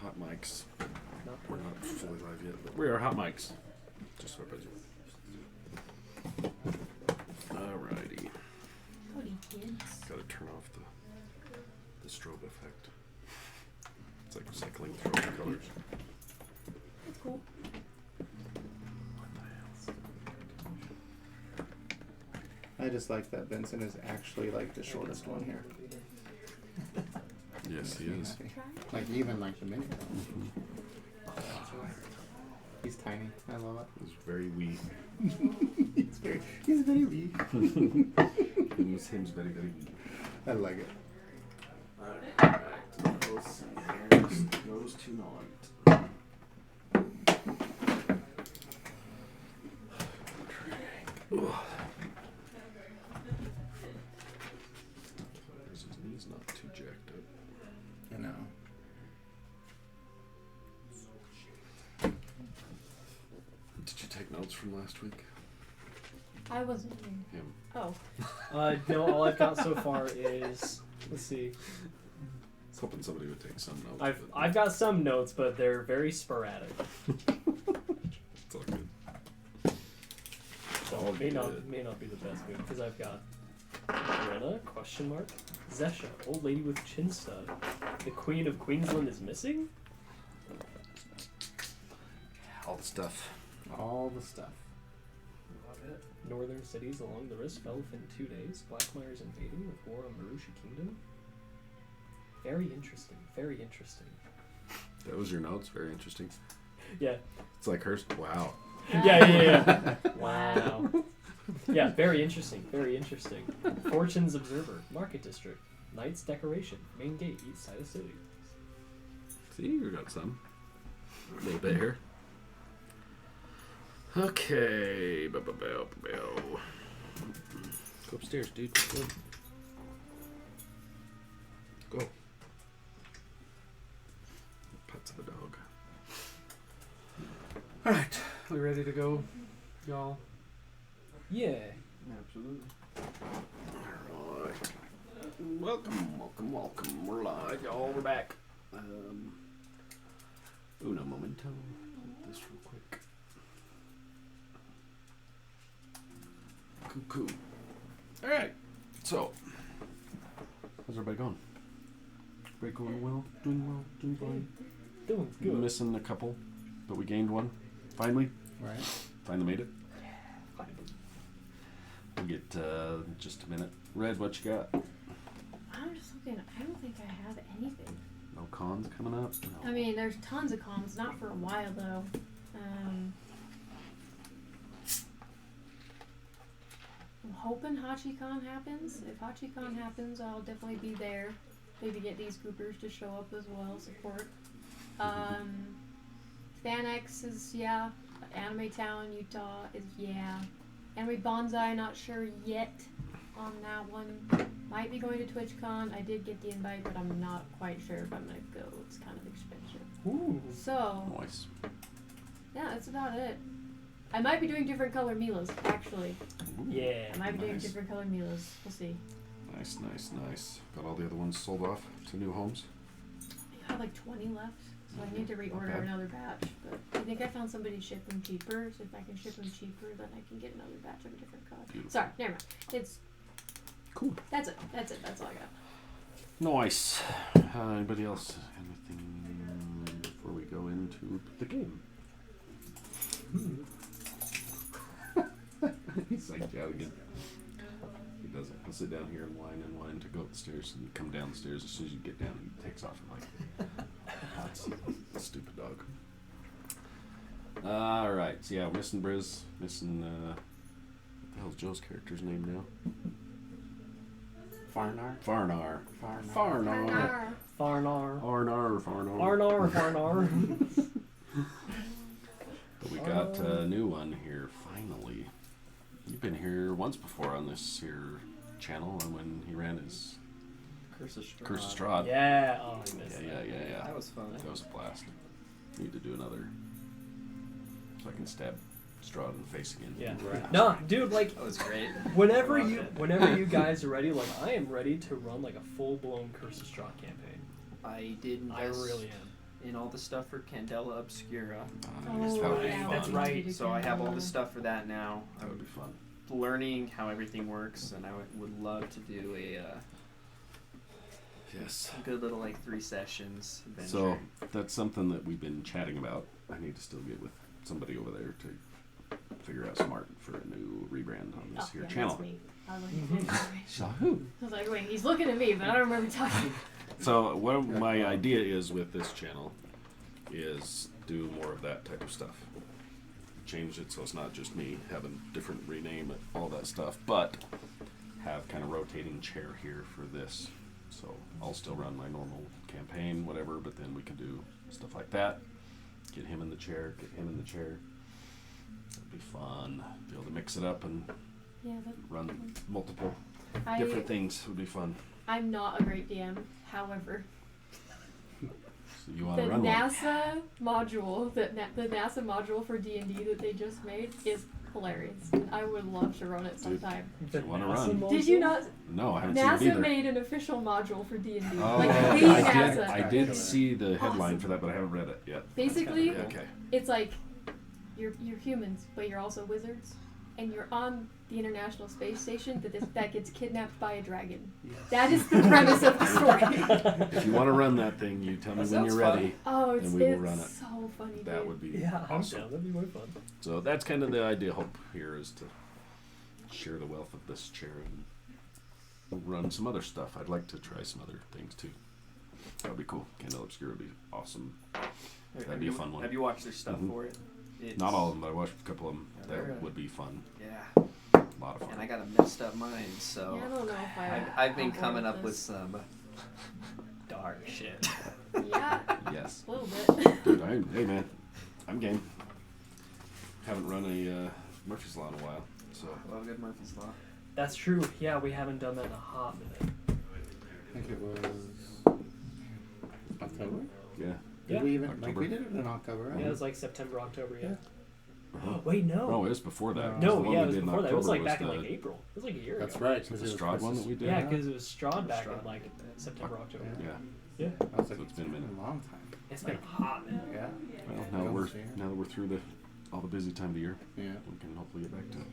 hot mics. Not We're not fully live yet, but we are hot mics. Just so everybody. Alrighty. Howdy, kids. Gotta turn off the strobe effect. It's like cycling through all the colors. That's cool. I just like that Vincent is actually like the shortest one here. Yes, he is. Like even like the mini. He's tiny. I love it. He's very wee. He's very wee. Him's very, very wee. I like it. Alright. Let's see here. Nose to nod. His knee's not too jacked up. I know. Did you take notes from last week? I wasn't here. Him. Oh. No, all I've got so far is, let's see. I was hoping somebody would take some notes. I've got some notes, but they're very sporadic. It's all good. So it may not be the best move because I've got Brenna, question mark, Zesha, old lady with chin stud. The Queen of Queensland is missing? All the stuff. All the stuff. Love it. Northern cities along the Rift fell within 2 days. Blackmire's invading with war on Marusha Kingdom. Very interesting. Very interesting. That was your notes? Very interesting. Yeah. It's like hers. Wow. Yeah. Wow. Yeah, very interesting. Very interesting. Fortune's Observer, Market District, Knight's Decoration, Main Gate, East Side of City. See, you got some. A little bit here. Okay. Go upstairs, dude. Go. Pets of a dog. Alright. We ready to go, y'all? Yeah. Absolutely. Alright. Welcome. We're live, y'all. We're back. Uno momento. Put this real quick. Cool. Alright. So, how's everybody going? Everybody going well? Doing well? Doing fine? Doing good. Missing a couple, but we gained one. Finally. Right. Finally made it. We'll get just a minute. Red, what you got? I'm just looking. I don't think I have anything. No cons coming up? No. I mean, there's tons of cons. Not for a while, though. I'm hoping HachiCon happens. If HachiCon happens, I'll definitely be there. Maybe get these groupers to show up as well, support. FanX is, yeah. Anime Town, Utah is, yeah. Anime Bonsai, not sure yet on that one. Might be going to TwitchCon. I did get the invite, but I'm not quite sure if I'm going to go. It's kind of expensive. Ooh. So, Nice. yeah, that's about it. I might be doing different color Milas, actually. Ooh, Yeah. I might be doing nice. different color Milas. We'll see. Nice. Got all the other ones sold off to new homes. I have like 20 left, so I need to reorder Okay. another batch. But I think I found somebody to ship them cheaper, so if I can ship them cheaper, then I can get another batch of a different color. Beautiful. Sorry, never mind. It's Cool. That's it. That's all I got. Nice. Anybody else? Anything before we go into the game? He's psyched out again. He doesn't. He'll sit down here and whine to go up the stairs, and you come down the stairs. As soon as you get down, he takes off and that's a stupid dog. Alright, so yeah, missing Briz, missing what the hell's Joe's character's name now? Farnar. Farnar. Farnar. Farnar. But we got a new one here, finally. You've been here once before on this here channel, and when he ran his Curse of Strahd. Curse of Strahd. Yeah. Oh, I missed that. Yeah. That was fun. That was a blast. Need to do another so I can stab Strahd in the face again. Yeah. Right. No, dude, like That was great. whenever Loved you it. guys are ready, like I am ready to run like a full blown Curse of Strahd campaign. I did. I really am. in all the stuff for Candela Obscura. Oh, that would be yeah, fun. That's we right. need to So I have all the Candela. stuff for that now. That would be fun. I'm learning how everything works, and I would love to do a Yes. good little like 3 sessions adventure. So that's something that we've been chatting about. I need to still get with somebody over there to figure out smart for a new rebrand on this Oh, here yeah, channel. that's me. I was like, So who? I was like, wait, he's looking at me, but I don't remember talking. So what my idea is with this channel is do more of that type of stuff. Change it so it's not just me having different rename it, all that stuff, but have kind of rotating chair here for this. So I'll still run my normal campaign, whatever, but then we can do stuff like that. Get him in the chair, get him in the chair. It'd be fun. Be able to mix it up and Yeah, that, run multiple different things. Would be fun. I'm not a great DM. However, So you want the to run one? NASA module, the NASA module for D&D that they just made is hilarious. I would love to run it sometime. The you wanna NASA run? Did you not? No, I haven't seen it NASA either. made an official module for D&D. Oh, Like I the did. NASA. I did see the headline Awesome. for that, but I haven't read it yet. Basically, Yeah, okay. it's like you're humans, but you're also wizards, and you're on the International Space Station that gets kidnapped by a dragon. That is the premise of the story. If you want to run that thing, you tell me That when you're sounds ready. Oh, it's, And we will it's run it. so funny, dude. That would be Yeah, I'm awesome. down. That'd be more fun. So that's kind of the idea. Hope here is to share the wealth of this chair and run some other stuff. I'd like to try some other things too. That would be cool. Candle Obscura would be awesome. That'd be a fun one. Have you watched their stuff Mhm. for it? It's, Not all of them, but I watched a couple of them. Yeah, they're, That would be fun. Yeah, A lot of fun. and I got a messed up mind, so Yeah, I don't know if I've been I'm bored coming up with this. some Dark shit. Yeah, Yes. a little bit. Dude, hey man, I'm game. Haven't run a Murphy's Law in a while, so well, good Murphy's Law. That's true. Yeah, we haven't done that in a hot minute. I think it was October. yeah. Did Yeah. we even October. we did it in October, right? Yeah, it was like September, October. Yeah. Uh-huh. Wait, no. No, it was before that. No. The No, one yeah, we it was did in before that. It was like October back in the- like April. It was like a year That's ago. right. Was it 'cause the it was Strahd one that Christmas. we did? Yeah, Yeah. because it was Strahd back Strahd. in like September, October. Yeah. Yeah. Yeah. I was like, So it's been a minute. a long time. It's been a hot minute. Yeah. Well, now that we're Almost there. now that we're through all the busy time of the year, Yeah. we can hopefully get back to it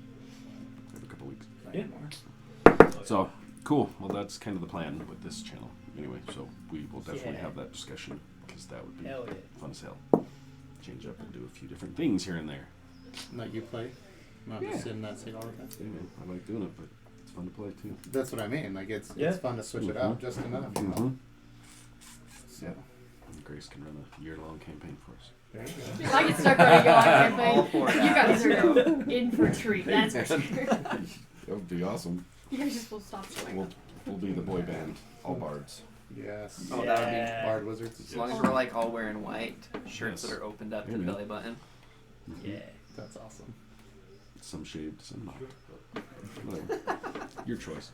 every couple weeks. Not Yeah. anymore. So cool. Well, that's kind of the plan with this channel. Anyway, so we will definitely Yeah. have that discussion because that would be Hell yeah. fun as hell. Change up and do a few different things here and there. Not you play. Not Yeah. just sit in that seat all the time. Yeah, man, I like doing it, but it's fun to play too. That's what I mean. Like it's Yeah. fun to switch it Mhm. up just enough. You know? Mhm. So And Grace can run a year-long campaign for us. there you If go. I could start running your campaign, All for you that. guys are in for a treat. That's for sure. That would be awesome. You guys just will stop showing We'll, up. we'll be the boy band, all bards. Yes. Oh, that would be Yeah. Bard wizards. As long as we're like all wearing white shirts Yes. that are opened up to Yeah, the man. belly button. Yeah, that's awesome. Some shaved, some not. But whatever. Your choice.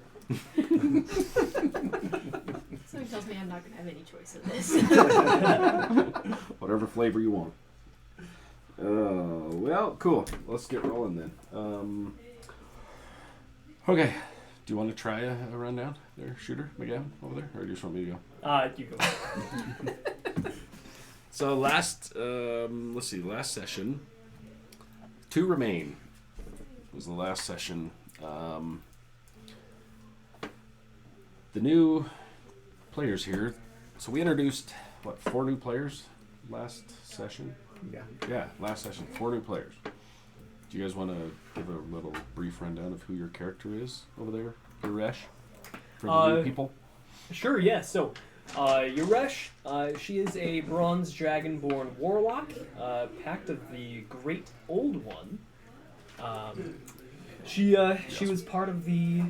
Something tells me I'm not going to have any choice in this. Whatever flavor you want. Well, cool. Let's get rolling then. Okay. Do you want to try a rundown there, Shooter McGavin, over there? Or do you just want me to go? You go. So last, let's see, last session, 2 remain was the last session. The new players here. So we introduced, 4 new players last session? Yeah. Yeah, last session, 4 new players. Do you guys want to give a little brief rundown of who your character is over there, Yuresh, for the new people? Sure, yeah. So, Yuresh, she is a bronze dragonborn warlock, pact of the Great Old One. She was part of the.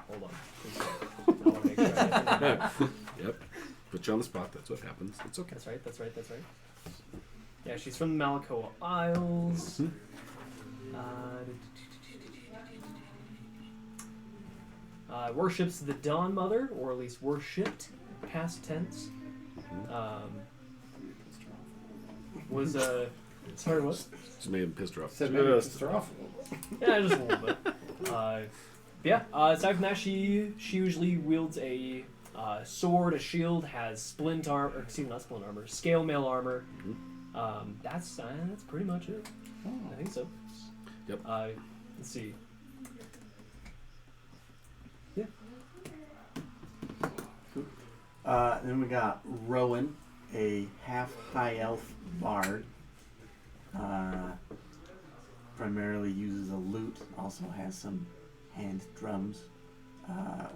Hold on. I want to make sure. I get this. Yep. Put you on the spot. That's what happens. It's okay. That's right. Yeah, she's from the Malikoa Isles. Mhm. Worships the Dawn Mother, or at least worshipped, past tense. Was sorry, what? Just made him pissed her off. Said maybe Just- pissed her off. Yeah, just a little bit. Aside from that, she usually wields a Sword, a shield, has splint armor, or excuse me, not splint armor, scale mail armor. That's pretty much it. I think so. Yep. Let's see. Then we got Rowan, a half high elf bard. Primarily uses a lute, also has some hand drums.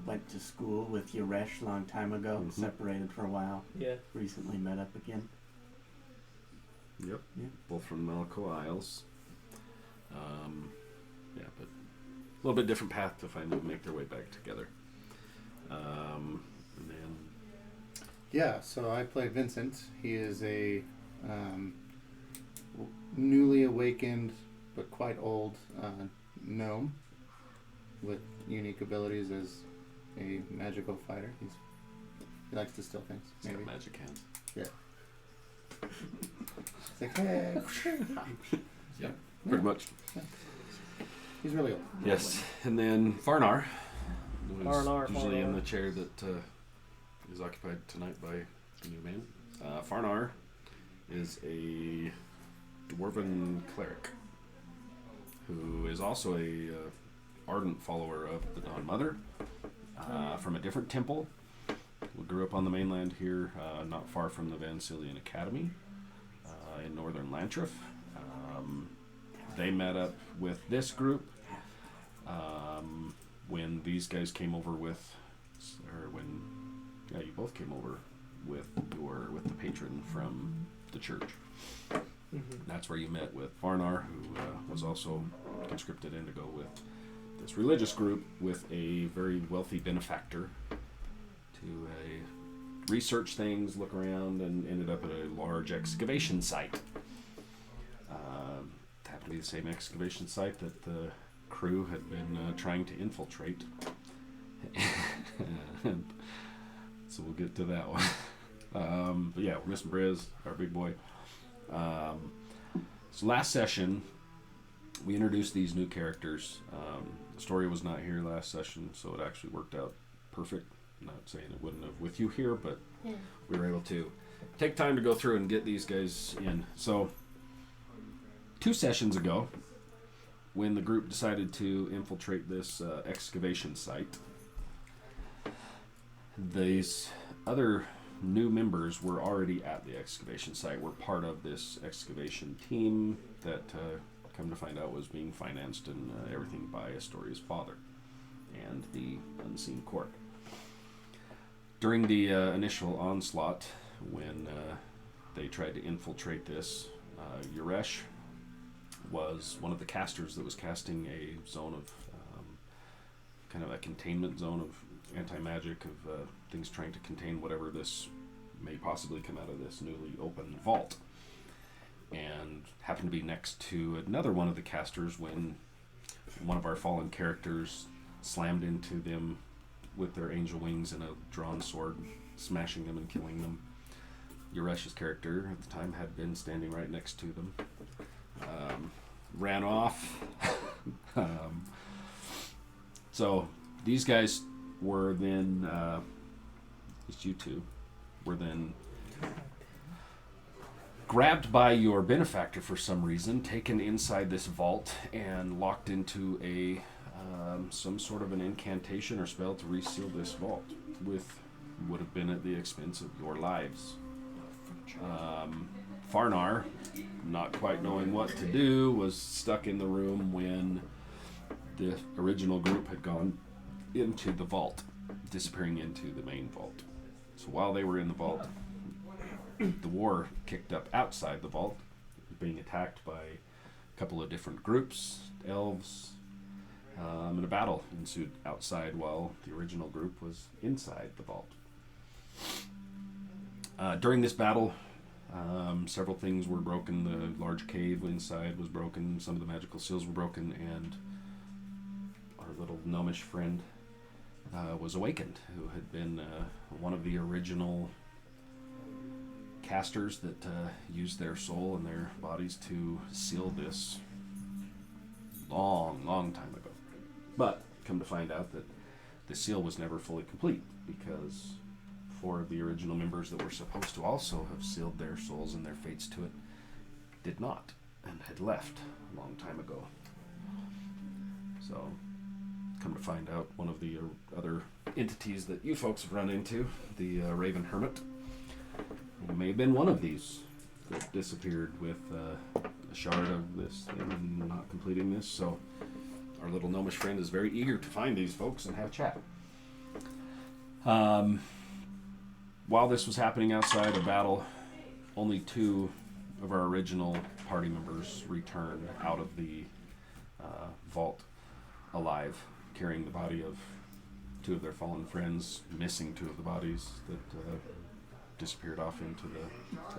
Went to school with Yaresh a long time ago, separated for a while. Yeah. Recently met up again. Yep. Yeah. Both from Malco Isles. Yeah, but a little bit different path to find them make their way back together. And then Yeah, so I play Vincent. He is a newly awakened but quite old gnome with unique abilities as a magical fighter. He likes to steal things. he's got Maybe. magic hands. It's like, hey. Yeah, pretty much. He's really old. Yes, and then Farnar, who's Farnar, usually in Farnar. the chair that is occupied tonight by the new man. Farnar is a dwarven cleric who is also a ardent follower of the Dawn Mother from a different temple. We grew up on the mainland here, not far from the Vancilian Academy in northern Lantref. They met up with this group when these guys came over with, or when, yeah, you both came over with the patron from the church. That's where you met with Farnar, who was also conscripted in to go with this religious group with a very wealthy benefactor to research things, look around, and ended up at a large excavation site. Happened to be the same excavation site that the crew had been trying to infiltrate. So we'll get to that one. But yeah, we're missing Briz, our big boy. So last session, we introduced these new characters. The story was not here last session, so it actually worked out perfect. I'm not saying it wouldn't have with you here, but we were able to take time to go through and get these guys in. So 2 sessions ago, when the group decided to infiltrate this excavation site, these other new members were already at the excavation site, were part of this excavation team that, come to find out, was being financed and everything by Astoria's father and the Unseen Court. During the initial onslaught, when they tried to infiltrate this, Yaresh was one of the casters that was casting a zone of, kind of a containment zone of anti-magic, of things trying to contain whatever this may possibly come out of this newly opened vault. And happened to be next to another one of the casters when one of our fallen characters slammed into them with their angel wings and a drawn sword, smashing them and killing them. Yaresh's character at the time had been standing right next to them. Ran off. So these guys were then, just you two, were then grabbed by your benefactor for some reason, taken inside this vault, and locked into a some sort of an incantation or spell to reseal this vault, would have been at the expense of your lives. Farnar, not quite knowing what to do, was stuck in the room when the original group had gone into the vault, disappearing into the main vault. So while they were in the vault, the war kicked up outside the vault, being attacked by a couple of different groups, elves, and a battle ensued outside while the original group was inside the vault. During this battle, several things were broken. The large cave inside was broken, some of the magical seals were broken, and our little gnomish friend was awakened, who had been one of the original casters that used their soul and their bodies to seal this long time ago. But come to find out that the seal was never fully complete because 4 of the original members that were supposed to also have sealed their souls and their fates to it did not, and had left a long time ago. So, come to find out, one of the other entities that you folks have run into, the Raven Hermit, may have been one of these that disappeared with a shard of this thing and not completing this. So our little gnomish friend is very eager to find these folks and have a chat. While this was happening outside of battle, only 2 of our original party members returned out of the vault alive, carrying the body of 2 of their fallen friends, missing 2 of the bodies that disappeared off into the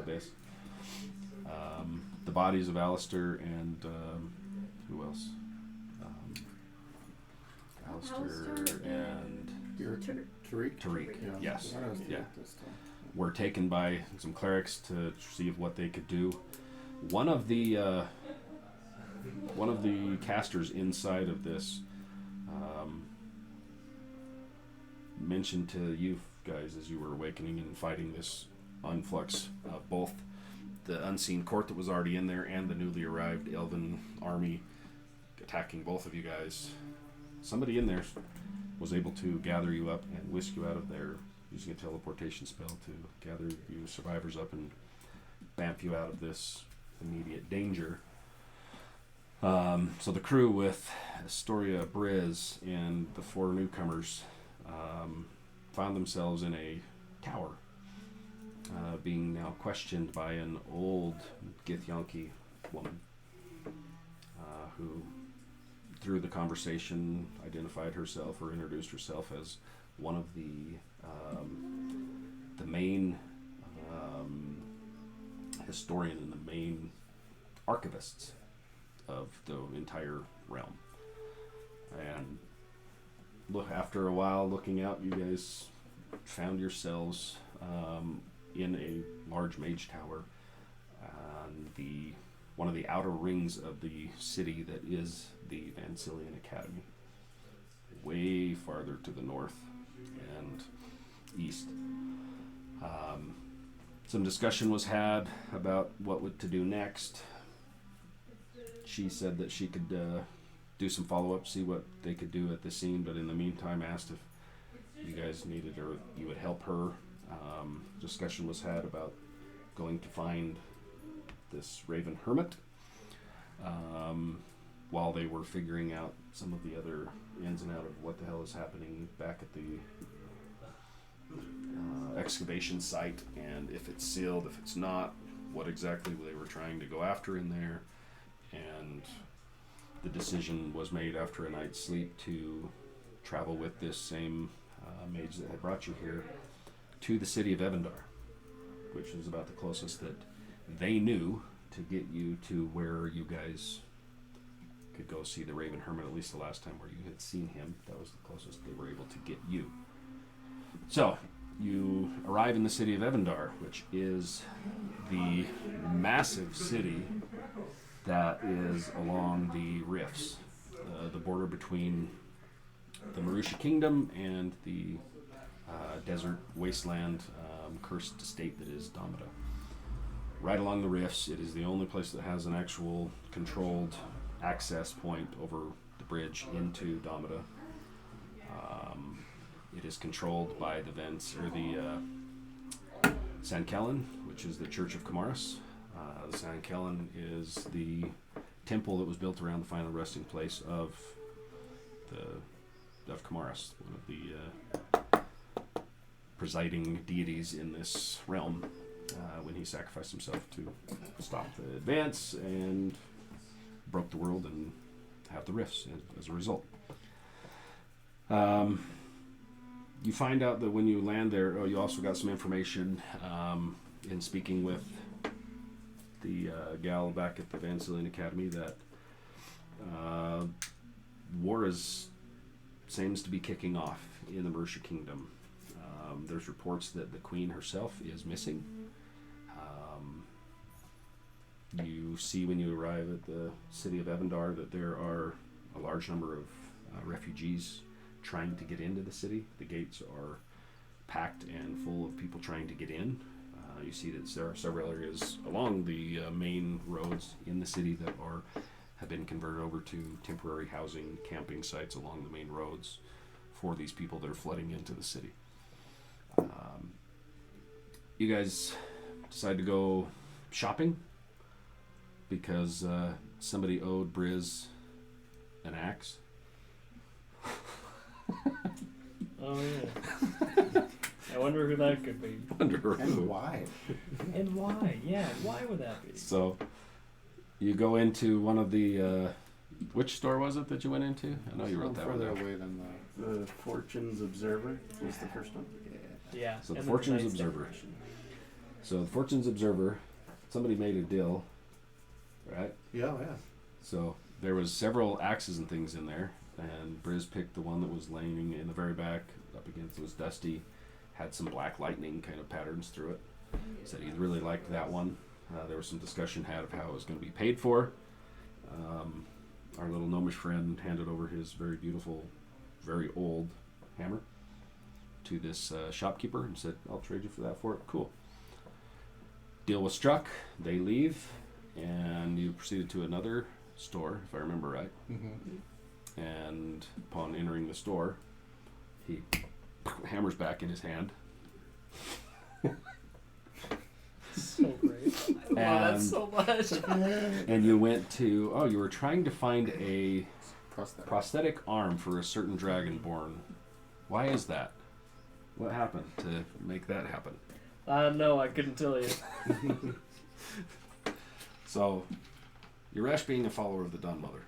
abyss. The bodies of Alistair and who else? Alistair and Tariq. Yes. Yeah. Were taken by some clerics to see what they could do. One of the casters inside of this mentioned to you guys as you were awakening and fighting this influx of both the unseen court that was already in there and the newly arrived elven army attacking both of you guys. Somebody in there was able to gather you up and whisk you out of there using a teleportation spell to gather you survivors up and bamf you out of this immediate danger. So the crew with Astoria, Briz, and the 4 newcomers found themselves in a tower, being now questioned by an old Githyanki woman who, through the conversation, identified herself or introduced herself as one of the main historian and the main archivists of the entire realm. And after a while looking out, you guys found yourselves in a large mage tower on one of the outer rings of the city that is the Vancillian Academy, way farther to the north and east. Some discussion was had about what to do next. She said that she could do some follow-up, see what they could do at the scene, but in the meantime asked if you guys needed or you would help her. Discussion was had about going to find this Raven Hermit while they were figuring out some of the other ins and outs of what the hell is happening back at the excavation site, and if it's sealed, if it's not, what exactly they were trying to go after in there. And the decision was made after a night's sleep to travel with this same mage that had brought you here to the city of Evandar, which is about the closest that they knew to get you to where you guys could go see the Raven Hermit, at least the last time where you had seen him. That was the closest they were able to get you. So, you arrive in the city of Evandar, which is the massive city that is along the rifts, the border between the Marusha Kingdom and the desert wasteland cursed estate that is Damada. Right along the rifts, it is the only place that has an actual controlled access point over the bridge into Damada. It is controlled by the San Kellen, which is the Church of Kamaris. The San Kellen is the temple that was built around the final resting place of Kamaris, one of the presiding deities in this realm, when he sacrificed himself to stop the advance and broke the world and have the rifts as a result. You find out that when you land there, you also got some information in speaking with the gal back at the Vancillian Academy that war seems to be kicking off in the Marusha Kingdom. There's reports that the queen herself is missing. You see when you arrive at the city of Evandar that there are a large number of refugees trying to get into the city. The gates are packed and full of people trying to get in. You see that there are several areas along the main roads in the city that have been converted over to temporary housing, camping sites along the main roads for these people that are flooding into the city. You guys decide to go shopping because somebody owed Briz an axe. Oh yeah. I wonder who that could be. And why? And why? Yeah, why would that be? So you go into one of the which store was it that you went into? I know you wrote that one further down. away than The Fortunes Observer was the first one. Yeah. So the and Fortunes Knight's Observer. Decoration. So the Fortunes Observer, somebody made a deal, right? Yeah, yeah. So there was several axes and things in there, and Briz picked the one that was laying in the very back up against. It was dusty, had some black lightning kind of patterns through it. Said he really liked that one. There was some discussion had of how it was going to be paid for. Our little gnomish friend handed over his very beautiful, very old hammer to this shopkeeper and said, "I'll trade you for that for it." Cool. Deal was struck. They leave, and you proceeded to another store, if I remember right. Mm-hmm. And upon entering the store, he hammers back in his hand. So great. I love that so much. And you went to, you were trying to find a Prosthetic. arm for a certain dragonborn. Why is that? What happened to make that happen? No, I couldn't tell you. So, Yuresh being a follower of the Dawn Mother,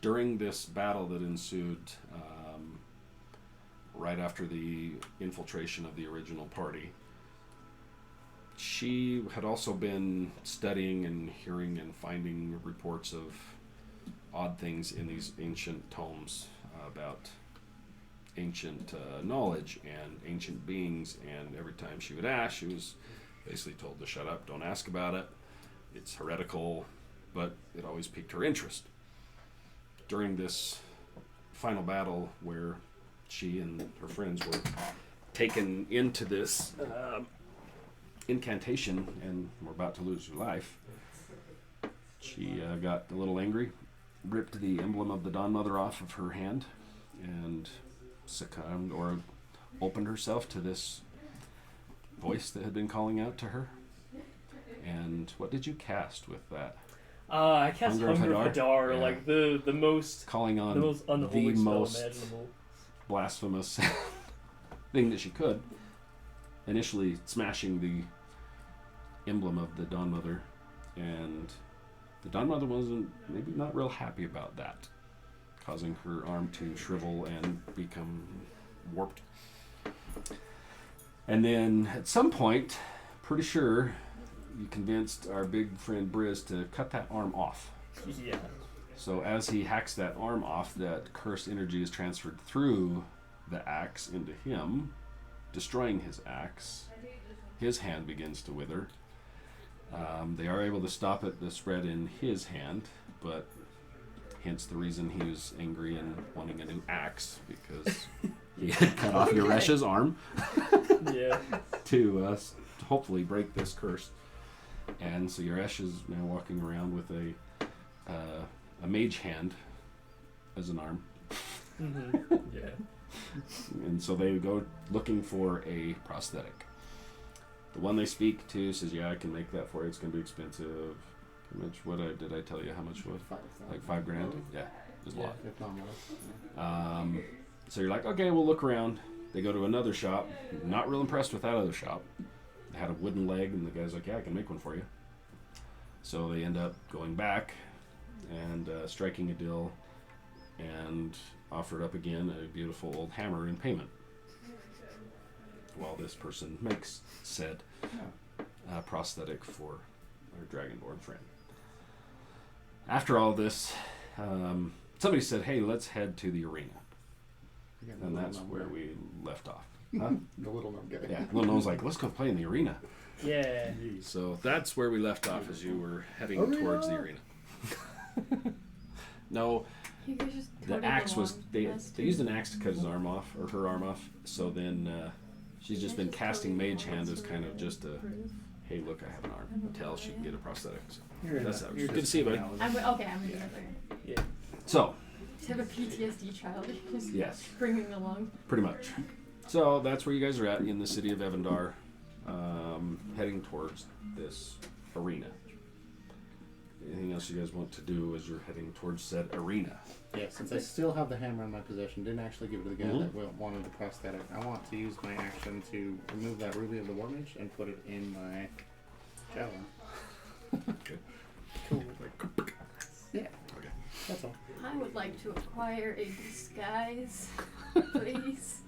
during this battle that ensued right after the infiltration of the original party, she had also been studying and hearing and finding reports of odd things in these ancient tomes about ancient knowledge and ancient beings, and every time she would ask, she was basically told to shut up, don't ask about it, it's heretical, but it always piqued her interest. During this final battle where she and her friends were taken into this incantation and were about to lose her life, she got a little angry, ripped the emblem of the Dawn Mother off of her hand, and succumbed or opened herself to this voice that had been calling out to her. And what did you cast with that? I cast Hunger of Hunger of Hadar? Hadar, Yeah. like the most Calling on the most unholy the spell most imaginable. blasphemous thing that she could, initially smashing the emblem of the Dawn Mother, and the Dawn Mother wasn't maybe not real happy about that, causing her arm to shrivel and become warped. And then at some point, pretty sure you convinced our big friend Briz to cut that arm off. Yeah. So as he hacks that arm off, that cursed energy is transferred through the axe into him, destroying his axe. His hand begins to wither. They are able to stop it, the spread in his hand, but hence the reason he was angry and wanting a new axe, because he had cut off Yuresh's arm Yeah. to hopefully break this curse. And so Yuresh is now walking around with a mage hand as an arm. Mm-hmm. Yeah. And so they go looking for a prosthetic. The one they speak to says, "Yeah, I can make that for you. It's going to be expensive." How much? Did I tell you how much was? Like $5,000? Yeah, it was a lot. If not more. So you're like, okay, we'll look around. They go to another shop. Not real impressed with that other shop. They had a wooden leg, and the guy's like, "Yeah, I can make one for you." So they end up going back and striking a deal and offered up again a beautiful old hammer in payment, while this person makes said prosthetic for our dragonborn friend. After all this, somebody said, "Hey, let's head to the arena," Again, and the that's little where gnome we left off. guy. The little gnome guy. Yeah, Little Gnome's like, "Let's go play in the arena." Yeah. So that's where we left off as you were heading towards the arena. No, You guys just the toting axe was along. they Us they two. used an axe to cut his arm off or her arm off. So then she's just been casting mage hand as kind of just a hey look I have an arm until she can get a prosthetic. So that's how. You're Good to just see you, buddy. hanging out with I'm us. okay. I'm gonna do that later. Yeah. So To have a PTSD child, just yes, bringing along. pretty much. So that's where you guys are at in the city of Evandar, heading towards this arena. Anything else you guys want to do as you're heading towards said arena? Yeah, since I still have the hammer in my possession, didn't actually give it to the guy Mhm. that wanted the prosthetic. I want to use my action to remove that ruby of the war mage and put it in my javelin. Cool. Yeah. Okay. That's all. I would like to acquire a disguise, please.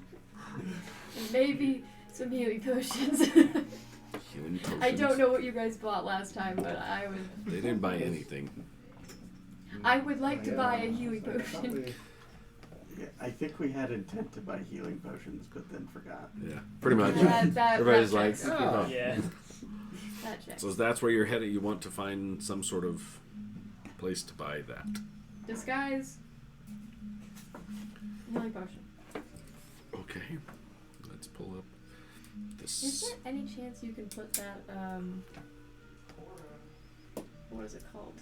And maybe some healing potions. Healing potions. I don't know what you guys bought last time, but They didn't buy anything. I would like to Yeah, buy a healing I thought potion. we- Yeah, I think we had intent to buy healing potions, but then forgot. Yeah, pretty much. That Everybody's checks. like, Oh. Yeah. That checks. so that's where you're headed. You want to find some sort of place to buy that. Disguise. Healing potion. Okay, let's pull up this. Is there any chance you can put that what is it called?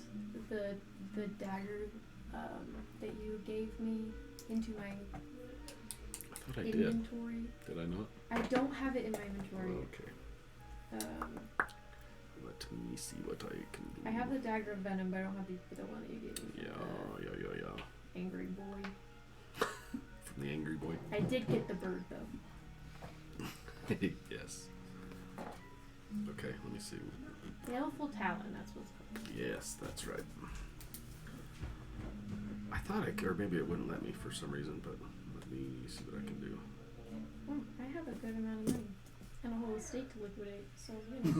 The dagger that you gave me into my I thought I did. inventory? Did I not? I don't have it in my inventory. Okay. Let me see what I can do. I have the dagger of venom, but I don't have the one that you gave me. Yeah. The angry boy. From the angry boy. I did get the bird though. Yes. Okay, let me see. The Elful Talon, that's what's called. Yes, that's right. I thought I could, or maybe it wouldn't let me for some reason, but let me see what I can do. Oh, I have a good amount of money. And a whole estate to liquidate, so you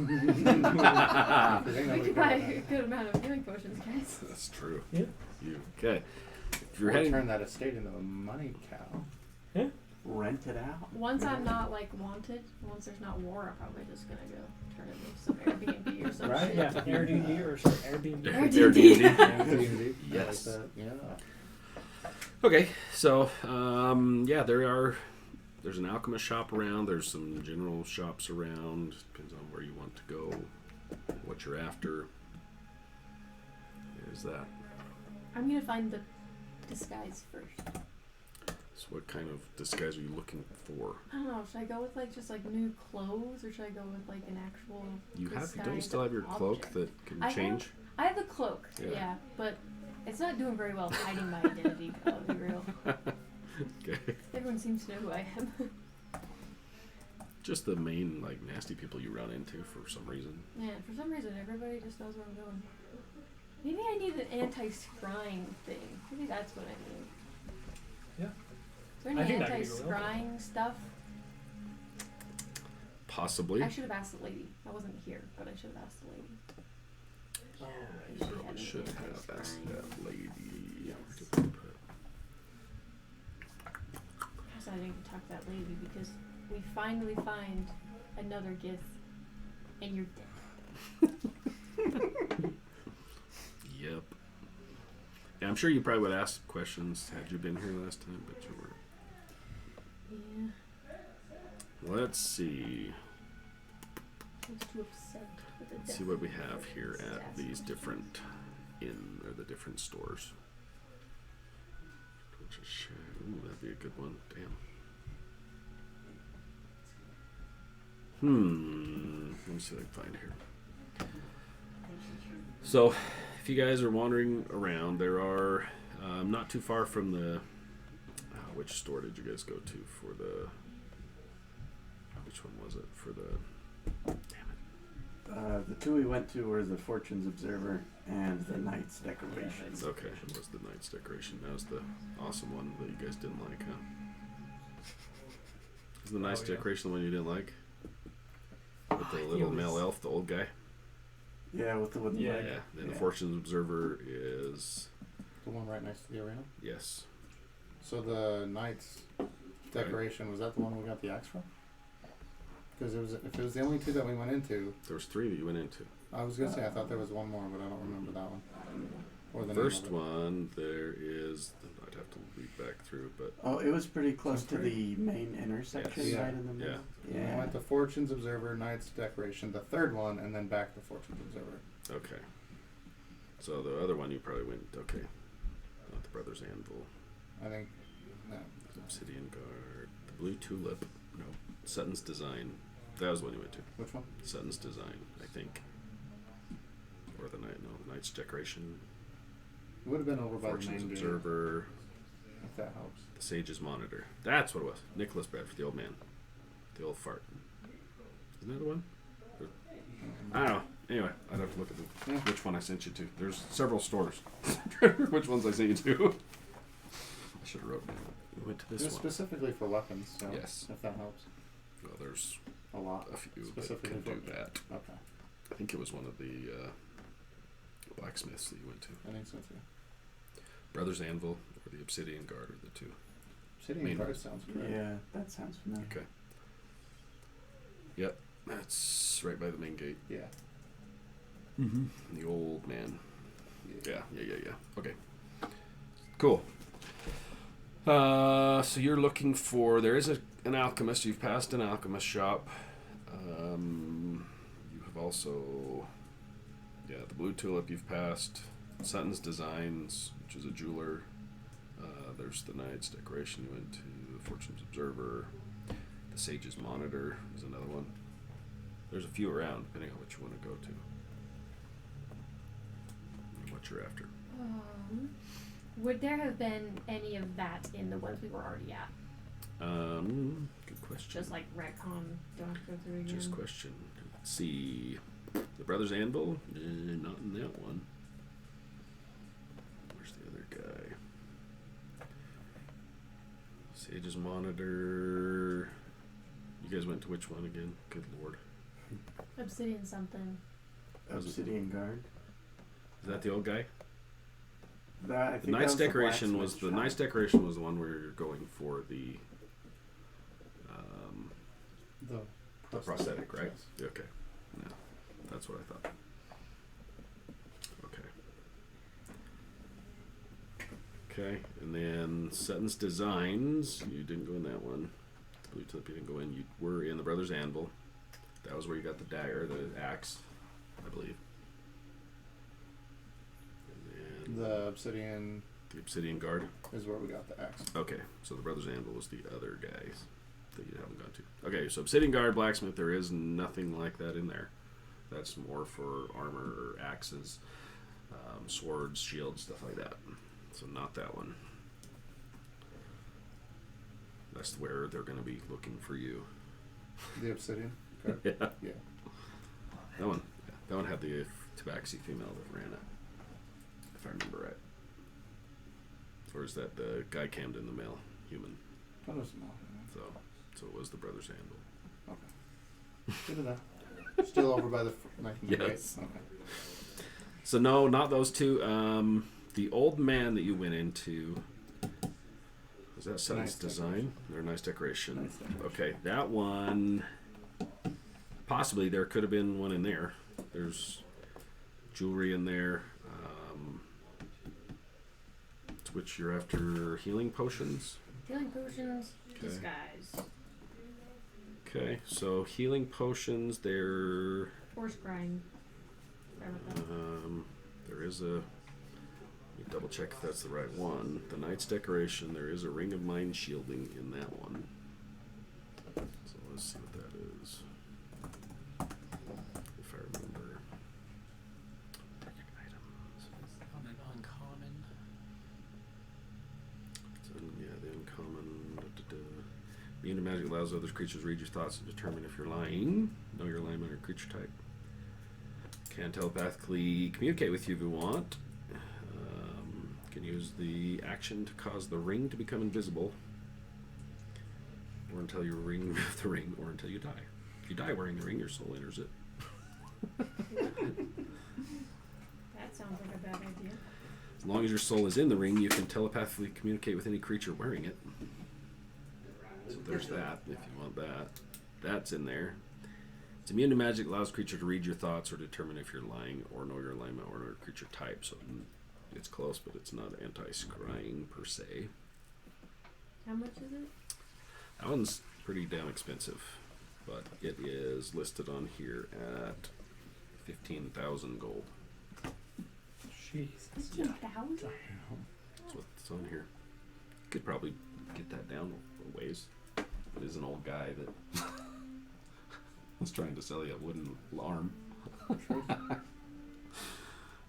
know. We could buy a good amount of healing potions, guys. That's true. Yeah. You okay? If you're Or heading, turn that estate into a money cow. Rent it out. Once I'm not like wanted, once there's not war, I'm probably just gonna go turn it into some Airbnb or some Right? shit. Yeah. Airbnb or sorry, Airbnb. Airbnb. Airbnb. Yes. I like that. Yeah. Okay, so there's an alchemist shop around. There's some general shops around. Depends on where you want to go, what you're after. There's that. I'm gonna find the disguise first. So what kind of disguise are you looking for? I don't know, should I go with like just like new clothes or should I go with like an actual You have disguise don't you still have your cloak object? that can I have- change? I have the cloak, Yeah. yeah, but it's not doing very well hiding my identity, I'll be real. Okay. Everyone seems to know who I am. Just the main like nasty people you run into for some reason. Yeah, for some reason everybody just knows where I'm going. Maybe I need an anti-scrying thing. Maybe that's what I need. Yeah. Is there I any think that could be really anti-scrying stuff? Possibly. I should have asked the lady. I wasn't here, but I should have asked the lady. Oh, You She probably had should an have asked anti-scrying. that lady. Perhaps I didn't talk to that lady because we finally find another gift and you're dead. Yep. Yeah, I'm sure you probably would ask questions had you been here last time, but you weren't. Yeah. Let's see. I was too upset with the Let's death see what we of have here at staff. these different the different stores. Ooh, that'd be a good one. Damn. Let me see what I can find here. So, if you guys are wandering around, there are not too far from the. Which store did you guys go to for the? Which one was it for the? Damn it. The two we went to were the Fortunes Observer and the Knight's Decorations. Okay, it was the Knight's Decoration. That was the awesome one that you guys didn't like, huh? Is the Knight's Oh, yeah. Decoration the one you didn't like? With the He little was- male elf, the old guy? Yeah, with the wooden Yeah. leg. Yeah. Then the Yeah. Fortunes Observer is. The one right next to the arena. Yes. So the knight's decoration, was that the one we got the axe from? Because if it was the only two that we went into, There was 3 that you went into. I was gonna say I thought there was one more, but I don't remember that one. Or the First name of it. one, there is. I'd have to read back through, but Oh, it was pretty close to Pretty- the main intersection, Yes. right in the middle. Yeah. I went to Fortune's Observer, Knight's Decoration, the third one, and then back to Fortune's Observer. okay. So the other one you probably went okay. Not the Brothers Anvil, I think. No. Obsidian Guard, the Blue Tulip. No, Sutton's Design. That was the one you went to. Which one? Sutton's Design, I think. Or the Knight's Decoration. It would have been over by the Fortune's main gate, Observer. if that helps. The Sage's Monitor. That's what it was. Nicholas Bradford, the old man. The old fart. Isn't that the one? I don't know. Anyway, I'd have to look at which one I sent you to. There's several stores. Which ones I sent you to. I should have wrote down. We went to this It was one. specifically for weapons, so Yes. if that helps. Well, there's A lot. a few that Specifically can do for- that. Okay. I think it was one of the blacksmiths that you went to. I think so too. Brothers Anvil or the Obsidian Guard are the two. City Main and Guard ones. sounds correct. Yeah, that sounds familiar. Okay. Yep. That's right by the main gate. Yeah. Mm-hmm. The old man. Yeah. Okay. Cool. So you're looking for. There is an alchemist. You've passed an alchemist shop. You have also. Yeah, the Blue Tulip you've passed. Sutton's Designs, which is a jeweler. There's the Knight's Decoration you went to. Fortune's Observer. The Sage's Monitor is another one. There's a few around, depending on what you want to go to. And what you're after. Would there have been any of that in the ones we were already at? Good question. Just like retcon, don't have to go through again. Just question. Let's see. The Brothers Anvil? Not in that one. Where's the other guy? Sage's Monitor. You guys went to which one again? Good lord. Obsidian something. Obsidian Guard. Is that the old guy? That, I The think Knight's that was Decoration the was the blacksmith Knight's shop. Decoration was the one where you're going for the The prosthetic, right? yes. Okay. Yeah, that's what I thought. Okay, and then Sutton's Designs. You didn't go in that one. Blue Tulip, you didn't go in. You were in the Brothers Anvil. That was where you got the dagger, the axe, I believe. And then The Obsidian the Obsidian Guard. is where we got the axe. Okay, so the Brothers Anvil was the other guys that you haven't gone to. Okay, so Obsidian Guard, Blacksmith, there is nothing like that in there. That's more for armor or axes, swords, shields, stuff like that. So not that one. That's where they're going to be looking for you. The Obsidian. Correct? Yeah. Yeah. That one. Yeah, that one had the tabaxi female that ran it, if I remember right. Or is that the guy cammed in the male human? That was no. So it was the Brothers Anvil. Okay. Good enough. Still over by the making Yes. gate. Okay. So no, not those two. The old man that you went into, was that Sutton's Nice Design or Nice Decoration? Nice Decoration. Okay, that one. Possibly there could have been one in there. There's jewelry in there. To which you're after healing potions. Healing potions, Okay. disguise, Okay, so healing potions. There. horse crying. Sorry about that. There is a. Let me double check if that's the right one. The Knight's Decoration. There is a Ring of Mind Shielding in that one. So let's see what that is. If I remember. Items. On an uncommon. So, yeah, the uncommon. Being a magic allows other creatures to read your thoughts and determine if you're lying. Know your alignment or creature type. Can telepathically communicate with you if you want. Can use the action to cause the ring to become invisible. Or until you ring the ring, or until you die. If you die wearing the ring, your soul enters it. That sounds like a bad idea. As long as your soul is in the ring, you can telepathically communicate with any creature wearing it. So there's that, if you want that. That's in there. It's immune to magic, allows creature to read your thoughts or determine if you're lying or know your alignment or know your creature type. So It's close, but it's not anti-scrying per se. How much is it? That one's pretty damn expensive, but it is listed on here at 15,000 gold. Jesus. 15,000? That's what's on here. Could probably get that down a ways. It is an old guy that was trying to sell you a wooden arm.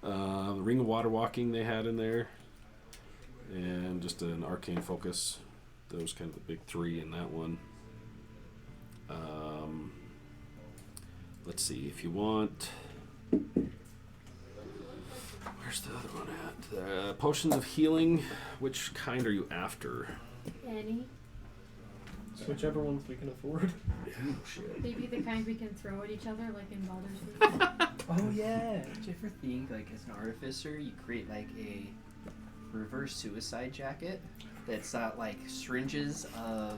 The Ring of Water Walking they had in there, and just an arcane focus. Those kind of the big three in that one. Let's see if you want. Where's the other one at? Potions of healing. Which kind are you after? Any? Whichever ones we can afford. Yeah, shit. Maybe the kind we can throw at each other, like in Baldur's Gate. Oh yeah. Did you ever think, like, as an artificer, you create like a reverse suicide jacket that's like syringes of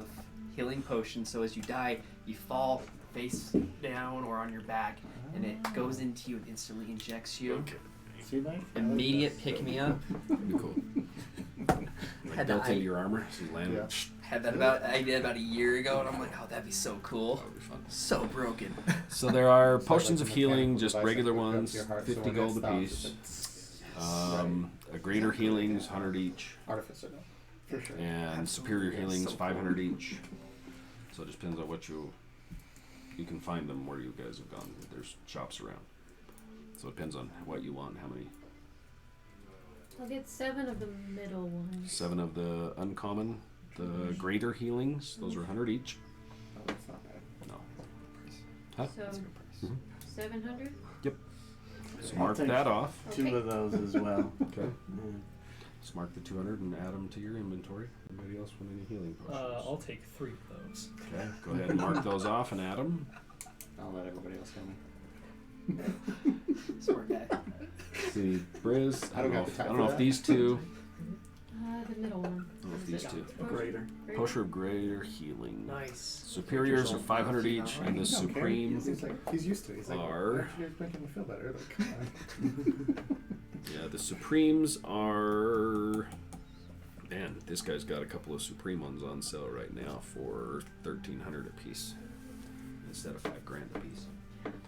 healing potions, so as you die, you fall face down or on your back, and it goes into you and instantly injects you. Okay. See that? Immediate pick me up. That'd be cool. Like Had built to- into your armor, so you land. Yeah. Had that I did about a year ago, and I'm like, oh, that'd be so cool. That would be fun. So broken. So there are It's potions like of a healing, mechanical just device regular that hooks up ones, to your heart, so 50 when it gold stops, apiece. it's A greater healings, 100 each, artificer though, for sure. and Absolutely, superior yeah, healings, so 500 cool. each. So it just depends on what you can find them where you guys have gone. There's shops around, so it depends on what you want. How many? I'll get 7 of the middle ones. 7 of the uncommon, the greater healings. Those are 100 each. Oh, that's not bad. No. Huh? So, Mhm. 700? So I'll mark take that off. Two Okay. of those as well. Okay. Yeah. Just mark the 200 and add them to your inventory. Anybody else want any healing potions? I'll take 3 of those. Okay, go ahead and mark those off and add them. I'll let everybody else tell me. Smart guy. See, Briz. I don't got the time I don't for know if that. these two. The middle one. I don't know if What is these it? two. A greater. Potion of greater healing. Nice. Superiors are 500 each, and the He's okay. supreme. He's like, he's used to it. He's like, are- you're making me feel better. Like, come on. Yeah, the supremes are. Man, this guy's got a couple of supreme ones on sale right now for 1,300 a piece instead of $5,000 a piece.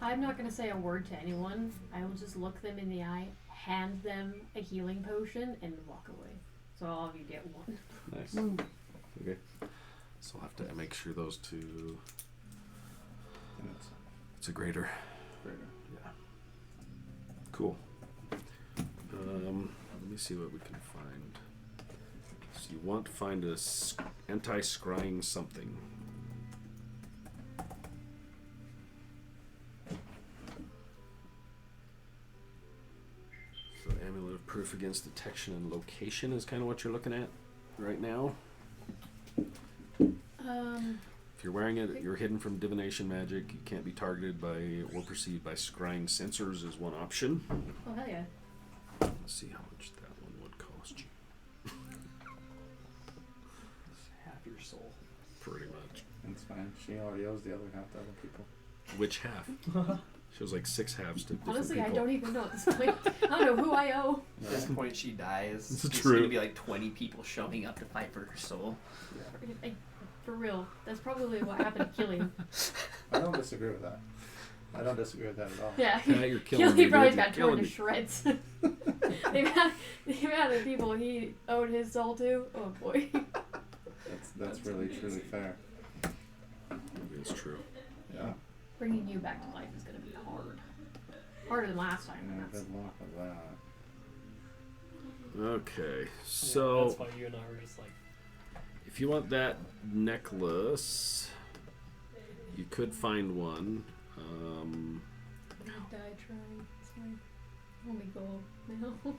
I'm not going to say a word to anyone. I will just look them in the eye, hand them a healing potion, and walk away. So all of you get one. Nice. Okay. So I'll have to make sure those two. And it's It's a greater. greater. Yeah. Cool. Let me see what we can find. So you want to find a anti-scrying something. So amulet of proof against detection and location is kind of what you're looking at right now. If you're wearing it, you're hidden from divination magic. You can't be targeted by or perceived by scrying sensors is one option. Oh, hell yeah. Let's see how much that one would cost you. Half your soul. Pretty much. It's fine. She already owes the other half to other people. Which half? She was like 6 halves to different Honestly, people. I don't even know at this point. I don't know who I owe. At this point, she dies. It's There's true. going to be like 20 people showing up to fight for her soul. For real. That's probably what happened to Killian. I don't disagree with that. I don't disagree with that at all. Yeah. Yeah, you're killing me. Killian probably dude. got You're torn to killing me. shreds. the amount of people he owed his soul to. Oh boy. That's really truly fair. Maybe it's true. Yeah. Bringing you back to life is going to be hard. Harder than last time. Yeah, That's, good luck with that. Okay, Yeah, so that's why you and I were just like, if you want that necklace, you could find one. I'm gonna die trying. It's my only goal now. Where's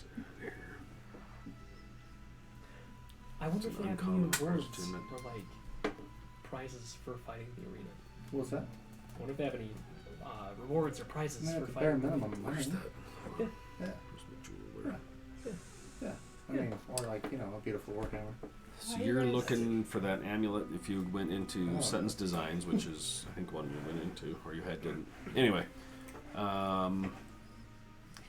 it here? I wonder It's if an they have any uncommon rewards question. or like prizes for fighting the arena. What's that? I wonder if they have any rewards or prizes I mean, for at the bare fighting. minimum. Where's money. that? Yeah. Yeah. Where's my jeweler? Yeah. I mean, or like, a beautiful warhammer. So Why you're is- looking for that amulet if you went into Oh. Sutton's Designs, which is I think one you went into, or you had didn't. Anyway,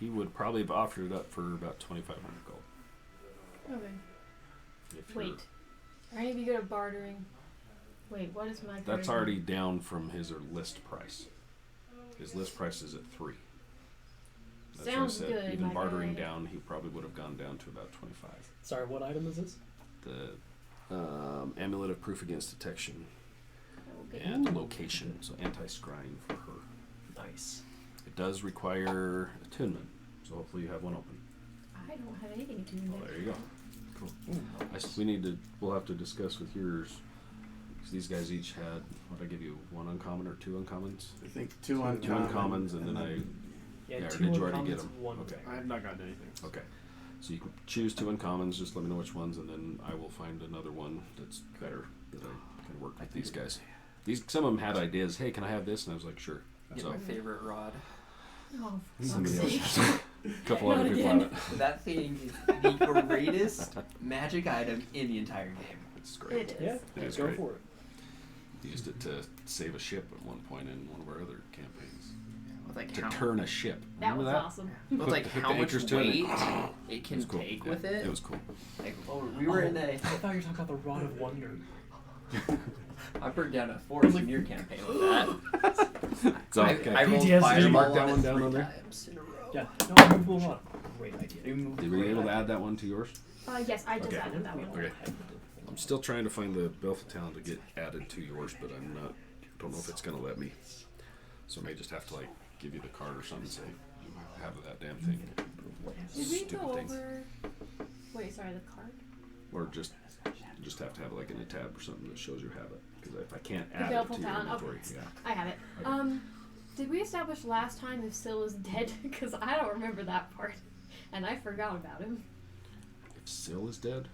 he would probably have offered it up for about 2,500 gold. Okay. If you're- Wait. Are any of you good at bartering? Wait, what is my That's charisma? already down from his list price. His list price is at 3. That's what I Sounds said. good, Even my bartering guy. down, he probably would have gone down to about 25. Sorry, what item is this? The amulet of proof against detection Okay. and location, so anti-scrying for her. Nice. It does require attunement, so hopefully you have one open. I don't have anything to do Well, with there you go. Cool. We'll have to discuss with yours. 'Cause these guys each had, what did I give you, 1 uncommon or 2 uncommons? I think two Two uncommons, and then Yeah, Yeah, or 2 did you already get uncommons, them? 1 Okay. I have not gotten anything. Okay. So you can choose 2 uncommons, just let me know which ones, and then I will find another one that's better that I can work with these guys. Some of them had ideas, hey, can I have this? And I was like, sure. Get So my favorite rod. Oh, for somebody fuck's else, sake. a couple Not other people again. have it. That thing is the greatest magic item in the entire game. It's great. It is. Yeah, It is go great. for it. Used it to save a ship at one point in one of our other campaigns. With like To how, turn a ship. That Remember was that? awesome. with like Hook how the much anchors to it. weight it It can was cool. take Yeah, with it. It was cool. Like, we were in a. I thought you were talking about the Rod of Wonder. I burned down a forest in your campaign with that. So, I, okay. I rolled PTSD. fireball Did you mark that on it one down 3 on there? times in a row. Yeah, no, movable rod. Great idea. Were you able to add that one to yours? Yes, I just Okay. added that one. Okay. I'm still trying to find the Belfa Town to get added to yours, but I'm not. Don't know if it's gonna let me. So I may just have to like give you the card or something and say you have that damn thing. Did we Stupid go thing. over? Wait, sorry, the card. Or just have to have it like in a tab or something that shows you have it. Because if I can't The add it Belfa to your Town. inventory, Okay. yeah. I have it. Okay. Did we establish last time if Syl is dead? Because I don't remember that part, and I forgot about him. If Syl is dead,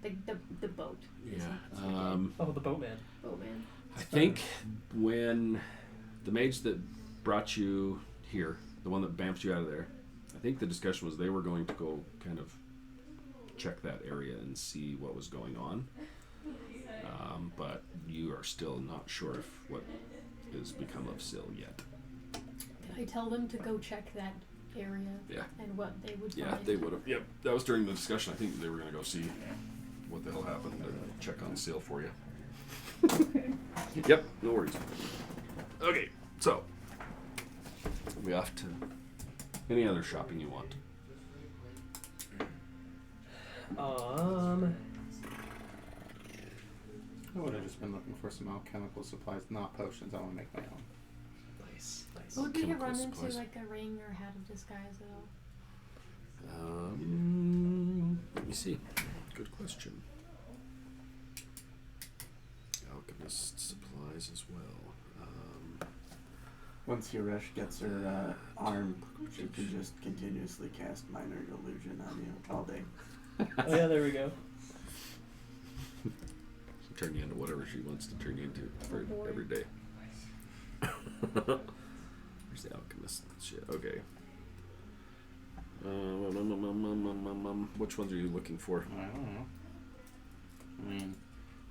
The boat. yeah. Oh, the boatman. Oh man. I think when the mage that brought you here, the one that bamfed you out of there, I think the discussion was they were going to go kind of check that area and see what was going on. But you are still not sure if what has become of Syl yet. Did I tell them to go check that area? Yeah. And what they would Yeah, find? they would have. Yep, that was during the discussion. I think they were going to go see what the hell happened and check on Syl for you. Yep, no worries. Okay, so we off to any other shopping you want. I would have just been looking for some alchemical supplies, not potions. I want to make my own. Nice, nice. Would we have Chemical run supplies. into like a ring or hat of disguise at all? Let me see. Good question. Alchemist supplies as well. Once Yuresh gets her arm, she can just continuously cast minor illusion on you all day. Oh yeah, there we go. She'll turn you into whatever she wants to turn you into for boy. every day. Where's the alchemist shit? Okay. Which ones are you looking for? I don't know. I mean,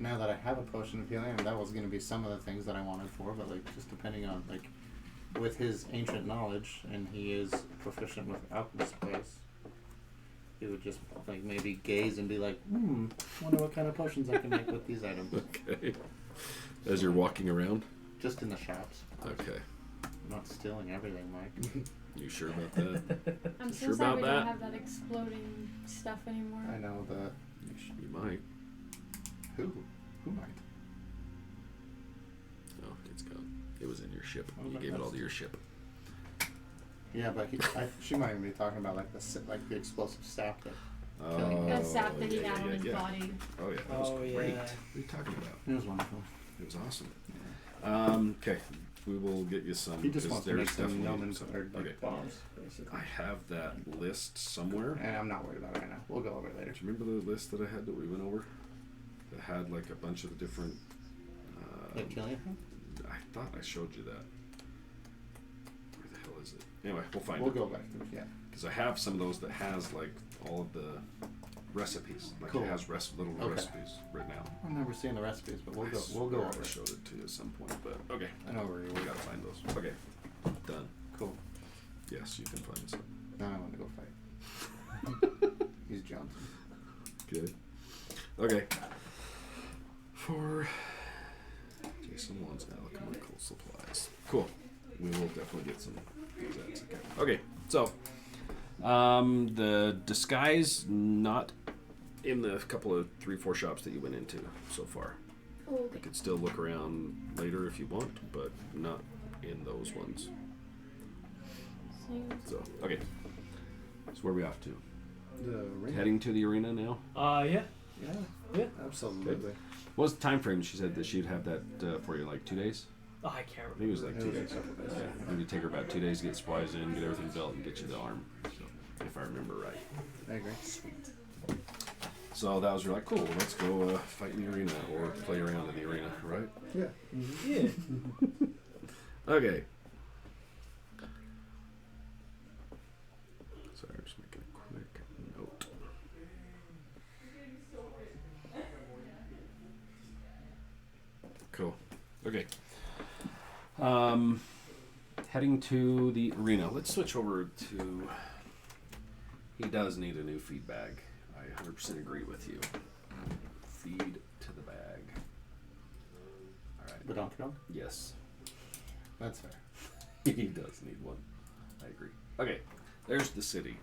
now that I have a potion of healing, that was going to be some of the things that I wanted for, but like just depending on like with his ancient knowledge, and he is proficient with alchemy supplies, he would just like maybe gaze and be like, wonder what kind of potions I can make with these items. Okay. As you're walking around? Just in the shops. Okay. I'm not stealing everything, Mike. You sure about that? I'm so Sure sad about we that? don't have that exploding stuff anymore. I know that. You might. Who might? Oh, it's gone. It was in your ship. Oh, You but gave it all that's- to your ship. Yeah, but she might even be talking about like the explosive staff that Oh, That sap that he yeah, had on yeah, his yeah. body. Oh yeah, that was Oh, great. yeah. What are you talking about? it was wonderful. It was awesome. Okay, we will get you some. He just 'cause wants to make there's some definitely gnomons some- or like Okay. bombs, basically. I have that list somewhere. And I'm not worried about it right now. We'll go over it later. Do you remember the list that I had that we went over? That had like a bunch of the different. Like killing him? I thought I showed you that. Where the hell is it? Anyway, we'll find We'll it. go back to it, yeah. Because I have some of those that has like all of the recipes. Like Cool. it has little Okay. recipes written out. I've never seen the recipes, but we'll I go swear over I it. showed it to you at some point, but okay. I know where you We gotta find those. Okay, done. Cool. Yes, you can find some. Okay. For Jason wants alchemical supplies. Cool. We will definitely get some. Okay. So, the disguise not in the couple of 3-4 shops that you went into so far. Oh, You okay. could still look around later if you want, but not in those ones. So, okay. So where are we off to? The ring. Heading to the arena now? Yeah. Yeah, absolutely. What was the time frame she said that she'd have that for you? Like 2 days? Oh, I can't I think it was remember. like 2 It was days. a couple days. Yeah, maybe take her about 2 days to get supplies in, get everything built, and get you the arm. So, if I remember right. I agree. So that was like, cool, let's go fight in the arena or play around in the arena, right? Yeah. Yeah. Okay. Sorry, I'm just making a quick note. Cool. Okay. Heading to the arena. Let's switch over to. He does need a new feed bag. I 100% agree with you. Feed to the bag. All right. The Donkey Dog? Yes. That's fair. He does need one. I agree. Okay, there's the city.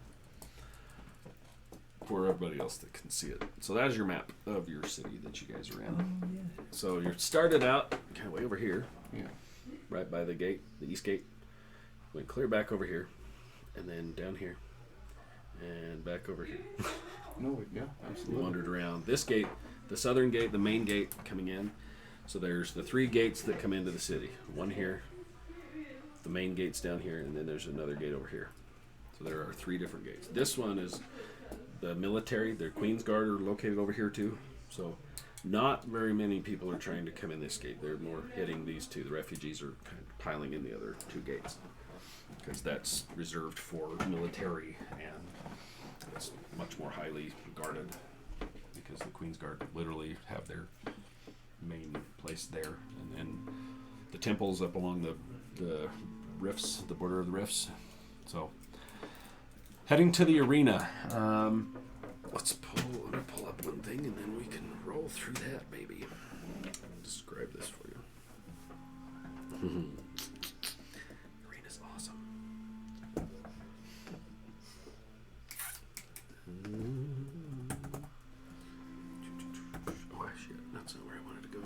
For everybody else that can see it. So that is your map of your city that you guys are in. Oh, yeah. So you started out kind of way over here, Yeah. right by the gate, the east gate. Went clear back over here, and then down here, and back over here. No, yeah, We absolutely. wandered around this gate, the southern gate, the main gate coming in. So there's the 3 gates that come into the city. One here, the main gate's down here, and then there's another gate over here. So there are 3 different gates. This one is the military. The Queen's Guard are located over here too. So not very many people are trying to come in this gate. They're more hitting these 2. The refugees are kind of piling in the other 2 gates because that's reserved for military and it's much more highly guarded because the Queen's Guard literally have their main place there, and then the temples up along the rifts, the border of the rifts. So heading to the arena. Let me pull up one thing and then we can roll through that, maybe. Describe this for you. Arena's awesome. Oh shit, that's not where I wanted to go.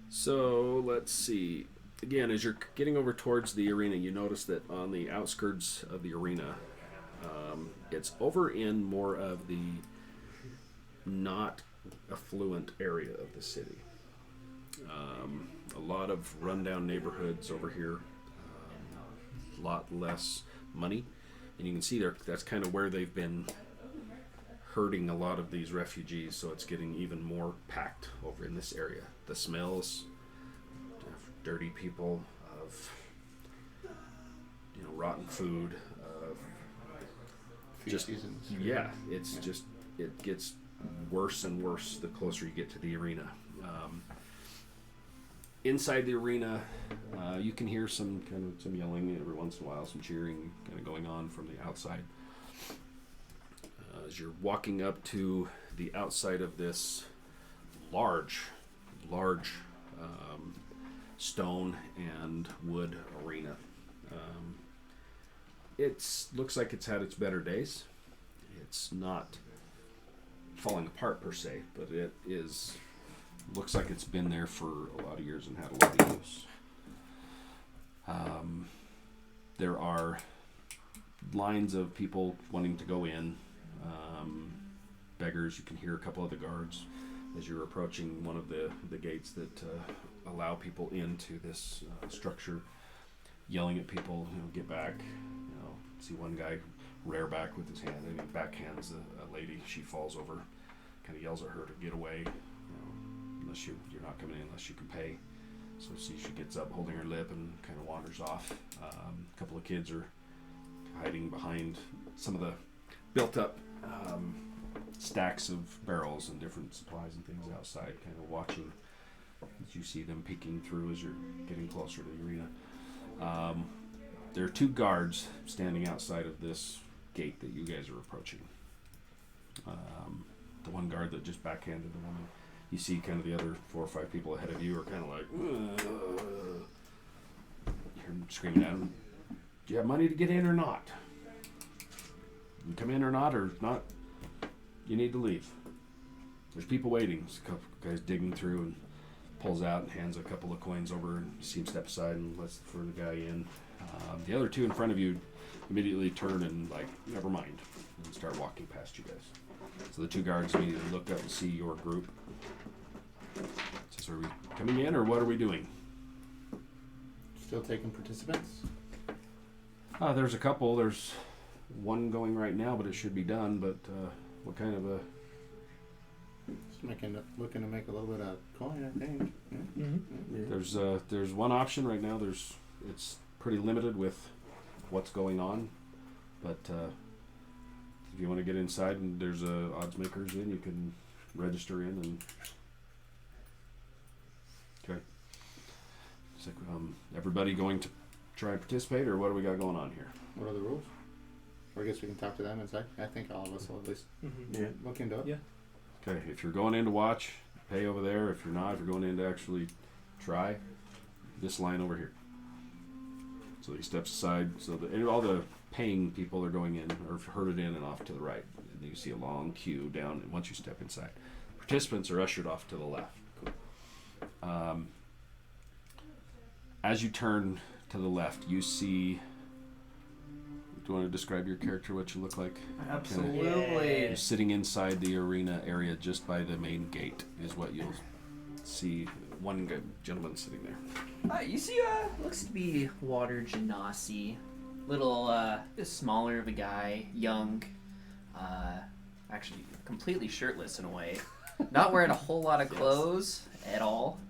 So let's see. Again, as you're getting over towards the arena, you notice that on the outskirts of the arena, it's over in more of the not affluent area of the city. A lot of rundown neighborhoods over here, a lot less money. And you can see there that's kind of where they've been herding a lot of these refugees, so it's getting even more packed over in this area. The smells of dirty people, of rotten food, of just seasons. yeah, it's just it gets worse and worse the closer you get to the arena. Inside the arena, you can hear some yelling every once in a while, some cheering kind of going on from the outside. As you're walking up to the outside of this large stone and wood arena, it looks like it's had its better days. It's not falling apart per se, but it looks like it's been there for a lot of years and had a lot of use. There are lines of people wanting to go in, beggars. You can hear a couple of the guards as you're approaching one of the gates that allow people into this structure, yelling at people, get back. See one guy rear back with his hand, and he backhands a lady. She falls over, kind of yells at her to get away, unless you're not coming in unless you can pay. So see, she gets up holding her lip and kind of wanders off. A couple of kids are hiding behind some of the built up stacks of barrels and different supplies and things outside, kind of watching as you see them peeking through as you're getting closer to the arena. There are 2 guards standing outside of this gate that you guys are approaching. The one guard that just backhanded the woman. You see kind of the other 4 or 5 people ahead of you are kind of like, ugh. You hear them screaming at him. Do you have money to get in or not? You come in or not, you need to leave. There's people waiting. There's a couple guys digging through and pulls out and hands a couple of coins over and you see him step aside and lets for the guy in. The other 2 in front of you immediately turn and like, never mind, and start walking past you guys. So the 2 guards immediately look up and see your group. Says, are we coming in or what are we doing? Still taking participants? There's a couple. There's one going right now, but it should be done. But what kind of a... Just looking to make a little bit of coin, I think. Yeah. Mm-hmm. There's one option right now. It's pretty limited with what's going on. But if you want to get inside and there's odds makers in, you can register in and... Okay. It's like, everybody going to try and participate, or what do we got going on here? What are the rules? Or I guess we can talk to them inside. I think all of us will at least look into it. Yeah. Okay, if you're going in to watch, pay over there. If you're not, if you're going in to actually try, this line over here. So he steps aside. So all the paying people are going in, or herded in and off to the right. And you see a long queue down, and once you step inside. Participants are ushered off to the left. Cool. As you turn to the left, you see... Do you want to describe your character, what you look like? Absolutely. You're sitting inside the arena area just by the main gate is what you'll see. One gentleman sitting there. You see, looks to be Water Genasi. Little, smaller of a guy, young, actually completely shirtless in a way. Not wearing a whole lot of clothes at all.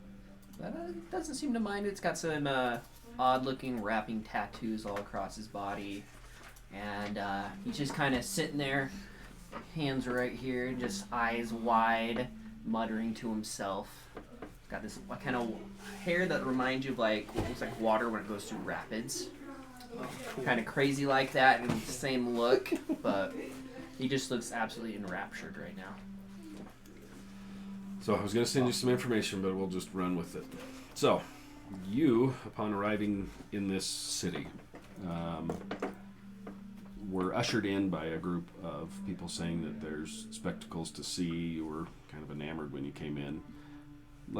But doesn't seem to mind it. It's got some odd-looking wrapping tattoos all across his body. And he's just kind of sitting there, hands right here, just eyes wide, muttering to himself. Got this kind of hair that reminds you of like what looks like water when it goes through rapids. Kind of crazy like that, and same look, but he just looks absolutely enraptured right now. So I was going to send you some information, but we'll just run with it. So, you, upon arriving in this city, were ushered in by a group of people saying that there's spectacles to see. You were kind of enamored when you came in.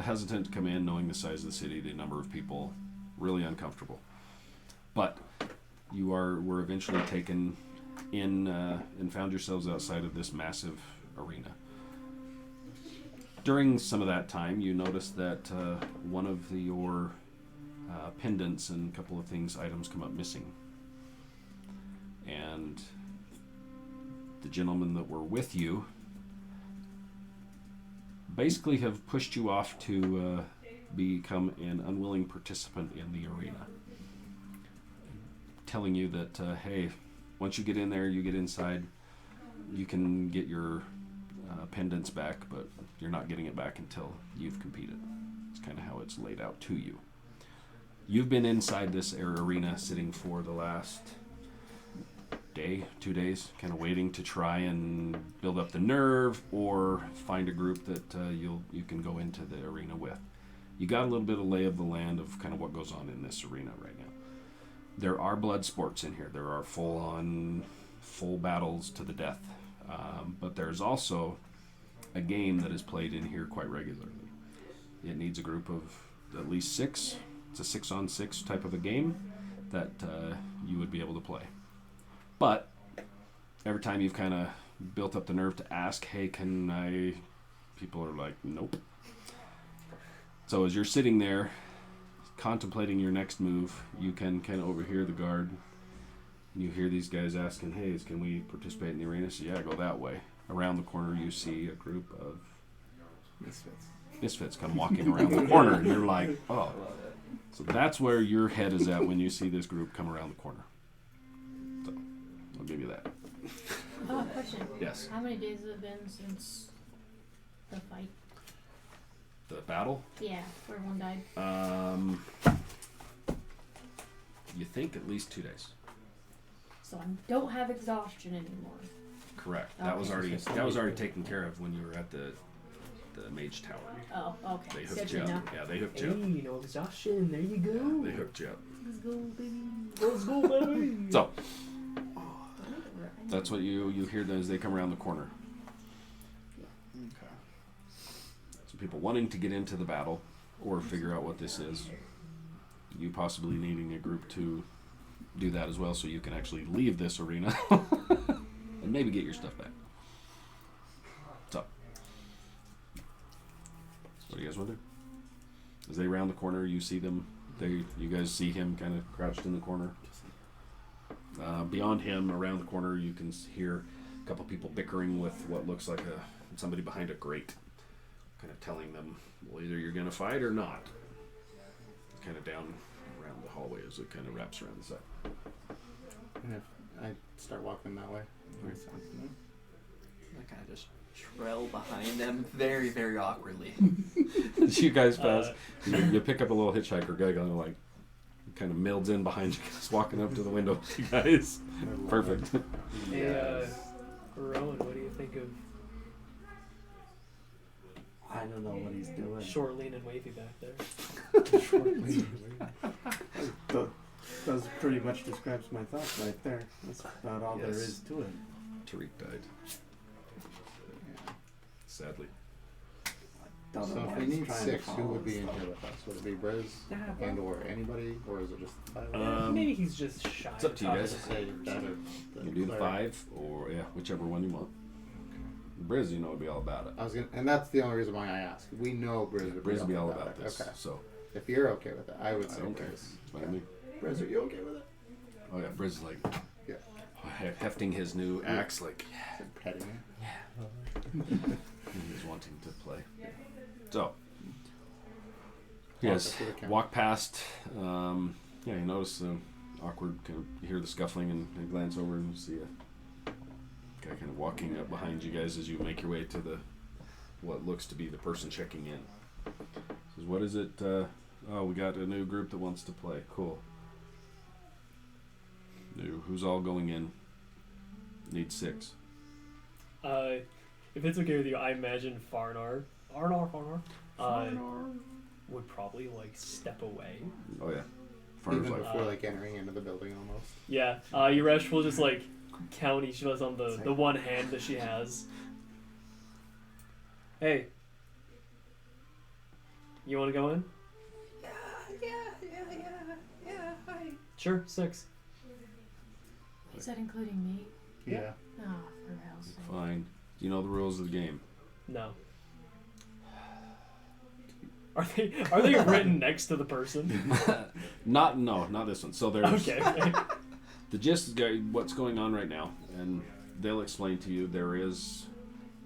Hesitant to come in, knowing the size of the city, the number of people, really uncomfortable. But you were eventually taken in and found yourselves outside of this massive arena. During some of that time, you noticed that one of your pendants and a couple of items come up missing. And the gentlemen that were with you basically have pushed you off to become an unwilling participant in the arena. Telling you that, hey, once you get in there, you get inside, you can get your pendants back, but you're not getting it back until you've competed. It's kind of how it's laid out to you. You've been inside this arena sitting for the last day, 2 days, kind of waiting to try and build up the nerve or find a group that you can go into the arena with. You got a little bit of lay of the land of kind of what goes on in this arena right now. There are blood sports in here. There are full battles to the death. But there's also a game that is played in here quite regularly. It needs a group of at least 6. It's a 6-on-6 type of a game that you would be able to play. But every time you've kind of built up the nerve to ask, hey, can I? People are like, nope. So as you're sitting there contemplating your next move, you can kind of overhear the guard. And you hear these guys asking, hey, can we participate in the arena? So yeah, go that way. Around the corner, you see a group of misfits come walking around the corner, and you're like, oh. So that's where your head is at when you see this group come around the corner. So I'll give you that. Oh, question. Yes. How many days has it been since the fight? The battle? Yeah, where one died. You think at least 2 days. So I don't have exhaustion anymore. Correct. That was Okay. already taken care of when you were at the Mage Tower. Oh, okay. They Good hooked to you know. up. Yeah, they hooked Hey, you up. no exhaustion. There you go. They hooked you up. Let's go, baby. Let's go, baby. So that's what you hear as they come around the corner. Okay. So people wanting to get into the battle or figure out what this is. You possibly needing a group to do that as well, so you can actually leave this arena and maybe get your stuff back. So, what do you guys want to do? As they round the corner, you see them. You guys see him kind of crouched in the corner. Beyond him, around the corner, you can hear a couple people bickering with what looks like somebody behind a grate, kind of telling them, well, either you're going to fight or not. Kind of down around the hallway as it kind of wraps around the side. And if I start walking that way. I kind of just trail behind them very, very awkwardly. As you guys pass, you pick up a little hitchhiker guy going like, kind of melds in behind you guys, walking up to the window with you guys. Perfect. Hey, Rowan, what do you think of I don't know what he's doing. short, lean, and wavy back there? That pretty much describes my thoughts right there. That's about all there Yes. is to it. Tariq died. Sadly. Don't know So what if we he's need trying to 6, who follow would be in us. here with us? Would it be Briz and or anybody, or is it just the 5 of us? Maybe he's just shy. it's up to you top guys. of the Say that or You can do the cleric. 5 or whichever one you want. Briz, you know, would be all about it. I was gonna, and that's the only reason why I asked. We know Briz would Briz would be all about about it. this. Okay. So If you're okay with it, I would I say don't care. Briz. It's fine with me. Briz, are you okay with it? Oh yeah, Briz is like Yeah. hefting his new axe, like Petting it. he's wanting to play. So you Walk guys up to the counter. walk past. You notice awkward. You hear the scuffling and glance over and see a guy kind of walking up behind you guys as you make your way to what looks to be the person checking in. Says, "What is it? Oh, we got a new group that wants to play. Cool. New. Who's all going in? Need 6. If it's okay with you, I imagine Farnar would probably like step away. Oh yeah. Farmer's Even like, before like entering into the building almost. Yeah, Yuresh will just like count each of us on the one hand that she has. Hey, you want to go in? Yeah, hi. Sure, 6. Is that including me? Yeah. Oh, for hell's sake. fine. Do you know the rules of the game? No. Are they written next to the person? Not this one. So there's Okay. the gist of what's going on right now, and they'll explain to you. There is,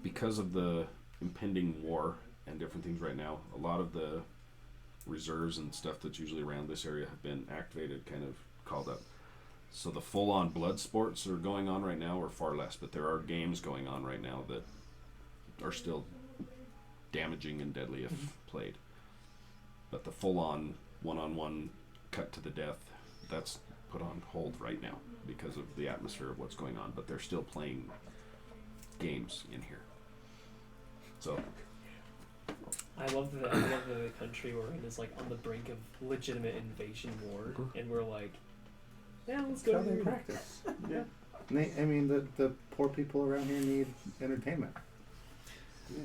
because of the impending war and different things right now, a lot of the reserves and stuff that's usually around this area have been activated, kind of called up. So the full-on blood sports are going on right now, or far less, but there are games going on right now that are still damaging and deadly if played. But the full-on one-on-one cut to the death, that's put on hold right now because of the atmosphere of what's going on. But they're still playing games in here. So I love the country we're in is like on the brink of legitimate invasion war, and we're like, yeah, let's go. How they practice. Yeah. I mean, the poor people around here need entertainment.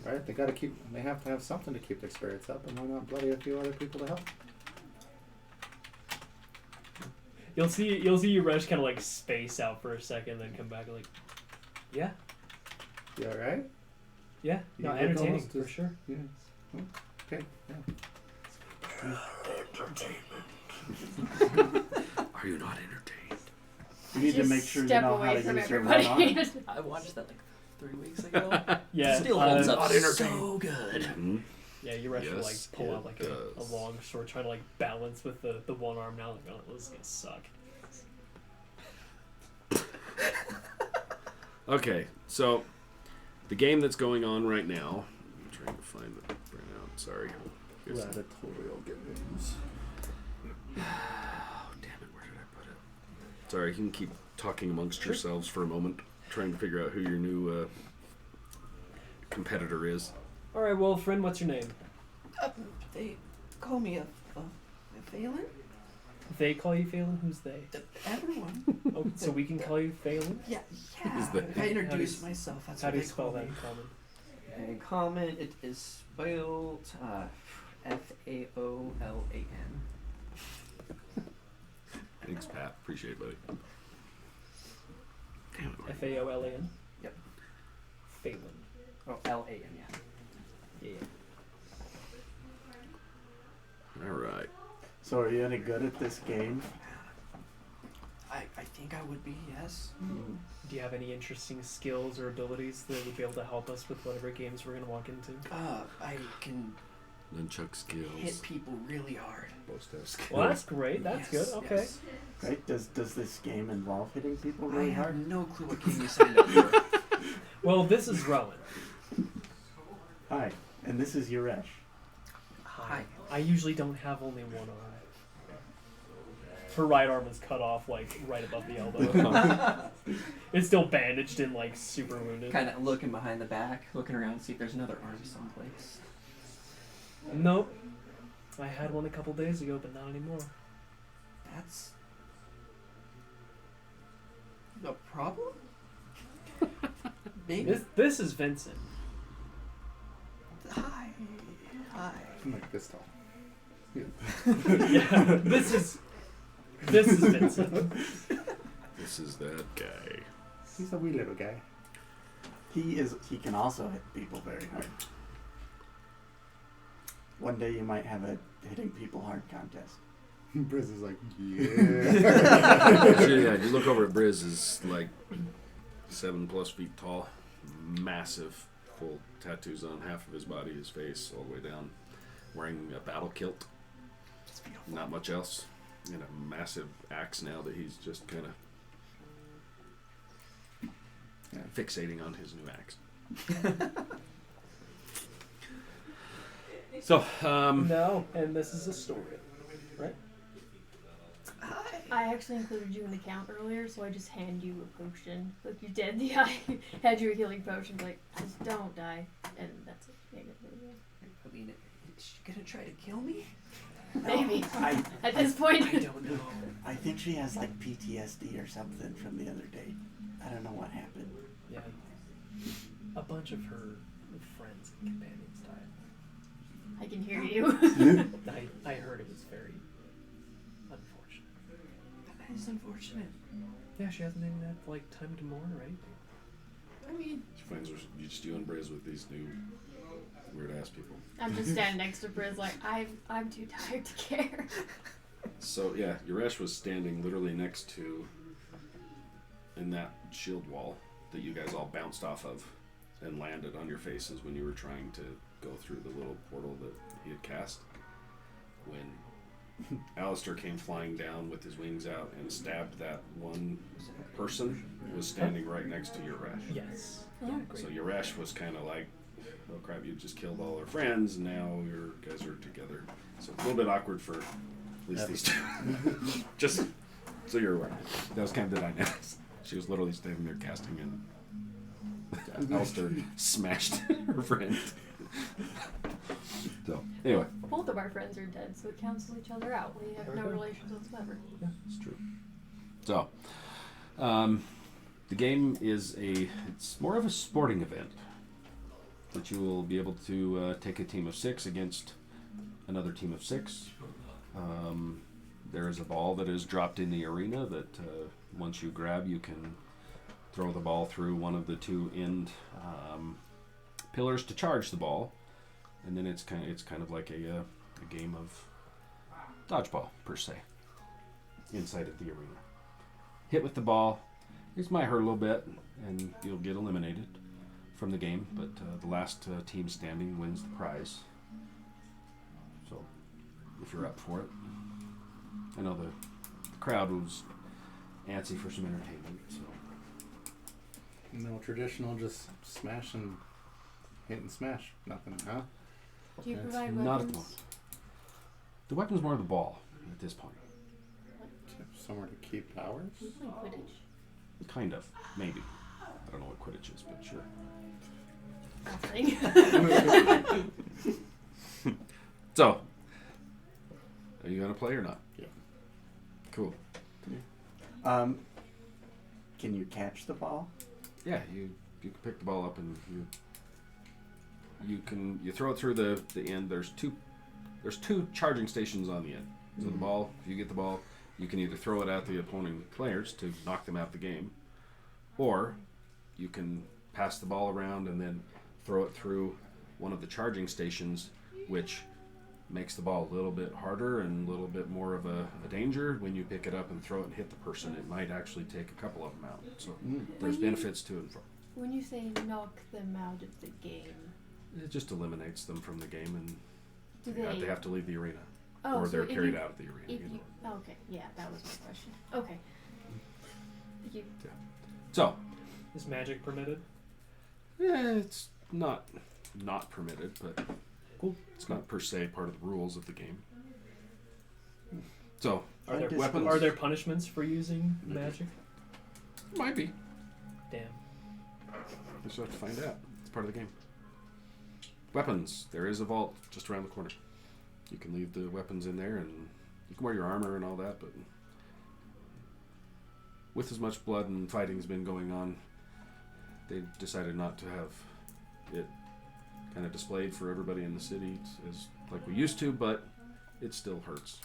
Right? They have to have something to keep their spirits up, and why not bloody a few other people to help? You'll see Yuresh kind of like space out for a second, then come back like, yeah, You alright? yeah, You no, look entertaining almost for as- sure. Yeah. Oh, okay. Yeah. are you not entertained? You need to Just make sure you step know how away to from use your everybody. right arm. I watched that like 3 weeks ago. Yeah, Still holds up Not entertained. so good. Mm-hmm. Yeah, Yuresh will like Yes, pull it out like a does. long sword, trying to like balance with the one arm now. Like, oh, this is gonna suck. Okay, so the game that's going on right now. I'm trying to find the printout. Sorry. Here's- Gladiatorial games. Oh, damn it, where did I put it? Sorry, you can keep talking amongst yourselves for a moment. trying to figure out who your new competitor is. All right, well, friend, what's your name? They call me a Phelan? They call you Phelan? Who's they? Everyone. Oh, so we can call you Phelan? Yeah. Is that- If I introduce myself, that's How what do you they spell call that me. in common? In common, it is spelled Faolan. Thanks, Pat. Appreciate it, buddy. Damn it. Faolan? Yep. Phelan. Oh, Lan, yeah. Yeah. All right. So are you any good at this game? I think I would be, yes. Do you have any interesting skills or abilities that would be able to help us with whatever games we're going to walk into? I can Nunchuck skills. hit people really hard. Most have skills. Well, that's great. That's Yes, good. Okay. yes. Right? Does this game involve hitting people I really have hard? no clue what game you signed up for. Well, this is Rowan. Hi, and this is Yuresh. Hi. I usually don't have only one arm. Her right arm is cut off, like, right above the elbow. It's still bandaged and, like, super wounded. Kind of looking behind the back, looking around, see if there's another arm someplace. Nope. I had one a couple days ago, but not anymore. That's a problem? Maybe. This is Vincent. Hi. I'm like this tall. Yeah, this is Vincent. This is that guy. He's a wee little guy. He can also hit people very hard. One day you might have a hitting people hard contest. Briz is like, yeah. Actually, yeah, you look over at Briz, is like 7+ feet tall, massive, full tattoos on half of his body, his face, all the way down, wearing a battle kilt. It's beautiful. Not much else. And a massive axe now that he's just kind of fixating on his new axe. So, No, and this is a story, right? Hi. I actually included you in the count earlier, so I just hand you a potion. Like you did, I had you a healing potion, like, just don't die. And that's it. Yeah, I mean, is she gonna try to kill me? maybe. I At this point. I don't know. I think she has like PTSD or something from the other day. I don't know what happened. Yeah. A bunch of her friends and companions died. I can hear you. I heard it was very unfortunate. That is unfortunate. Yeah, she hasn't even had, like, time to mourn or anything. I mean, friends are just you and Briz with these new weird ass people. I'm just standing next to Briz like, I'm too tired to care. So yeah, Yuresh was standing literally next to, in that shield wall that you guys all bounced off of and landed on your faces when you were trying to go through the little portal that he had cast. When Alistair came flying down with his wings out and stabbed that one person who was standing right next to Yuresh. Yes. Oh, great. So Yuresh was kind of like, oh crap, you just killed all our friends, and now you guys are together. So a little bit awkward for at least these two. Just so you're aware. That was kind of the dynamics. She was literally standing there casting, and Alistair smashed her friend. So, anyway. Both of our friends are dead, so it cancels each other out. We have There we no go. relations whatsoever. Yeah, it's true. So, the game is it's more of a sporting event that you will be able to take a team of 6 against another team of 6. There is a ball that is dropped in the arena that once you grab, you can throw the ball through one of the 2 end pillars to charge the ball, and then it's kind of like a game of dodgeball per se inside of the arena. Hit with the ball. This might hurt a little bit, and you'll get eliminated from the game, but the last team standing wins the prize. So, if you're up for it. I know the crowd was antsy for some entertainment, so. No traditional, just smash and hit and smash. Nothing, huh? Do you That's provide not at the weapons? moment. The weapon's more of the ball at this point. Somewhere to keep powers? We play Quidditch. Kind of, maybe. I don't know what Quidditch is, but sure. Nothing. So, are you gonna play or not? Yeah. Cool. Can you catch the ball? Yeah, you can pick the ball up and you throw it through the end. There's two charging stations on the end. So the ball, if you get the ball, you can either throw it at the opposing players to knock them out the game, or you can pass the ball around and then throw it through one of the charging stations, which makes the ball a little bit harder and a little bit more of a danger. When you pick it up and throw it and hit the person, it might actually take a couple of them out. So there's benefits to and from. When you say knock them out of the game, It just eliminates them from the game, and do they have to leave the arena, Oh, or so they're if carried you- out of the arena. If either you, way. okay, yeah, that was my question. Okay. You, So, Is magic permitted? it's not permitted, but Cool. it's not per se part of the rules of the game. So, Are there weapons? Are there punishments for using magic? Might be. Damn. You just have to find out. It's part of the game. Weapons. There is a vault just around the corner. You can leave the weapons in there, and you can wear your armor and all that, but with as much blood and fighting's been going on, they decided not to have it kind of displayed for everybody in the city as like we used to, but it still hurts.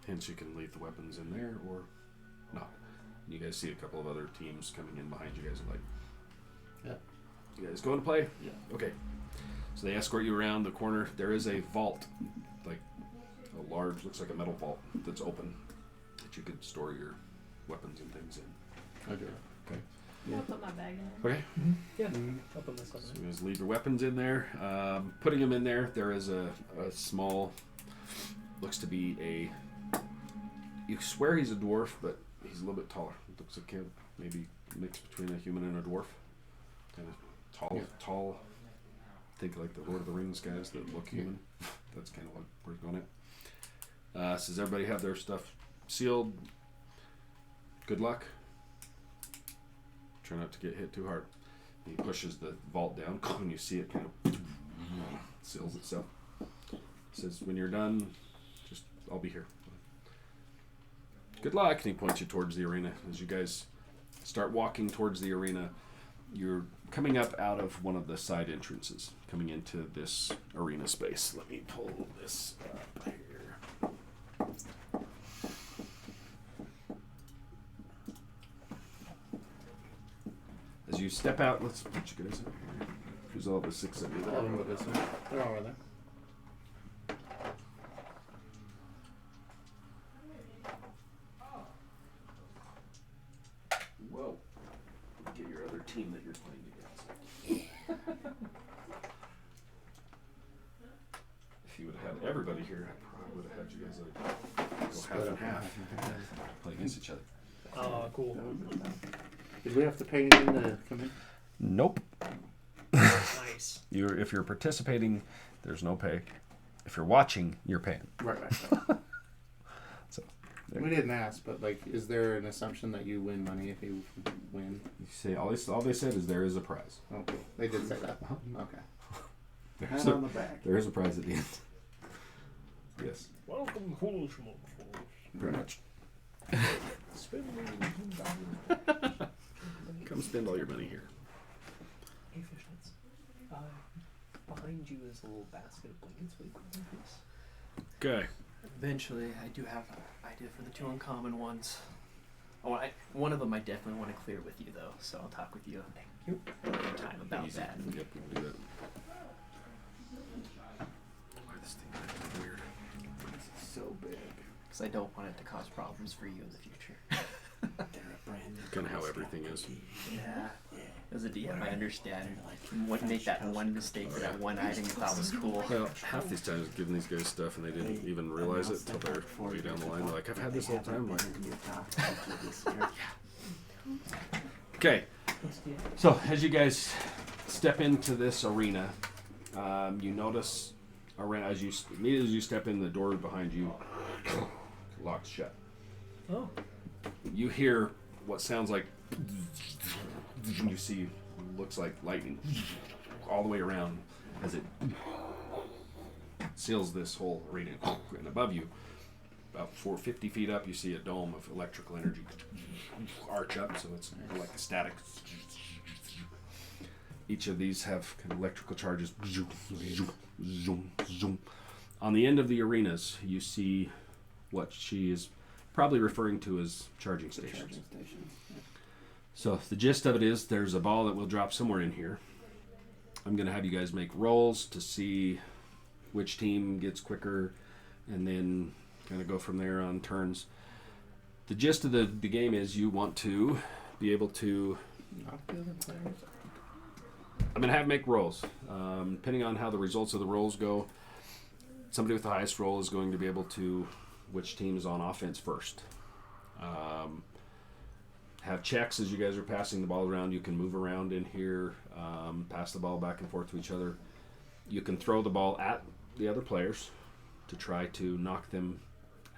Hence, you can leave the weapons in there or not. You guys see a couple of other teams coming in behind you guys and like, Yeah. you guys going to play? Yeah. Okay. So they escort you around the corner. There is a vault, like a large, looks like a metal vault that's open that you could store your weapons and things in. I do. I'll put my bag in there. Okay. Yeah. I'll put this on So there. you guys leave your weapons in there. Putting them in there, there is a small, looks to be a, you swear he's a dwarf, but he's a little bit taller. Looks like maybe a mix between a human and a dwarf. Kind of tall. Think like the Lord of the Rings guys that look human. That's kind of what we're going at. Says everybody have their stuff sealed. Good luck. Try not to get hit too hard. He pushes the vault down, and you see it kind of seals itself. Says, when you're done, just, I'll be here. Good luck, and he points you towards the arena. As you guys start walking towards the arena, you're coming up out of one of the side entrances, coming into this arena space. Let me pull this up here. As you step out, let's put you guys up here. Who's all the six of you? All of them go this way. They're all over there. Whoa. Get your other team that you're playing against. If you would have had everybody here, I probably would have had you guys go half and half. Play against each other. Oh, cool. Did we have to pay anything to come in? Nope. Nice. If you're participating, there's no pay. If you're watching, you're paying. Right. So, We didn't ask, but like, is there an assumption that you win money if you win? you say all they said is there is a prize. Oh, cool. They did say that. Uh-huh. Okay. There's Pat on the back. there is a prize at the end. Yes, Welcome, foolish monsters. pretty much. Spend Come spend all your money here. Hey, fishnets. Behind you is a little basket of blankets. Will you put them, please? Okay. Eventually, I do have an idea for the two uncommon ones. One of them I definitely want to clear with you, though, so I'll talk with you another time about Easy. that. Yep, we can do that. Why this thing is weird? It's so big. Because I don't want it to cause problems for you in the future. They're a brand new. Kinda how everything is. Yeah. As a DM, I understand. Wouldn't make that one mistake for that one item you thought was cool. Well, half these times I'm giving these guys stuff and they didn't even realize it until they're way down the line. They're like, I've had this all the time. I'm like, okay. So as you guys step into this arena, you notice around immediately as you step in, the door behind you locks shut. Oh. You hear what sounds like you see looks like lightning all the way around as it seals this whole arena. And above you, about 450 feet up, you see a dome of electrical energy arch up, so it's like static. Each of these have kind of electrical charges. On the end of the arenas, you see what she is probably referring to as charging stations. Charging stations. Yeah. So the gist of it is there's a ball that will drop somewhere in here. I'm going to have you guys make rolls to see which team gets quicker, and then kind of go from there on turns. The gist of the game is you want to be able to... Knock the other players. I'm going to have make rolls. Depending on how the results of the rolls go, somebody with the highest roll is going to be able to... which team is on offense first. Have checks as you guys are passing the ball around. You can move around in here, pass the ball back and forth to each other. You can throw the ball at the other players to try to knock them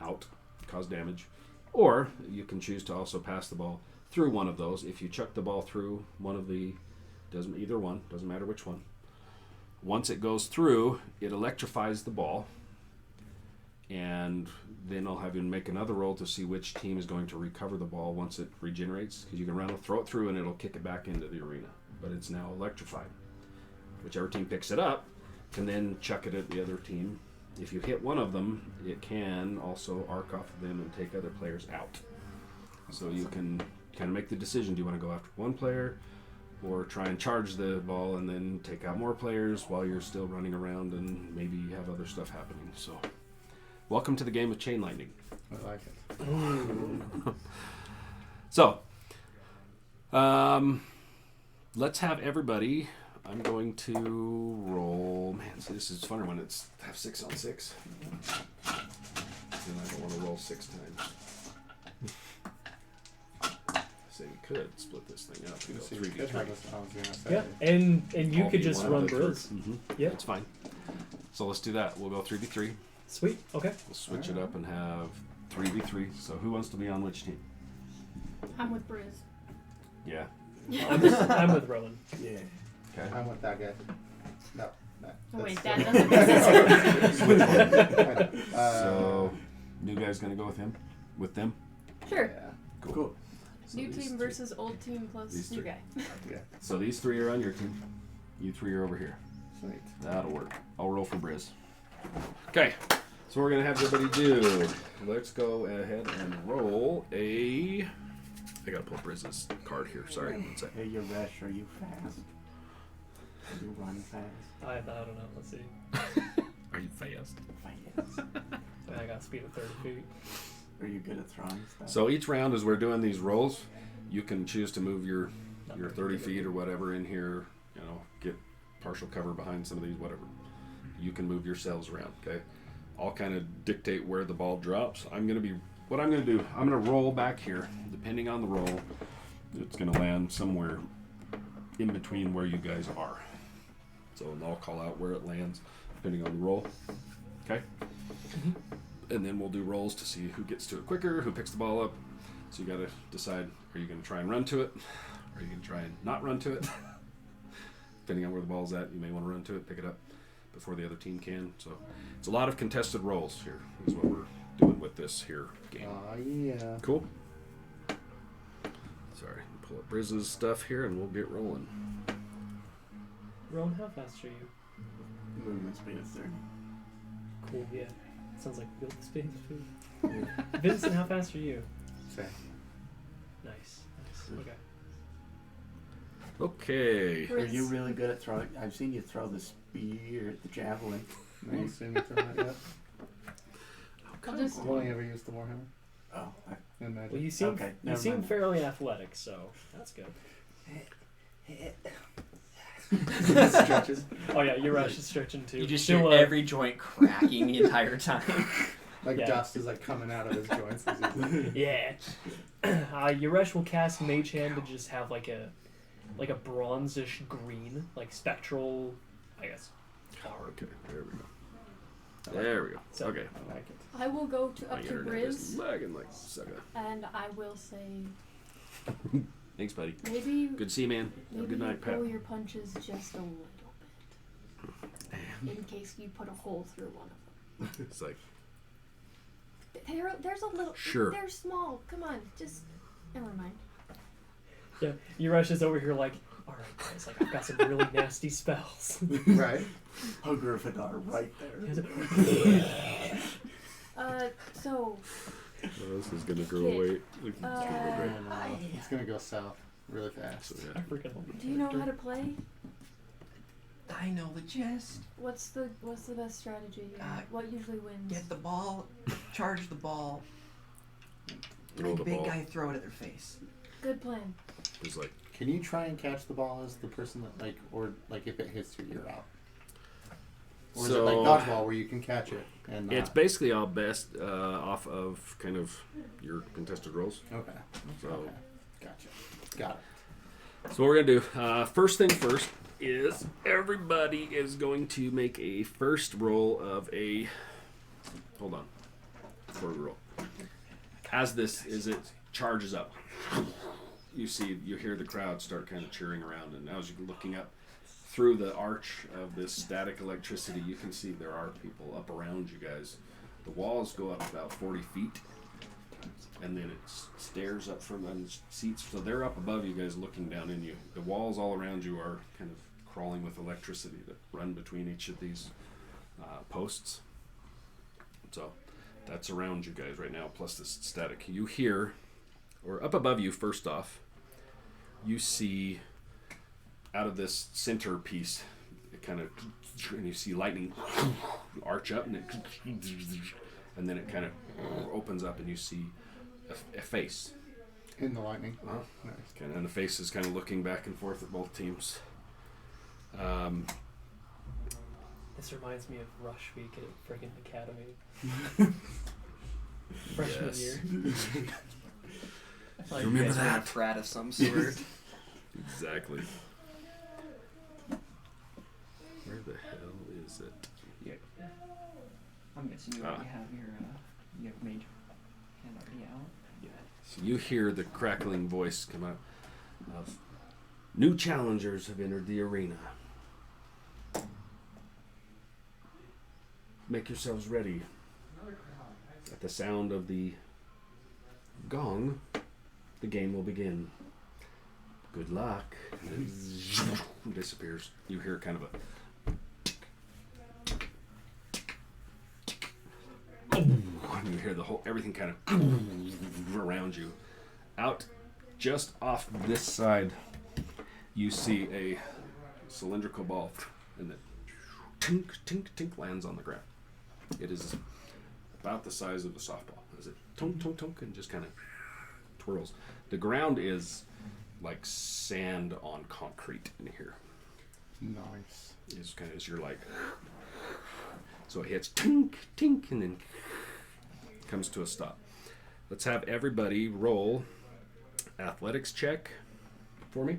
out, cause damage. Or you can choose to also pass the ball through one of those. If you chuck the ball through one of the, doesn't matter which one. Once it goes through, it electrifies the ball. And then I'll have you make another roll to see which team is going to recover the ball once it regenerates. Because you can throw it through and it'll kick it back into the arena. But it's now electrified. Whichever team picks it up can then chuck it at the other team. If you hit one of them, it can also arc off of them and take other players out. So you can kind of make the decision. Do you want to go after one player or try and charge the ball and then take out more players while you're still running around and maybe have other stuff happening. So welcome to the game of Chain Lightning. I like it. So, let's have everybody. I'm going to roll. Man, see, this is funner when it's have 6 on 6. And I don't want to roll 6 times. I say we could split this thing up. We go 3v3. Yeah, and you All could be just one run of the Briz. three. Mhm. Yeah. That's fine. So let's do that. We'll go 3v3. Sweet. Okay. We'll switch it up and have 3v3. So who wants to be on which team? I'm with Briz. Yeah. I'm with Rowan. Yeah. Okay. I'm with that guy. No. Oh, wait, that's- that doesn't exist. So, new guy's gonna go with him? With them? Sure. Yeah. Cool. So New these team three- versus old team plus These new three. guy. Yeah. So these 3 are on your team. You 3 are over here. Sweet. That'll work. I'll roll for Briz. Okay. So we're gonna have everybody do. Let's go ahead and roll a. I gotta pull Briz's card here. Sorry. One sec. Hey, you rush, are you fast? Are you run fast? I don't know. Let's see. Are you fast? Fast. I got speed of 30 feet. Are you good at throwing stuff? So each round, as we're doing these rolls, you can choose to move your 30 feet or whatever in here. You know, get partial cover behind some of these, whatever. You can move your cells around. Okay. I'll kind of dictate where the ball drops. What I'm gonna do, I'm gonna roll back here. Depending on the roll, it's gonna land somewhere in between where you guys are. So I'll call out where it lands, depending on the roll. Okay? And then we'll do rolls to see who gets to it quicker, who picks the ball up. So you gotta decide, are you gonna try and run to it? Or are you gonna try and not run to it? Depending on where the ball's at, you may want to run to it, pick it up before the other team can. So it's a lot of contested rolls here, is what we're doing with this here game. Yeah. Cool. Sorry, pull up Briz's stuff here and we'll get rolling. Rowan, how fast are you? Movement speed is 30. Cool. Yeah. Sounds like good speed. Vincent, how fast are you? Same. Nice. Okay. Okay. Are you really good at throwing? I've seen you throw the spear, the javelin. Have you seen me throw that yet? I'll just. I've only ever used the Warhammer Oh, in Magic. Well, you seem Okay, you never seem mind. fairly athletic, so that's good. Stretches. Oh yeah, your rush is stretching too. You just She'll, hear every joint cracking the entire time. Like Yeah. dust is like coming out of his joints. As he's Yeah. Yuresh will cast Mage Hand to just have like a bronzish green, like spectral, I guess. Okay, there we go. There we go. So, Okay. I like it. I will go to My up to internet is Briz, lagging like sucker. and I will say, Thanks, buddy. Maybe Good to see you, man. Have a maybe good you night, Pat. pull your punches just a little bit, in case you put a hole through one of them. It's like, There's a little. Sure. They're small. Come on, just never mind. Yeah, Yuresh is over here like, all right, guys, like I've got some really nasty spells. Right. Hugger of Hadar right there. So. this is gonna go Kid. away. It's gonna go great. It's gonna go south really fast. So, I yeah. freaking love Do you know how to play? I know the gist. What's the best strategy? What usually wins? Get the ball, charge the ball, Throw make the a big ball. guy throw it at their face. Good plan. It's like, Can you try and catch the ball as the person that or if it hits you, you're out? Or is it like dodgeball where you can catch it and not? it's basically all best off of kind of your contested rolls. Okay. So, Okay. Gotcha. Got it. so what we're gonna do. First thing first is everybody is going to make a first roll of a. Hold on. Before we roll, as it charges up, you hear the crowd start kind of cheering around, and as you're looking up through the arch of this static electricity, you can see there are people up around you guys. The walls go up about 40 feet, and then it stares up from the seats. So they're up above you guys looking down in you. The walls all around you are kind of crawling with electricity that run between each of these posts. So that's around you guys right now, plus this static. You hear, or up above you, first off, you see out of this center piece, it kind of, and you see lightning arch up, and then it kind of opens up, and you see a face. In the lightning. Uh-huh. Nice. And the face is kind of looking back and forth at both teams. This reminds me of Rush Week at friggin' Academy. Freshman Yes. year. I feel like Remember you guys were in a that. frat of some sort. Exactly. Where the hell is it? Yeah. I'm guessing you already have you have mage hand already out. Yeah. So you hear the crackling voice come out of new challengers have entered the arena. Make yourselves ready. At the sound of the gong, the game will begin. Good luck. And it disappears. You hear kind of a. And you hear the whole everything kind of around you. Out just off this side, you see a cylindrical ball, and it tink tink tink lands on the ground. It is about the size of a softball. As it tunk tunk tunk and just kind of twirls. The ground is like sand on concrete in here. Nice. It's kind of as you're like, so it hits tink tink and then comes to a stop. Let's have everybody roll athletics check for me.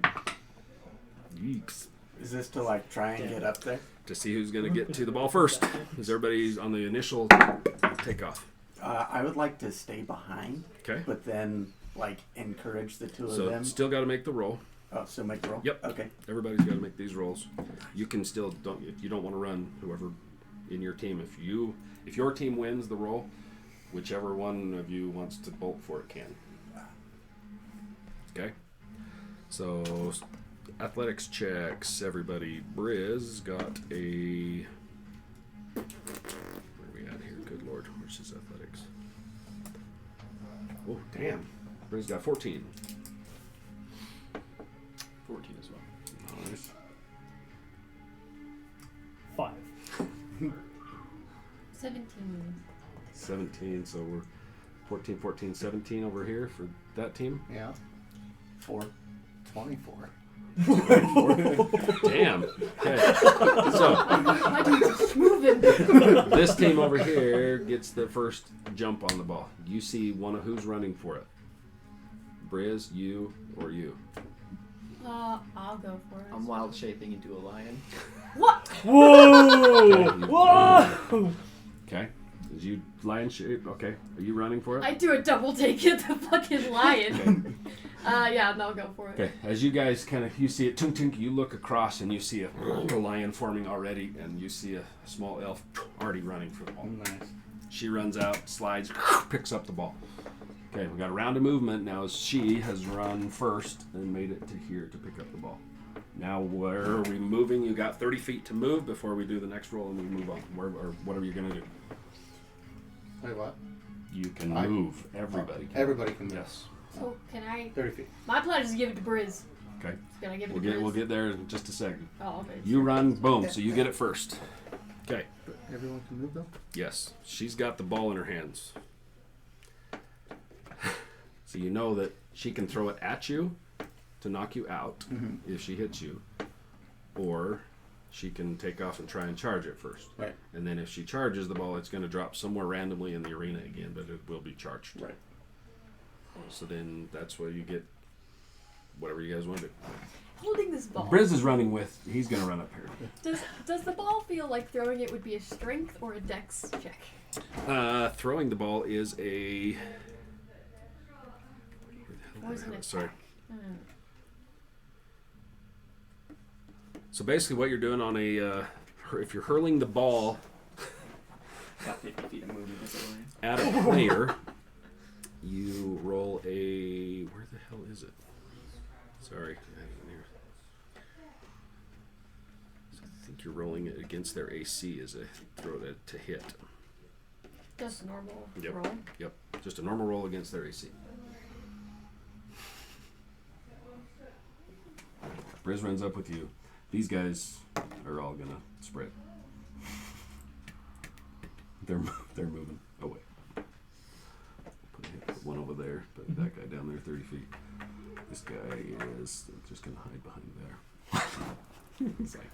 Yeeks. Is this to like try and get up there? To see who's going to get to the ball first. Is everybody on the initial takeoff? I would like to stay behind, Okay. but then like encourage the two of So them. still got to make the roll. Oh, so make the roll. Yep. Okay. Everybody's got to make these rolls. You can still if you don't want to run, whoever in your team, if your team wins the roll, whichever one of you wants to bolt for it can. Okay. So athletics checks, everybody. Briz got a. Where are we at here? Good lord, where's his athletics? Oh damn, Briz got 14. 14 as well. Nice. 5. 17. 17, so we're 14, 14, 17 over here for that team. Yeah. 4. 24. Damn. Okay. So My dude's moving. this team over here gets the first jump on the ball. You see who's running for it. Briz, you, or you. I'll go for it. I'm wild shaping into a lion. What? Whoa! Whoa! Okay. Is you lion shape? Okay. Are you running for it? I do a double take at the fucking lion. Yeah, no, go for it. Okay, as you guys you see it, tink tink, you look across and you see a lion forming already, and you see a small elf already running for the ball. Nice. She runs out, slides, picks up the ball. Okay, we got a round of movement now. She has run first and made it to here to pick up the ball. Now, where are we moving? You got 30 feet to move before we do the next roll and we move on. Or whatever you're going to do. Wait, what? You can move. Everybody can. Everybody can move. Yes. So, can I... 30 feet. My pledge is to give it to Briz. Okay. Can I give it to Briz? We'll get there in just a second. Oh, okay. You run, boom, so you get it first. Okay. But everyone can move, though? Yes. She's got the ball in her hands. So you know that she can throw it at you to knock you out if she hits you. Or she can take off and try and charge it first. Right. And then if she charges the ball, it's going to drop somewhere randomly in the arena again, but it will be charged. Right. So then that's where you get whatever you guys want to do. Holding this ball. Briz is running with, he's going to run up here. Does the ball feel like throwing it would be a strength or a dex check? Throwing the ball is a... Or is it an Sorry. attack? So basically what you're doing on if you're hurling the ball Got 50 feet of movement as a lion. at a player, you roll a... Where the hell is it? Sorry. I had it in here. So I think you're rolling it against their AC as a throw to hit. Just normal Yep. roll. Yep. Just a normal roll against their AC. Briz runs up with you. These guys are all gonna spread. They're moving away. Put one over there. Put that guy down there 30 feet. This guy is just gonna hide behind there. He's like,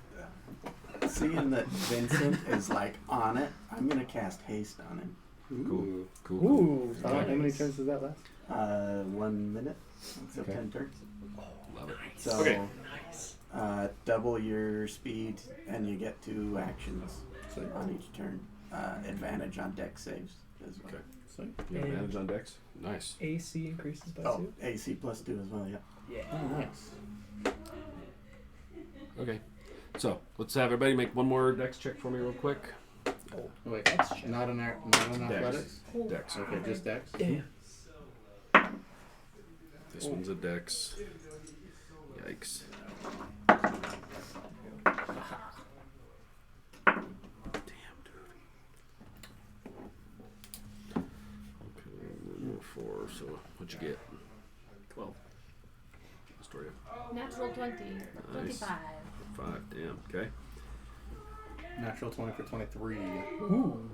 Seeing that Vincent is like on it, I'm gonna cast haste on him. Ooh. cool. Ooh. How many nice. turns does that last? 1 minute, so Okay. 10 turns. Love it. So Okay. Nice. double your speed, and you get 2 actions Sweet. on each turn. Advantage on deck saves as well. Okay. Sweet. You have advantage on decks? Nice. AC increases by Oh, 2. AC plus 2 as well, yeah. Yeah. Oh, nice. Okay. So let's have everybody make one more dex check for me real quick. Wait, That's check. not an athletics? Oh, Dex. Okay, just dex? Damn. This one's a dex. Yikes. Damn, dude. Okay, 4. So what'd you get? 12. Astoria. Natural 20. Nice. 25. 5. Damn. Okay. Natural 20 for 23. Ooh.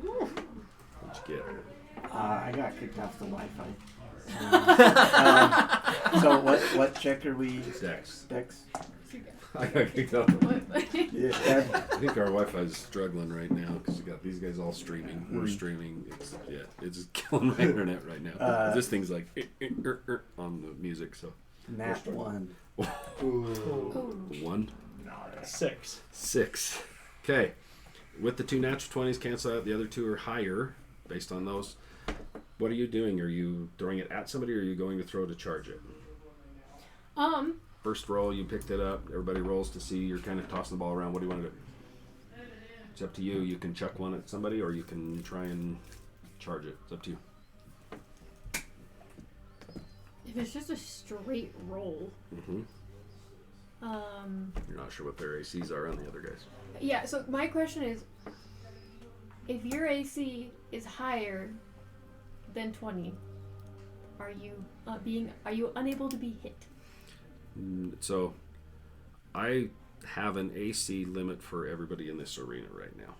What'd you get? I got kicked off the Wi-Fi. So what check are we? Dex. Dex? I got kicked out. Yeah. I think our Wi-Fi's struggling right now because you got these guys all streaming. We're streaming. It's just killing my internet right now. This thing's like on the music. So Nat 1. Ooh. 1, 6. 6. Okay. With the 2 natural 20s, cancel out. The other 2 are higher based on those. What are you doing? Are you throwing it at somebody, or are you going to throw to charge it? First roll, you picked it up. Everybody rolls to see. You're kind of tossing the ball around. What do you want to do? It's up to you. You can chuck one at somebody, or you can try and charge it. It's up to you. If it's just a straight roll, You're not sure what their ACs are on the other guys. yeah. So my question is, if your AC is higher than 20, are you unable to be hit? So, I have an AC limit for everybody in this arena right now.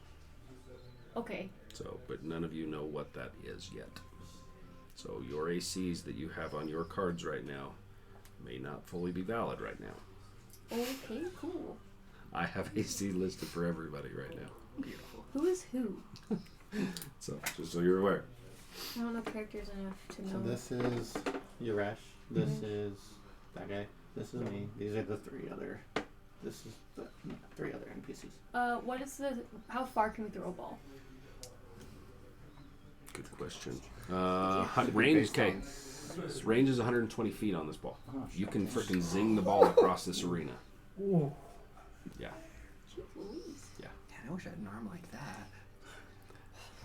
Okay. So, but none of you know what that is yet. So your ACs that you have on your cards right now may not fully be valid right now. Okay, cool. I have AC listed for everybody right now. Beautiful. Who is who? So, just so you're aware. I don't know characters enough to know. So this is Yuresh. This is that guy. This is me. These are the 3 other. This is the 3 other NPCs. What is how far can we throw a ball? Good question. Should be Range, based okay. on Its range is 120 feet on this ball. Oh, You can frickin' zing the ball across this arena. Ooh. Yeah. Yeah, I wish I had an arm like that.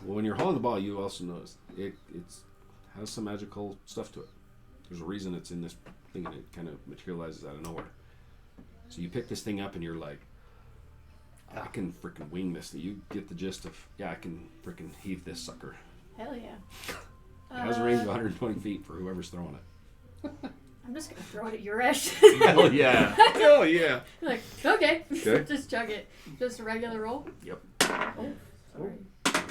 Well, when you're holding the ball, you also notice it has some magical stuff to it. There's a reason it's in this thing, and it kind of materializes out of nowhere. So you pick this thing up, and you're like, I can frickin' wing this thing. You get the gist of, I can frickin' heave this sucker. Hell yeah. It has a range of 120 feet for whoever's throwing it. I'm just gonna throw it at Yuresh. Hell yeah. Hell yeah. Like, okay. Okay. Just chug it. Just a regular roll? Yep. Oh, sorry.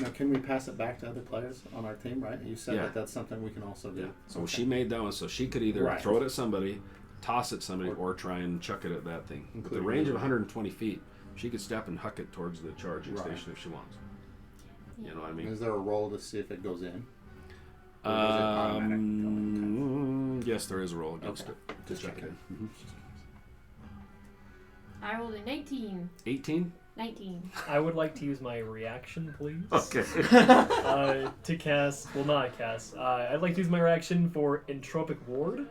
Now, can we pass it back to other players on our team, right? You said Yeah. that that's something we can also do. Yeah. So Okay. she made that one, so she could either Right. throw it at somebody, toss it at somebody, or try and chuck it at that thing. With the Including range of you. 120 feet, she could step and huck it towards the charging Right. station if she wants. You know what I mean? Is there a roll to see if it goes in? Or is it automatic going? Yes, there is a roll against Okay. it to Just check it. checking. Mhm. I rolled a 19. 18? 19. I would like to use my reaction, please. Okay. To cast, well, not cast. I'd like to use my reaction for Entropic Ward,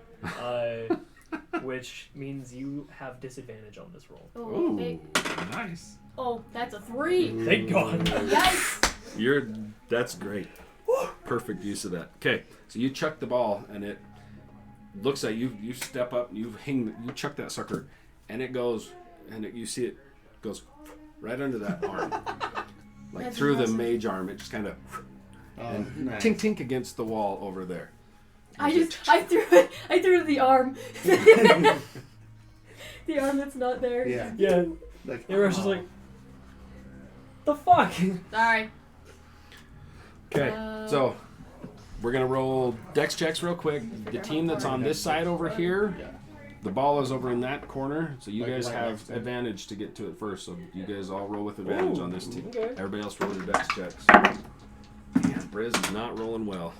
which means you have disadvantage on this roll. Oh, Ooh, big. nice. Oh, that's a 3. Thank God. Yikes. That's great. Perfect use of that. Okay, so you chuck the ball, and it looks like you step up, and you chuck that sucker, and it goes, and you see it goes right under that arm, like That's through impressive. the mage arm. It just kind of Oh, nice. tink tink against the wall over there. I threw it the arm. The arm that's not there. Yeah. Yeah, Like, Yuresh is like, the fuck? Sorry. Okay, so we're gonna roll dex checks real quick. The Figure team how that's far on it this is. side over here, Yeah. the ball is over in that corner, so you Like guys right have next to it. advantage to get to it first. So you guys all roll with advantage on this team. Okay. Everybody else roll your dex checks. Man, Briz is not rolling well.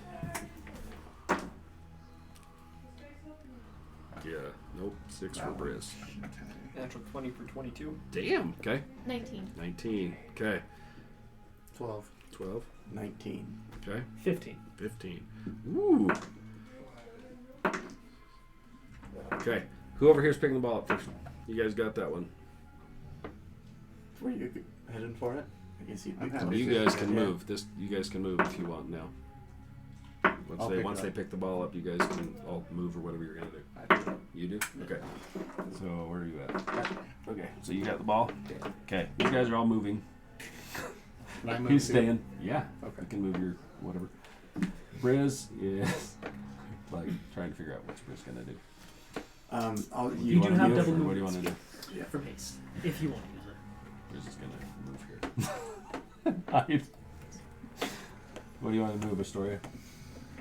Yeah, nope, 6 for Briz. Natural 20 for 22. Damn. Okay, 19. 19. Okay, 12. 12. 19. Okay, 15. 15. Ooh. Okay, who over here's picking the ball up first? You guys got that one. Were you heading for it? I guess you I'm picked happy it. You to. guys can Yeah. move. You guys can move if you want now. I'll pick it Once they up. pick the ball up, you guys can all move or whatever you're gonna do. You do? Okay. So where are you at? Okay. So you got the ball. Okay. You guys are all moving. Can I move He's too? staying. Yeah. Okay. You can move your whatever. Briz is like trying to figure out what's Briz gonna do. You do wanna have move, double or movement what do you want to do? for haste, if you want to use it. Briz is gonna move here. Hide. What do you want to move, Astoria?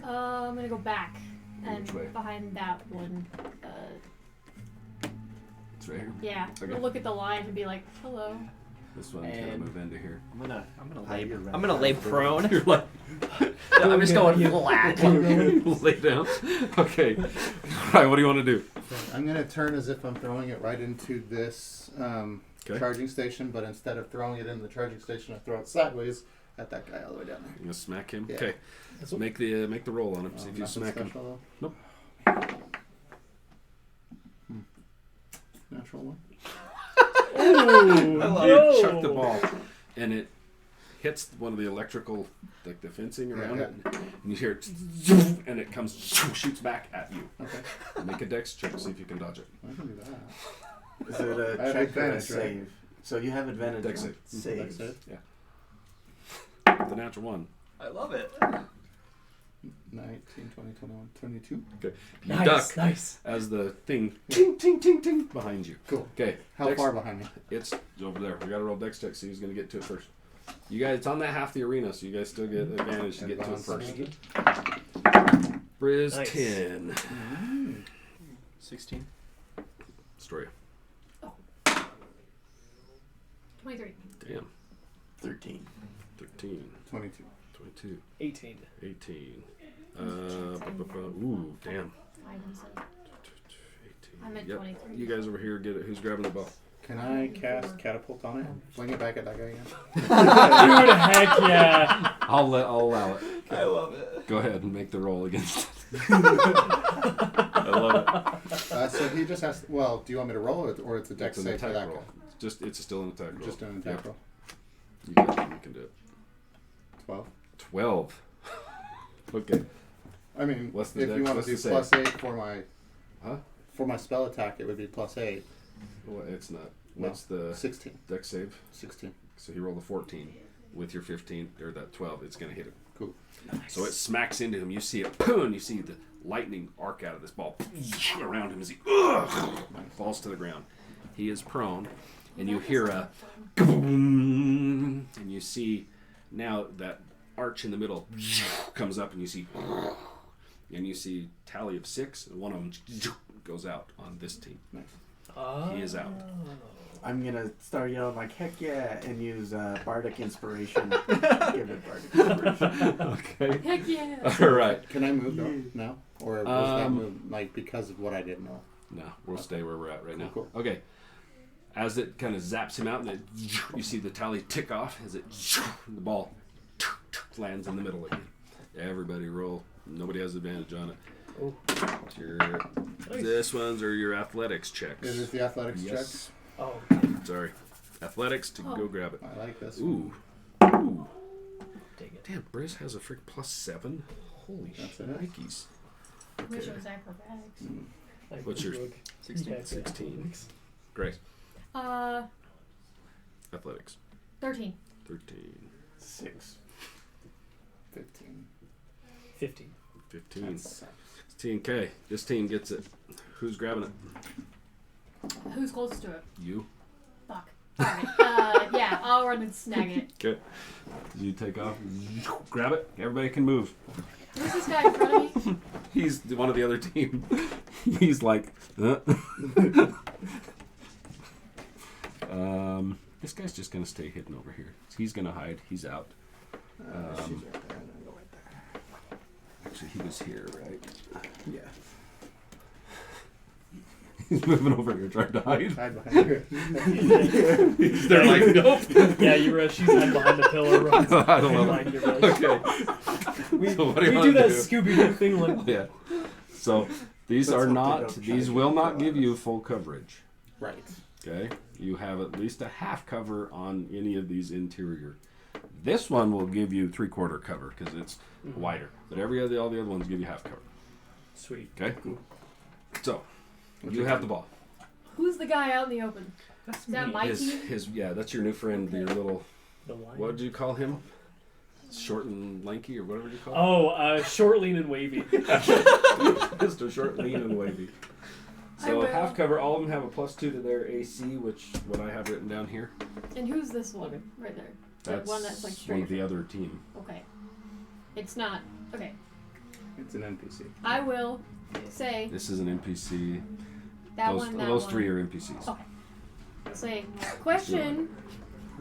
I'm gonna go back and Which way? behind that one. It's right here. Yeah. Okay. Look at the line and be like, hello. This one's gonna And- move into here. I'm gonna Hide lay your red I'm gonna lay flag. prone. You're like I'm just going flat. lay down. Okay. All right. What do you want to do? I'm going to turn as if I'm throwing it right into this Okay. charging station, but instead of throwing it in the charging station, I throw it sideways at that guy all the way down there. You gonna smack him? Yeah. Okay. So make the roll on him. See if you Nothing smack him. special, Nope. though? Natural one. Oh, You chuck the ball, and it hits one of the electrical, like the fencing around Yeah. it, and you hear it, zoom, and it comes, shoots back at you. Okay. Make a dex check, see if you can dodge it. I can do that. Is it a I have check or a advantage, right? save? So you have advantage Dex on save. Dex saves. save. The natural one. I love it. 19, 20, 21, 22. Okay. You nice, duck nice. as the thing, ting, ting, ting, ting, behind you. Cool. Okay. How dex- far behind me? It's over there. We gotta roll dex check, see who's gonna get to it first. You guys, it's on that half the arena, so you guys still get advantage to get to it first. Briz Nice. 10. 16. Story. 23. Damn. 13. 13. 22. 22. 18. 18. Ooh, damn. 5 and 7. 18. I'm at Yep. 23. You guys over here get it. Who's grabbing the ball? Can I cast catapult on it and fling it back at that guy again? Dude, heck yeah. I'll allow it. I love it. Go ahead and make the roll against it. I love it. So he just has. Well, do you want me to roll it, or it's a dex It's an save for attack that roll. guy? It's still an attack roll. Just an attack Yep. roll. You can do it. 12. 12. Okay. I mean, What's the if dex- you want what's to do the plus save? 8 for my Huh? for my spell attack, it would be plus 8. Well, it's not. No. What's the 16. dex save? 16. So he rolled a 14 with your 15 or that 12. It's gonna hit him. Cool. So it smacks into him. You see it, boom, you see the lightning arc out of this ball around him as he falls to the ground. He is prone, and you hear a boom, and you see now that arch in the middle comes up, and you see tally of 6, and one of them goes out on this team. Nice. He is out. I'm gonna start yelling like heck yeah and use bardic inspiration. Give it bardic inspiration. Okay. Heck yeah. All right. Can I move though now, or was that move like because of what I didn't know? No, we'll stay where we're at right now. Cool. Okay. As it kind of zaps him out, and then you see the tally tick off as the ball lands in the middle again. Everybody roll. Nobody has advantage on it. Oh. It's this one's are your athletics checks. Is it the athletics Yes. Oh. Sorry. Athletics to go grab it. check? I like this. Ooh. Ooh. Dang it. Damn, Briz has a freak +7. Holy That's shit. it. Nikes. Wish it was acrobatics. Like, What's yours? look. 16. Yeah, 16. Grace. 13. Athletics. 13. 6. 15. 15. 15. That's- 15K. This team gets it. Who's grabbing it? Who's closest to it? You. Fuck. Alright. Yeah, I'll run and snag it. Okay. You take off. Grab it. Everybody can move. Who's this guy in front of me? He's one of the other team. He's like, this guy's just gonna stay hidden over here. He's gonna hide. He's out. she's right there. I'm gonna go right there. Actually, he was here, right? Yeah. He's moving over here, trying to hide. Hide behind her. They're like, nope. Yeah, you were. She's hiding behind the pillar. Runs I don't know. behind your bush. Okay. We, So what do you we wanna do that do? Scooby Doo thing like. Yeah. So these Let's are hope they not. don't try These to will get not you give out. you full coverage. Right. Okay. You have at least a half cover on any of these interior. This one will give you 3/4 cover because it's wider. But all the other ones give you half cover. Sweet. Okay. So What you have the ball. Who's the guy out in the open? Is that my team? Yeah, that's your new friend. Your little. The lion. What did you call him? Short and lanky, or whatever you call him. Oh, short, lean, and wavy. Mr. Short, lean, and wavy. I So will. half cover. All of them have a +2 to their AC, which what I have written down here. And who's this one? Right there. The That's one that's like one straight. of the other team. Okay. It's not. Okay. It's an NPC. I will say This is an NPC. that those one. That those one. 3 are NPCs. Oh. I'll say, question,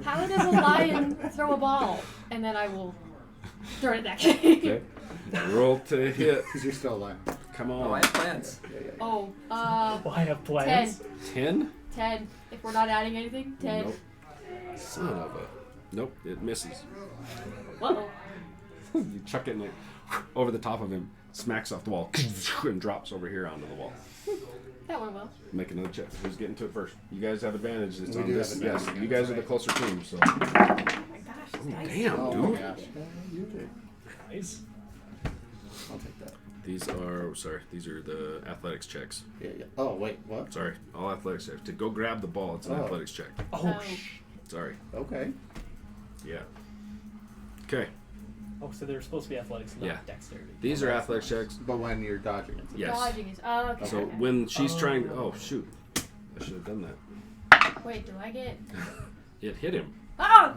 how does a lion throw a ball? And then I will throw it back. Okay. Roll to hit. Because you're still alive. Come Oh, I on. have plans. Oh, Oh, I have plans. 10? 10. If we're not adding anything, 10. Nope. Son of a. Nope. It misses. Uh-oh. You chuck it and it over the top of him, smacks off the wall, and drops over here onto the wall. That went well. Make another check. Who's getting to it first? You guys have advantage. It's We on do this. have Yes, advantage, you guys that's are the right. closer team. So. Oh my gosh, this guy's Damn, Oh dude. my gosh. You did. Nice. I'll take that. These are the athletics checks. Yeah, yeah. Oh, wait, what? Sorry, all athletics checks. To go grab the ball, it's an Oh. athletics check. Oh, Sorry. Okay. Yeah. Okay. Oh, so they're supposed to be athletics, not Yeah. dexterity. These are athletics checks. But when you're dodging it. Yes. Dodging is. Oh, okay. So okay. when she's Oh. trying to, oh shoot, I should have done that. Wait, do I get. It hit him. Oh!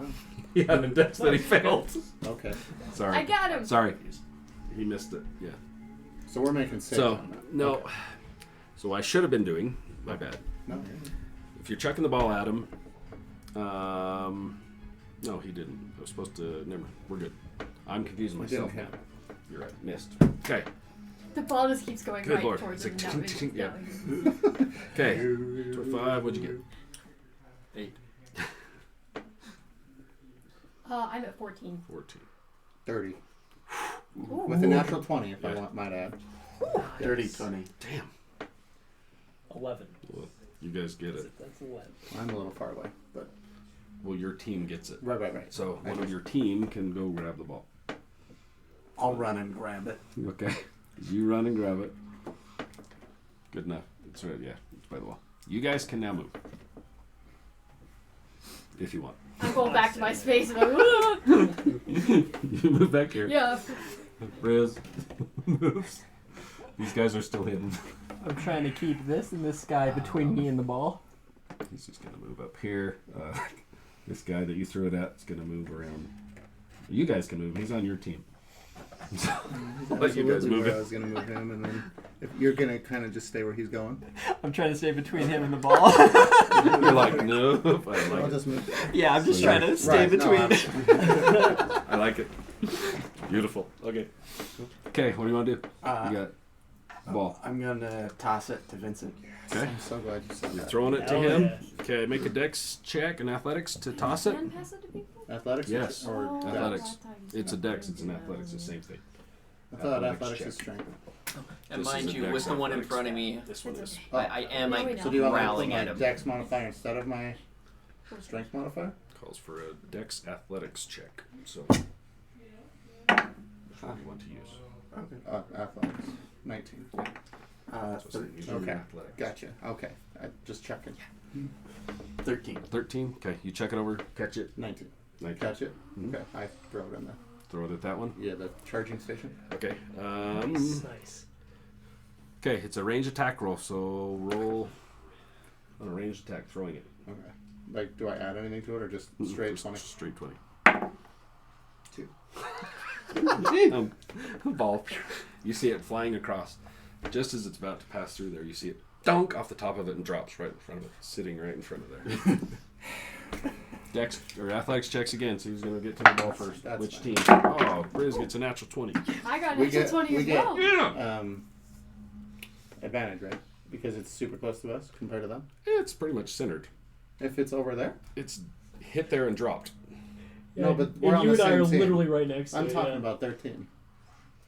He had an dex that he failed. Okay. Sorry. I got him! Sorry. He missed it. Yeah. So we're making saves So on that. no. Okay. So I should have been doing. My bad. No. If you're chucking the ball at him, no, he didn't. I was supposed to. Never. We're good. I'm confusing It myself didn't now. hit. You're right. Missed. Okay. The ball just keeps going Good right Lord. towards It's him. like No, ting, ting, no. Okay. 5. What'd you get? 8. I'm at 14. 14. 30. Ooh. With a natural 20, if I Yeah. might add. Dirty 20. Damn. 11. Well, you guys get it. That's 11. I'm a little far away, but Well, your team gets it. right. So I one of just- your team can go grab the ball. I'll run and grab it. Okay. You run and grab it. Good enough. It's right. Yeah. It's by the wall. You guys can now move. If you want. I'm going back to my space. And I'm like, You move back here. yeah. Riz moves. These guys are still hidden. I'm trying to keep this and this guy between me and the ball. He's just gonna move up here. This guy that you threw it at is gonna move around. You guys can move. He's on your team. I'll let you guys Absolutely move where I it. was going to move him, and then if you're going to kind of just stay where he's going, I'm trying to stay between him and the ball. You're like, no. I I'll like it. just move. Yeah, I'm just So trying to stay Right, no, between. I like it. Beautiful. Okay. Okay. What do you want to do? You got ball. I'm gonna toss it to Vincent. Okay. I'm so glad you said You're that. throwing it to Hell him. yeah. Okay. Make a dex check and athletics to toss it. Can pass it to people? Athletics? Yes. Or Oh, Athletics. I thought you said It's a dex. It's an something. athletics. It's the same thing. I thought Athletics athletics check. is strength. And This is mind a you, dex with the one in athletics. front of me, This one is. I am Now like we know. So do you want me to put growling at my him. dex modifier instead of my strength modifier? Calls for a dex athletics check. So, which one do you want to use? Okay. Athletics. 19. So it's usually Okay. athletics. Gotcha. Okay. I just checking. 13. 13. Okay. You check it over. Catch it. 19. Like, Catch it? Mhm. Okay. I throw it in there. throw it at that one. Yeah, the charging station. Okay. Nice. Okay. It's a range attack roll. So roll on a range attack, throwing it. Okay. Like, do I add anything to it or just straight Just 20? Straight 20. 2. Damn. Ball. You see it flying across. Just as it's about to pass through there, you see it dunk off the top of it and drops right in front of it, sitting right in front of there. Dex or athletics checks again. So who's going to get to the ball first? That's Which fine. team? Oh, Briz gets a natural 20. I got We an extra get- 20 we as get- well. Yeah. Advantage, right? Because it's super close to us compared to them. It's pretty much centered. If it's over there? It's hit there and dropped. No, but and we're on you the and I are same team. literally right next to I'm it. talking yeah. about their team.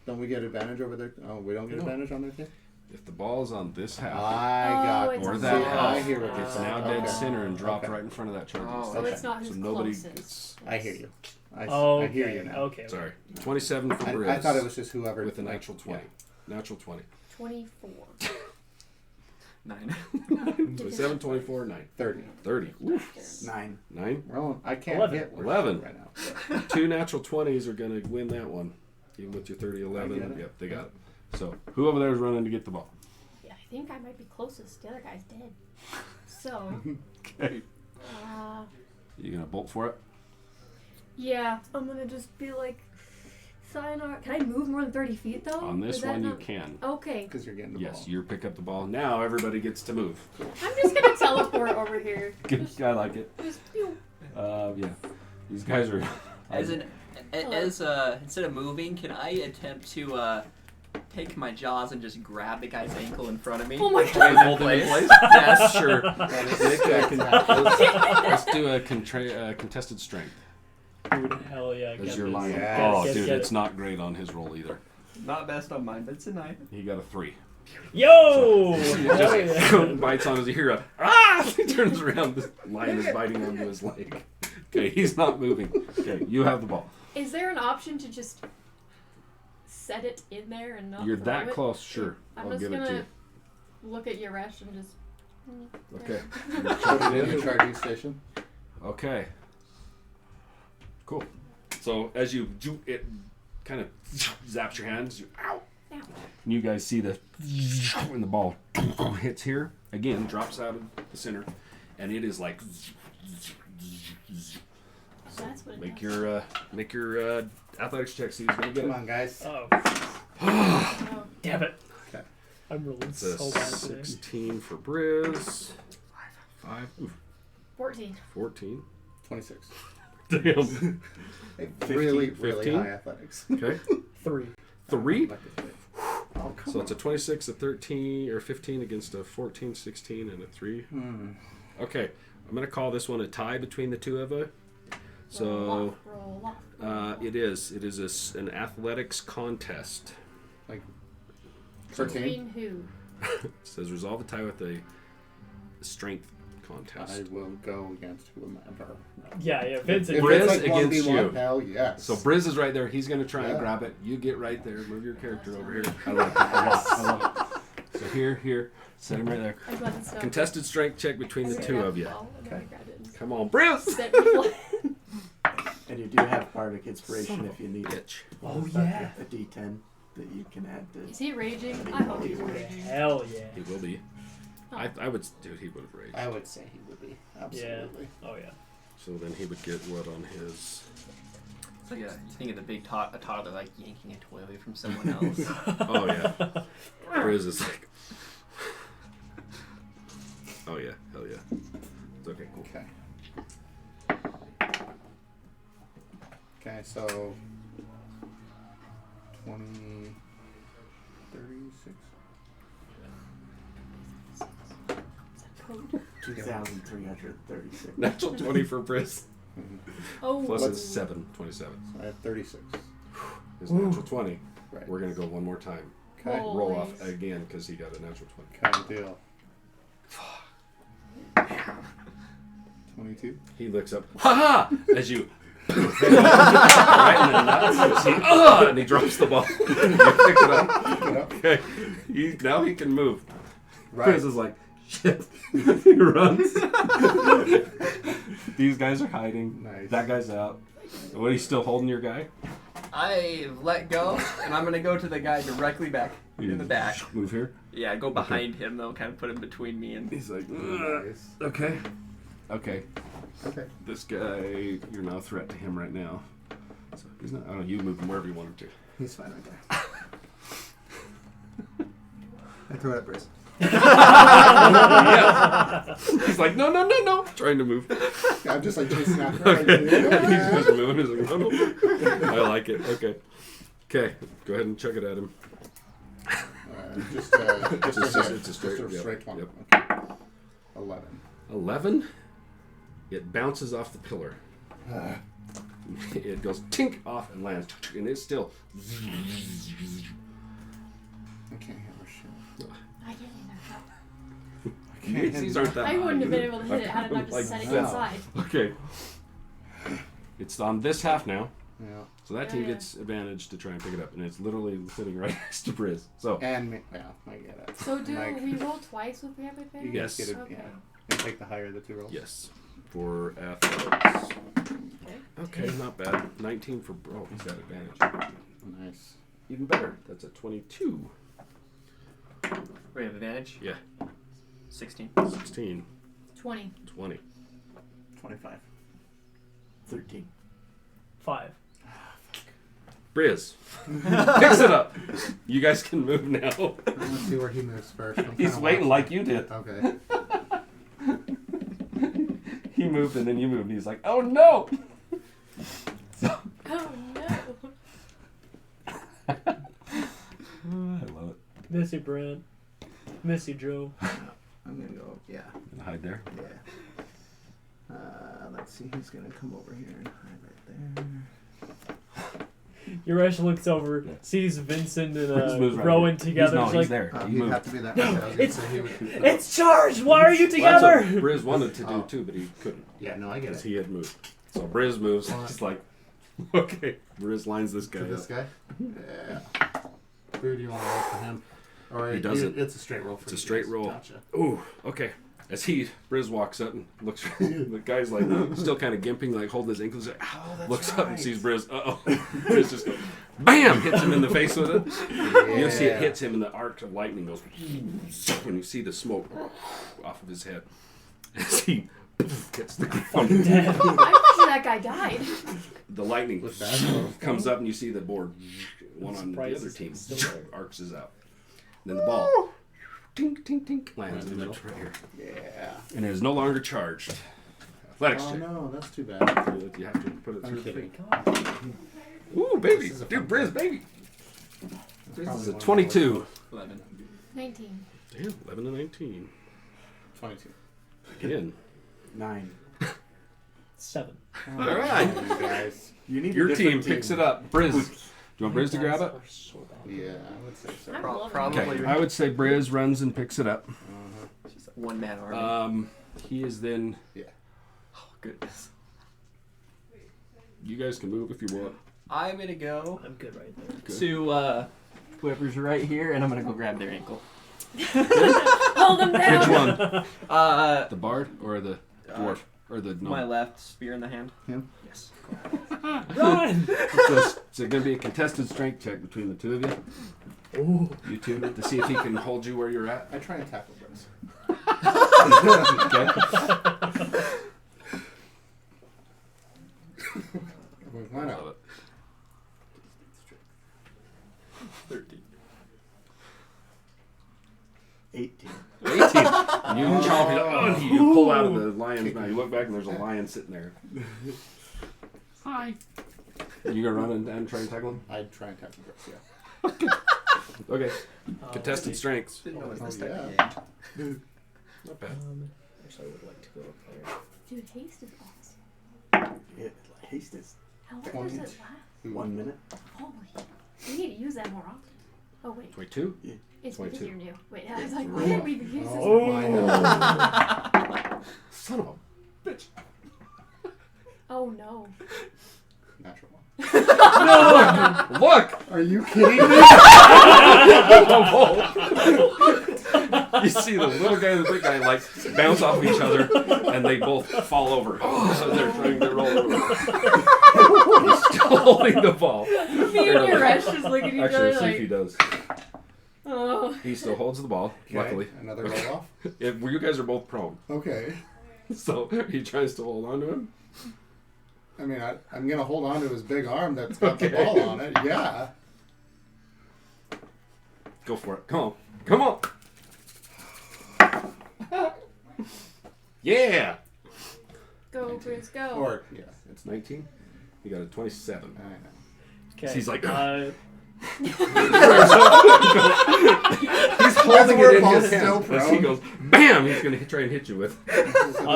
Don't we get advantage over their? Oh, we don't get No. advantage on their team. If the ball's on this half I Oh, got. it's or on that the half, I hear what you're it's saying. now dead Okay. center and dropped Okay. right in front of that charging Oh, So station. it's not who's So nobody closest. gets. I hear you. I Okay. hear you now. Okay. Sorry, 27 for Briz. I thought it was just whoever with a like, natural 20. Natural 20. 24. 9. 27, 24, 9. 30. 30. Oof. 9. 9. Well, I can't 11. hit worse 11. right now. 2 natural 20s are going to win that one. Even with your 30, I 11. get it. Yep, they got it. So, who over there is running to get the ball? Yeah, I think I might be closest. The other guy's dead. So, Okay. uh, You going to bolt for it? yeah, I'm gonna just be like, sayonara. Can I move more than 30 feet though? On this Is that one, you not- can. Okay, Because you're getting the Yes, ball. you pick up the ball. Now everybody gets to move. I'm just gonna teleport over here. Good. I like it. Just pew. Yeah. These guys are. As instead of moving, can I attempt to take my jaws and just grab the guy's ankle in front of me? Oh my Hold God. him in Hold him in place? place? Yes. Sure. That is Nick, exactly- let's do a contested strength. Dude, hell yeah. As get you're this. lying. Yes. Oh, Get dude, it. it's not great on his roll either. Not best on mine, but it's a 9. He got a 3. Yo! He Hell just yeah. bites on his ear. He turns around. The lion is biting onto his leg. Okay, he's not moving. Okay, you have the ball. Is there an option to just set it in there and not You're throw that it? close, sure. I'm I'll just give it to gonna you. look at Yaresh and just. Okay. Put it in the charging station. Okay. Cool. So as you do it, kind of zaps your hands. Ow! Ow. And you guys see the when the ball hits here again, drops out of the center, and it is like That's what it make does. your athletics check. See who's gonna get Come it. on, guys. Oh, Oh, damn it. Okay. I'm rolling It's a so bad today. 16 for Briz. 5. Oof, 14. 14. 26. Damn. Hey, really, 15? really high athletics. Okay. 3. 3. Like a bit. Oh, come So it's a 26, a 13, or 15 against a 14, 16, and a 3. on. Okay. I'm gonna call this one a tie between the two of you. So roll off. it is an athletics contest. Like Between who? It says resolve a tie with a strength contest. I will go against whomever. Yeah, Vincent. If Briz it's like against 1v1, you. hell yes. So Briz is right there. He's gonna try and Yeah. grab it. You get right there. Move your character over here. I like it. I love it. So here, set him right there. I was about to stop. Contested strength check between the two of you. Okay. Come on, Briz. Set me flat. And you do have bardic inspiration if you need it. Bitch. Oh yeah. A D10 that you can add to. Is he raging? I hope he's raging. Hell yeah. He will be. Oh. I would, dude. He would have raged. I would say he would be. Absolutely. Oh yeah. So then he would get what on his? So yeah, you think of the big a toddler like yanking a toy away from someone else. Oh yeah. Briz is like. Oh yeah, hell yeah. It's okay, cool. Okay. Okay, so 20, 36. Code. 2,336. Natural 20 for Briz. Oh. Plus What's- it's 7, 27. So I have 36. His natural 20. Right. We're gonna go one more time. Okay. Roll. Roll Always. off again because he got a natural 20. Kind of deal. 22. He looks up, ha ha! As you right in the nuts. And he drops the ball. You pick it up. Okay. Now he can move. Right. Chris is like, shit. He runs. These guys are hiding. Nice. That guy's out. What, he's still holding your guy? I've let go, and I'm gonna go to the guy directly back in the back. Move here. Yeah, go behind him though, kind of put him between me and. He's like, Nice. okay. Okay. Okay. This guy, you're now a threat to him right now. So he's not, I don't know, you move him wherever you want him to. He's fine right there. I throw it at Briz. He's like, no, trying to move. I'm just like chasing after him. Okay. Yeah. He's just moving. He's like, no. I like it. Okay. Okay. Go ahead and chuck it at him. Just a hit. It's a straight, Just a yep, straight one. yep. Okay. 11. 11. It bounces off the pillar. It goes tink off and lands, and it's still. I can't hammer shit. I didn't These aren't that I wouldn't have high. been able to hit it had I not just Like set it that. inside. Okay. It's on this half now, Yeah. so that team Yeah. gets advantage to try and pick it up, and it's literally sitting right next to Briz. So And me. Yeah, I get it. So do Like, we roll twice if we have advantage? You guys Yes. get it. Okay. Yeah. And take the higher of the two rolls. yes, for athletics. Okay. Okay, not bad. 19 for bro. He's got advantage. Nice. Even better. That's a 22. We have advantage. Yeah. 16. 16. 20. 20. 25. 13. 5. Briz picks it up. You guys can move now. Let's see where he moves first. I'm He's kinda waiting like you did. Okay. He moved and then you moved. And he's like, oh no! Oh no. I love it. Missy Brent. Missy Joe. I'm gonna go. Yeah. And hide there. Yeah. Let's see. He's gonna come over here and hide right there. Yuresh looks over, Yeah. sees Vincent and Briz moves right Rowan here. together. He's, no, She's he's like, there. He He'd moved. have to be that way. I was gonna It's- say he would. it's charged! Why are you Well, that's together? what Briz wanted to do Oh. too, but he couldn't Yeah. No, I get because it. he had moved. So Briz moves. He's like, okay. Briz lines this guy To this up. guy. Yeah. Who do you want to roll for him? Or He doesn't. It's a straight roll for It's a you straight guys. roll. Gotcha. Ooh, okay. As Briz walks up and looks, the guy's like still kind of gimping, like holding his ankles. Like, that's looks up and right. sees Briz. Briz just goes, bam! Hits him in the face with it. You see it hits him, and the arc of lightning goes. When you see the smoke off of his head, as he hits the ground, I'm pretty sure that guy died. the lightning With that, comes up, and you see the board. One on the Surprised other it's team still there. arcs out. Then the ball, tink, tink, tink, lands in the middle right here. Yeah. And it is no longer charged. Athletics Oh check. no, that's too bad. You have to put it I'm through the kidding. thing. Ooh, baby. This is a Dude, fun Briz, baby. This Probably is a one of 22. 11. 19. Damn, 11 to 19. 22. Again. 9. 7. All right. You guys. You need Your a team different picks it up. Briz. Do you want Briz to grab it? Are so bad. Yeah, I would say so. I'm Pro- loving probably. it. Okay. I would say Briz runs and picks it up. Just a one-man army. He is then. Oh, goodness. You guys can move if you want. I'm going to go I'm good right there. Good. to whoever's right here, and I'm going to go grab their ankle. Hold them down. Which one? The The bard or the dwarf or the gnome? my left, spear in the hand. Him? Yes. Run! So it's going to be a contested strength check between the two of you. Ooh. You two to see if he can hold you where you're at. I try and tackle Briz. Okay. Why Love not? it. 13. 18. 18. You chomp it up. You pull out of the lion's mouth. You look back and there's a lion sitting there. Hi. You gonna run and try and tackle him? I'd try and tackle Briz, yeah. Okay. Contested strengths. Didn't know it was this Oh, type yeah. of game. Not bad. Actually, I would like to go up there. Dude, haste is awesome. Yeah, haste is How long does it last? 1 minute. Holy. We need to use that more often. Oh, wait. 22? It's 22. because you're new. Wait, I was like, why didn't we use this? Oh, my Son of a bitch. Oh, no. Natural one. Look! Are you kidding me? You see the little guy and the big guy like bounce off of each other and they both fall over. So they're trying to roll over. He's still holding the ball. Me and your Resh just look at each Actually, other let's see if he like, does. oh. He still holds the ball, Okay, luckily. Another roll off. You guys are both prone. Okay. So he tries to hold on to him. I mean, I'm going to hold on to his big arm that's got the Okay. ball on it. Yeah. Go for it. Come on. Come on. Yeah. Go, Bruce, go. Or, yeah. It's 19. You got a 27. I know. Okay. He's like, He's He's holding where it in Paul's his still hand. As prone. he goes, bam! He's going to try and hit you with. So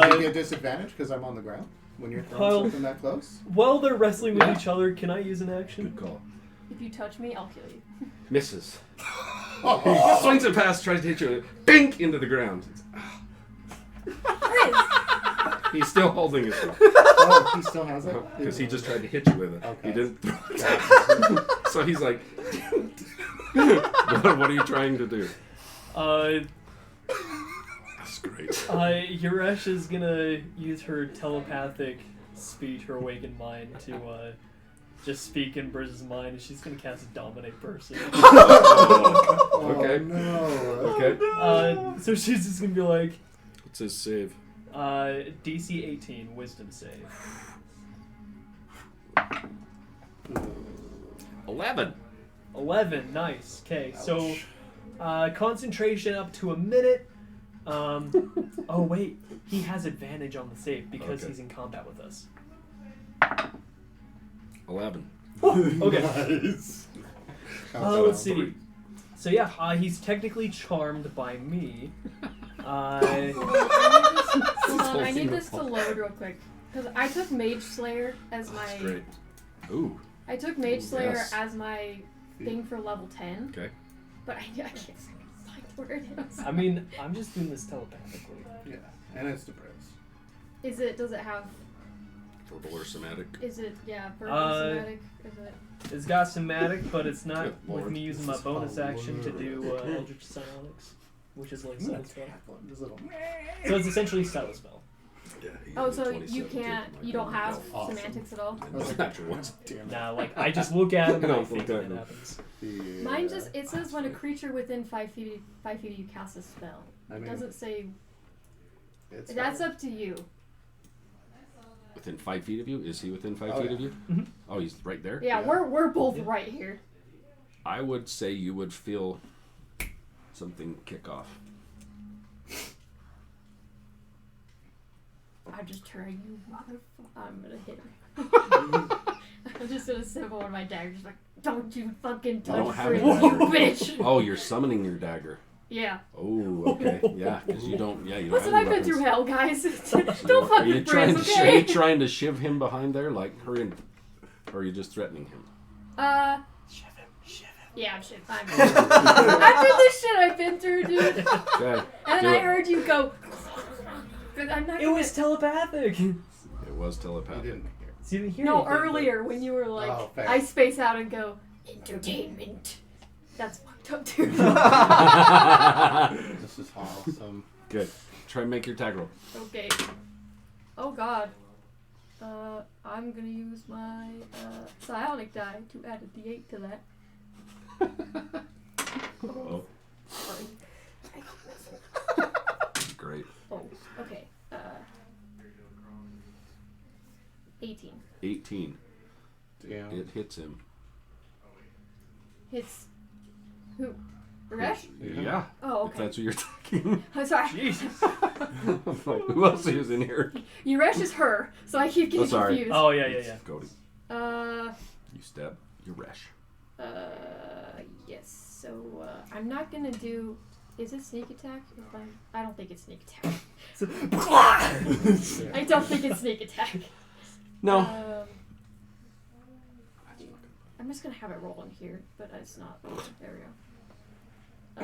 does he get disadvantage because I'm on the ground when you're throwing Well- something that close? while they're wrestling with Yeah. each other, can I use an action? Good call. If you touch me, I'll kill you. Misses. He swings it past, tries to hit you, and bink into the ground. Chris! He's still holding it though, Oh, he still has it? because he just tried to hit you with it. Okay. He didn't throw it. So he's like, what are you trying to do? That's great. Yuresh is gonna use her telepathic speech, her awakened mind, to just speak in Briz's mind, and she's gonna cast Dominate Person. Oh, Okay. no. Okay. So she's just gonna be like, What's his save? DC 18, Wisdom save. 11. 11, nice. Okay, so concentration up to a minute. Oh wait, he has advantage on the save because Okay. he's in combat with us. 11. Okay. Nice. Let's see. So yeah, he's technically charmed by me. Hold on, I need the this to load real quick. Because I took Mage Slayer as That's my... great. Ooh. I took Mage Slayer Yes. as my thing for level 10. Okay. But I can't find where it is. I mean, I'm just doing this telepathically. Yeah, and it's the Briz. Does it have... Verbal or somatic? Is it, yeah, verbal, somatic? Is it... It's got somatic, but it's not Good with lord. me using my bonus action to do Eldritch Psionics, which is like Stun spell. This little... So it's essentially Stun spell. Yeah. he Oh, got a so 27 you too. can't... You don't have Awesome. semantics at all? That's natural ones. Damn it. Nah, like I just look at him and I No, think look and at it him. happens. Yeah. Mine just... It says when a creature within 5 feet of you casts a spell. I It mean, doesn't say... it's That's fine. up to you. Within 5 feet of you? Is he within 5 Oh, feet yeah. of you? Mhm. Oh, he's right there? Yeah, Yeah. we're both right here. I would say you would feel something kick off. I just turn you motherfucker. I'm gonna hit him. I'm just gonna symbol on my dagger, just like, don't you fucking touch don't have Frizz, it. you bitch! Oh, you're summoning your dagger. Yeah. Oh, okay. Yeah, because you don't. Yeah, you don't. Listen, have I've any been through weapons. hell, guys. So Don't fuck are you with trying Briz, to? Are okay? you trying to shiv him behind there, like hurry, or are you just threatening him? Shiv him. Yeah, I'm shit. I'm after this shit I've been through, dude. Okay. And do I it. heard you go. But I'm not. It was telepathic. It was You telepathic. didn't hear. So you didn't hear No, anything, but- earlier when you were like, Oh, fair. I space out and go entertainment. That's fucked up too. This is awesome. Good. Try and make your tag roll. Okay. Oh god. I'm gonna use my psionic die to add a d8 to that. Oh, Sorry. great. Oh, okay. 18. 18. Damn. It hits him. Hits who? Raresh? Yeah. Oh, If okay. that's what you're talking. I'm sorry. Jesus. I'm like, who else is in here? Yuresh is her, so I keep getting Oh, sorry. confused. Oh yeah. Cody. Uh, You stab. You resh. yes. So I'm not gonna do. Is it sneak attack? I don't think it's sneak attack. I don't think it's sneak attack. No. I'm just gonna have it roll in here, but it's not. There we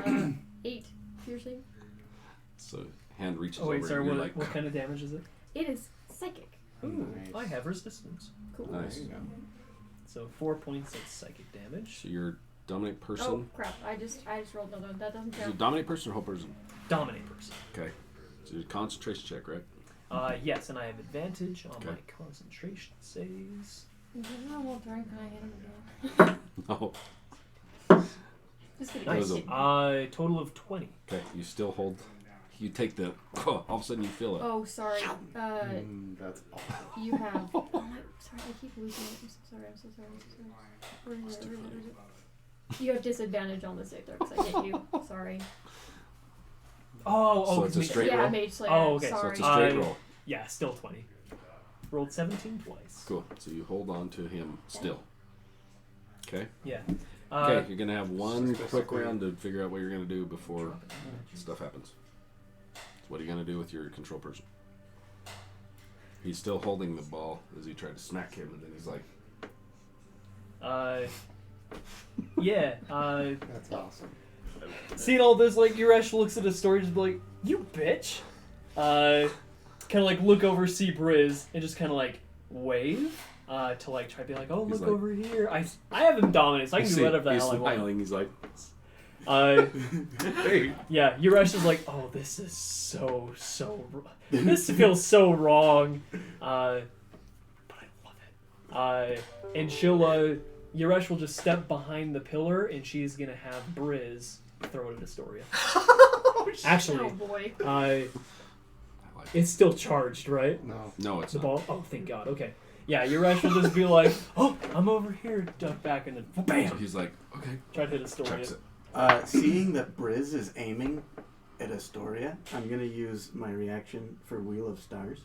go. 8 piercing. So hand reaches Oh wait, over sorry. and you're What, like, what kind of damage is it? It is psychic. Ooh, Nice. I have resistance. Cool. Nice. There you go. So 4 points of psychic damage. so you're dominate Oh person. crap! I just rolled another one. That doesn't Is count. it dominate person or whole person? Dominate person. Okay. So your concentration check, right? Yes, and I have advantage on Okay. my concentration saves. I won't drink. Can I hit him again? No. Just kidding. Nice. Just Total of 20. Okay. You still hold. You take the. All of a sudden you feel it. Oh, sorry. That's awesome. You have. Oh my. Sorry, I keep losing it. I'm so sorry. I'm so sorry. I'm so sorry. Where is it? Where is it? You have disadvantage on the save though, because I hit you. Sorry. Oh, So it's a because straight yeah, roll? Mage Slayer. Oh, okay, so Sorry. So it's a straight I- roll. yeah, still 20. Rolled 17 twice. Cool. So you hold on to him still. Okay. Yeah. Okay. You're gonna have one So quick basically- round to figure out what you're gonna do before stuff happens. So what are you gonna do with your control person? He's still holding the ball as you try to smack him, and then he's like, Yeah. That's awesome. Seeing all this, like, Yuresh looks at his story and just be like, you bitch. Kind of like look over, see Briz, and just kind of like wave to like try to be like, oh, He's look like- over here. I have him dominated, so I can you do see, whatever the he's hell I want. smiling. He's like, Hey. Yeah, Yuresh is like, oh, this is this feels so wrong. But I love it. And she'll, Yuresh will just step behind the pillar, and she's gonna have Briz throw it at Astoria. Actually, Oh boy. I like it. it's still charged, right? No. No, it's The not. ball? Oh, thank God. Okay. Yeah, Yuresh will just be like, oh, I'm over here, duck back, and then So bam! he's like, okay, Try to hit Astoria. chucks it. Seeing that Briz is aiming at Astoria, I'm gonna use my reaction for Wheel of Stars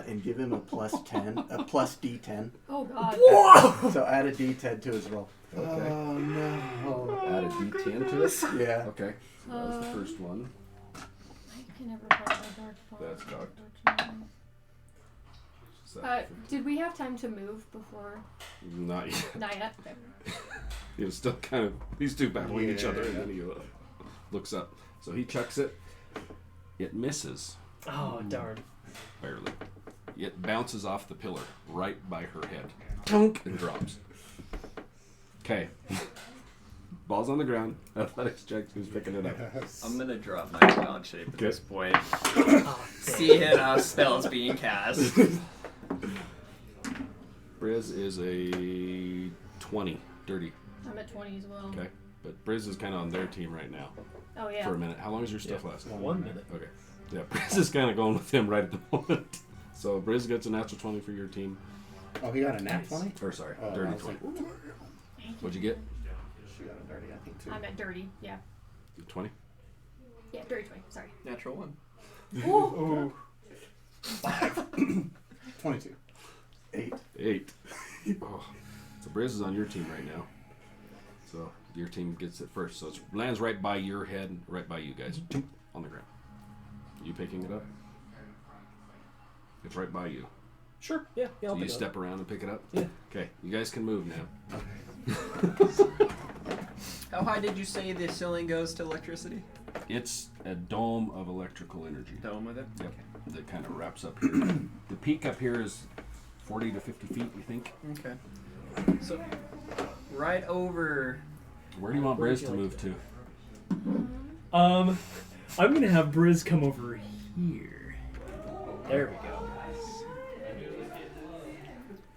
and give him a plus 10, a plus D10. Oh god. So add a D10 to his roll. Okay. Oh no. Add a D10 to it. Yeah. Okay. So that was the first one. I can never find my dark phone. That's cocked. unfortunately. So that Did we have time to move before? not yet. Not yet. Okay. He was still kind of these two battling each other, and Yeah. then he looks up. So he chucks it. It misses Oh, darn. barely. It bounces off the pillar right by her head, Tunk, and drops. Okay. Ball's on the ground. Athletics check. Who's picking it up? Yes. I'm gonna drop my clown shape at Okay. this point. Oh, Seeing how spells being cast. Briz is a 20, dirty. I'm at 20 as well. Okay. But Briz is kind of on their team right now Oh yeah. for a minute. How long is your stuff Yeah. last? 1 minute. Okay. Yeah, Briz is kind of going with him right at the moment. So Briz gets a natural 20 for your team. Oh, he got a nat Nice. 20? Or sorry, Oh, I dirty was 20. like, What'd you get? she got a dirty, I think, too. I'm at dirty. Yeah. 20? Yeah, dirty 20. Sorry. Natural one. Ooh. 22. 8. 8. Oh. So Briz is on your team right now. So Your team gets it first, so it lands right by your head, right by you guys, on the ground. You picking it up? It's right by you. Sure. Yeah. So I'll you pick it step around and pick it up? Yeah. Okay, you guys can move now. How high did you say the ceiling goes to electricity? It's a dome of electrical energy. Dome with it? Yep. That kind of wraps up here. The peak up here is 40 to 50 feet, we think. Okay. So, right over. Where do you want Where Briz would to you move to? I'm gonna have Briz come over here. There we go.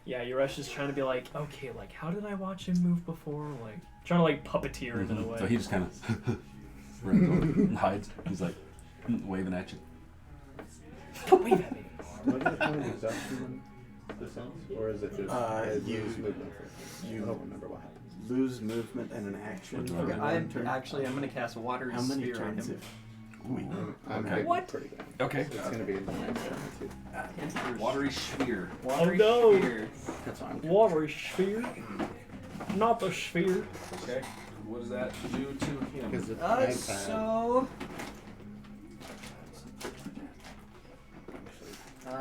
Yeah, Yuresh is trying to be like, okay, like, how did I watch him move before? Like, trying to, like, puppeteer him in a way. So he just kind of runs over and hides. He's like waving at you. Don't wave at me. What is it called? Is that the sense? Or is it just you- lose movement? you- I don't remember what happened. Lose movement and an action. Okay, for one turn. I'm gonna cast Water How many Sphere on turns him. I'm Okay. What? pretty good. Okay. It's gonna be in the next turn too. Watery sphere. Watery no. Sphere. That's what I'm doing. Water sphere. Not the sphere. Okay. What does that do to him? Because it's an iPad. So.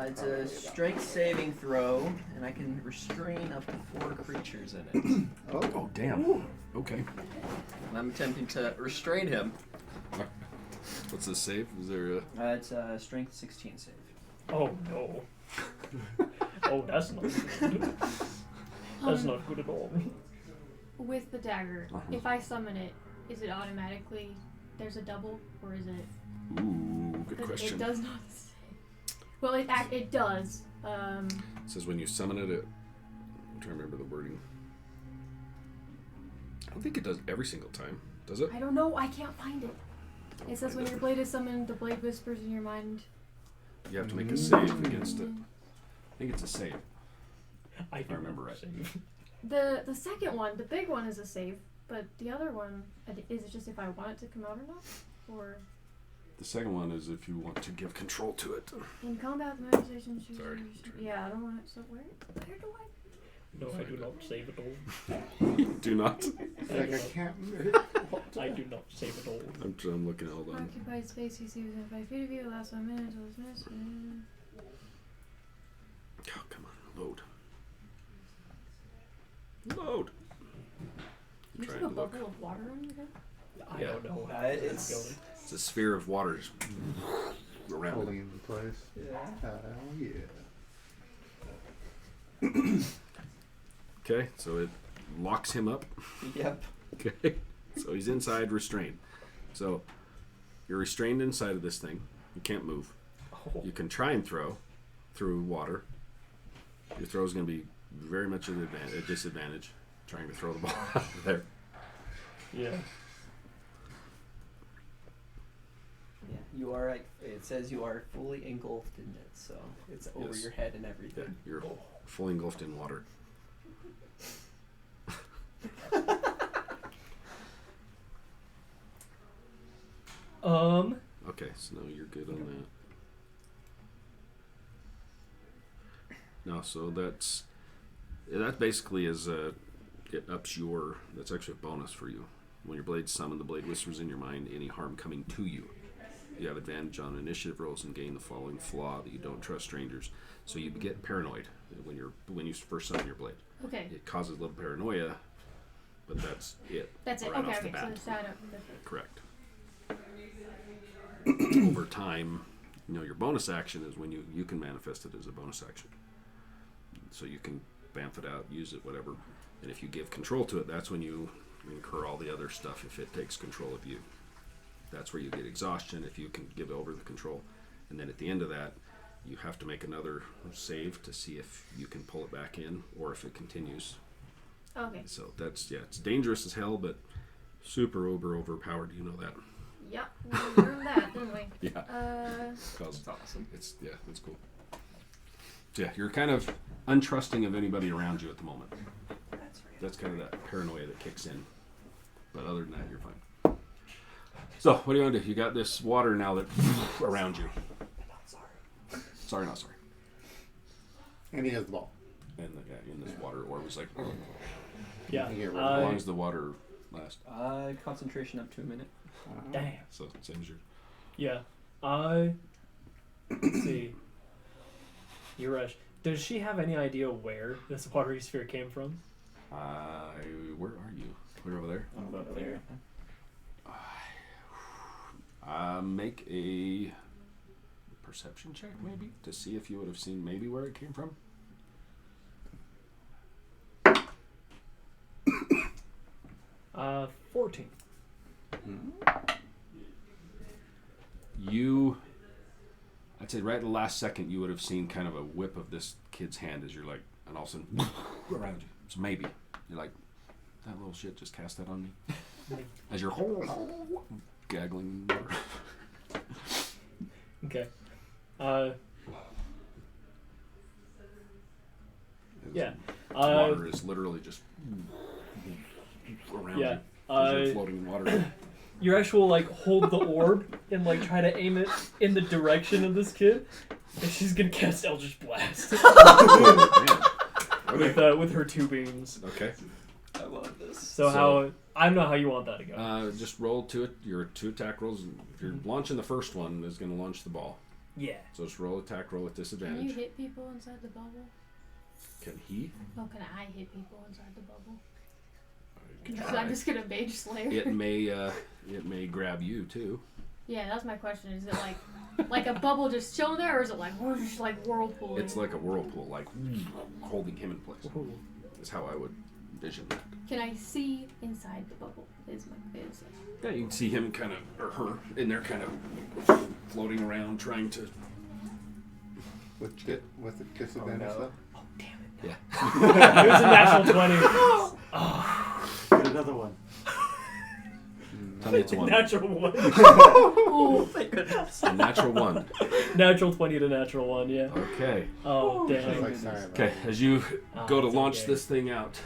It's a strength saving throw, and I can restrain up to 4 creatures in it. Oh, damn. Okay. And I'm attempting to restrain him. What's the save? Is there a... It's a strength 16 save. Oh no. Oh, that's not good. That's not good at all. With the dagger, if I summon it, is it automatically there's a double, or is it? Ooh, good 'Cause question. It does not say. Well, it does. It says when you summon it, I'm trying to remember the wording. I don't think it does every single time. Does it? I don't know. I can't find it. It says when your blade is summoned, the blade whispers in your mind. You have to make a save against it. I think it's a save. I I remember right. Save. The second one, the big one, is a save, but the other one, is it just if I want it to come out or not? Or The second one is if you want to give control to it. in combat, the manifestation. Sorry. Yeah, I don't want it. So where do I? No, I do not save at all. Do not. Like I can't. I do not save at all. I'm looking. Hold on. Occupied space you see within 5 feet of you. Last 1 minute until it's missed. Oh, come on. Load. Load. You Trying have a to look. bubble of water on your head? I Yeah. don't know. It's- going. It's a sphere of water around Holding it. in place. Yeah. Hell yeah. Okay, so it locks him up. Yep. Okay, so he's inside restrained. So you're restrained inside of this thing. You can't move. Oh. You can try and throw through water. Your throw is going to be very much at a disadvantage trying to throw the ball out of there. Yeah. Yeah. You are. It says you are fully engulfed in it, so it's over Yes. your head and Yeah, everything. you're fully engulfed in water. Okay, so now you're good on that. No, so that basically is it ups your. That's actually a bonus for you. When your blade's summoned, the blade whispers in your mind any harm coming to you. You have advantage on initiative rolls and gain the following flaw: that you don't trust strangers. So you get paranoid when you first summon your blade. Okay. It causes a little paranoia, but that's it. That's it. right Okay, off the okay. So bat. it's that up. That's it. Correct. Over time, your bonus action is when you can manifest it as a bonus action. So you can bamf it out, use it, whatever. And if you give control to it, that's when you incur all the other stuff if it takes control of you. That's where you get exhaustion if you can give over the control. And then at the end of that, you have to make another save to see if you can pull it back in or if it continues. Okay. So that's, it's dangerous as hell, but super overpowered. You know that. Yep. We learned that, didn't we? Yeah. Cause That's awesome. it's cool. So yeah, you're kind of untrusting of anybody around you at the moment. That's right. That's kind of that paranoia that kicks in. But other than that, you're fine. So what do you want to do? You got this water now that around you. Sorry, not sorry. And he has the ball. And in this water orb is like, Yeah. You get rid of as long Uh, as the water last? Concentration up to a minute. Damn. So same as yours. Yeah. Let's see. Yuresh, does she have any idea where this watery sphere came from? Where are you? We're over there. I'm up there. Make a perception check, maybe, to see if you would have seen maybe where it came from. Uh, 14. I'd say right at the last second, you would have seen kind of a whip of this kid's hand as you're like, and all of a sudden, around you. So maybe you're like, that little shit just cast that on me. As you're gaggling water. Okay. Yeah. Water is literally just around Yeah. you. As you're floating in water. Yuresh will like hold the orb and like try to aim it in the direction of this kid, and she's gonna cast Eldritch Blast with her 2 beams. Okay. I love this. So how I don't know how you want that to go. Just roll your 2 attack rolls. If you're launching the first one, is going to launch the ball. Yeah. So just roll attack roll at Can disadvantage. you hit people inside the bubble? Can he? Oh, can I hit people inside the bubble? Can Because try. I'm just gonna Mage Slayer. It may grab you too. Yeah, that's my question. Is it like a bubble just chilling there, or is it like whoosh, like whirlpool? It's like a whirlpool, like holding him in place. Is how I would envision that. Can I see inside the bubble? Is Yeah, you can see him kind of, or her, in there kind of floating around, trying to. With the disadvantage no. though? Oh damn it! Yeah. It was a natural 20. Get another one. Tell me it's a 1. Natural 1. Oh, Thank goodness. A natural 1. Natural 20 to natural 1. Yeah. Okay. Oh I was damn. like, sorry about Okay, it. as you Oh, go to it's launch okay. this thing out,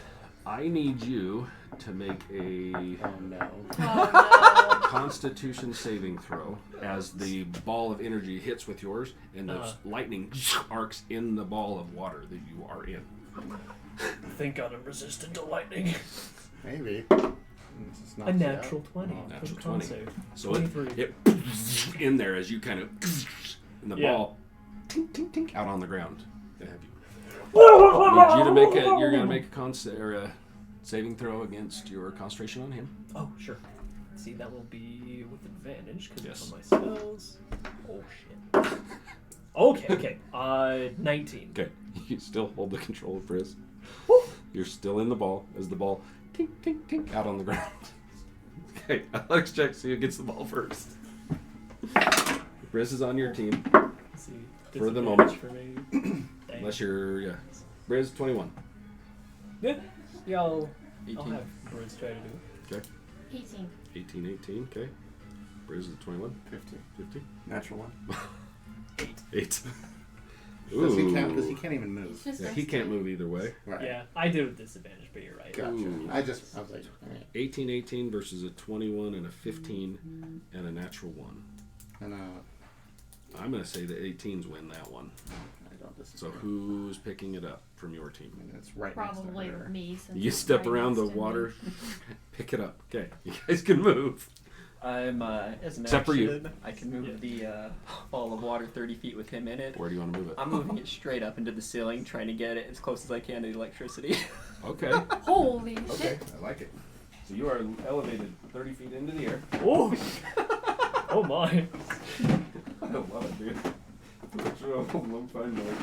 I need you to make a Oh no. oh Constitution saving throw as the ball of energy hits with yours, and the lightning arcs in the ball of water that you are in. Thank God I'm resistant to lightning. Maybe. It's just A knocks you natural out. 20. Oh. Natural for the con 20. save. So 23. it in there as you kind of and the Yeah. ball tink, tink, tink, out on the ground. Gonna have you. Need you to make you're gonna make a saving throw against your concentration on him. Oh, sure. See, that will be with advantage because Yes. it's on my spells. Oh, shit. Okay. 19. Okay, you still hold the control of Frizz. You're still in the ball as the ball tink, tink, tink, out on the ground. Okay, athletics check, see who gets the ball first. Frizz is on your team, Let's see. For the Disadvantage moment. For me. Dang. unless you're, Frizz, 21. Yeah, I'll 18. have Bruce try to do it. 18. 18, okay. Frizz is 21. 50. Natural 1. 8. Does he count? Ooh. Because he can't even move. It's just Yeah, us he can't two. move either way. Right. Yeah, I did with disadvantage, but you're right. Gotcha. Ooh. I was like, alright. 18 versus a 21 and a 15 and a natural 1. And I'm going to say the 18s win that one. I don't So disagree. who's picking it up from your team? I mean, it's right Probably next to her. me. Since You it's step right around the next to me. water, pick it up. Okay, you guys can move. I'm as an Except for you. action, I can move the ball of water 30 feet with him in it. Where do you want to move it? I'm moving it straight up into the ceiling, trying to get it as close as I can to the electricity. Okay, Holy okay, shit. I like it. So you are elevated 30 feet into the air. Oh! Oh my. I love it, dude. I'm finding like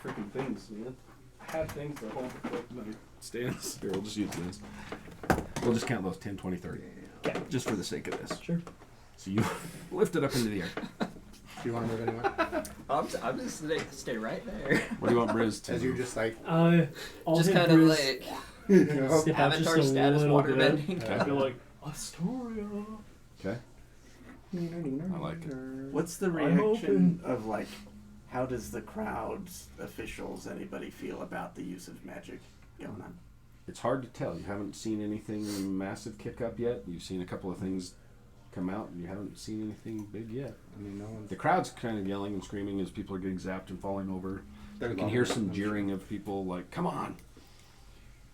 freaking things, man. I have things that hold my stands. Here, we'll just use this. We'll just count those 10, 20, 30. Okay. Just for the sake of this. Sure. So you lift it up into the air. Do you want to move anywhere? I'm just stay right there. What do you want Briz to As you're just like, I'll Just hit kind of Bruce. like you know, Step out just Avatar a status little water bit. bending. I'd be like, Astoria. Okay. I like it. What's the I'm reaction of like, how does the crowds, officials, anybody feel about the use of magic going on? It's hard to tell. You haven't seen anything massive kick up yet. You've seen a couple of things come out, and you haven't seen anything big yet. I mean, no one's. The crowd's kind of yelling and screaming as people are getting zapped and falling over. They're You can loving hear it, some I'm jeering of people like, come on.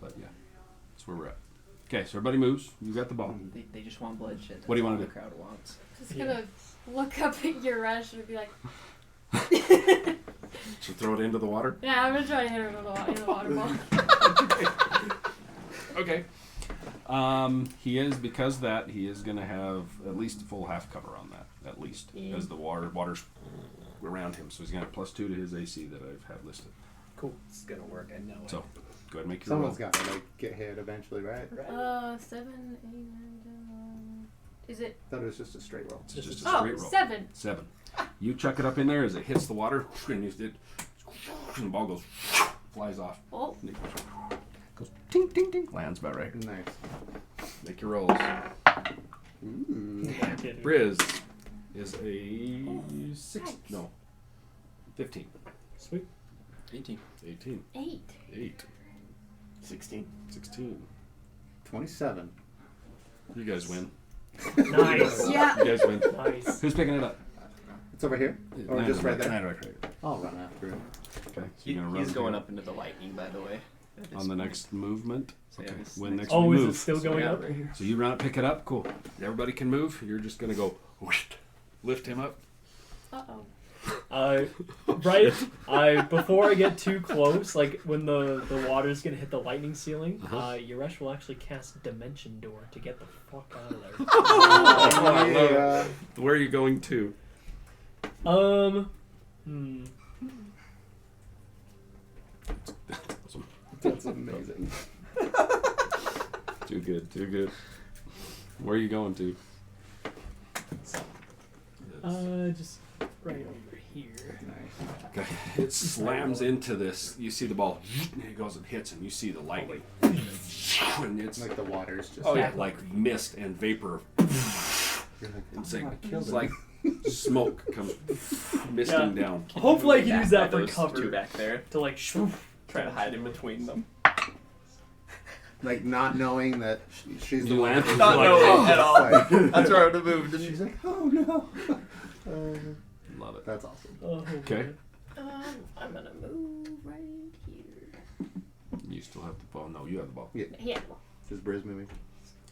But yeah, that's where we're at. Okay, so everybody moves. You got the ball. They just want bloodshed. What do you That's wanna all do? The crowd wants. Just gonna look up at Yuresh and be like, So throw it into the water. yeah, I'm gonna try to hit her with the water ball. Okay. He is because that he is gonna have at least a full half cover on that, at least, Yeah. because the water's around him. So he's gonna have +2 to his AC that I've had listed. Cool. It's gonna work. I know. So go ahead and make your roll. Someone's got to get hit eventually, right? it. 7, 8, 9, 10, Is it? I thought it was just a straight roll. It's just a Oh, straight roll. 7. 7. You chuck it up in there as it hits the water, and the ball goes flies off. Oh, And it goes ting ting ting. Lands about right. Nice. Make your rolls. Ooh. Briz is a 6. No. 15. Sweet. 18. 18. 8. 8. 16. 16. 27. You guys win. Nice. Yeah. You guys win. Nice. Who's picking it up? It's over here? Or just right there? Right. I'll run after it. Okay. So you're gonna He's run going here up into the lightning, by the way. at this on the point. next movement. So yeah, Okay. this When next next Oh, we is move. it still going yeah, up? right here. So you run it, pick it up. Cool. Everybody can move. You're just gonna go whoosh, lift him up. Uh-oh. Before I get too close, like when the water's gonna hit the lightning ceiling, Yuresh will actually cast Dimension Door to get the fuck out of there. Yeah. Where are you going to? Awesome. That's amazing. Too good. Too good. Where are you going to? Just right over here. Nice. Okay. It slams into this. You see the ball. And it goes and hits, and you see the lightning. And it's Like the water's just. oh yeah, like mist and vapor. You're like, It's like, killed it's it. like smoke comes misting Yeah. down. Hopefully I can Back use that by for those cover. two back there. To like Try to hide in between them. Like not knowing that she's the You one. land? who's Not like, knowing at all. like- That's where I would have moved. And She's like, oh no. Love it. That's awesome. Oh, Okay. I'm gonna move right here. You still have the ball. No, you have the ball. Yeah. Is Briz moving?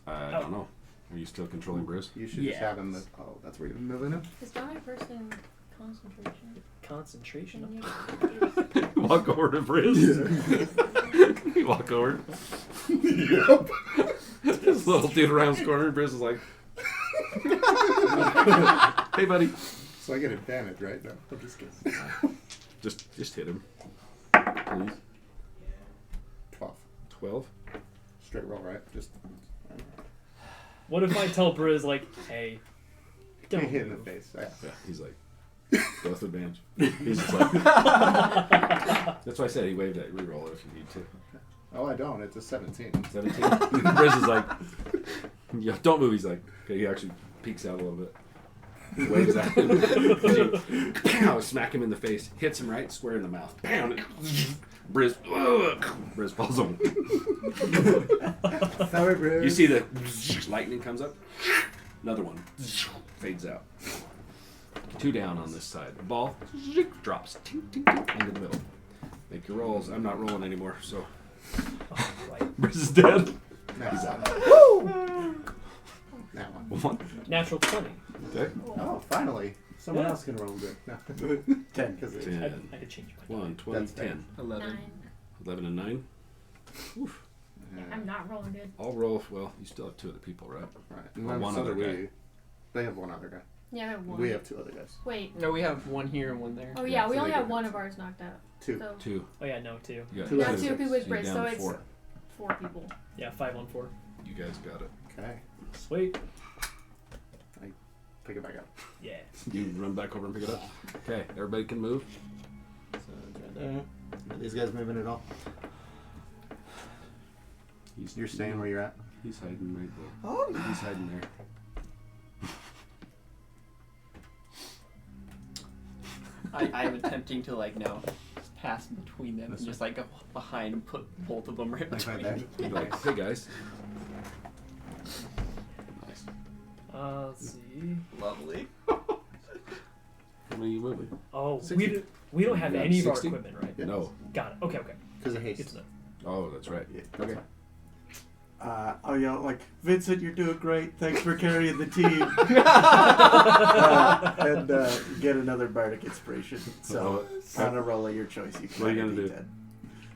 I don't know. Are you still controlling Briz? You should just have him move. Oh, that's where you're moving him? Is dominant person concentration? concentration. Can you Walk over to Briz. You walk over. This little dude around the corner. Briz is like, "Hey, buddy." So I get advantage, right? No, I'm just kidding. Just hit him, please. 12. 12. Straight roll, right? Just What if I tell Briz like, hey, get don't hit in the move. face. Yeah. Yeah, he's like, both advantage. He's just like, that's why I said he waved at reroll it if you need to. Oh, I don't. It's a 17. 17. Briz is like, yeah, don't move. He's like, okay, he actually peeks out a little bit. Waves at him. Pow, smack him in the face. Hits him right square in the mouth. Pound. Briz falls over. Sorry, Briz. You see the lightning comes up. Another one fades out. 2 down on this side. The ball drops into the middle. Make your rolls. I'm not rolling anymore, so Briz is dead. He's out. That one. 1. Natural 20. Okay. Oh, finally. Someone Yeah. else can roll good. No. 10. Because I 10. had to change my 1, 20, That's fair. 10. 11. 9. 11 and 9. I'm not rolling good. I'll roll. Well, you still have 2 other people, right? Right. Or And one so other do guy. we. They have one other guy. Yeah, I have 1. We have 2 other guys. Wait. No, we have one here and one there. Oh yeah, we so only they have get one it. of ours knocked out. 2. So 2. Oh yeah, no, 2. You got Two now out of 2 six. people with So you're Briz, down so to it's 4. 4 people. Yeah, 5 on 4. You guys got it. Okay. Sweet. Pick it back up. Yeah. You run back over and pick it up. Okay, everybody can move. So it's right there. Are these guys moving at all? You're staying where you're at? He's hiding right there. Oh, he's hiding there. I'm attempting to now just pass between them and just go behind and put both of them right Like right between. there? You're like, hey guys. Nice. Let's see. Lovely. How many are you moving? Oh, 60. we don't have You have any of 60? our equipment, right? Yeah. No. Got it. Okay. Because of Good haste. to know. Oh, that's right. Yeah, Okay. I'll yell like, Vincent, you're doing great. Thanks for carrying the team. And get another bardic inspiration. So on a roll of your choice, you can What are you add a gonna do? D10.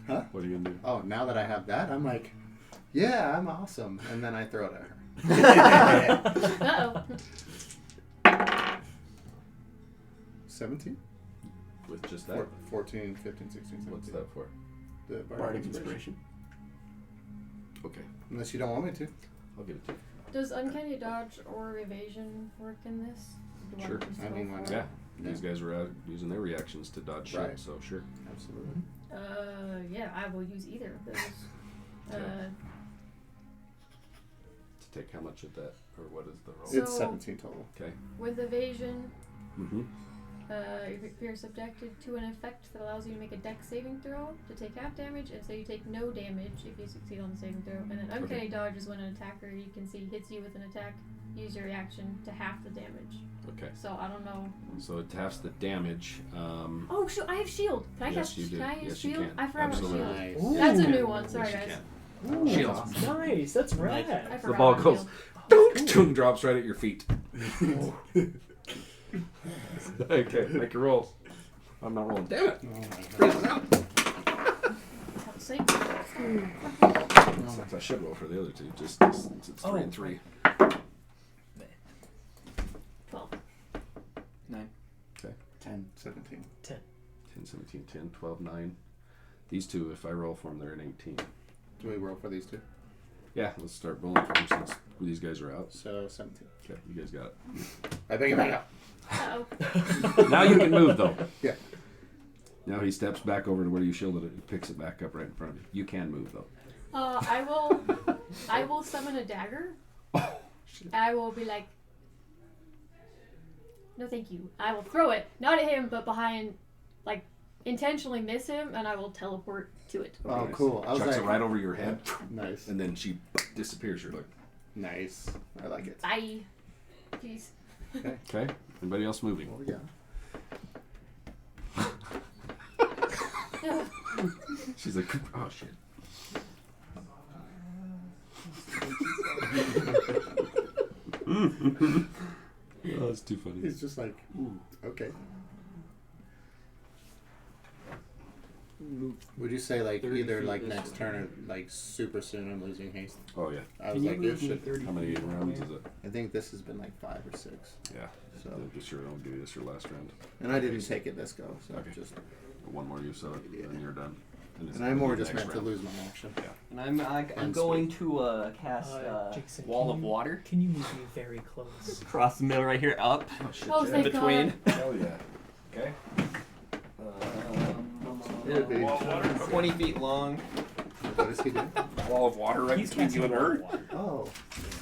Huh? What are you gonna do? Oh, now that I have that, I'm like, yeah, I'm awesome. And then I throw it at her. Uh-oh. 17? With just that? 14, 15, 16, 17. What's that for? The Bardic inspiration. Okay, Unless you don't want me to. I'll give it to you. Does uncanny dodge or evasion work in this? Do Sure. just I go mean, for why it? not? Yeah, Yeah. these guys were out using their reactions to dodge shit, Right. so sure. Absolutely. Yeah, I will use either of those. To take how much of that, or what is the roll? So- It's 17 total. Okay. With evasion, Mm-hmm. if you're subjected to an effect that allows you to make a dex saving throw to take half damage, and so you take no damage if you succeed on the saving throw. And then uncanny dodge is when an attacker you can see hits you with an attack, use your reaction to half the damage. Okay. So I don't know. So it halves the damage. Oh shoot! I have shield. Can I Yes, cast? you do. Can I use Yes, you shield? can. I forgot Absolutely. about shield. Nice. That's a Ooh. new one. Sorry, Yes, you guys. can. Ooh, Shield. Nice. That's I rad. forgot The ball about goes, shield. tung, drops right at your feet. Okay, make your rolls. I'm not rolling. Damn it. Oh my Freeze god. it out. Have a save. I should roll for the other two, just since it's 3 and 3. 12. 9. 10. 17. 10, 17, 10, 12, 9. These two, if I roll for them, they're an 18. Do we roll for these two? Yeah, let's start rolling for them since these guys are out. So 17. Okay, you guys got it. I think it back up. Uh-oh. Now you can move, though. Yeah. Now he steps back over to where you shielded it and picks it back up right in front of you. You can move, though. I will summon a dagger. Oh, shit. I will be like, no, thank you. I will throw it, not at him, but behind, like, intentionally miss him, and I will teleport to it. Oh, Nice. cool. I was Chucks like, it right over your head, nice. and then she disappears. You're like, Nice. I like it. Bye. Jeez. okay. Anybody else moving? Oh, yeah. She's like, oh shit. Oh, that's too funny. He's just like, okay. Would you say like 30 either feet like this next way. turn or like super soon I'm losing haste? Oh yeah. I was like, this should. How many rounds is it? I think this has been like 5 or 6. Yeah. So, Just sure don't give you this your last round. and I didn't take it this go, so Okay. just. One more use of it, and you're done. it's And I more the just next meant to round. lose my action. Yeah. And I'm And going to cast Jason, Wall can of you- Water Can you move me very close? across the middle right here, up Oh shit. Oh, yeah. thank in between. Hell yeah. Okay. It'd be- 20 feet long. What does he do? Wall of water right He's between you and casting her. water. Oh,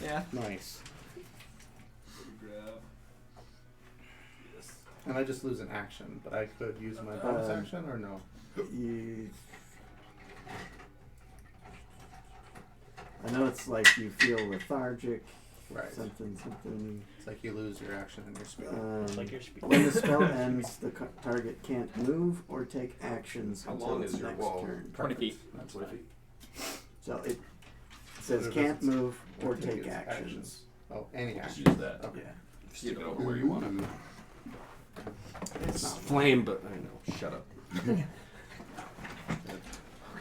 Yeah. nice. And I just lose an action, but I could use my bonus action or no? You... I know it's like you feel lethargic, Right. something. It's like you lose your action and your speed. Like your speed. When the spell ends, the target can't move or take actions How until long its is your next wall? turn. 20 feet. That's 20 fine. feet. So it says But it can't doesn't move or take take its actions. Oh, any Just action. use that. Okay. Stick it over where you want it. Ooh. It's flame, but I know. Shut up.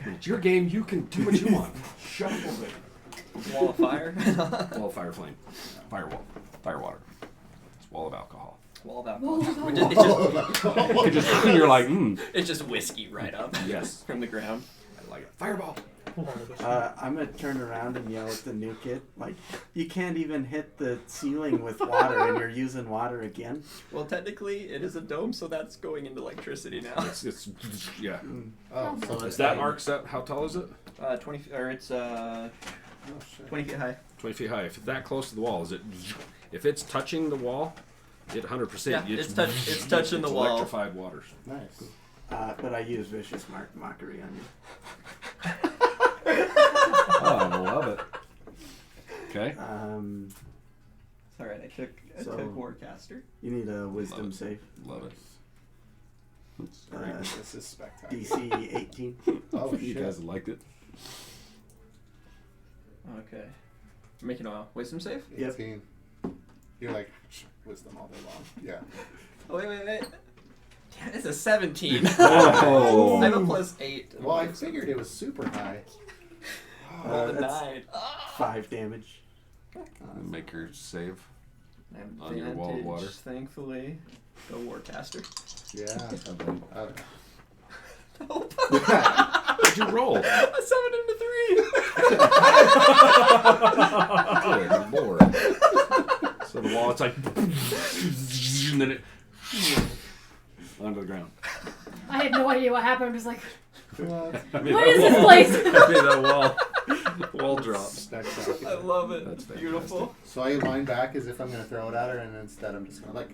It's your game. You can do what you want. Shut up over there. Wall of Fire. Wall of fire, flame, firewall, fire water. It's wall of alcohol. Wall of Wall of Alcohol. You can just and you're like, It's just whiskey right up yes, from the ground. I like it. Fireball. I'm gonna turn around and yell at the new kid, like, you can't even hit the ceiling with water and you're using water again. Well, technically, it is a dome, so that's going into electricity now. It's yeah. Oh, so Is it's that like- arc set? How tall is it? 20 feet, or it's Oh, shit. 20 feet high. 20 feet high. If it's that close to the wall, is it? If it's touching the wall, it 100%. Yeah, it's touching the wall. Electrified waters. Nice. But I use vicious mockery on you. Oh, I love it. Okay. It's alright, I took So- Warcaster. You need a wisdom Love it. save. Love it. That's great. This is spectacular. DC 18. Oh, You shit. guys liked it. Okay. Making a wisdom save? Yep. 18. You're like, wisdom all day long. Yeah. Oh, wait. Damn, it's a 17. Oh. I have a +8. Well, I figured it was super high. Rolled a That's 9. 5 damage. Make your save. I have On your wall of water. advantage, thankfully. Go Warcaster. Yeah. Nope. What'd you roll? A 7 and a 3. Good lord. So the wall, it's like, and then it onto the ground. I had no idea what happened. I'm just like, I mean, what is this place? I mean, that wall drops. I love it. That's Beautiful. So I line back as if I'm going to throw it at her, and instead I'm just going to like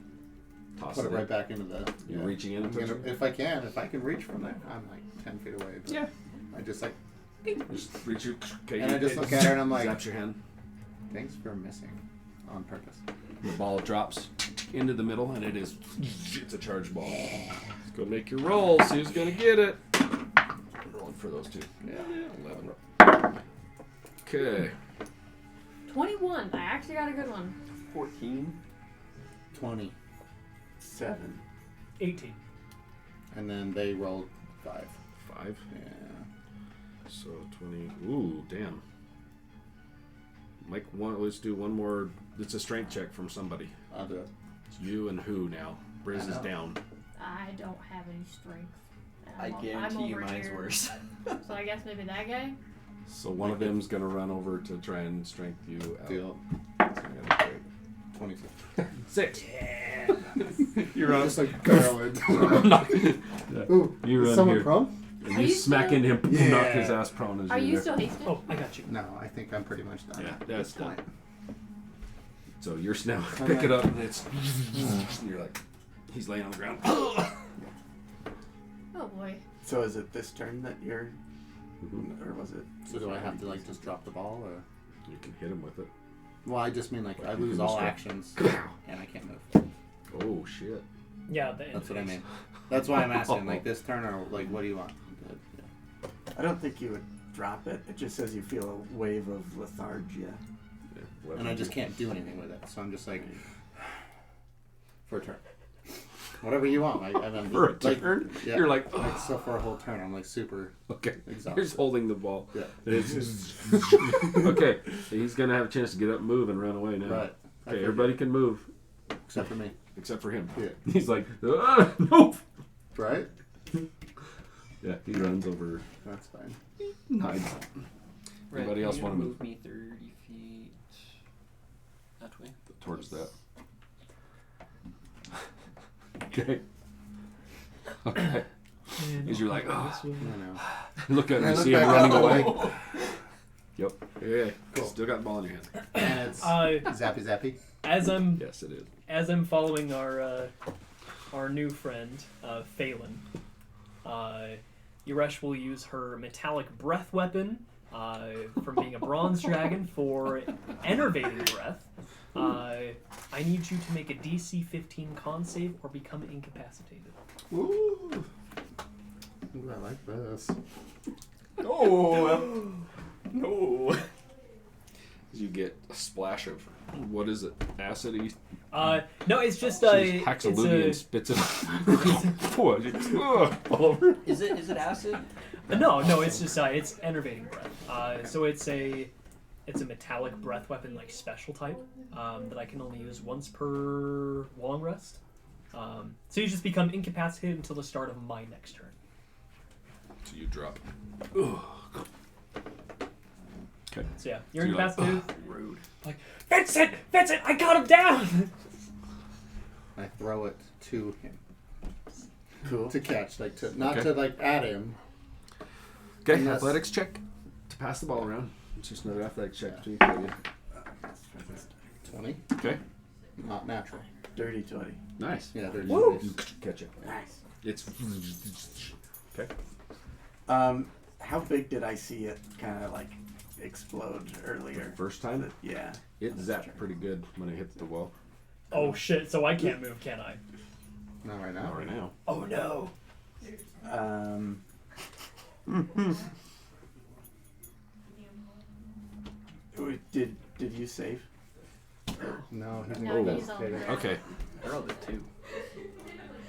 Toss put it in. right back into the... You're reaching in and I'm gonna, touching? if I can reach from there. I'm like 10 feet away. But Yeah. I just like, Just reach your. Okay, and I just look at her and I'm like, zaps your hand. thanks for missing on purpose. The ball drops into the middle, and it's a charged ball. Let's go make your roll. See who's gonna get it. Rolling for those two. Yeah, 11. Okay. 21. I actually got a good one. 14. 20. 7. 18. And then they rolled 5. 5. Yeah. So 20. Ooh, damn. Mike, let's do one more. It's a strength check from somebody. I'll do it. It's you and who now? Briz I is know. down. I don't have any strength. I I'm guarantee you over mine's here. worse. So I guess maybe that guy? So one of them's gonna run over to try and strength you out. Deal. It's gonna be great. 22. 6. Yeah. You're on. Just like barrel it. Ooh, You is run someone here. prone? And Are you you smack still- into him, Yeah. knock his ass prone as Are you're you there. still hasted? Oh, I got you. No, I think I'm pretty much done. Yeah, at that's this point. So you're now I'm pick it like- up and it's and you're like he's laying on the ground. Oh boy. So is it this turn that you're, or was it? So do I have to like just drop the ball, or? You can hit him with it. Well, I just mean like I You lose can all just- actions and I can't move. Oh shit. Yeah, the end That's what I phase. mean. That's why I'm asking. Like this turn, or like what do you want? I don't think you would drop it. It just says you feel a wave of lethargia. Yeah, And I just can't do anything with it. So I'm just like for a turn. Whatever you want. Like, and I'm For a like, turn? Yeah. You're like, Like, so for a whole turn, I'm like super okay. exhausted. Here's holding the ball. Yeah. It's okay. So he's gonna have a chance to get up, move, and run away now. Right. Okay, everybody can move Except for me. except for him. Yeah. He's like, nope. Right? Yeah, he runs over. That's fine. Hides. Right, Anybody else you're want to gonna move me 30 feet that way? towards that? Okay. Okay. Because you're like, oh. This way. I know. Look at him. I You look see him back running up, away. like, Yep. Yeah. Cool. Still got the ball in your hand. And it's zappy zappy. As I'm Yes, it is. following our new friend, Phelan, Yuresh will use her metallic breath weapon from being a bronze dragon for enervating breath. I need you to make a DC 15 con save or become incapacitated. Ooh. Ooh, I like this. No! No! You get a splash of, what is it? Acidy? No, it's just She hacks a loogie and spits it all over. Is it acid? No, it's just it's enervating breath. So it's a metallic breath weapon, like special type, that I can only use once per long rest. So you just become incapacitated until the start of my next turn. So you drop. Okay. So yeah, you're So you're like, incapacitated. Rude. Like, Vincent, I got him down. I throw it to him Cool. to catch, like to not Okay. to like at him. Okay, Unless- athletics check to pass the ball around. It's just another athletics check between each of you. 20, Okay, not natural. Dirty 20. nice. Yeah, there's Woo! You catch it. Nice. It's okay. How big did I see it kind of like explode earlier? First time, Yeah. it zapped pretty good when it hits the wall. Oh shit! So I can't move, can I? Not right Not now. right now. Oh no! Did you save? No, he's No, in he's on the ground. Okay, I rolled a 2.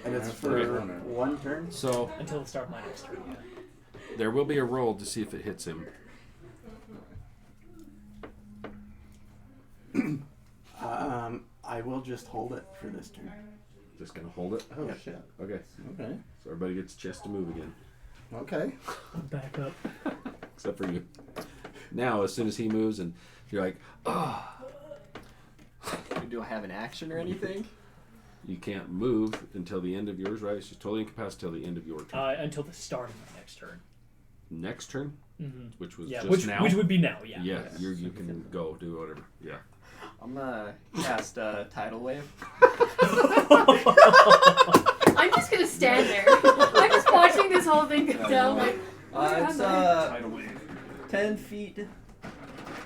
And it's That's for okay. one turn? so Until the start of my next turn. Yeah. there will be a roll to see if it hits him. I will just hold it for this turn. Just gonna hold it. Oh Yep. shit. Okay, Okay. so everybody gets a chance to move again, Okay. Back up. except for you. Now, as soon as he moves, and you're like, oh, Do I have an action or anything? you can't move until the end of yours, right? She's totally incapacitated till the end of your turn. Until the start of my next turn. Next turn, Mm-hmm. which was Yeah, just which now. which would be now. Yeah. yeah, you can go do whatever. Yeah. I'm gonna cast Tidal Wave. I'm just gonna stand there. I'm just watching this whole thing go down. Like, It's 10 feet,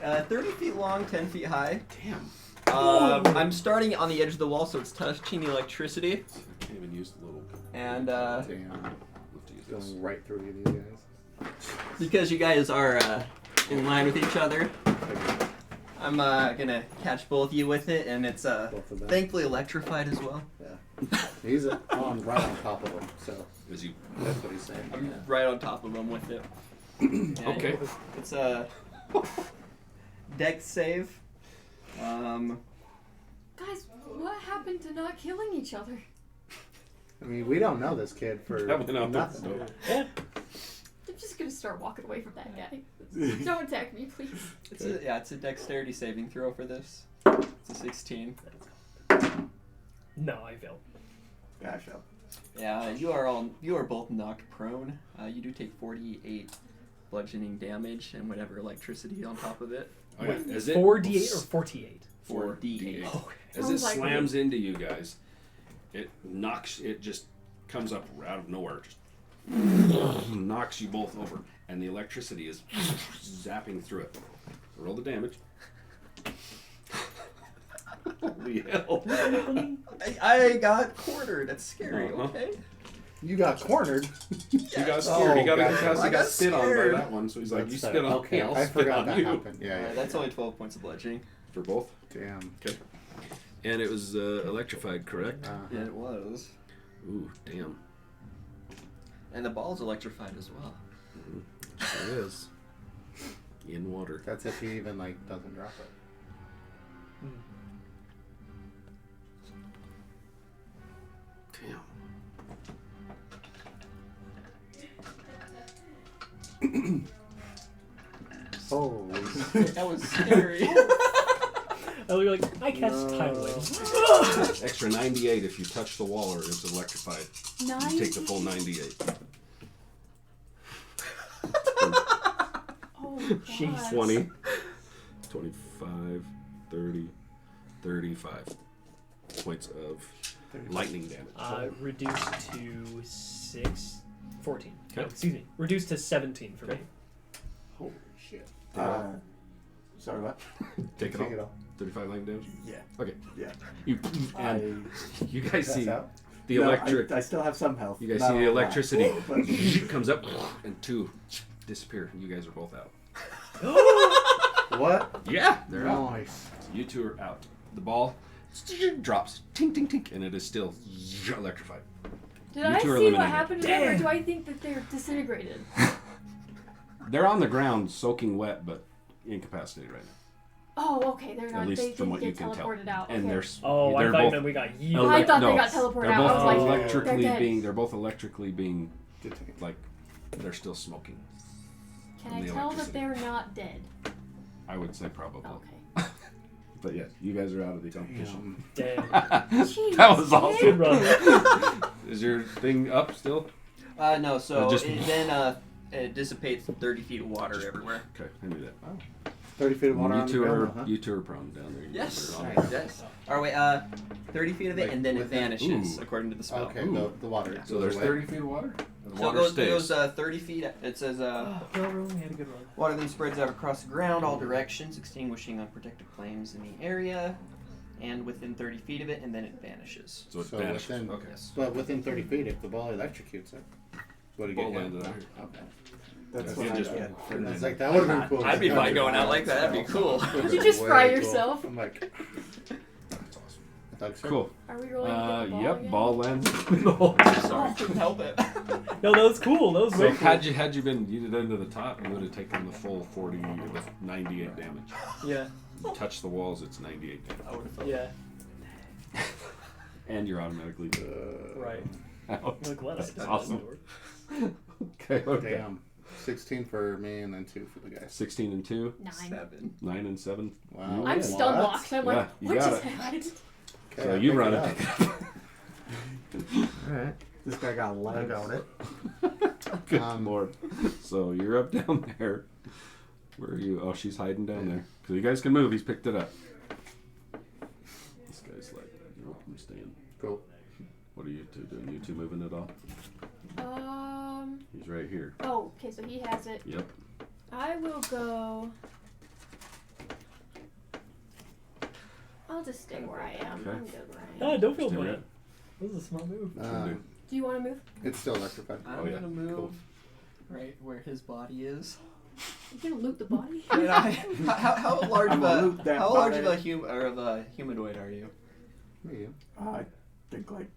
30 feet long, 10 feet high. Damn. I'm starting on the edge of the wall, so it's touching the electricity. I can't even use the little. And Damn. We'll have to use this. Going right through you, these guys. because you guys are in line with each other, I'm gonna catch both of you with it, and it's Both of them. thankfully electrified as well. Yeah. He's right on top of him, so As you. that's what he's saying. I'm Yeah. right on top of them with it. And Okay. It's a dex save. guys, what happened to not killing each other? I mean, we don't know this kid for That went out the nothing. door. I'm just gonna start walking away from that guy. Don't attack me, please. It's a dexterity saving throw for this. It's a 16. No, I failed. Gosh, Yeah, you are both knocked prone. You do take 48 bludgeoning damage and whatever electricity on top of it. Okay. As it 4d8 or 48? 4d8. Okay. As it Sounds like slams into you guys, it knocks. It just comes up out of nowhere, just knocks you both over, and the electricity is zapping through it. Roll the damage. Holy hell! I got cornered. That's scary. Uh-huh. Okay. You got cornered. He got scared. he got gotcha. because I he got got spit on by scared. that one, so he's like, That's "You fair. spit on okay. me, I'll I spit forgot on that you." happened. Yeah. That's only 12 points of bludgeoning. For both. Damn. Okay. And it was electrified, correct? Yeah, it was. Ooh, damn. And the ball's electrified as well. It is. In water. That's if he even doesn't drop it. Damn. Holy. That was scary. I look like I cast tidal wave. Extra 98 if you touch the wall or it's electrified. You take the full 98. Oh, Jeez. God. 20, 25, 30, 35 points of lightning damage. Reduced to 14. No, Okay. excuse me. Reduced to 17 for me. Holy shit. Sorry, what? Take it Take it off. off. 35 lightning damage? Yeah. Okay. Yeah. You, and you guys see out? the No, electric. I still have some health. You guys Not see a the lot. electricity But- comes up and 2 disappear. You guys are both out. What? Yeah, they're out. Nice. You two are out. The ball drops, tink, tink, tink, and it is still electrified. Did You I two are see what eliminated. happened to them, or do I think that they're disintegrated? They're on the ground, soaking wet, but incapacitated right now. Oh, okay. They're At not. least They from didn't what you get can tell. teleported out. And okay. they're I thought both that we got you. I thought they no, got teleported they're out. I both was like, electrically they're dead. being. They're both electrically being Detained. like. They're still smoking. Can from I the tell that electricity. they're not dead? I would say probably. Okay. But yeah, you guys are out of the competition. Damn. That was awesome. Good run. Is your thing up still? No, so Just- it then it dissipates 30 feet of water everywhere. Okay, I knew that. 30 feet of water on You two the are ground, huh? you two are prone down there. You Yes. guys are on Nice. it. Yes. Or wait, 30 feet of it, Like and then it within- vanishes Ooh. according to the spell. Okay, Ooh. the water. So there's goes away. 30 feet of water. The So water it stays. goes 30 feet. It says Well, Rowan, we had a good run. water then spreads out across the ground, all directions, extinguishing unprotected flames in the area, and within 30 feet of it, and then it vanishes. so it So vanishes. within- Okay. Yes. But within 30 feet, if the ball electrocutes it, what do you Ball get? landed out here. Okay. That's If what you I just- get. For It's like that would have been cool. I'd be fine going out like that. That'd be cool. Did you just fry yourself? I'm like, That's awesome. I thought so. Cool. Are we rolling to get the ball Yep. again? Ball lands. Sorry, couldn't help it. No, that was cool. That was So way cool. had you been yeeted into the top, you would have taken the full 40 with 98 damage. Yeah. You touch the walls, it's 98 damage, I would have felt Yeah. and you're automatically Right. out. I'm glad I That's did that awesome. door. Okay. Okay. Damn. 16 for me and then 2 for the guys. 16 and 2, 9. 7. 9 and 7. Wow. I'm Yeah. stun locked. I'm Yeah, like, you what got just it. happened? Okay, So I you pick run it it. up. Alright. This guy got I legs. got it. Good lord. So you're up down there. Where are you? Oh, she's hiding down there. So you guys can move. He's picked it up. This guy's like, nope, I'm staying. Cool. What are you two doing? You two moving at all? He's right here. Oh, okay, so he has it. Yep. I will go. I'll just stay where I am. Okay. I'm good where I Ah, am. don't feel Stay bad. right. That was a smart move. do? Do you want to move? It's still electrified. I'm Oh, yeah. gonna move Cool. right where his body is. You gonna loot the body? How large of I'm gonna a loot that how large body. of a humanoid are you? Me. I think like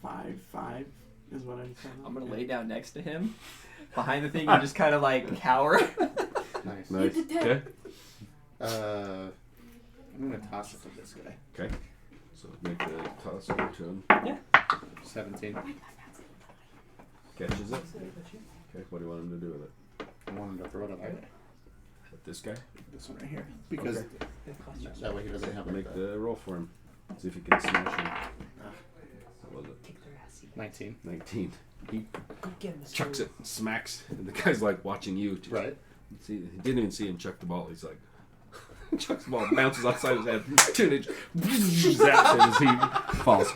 5'5" is what I'm saying. I'm gonna lay down next to him, behind the thing, and just kind of like cower. Nice. Nice. did that. Okay. I'm gonna toss it to this guy. Okay. So make the toss over to him. 17. Catches it. Okay. What do you want him to do with it? I want him to throw it up there. At this guy? This one right here. Because Okay. that way he doesn't have Make like the roll for him. See if he can smash him. What was it? 19. 19. He Go get him. chucks it, smacks, and the guy's like watching you. Right. See, he didn't even see him chuck the ball. He's like, chucks the ball, bounces outside his head, tunage, zaps it as he falls.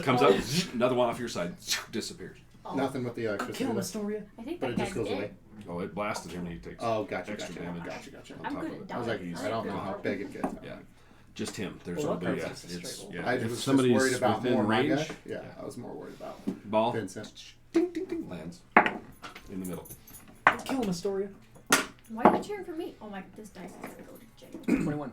Comes up, another one off your side, disappears. Oh, Nothing with the electricity. Kill him, Astoria. I think But that it just guy's goes away. dead. Oh, it blasted him and he takes Oh, gotcha, extra gotcha, damage gotcha. on I'm top good of at it. I was like, dying. I don't know how big it gets. Yeah. Just him. There's Well, nobody. that Yeah, part's just a it's, straight yeah. I If was just somebody's worried about within more my range, guy. Yeah, I was more worried about ball, Vincent. ding, ding, ding, lands in the middle. Kill him, Astoria. Why are you cheering for me? Oh my, this dice is gonna go to jail. 21.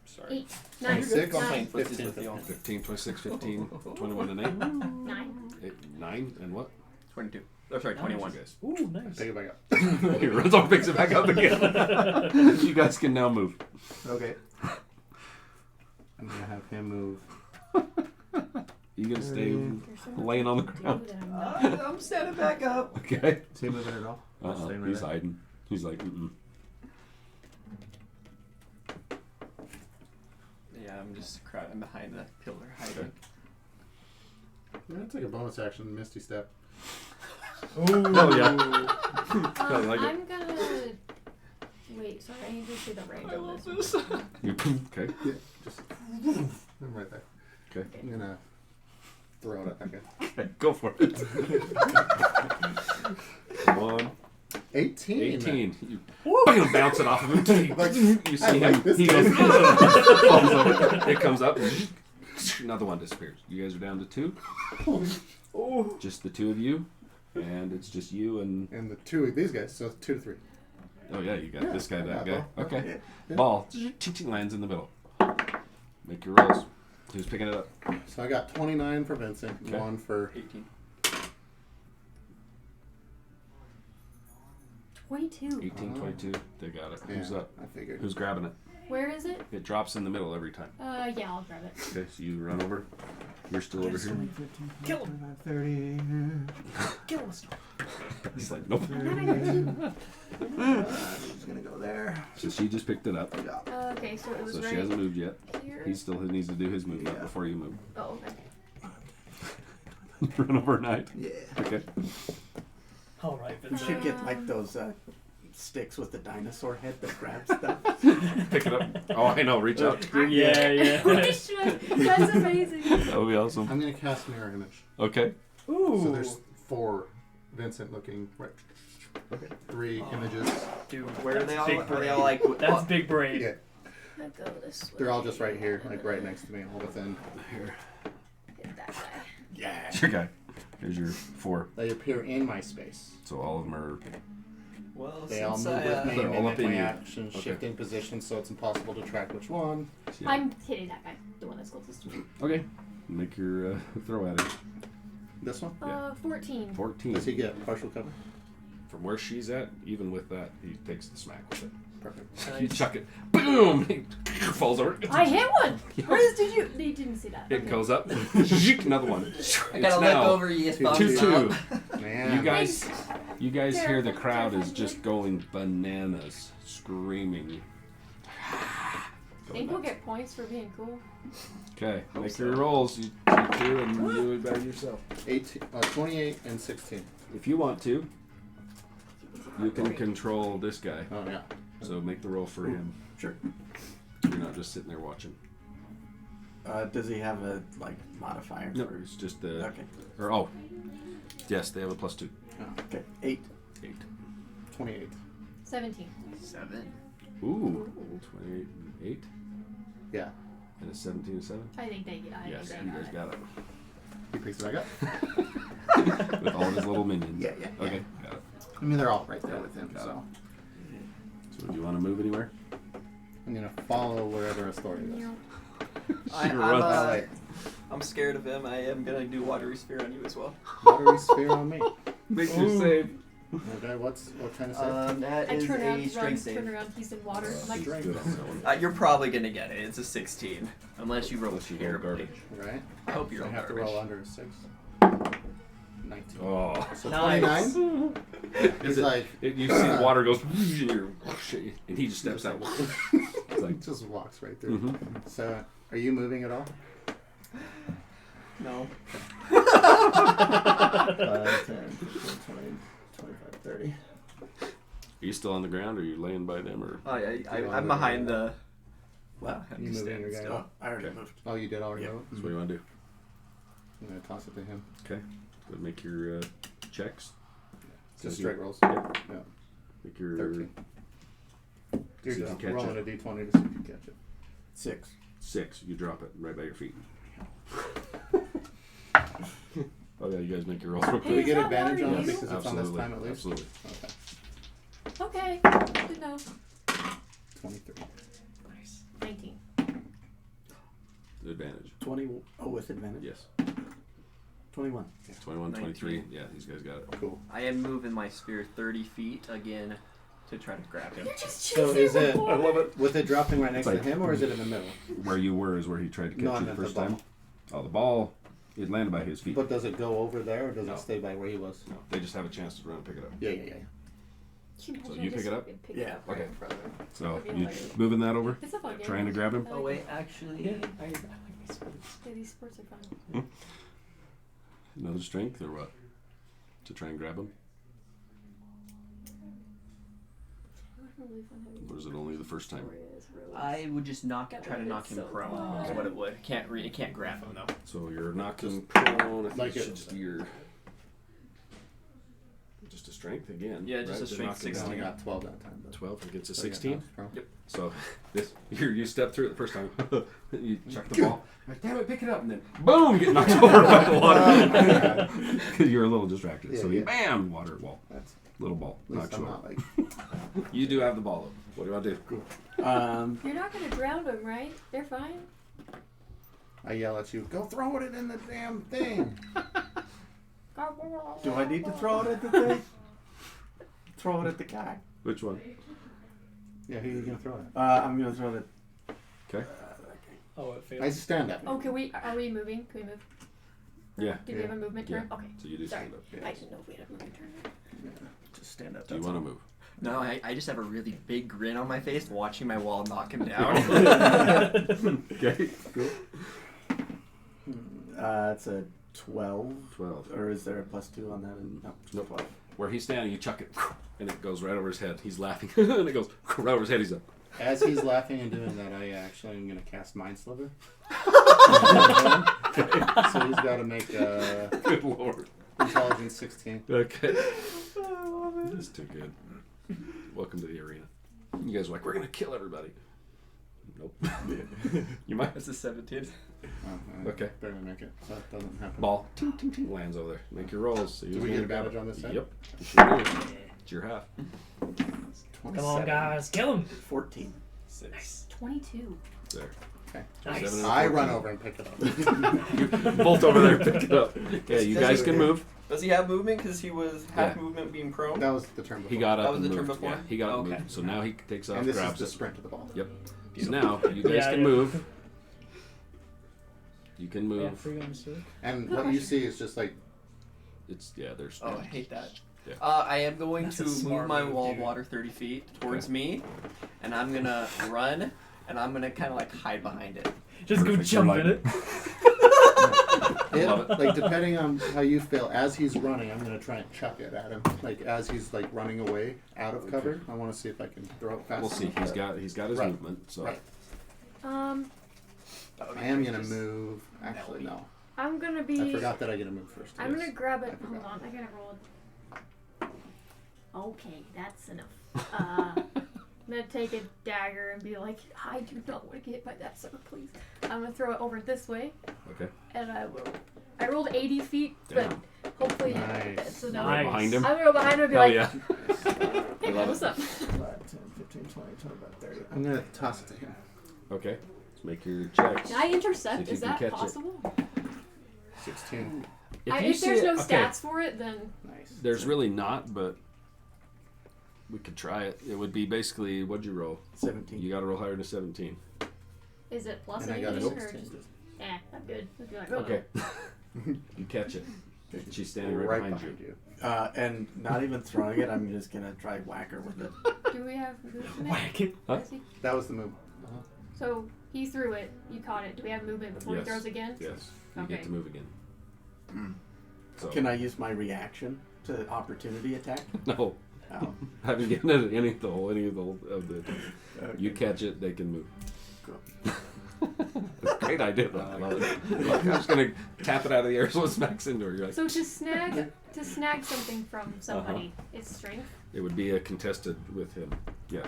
Sorry. 8, 9, 26. I'm playing 9, footsies 15, with y'all. 15, 26, 15, 21, and 8. 9. 9 and what? 22. Oh, sorry, 21. You guys. Ooh, nice. Take it back up. He runs off, picks it back up again. You guys can now move. Okay. I'm gonna have him move. You gonna stay There's so much laying on the I can ground? do that I'm not. I'm standing back up. Okay. Is he moving at all? Staying right He's there. hiding. He's like, mm-mm. Yeah, I'm just crouching behind the pillar hiding. Yeah, take a bonus action, Misty Step. Oh, yeah. I like it. I'm gonna. Wait, sorry, I need to see the range I on love this. this. Okay. Yeah, just. I'm right there. Okay. I'm gonna throw it at that guy. Okay. Go for it. Come on. 18. 18. You bam, bounce it off of him. Like, You see I him. like this He game. goes. Falls over. It comes up. Another one disappears. You guys are down to 2. Just the 2 of you. And it's just you and. And the 2 of these guys, so 2 to 3. Oh, yeah, you got Yeah, this guy, I that got guy. ball. Okay. Yeah. Ball. Ching lands in the middle. Make your rolls. Who's picking it up? So I got 29 for Vincent, Okay. 1 for 18. 22. 18, 22. They got it. Who's Yeah, up? I figured. Who's grabbing it? Where is it? It drops in the middle every time. Yeah, I'll grab it. Okay, so you run over. You're still over here. 15, Kill him. 30. Kill him, Astoria. He's like, nope. I'm gonna He's gonna go there. So she just picked it up. Okay, so it was So right she hasn't moved yet. here. He still needs to do his movement Yeah. before you move. Oh, okay. Run over and hide. Yeah. Okay. All right, You Vincent. should get like those sticks with the dinosaur head that grabs stuff. Pick it up. Oh, I know. Reach out. Yeah, yeah. That's amazing. That would be awesome. I'm gonna cast Mirror Image. Okay. Ooh. So there's 4 Vincent looking, right? Okay. 3 images. Dude, where are they all? big Are they all like? That's big brain. Yeah, I go this way. they're all just right here, like right next to me, all within. Here. Hit that guy. Yeah. Your guy. Here's your 4. They appear in my space. So all of them are. Well, They all since move with me They're and all they up make in my you. actions Okay. shift in position, so it's impossible to track which one. Yeah. I'm hitting that guy, the one that's closest to me. Okay. Make your throw at it. This one? Yeah. 14. 14. Does he get partial cover? From where she's at, even with that, he takes the smack with it. Perfect. You chuck it. Boom! He falls over. I hit one! Where did you? They didn't see that. It Okay. goes up. Another one. I It's gotta look now over you. thumbs 2-2. up. Man. You guys, you guys hear the Terrifying, crowd is terrifying. just going bananas, screaming. Think we'll get points for being cool. Okay, Hope make so. your rolls. You two and you do it by yourself. 28 and 16. If you want to, you can control this guy. Oh, yeah. So make the roll for him. Sure. You're not just sitting there watching. Does he have a modifier? No, it's just the. Okay. Or oh, yes, they have a +2. Oh, okay. 8. 8. 28. 17. 7. Ooh, 28 and 8, Yeah. and a 17 and 7. I think they get it. Yes, you guys got it. He picks it back up. With all of his little minions. Yeah. Okay, got it. I mean, they're all right there with him, Got so. So do you want to move anywhere? I'm going to follow wherever Astoria goes. I'm scared of him. I am gonna do watery sphere on you as well. Watery sphere on me. Make your save. Okay, what kind of save? That I is turn around, a run, strength turn save. around, he's in water. I'm like, Strength. You're probably gonna get it. It's a 16, unless you roll Unless you roll terribly. garbage. Right? I hope you So I roll have to garbage. roll under a 6. 19. Oh. So Nice. 29? He's like, You see the water goes, and you're, and he just steps out. It's like, just walks right through. mhm. So, are you moving at all? No. 5, 10, 15, 20, 25, 30. Are you still on the ground, or are you laying by them, or? Oh yeah, I'm behind the. Well, I'm You just moving standing your guy still. up? I already Okay. moved. Oh, you did already Yeah. go? That's what you want to do. I'm going to toss it to him. Okay. Go make your checks. Just straight rolls. Yep. Yeah. Make your 13. You're See if you just catch rolling it. a d20 to see if you catch it. 6. 6. You drop it right by your feet. Oh yeah, you guys make your rolls real Do we quick. Hey, get is that advantage on water it you? because it's on this time at least? Absolutely. Okay. okay, good know. 23. Nice. 19. The advantage. 20. Oh, with advantage? Yes. 21. 21, 23. 19. Yeah, these guys got it. Cool. I am moving my spear 30 feet again to try to grab him. You're just So chasing is it, before. with it dropping right next It's like- to him, or is it in the middle? Where you were is where he tried to catch No, I you the meant the first ball. time. Oh, the ball. It landed by his feet. But does it go over there, or does No. it stay by where he was? No, they just have a chance to run and pick it up. Yeah. Can you So imagine you I pick just it up? pick Yeah. it up right Okay. in front of him? So That'd be you hilarious. moving that over? It's a fun game. Trying to grab him? I Oh like wait, it. actually, Yeah, I like my sports. Yeah, these sports are fun. Another strength or what? To try and grab him? Really fun having Or is it only the first time? stories, really. I would just try to knock him So prone. fun. Is what it would. It can't grab him though. So you're knocking prone. I think Like it it- should just be your. Just a strength again. Yeah, just right? a To strength knock him I 16. only down. got 12 that time. But 12 against a so yeah, 16. that's pro. So this you step through it the first time. You chuck the ball. You're like, damn it, pick it up, and then boom, get knocked over by the water. Because you're a little distracted. Yeah, so yeah. you bam, water ball, That's, little ball, at least not I'm short. not like. You do have the ball. Though. What do you want to do? You're not gonna drown them, right? They're fine. I yell at you, go throw it in the damn thing. Do I need to throw it at the thing? Throw it at the guy. Which one? Yeah, who are you going to throw it I'm gonna throw it. Okay. Oh, it at? failed. I stand up. Oh, are we moving? Can we move? Yeah. Do we have a movement turn? Okay. So you do Sorry. stand up. I didn't know if we had a movement turn. Just stand up. Do you want to move? No, I just have a really big grin on my face watching my wall knock him down. Okay. Cool. It's a 12. 12. Or is there a +2 on that? No, Nope. 12. Where he's standing, you chuck it, and it goes right over his head. He's laughing, and it goes right over his head. He's up. As he's laughing and doing that, I actually am going to cast Mind Sliver. So he's got to make Good lord. Intelligence 16. Okay. This is too good. Welcome to the arena. You guys are like, we're gonna kill everybody. Nope. You might. That's a 17. I Okay. barely make it, so it doesn't happen. Ball ting, ting, ting, lands over there. Make your rolls. So Do we get advantage on this side? Yep. You sure do. It's your half. 27. Come on, guys, kill him. 14. 6. 22. There. Okay. Nice. 7 and I 14. run over and pick it up. You bolt over there, pick it up. Okay, you guys can move. Does he have movement because he was half Yeah. movement being prone? That was the turn before. He got up That was and the turn moved. before? Yeah, he got up and Okay. moved. So now he takes off, And this is grabs the it. sprint to the ball. Yep. So now you guys Yeah, can yeah. move. You can Yeah, move. free guns too. And what you see is just like It's there's. Oh, I hate that. Yeah. I am going That's to a move smart my move, wall of dude. water 30 feet towards Okay. me, and I'm gonna run, and I'm gonna kind of like hide behind it. Just go Perfect. jump You're in it. Love it. like depending on how you feel as he's running, I'm gonna try and chuck it at him. Like as he's like running away out of cover, I want to see if I can throw it fast. We'll see. enough. He's got his Right. movement. So Right. That would be I am great, gonna just- move. Actually, no. I'm gonna be. I forgot that I get to move first. I'm Yes. gonna grab it. I forgot. Hold on, I gotta roll it. Okay, that's enough. I'm gonna take a dagger and be like, I do not want to get hit by that, sir, please. I'm gonna throw it over this way, okay. and I will. I rolled 80 feet, but Damn. hopefully Nice. it's enough. Nice. Behind him. I'm gonna go behind him and be Hell like, yeah. hey, love what's it. up? 5, 10, 15, 20, 25, 30. I'm gonna toss it to him. Okay. Let's make your checks. Can I See intercept? if you Is can that catch it. possible? 16. If there's no stats for it, then Nice. There's really not, but we could try it. It would be basically, what'd you roll? 17. You got to roll higher than a 17. is it plus And I got a anything or 16. just? I'm good. I'd be like, Okay. You catch it. She's standing right, behind you. And not even throwing it, I'm just gonna try whack her with it. Do we have movement? Whack it. Huh? Does he- That was the move. So he threw it. You caught it. Do we have movement before Yes. he throws again? Yes. You Okay. get to move again. So, Can I use my reaction to opportunity attack? No. Oh, Haven't given it any of the. okay. You catch it, they can move. Cool. That's a great idea. Though. I love it. Like, I'm just gonna tap it out of the air so it smacks into her. You're like, So to snag something from somebody, it's strength. it would be a contested with him. Yes.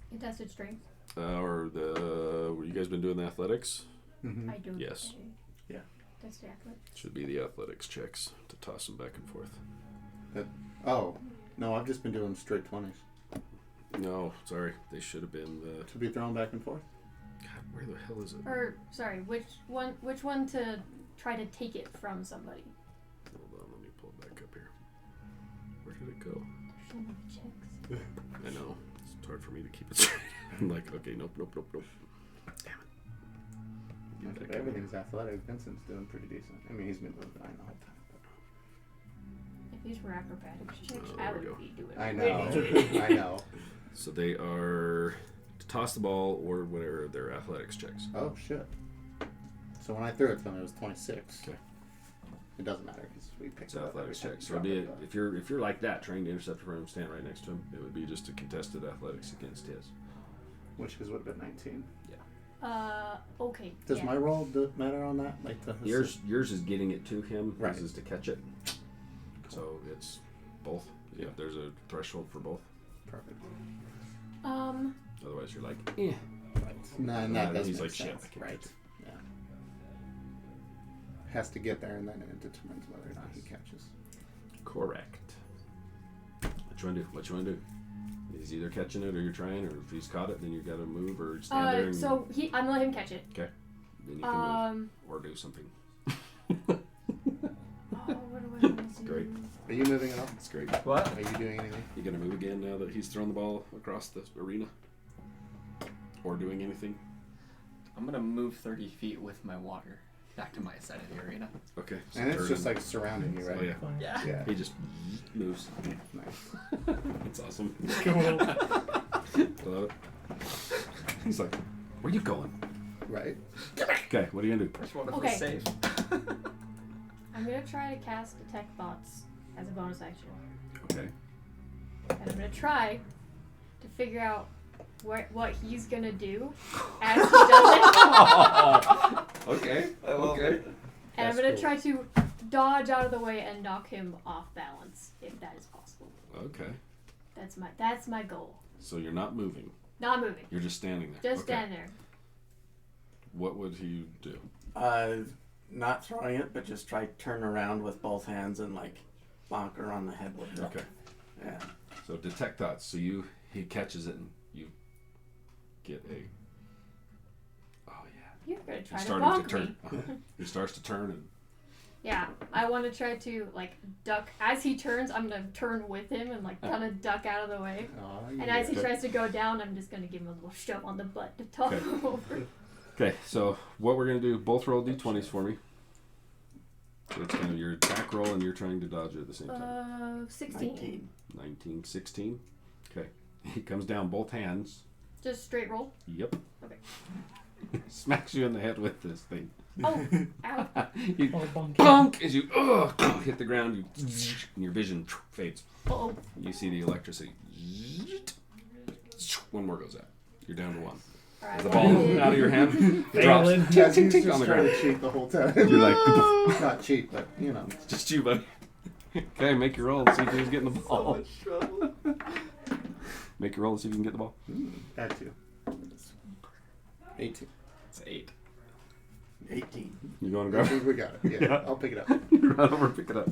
Contested strength. Or the. You guys been doing the athletics? Mm-hmm. I do. Yes. Okay. Yeah. That's the athlete. Should be the athletics checks to toss them back and forth. Oh, no, I've just been doing straight 20s. No, sorry. They should have been the. To be thrown back and forth? God, where the hell is it? Or sorry, which one to try to take it from somebody? Hold on, let me pull it back up here. Where did it go? There's so many checks. I know. It's hard for me to keep it straight. I'm like, okay, nope. Damn it. Get back in Everything's athletic. Vincent's doing pretty decent. I mean, he's been doing fine the whole time. If these were acrobatics checks, Oh, I there we would go. be doing. I really know. I know. So they are to toss the ball or whatever their athletics checks. Oh, shit. So when I threw it to him, it was 26. Okay. It doesn't matter because we picked It's it up. athletics every time checks. we So it'd be dropped if you're like that, trained to intercept for him, stand right next to him, it would be just a contested athletics against his. which is would have been 19. Okay. Does yeah. my roll matter on that? Like the Yours is getting it to him. Right. His is to catch it. So it's both. Yeah, there's a threshold for both. perfect. Otherwise, you're like, eh. Right. No, and that doesn't he's make like, shit, sense. I can't Right. catch it. Yeah. Has to get there, and then it determines whether or not he catches. Correct. What you want to do? He's either catching it or you're trying, or if he's caught it, then you got to move or stand there. And So I'm gonna let him catch it. then you can move Oh, or do something. what do I want to do? Great. Are you moving at all? That's great. What? Are you doing anything? You gonna move again now that he's thrown the ball across the arena, or doing anything? I'm gonna move 30 feet with my water back to my side of the arena. Okay. so And it's turn just him. like surrounding you, right? Oh yeah. Yeah. Yeah. He just moves. Nice. That's awesome. Cool. Love it. He's like, where you going? Right. Okay, what are you gonna do? First one Okay. was safe. I'm gonna try to cast Detect Thoughts as a bonus action, Okay. and I'm gonna try to figure out what he's gonna do as he does it, Okay. I love it. and I'm That's gonna cool. try to dodge out of the way and knock him off balance, if that is possible. Okay. That's my goal. So you're not moving. Not moving. You're just standing there. Just okay. stand there. What would he do? Not throwing it, but just try turn around with both hands and like bonk her on the head with it. Okay. Yeah. So detect thoughts. So he catches it and you get a. Oh yeah. You're gonna try He's to starting bonk to turn. me. He starts to turn and. Yeah, I want to try to like duck as he turns. I'm gonna turn with him and like kind of duck out of the way. Oh, And as he tries to go down, I'm just gonna give him a little shove on the butt to top Okay. him over. Okay, so what we're gonna do? Both roll d20s for me. So it's kind of your attack roll, and you're trying to dodge it at the same time. 16. 19, 16. Okay, he comes down both hands. Just straight roll. Yep. Okay. Smacks you in the head with this thing. Oh, ow. You Oh, bonk. bonk as you hit the ground. You and your vision fades. Uh-oh. You see the electricity. One more goes out. You're down to one. Alright, The well, ball I did- out of your hand drops. Failing. Yeah, he's Tick, just on the trying ground. to cheat the whole time. You're like, Not cheat, but you know. just you, buddy. Okay, make your roll and see who's getting the ball. Make your roll and see if you can get the ball. Add 2. 18. It's 8. 18. You going to grab it? We got it. Yeah, Yeah. I'll pick it up. Run over, pick it up.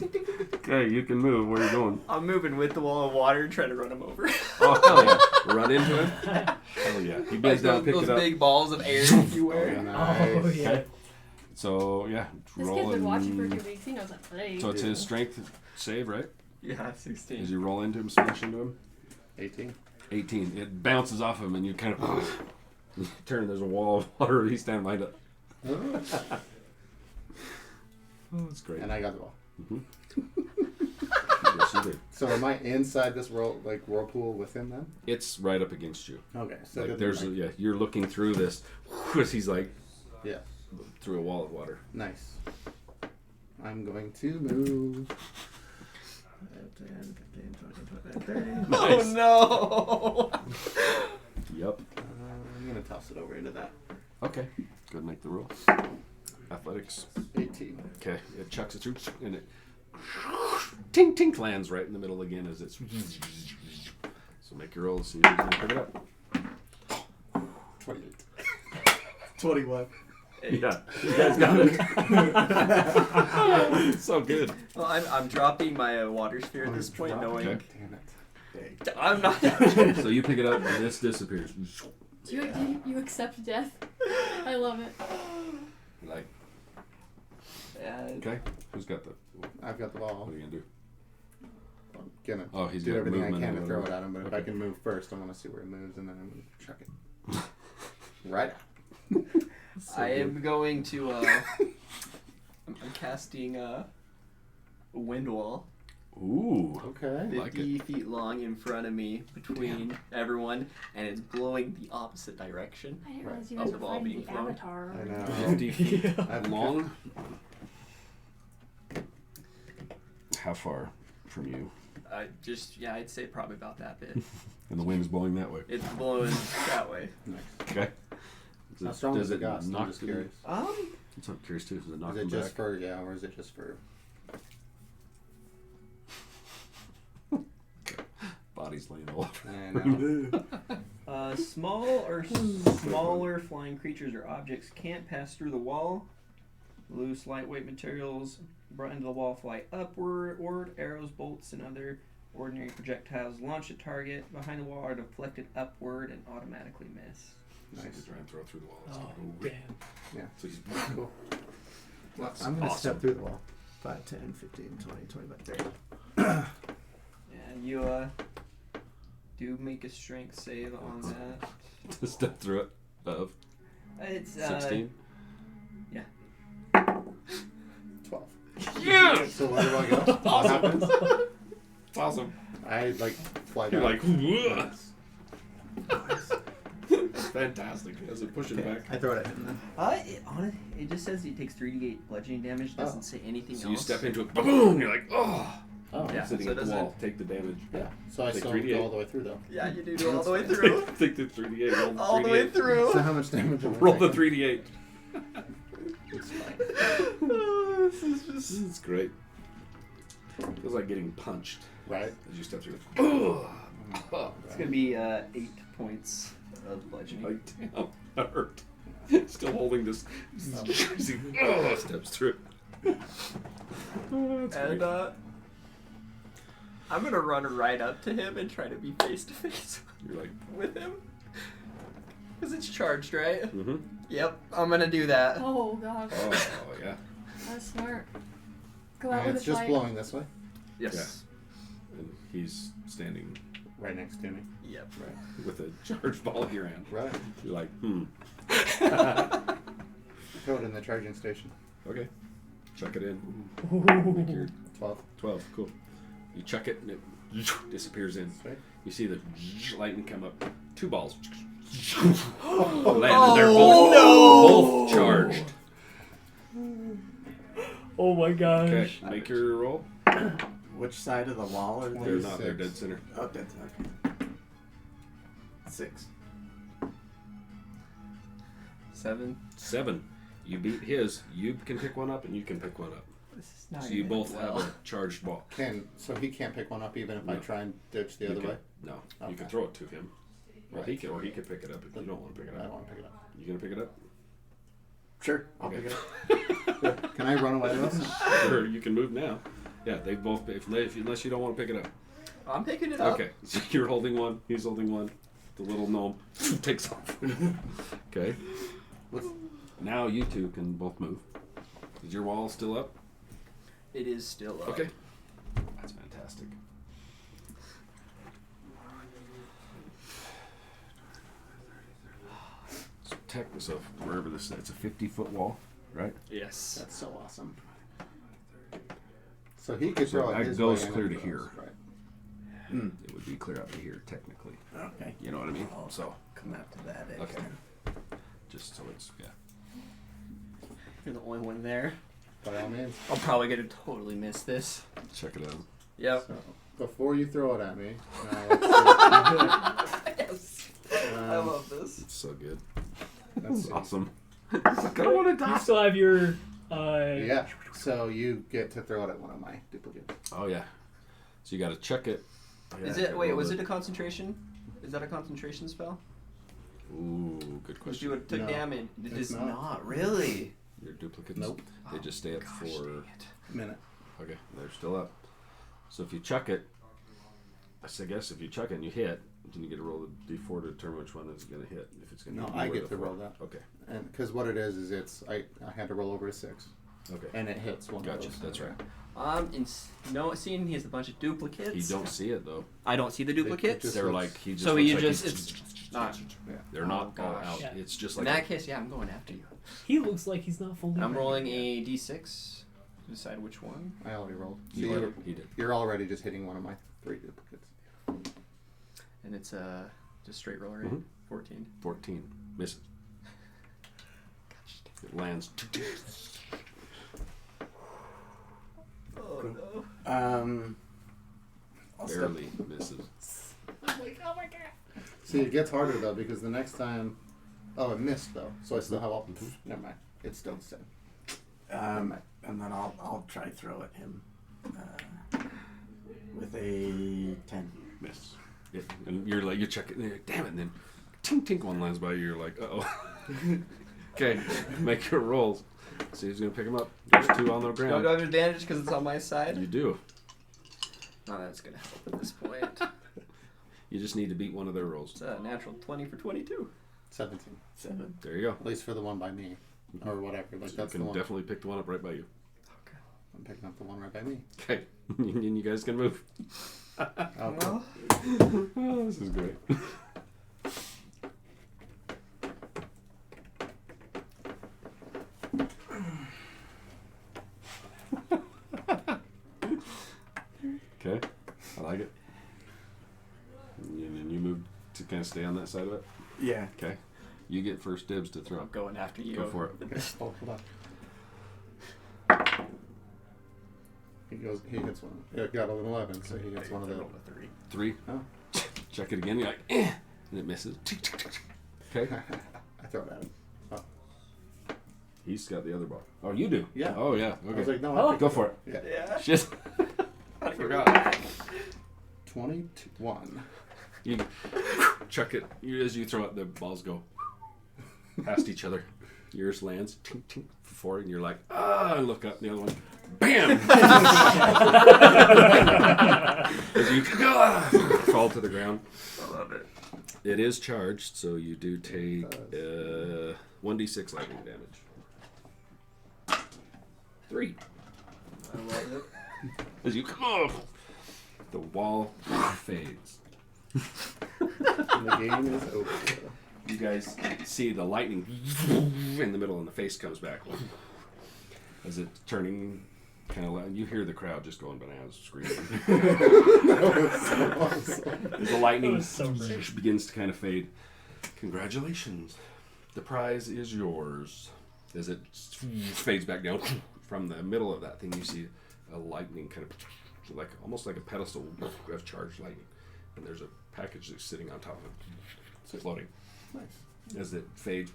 Okay, you can move. Where are you going? I'm moving with the wall of water and trying to run him over. Oh, hell yeah. Run into him? Hell yeah. He bends down, pick those it up. big balls of air everywhere. Nice. Oh, yeah. Okay. So, yeah. This roll kid's been watching for and... 2 weeks. He knows how to play. So it's his strength save, right? Yeah, As 16. you roll into him, smash into him. 18. 18. It bounces off him, and you kind of turn. There's a wall of water. He's standing behind it. Oh, that's great. And I got the ball. Yes, you did. So am I inside this whirlpool with him then? It's right up against you. Okay. So Like then, there's, like, yeah, you're looking through this. As he's like yeah. through a wall of water. Nice. I'm going to move. 10, 15, 20, 30. Nice. Oh no! Yep. I'm going to toss it over into that. Okay. Go ahead and make the roll. Athletics. 18. Okay. It chucks it through, and it tink tink lands right in the middle again as it's. So make your roll and see if you can pick it up. 28. 21. Yeah, you guys got it. So good. Well, I'm dropping my water sphere at this point, knowing Okay. Damn it. I'm not. So you pick it up and this disappears. Do you accept death? I love it. Like, Yeah, okay, who's got the? I've got the ball. What are you gonna do? I'm gonna Oh, he's do got everything I movement can and to throw it whatever. at him, but if I can move first, I want to see where it moves, and then I'm going to chuck it. Right out. I am going to. I'm casting a wind wall, Ooh. Okay. 50 Like it. feet long, in front of me, between everyone, and it's blowing the opposite direction. I didn't realize you Oh, guys the were ball fighting being the thrown. Avatar. I know. 50 feet I've long. How far from you? I'd say probably about that bit. And the wind's blowing that way. It's blowing that way. Nice. Okay. How strong is the it gust? I'm knock just him- curious. Um, I'm curious too. Does it knock Is it him just back? for, yeah, or is it just for... Body's laying all over. I know. small or smaller flying creatures or objects can't pass through the wall. Loose, lightweight materials brought into the wall fly upward. Arrows, bolts, and other ordinary projectiles launched at target behind the wall are deflected upward and automatically miss. So Nice. he's trying to throw through the wall. Oh, damn. So he's Cool. That's I'm going to awesome. step through the wall. 5, 10, 15, 20, 25, 30. And you do make a strength save on that. to step through it. Of It's 16. 12. Yes! So where do I go? What happens? It's awesome. I, like, fly You're down. like, "Whoa." It's fantastic. As it pushes back. I throw it at him then. It just says he takes 3d8 bludgeoning damage. It doesn't say anything So else. you step into it, boom! You're like, oh! Oh, Yeah. Sitting so at the does it- wall, take the damage. yeah. So I Take still 3d8. go all the way through, though. Yeah, you do all the way through. Take the 3d8. Roll the all the way 3d8. through. So how much damage am I Roll the taking? 3d8. It's fine. This is just. This is great. Feels like getting punched Right? as you step through. Oh, It's gonna be 8 points of bludgeoning. like, damn, that hurt. Still holding this. Steps through. Oh, that's And great. I'm gonna run right up to him and try to be face to face You're like, with him. Cause it's charged, right? mm-hmm. Yep, I'm gonna do that. Oh gosh, Oh, yeah. that's smart. Go out And with it's a just fight. blowing this way, Yes. And he's standing right next to me. Yep. right with a charged ball in your hand. Right. You're like, Throw it in the charging station. okay. Chuck it in. Ooh. Make your 12. 12. Cool. You chuck it and it disappears in. Sweet. You see the lightning come up. 2 balls. Oh, Landed. They're both charged. Oh my gosh. Okay, make your roll. Which side of the wall are they? They're not. They're 26. dead center. Oh, that's okay. 6. 7. 7. You beat his. You can pick one up and you can pick one up. This is not So you even both have well. a charged ball. So he can't pick one up even if I No. try and ditch the You other can- way? No. You can Okay. throw it to him. Well, Right. he can, or he can pick it up if you don't want to pick it I don't up. want to pick it up. You gonna pick it up? Sure, I'll Okay. pick it up. Can I run away with this? Sure, you can move now. Yeah, they both. Unless you don't want to pick it up. I'm picking it up. Okay, so you're holding one. He's holding one. The little gnome takes off. Okay. Now you two can both move. Is your wall still up? It is still up. Okay. That's fantastic. So wherever this is, it's a 50-foot wall, right? Yes. That's so awesome. So he could So throw it that his goes way and clear it to goes, here. Right. It would be clear up to here, technically. Okay. You know what I mean? So, Come out to that edge. okay. then. Just so it's, yeah. You're the only one there. By all means. I'm probably gonna totally miss this. Check it out. Yep. So before you throw it at me, let's Yes. I love this. It's so good. let's see. Awesome. I don't want to You die. still have your. Yeah. So you get to throw it at one of my duplicates. Oh, yeah. So you got to check it. Is it? Wait, was it a concentration? Is that a concentration spell? Ooh, good Because question. you would took No, damage. It it's is not. not really. Your duplicates? Nope. They just stay up Gosh, for... dang it. Minute. Okay, they're still up. So if you chuck it, I guess if you chuck it and you hit, then you get to roll the d4 to determine which one is going to hit. If it's going to No, be I or get the to 4. roll that. Okay, And because what it is it's I had to roll over a 6, okay. and it hits one Gotcha, of those. that's right. Seeing he has a bunch of duplicates. You don't see it, though. I don't see the duplicates. just They're looks- like, he just So looks you like just he's- it's not. They're Oh, not all gosh. out. Yeah. It's just In like... that case, yeah, I'm going after you. He looks like he's not fully. I'm ready rolling yet. a d6 to decide which one. I already rolled. So He you're, did. He did. you're already just hitting one of my 3 duplicates. And it's just straight roll, right? Mhm. 14. 14. Misses. It lands. Oh no. I'll step. Barely misses. See, it gets harder though because the next time, oh, it missed though, so I still have all. Never mind, it's still the same. And then I'll try throw at him with a 10. Miss. Yeah. And you're like, you check it, and you're like, damn it, and then tink tink one lands by you, you're like, uh-oh. Okay, make your rolls. See who's going to pick him up. There's 2 on the Do I ground. have advantage because it's on my side? You do. Oh, that's gonna help at this point. You just need to beat one of their rolls. It's a natural 20 for 22. 17, 7. There you go. at least for the one by me, or whatever. Like So you that's the can one. definitely pick the one up right by you. Okay. I'm picking up the one right by me. Okay, and you guys can move. Oh, Well, Oh, this is great. Okay, I like it. And then you move to kind of stay on that side of it. Yeah. Okay, you get first dibs to throw. I'm going after you. Go for it. okay. Oh, hold on. He hits one. It got an 11, so he hits one of the. Roll a 3. 3. Oh. Check it again. You're like, eh, and it misses. Okay, I throw it at him. Oh. he's got the other ball. Oh, you do? Yeah. Oh, yeah. I was Okay. like, no, Oh. I picked Go it for up. it. Yeah. Yeah. Shit. I forgot. 21. You chuck it. As you throw it, the balls go past each other. Yours lands, tink, tink, forward, and you're like, ah, look up, and the other one, bam! As you fall to the ground. I love it. It is charged, so you do take 1d6 lightning damage. 3. I love it. As you the wall fades. And the game is over. You guys see the lightning in the middle, and the face comes back as it's turning kind of loud. You hear the crowd just going bananas, screaming. As the lightning That was so great. begins to kind of fade. Congratulations, the prize is yours. As it fades back down from the middle of that thing, you see a lightning kind of like almost like a pedestal of charged lightning, and there's a package that's sitting on top of it, so floating. Nice. As it fades,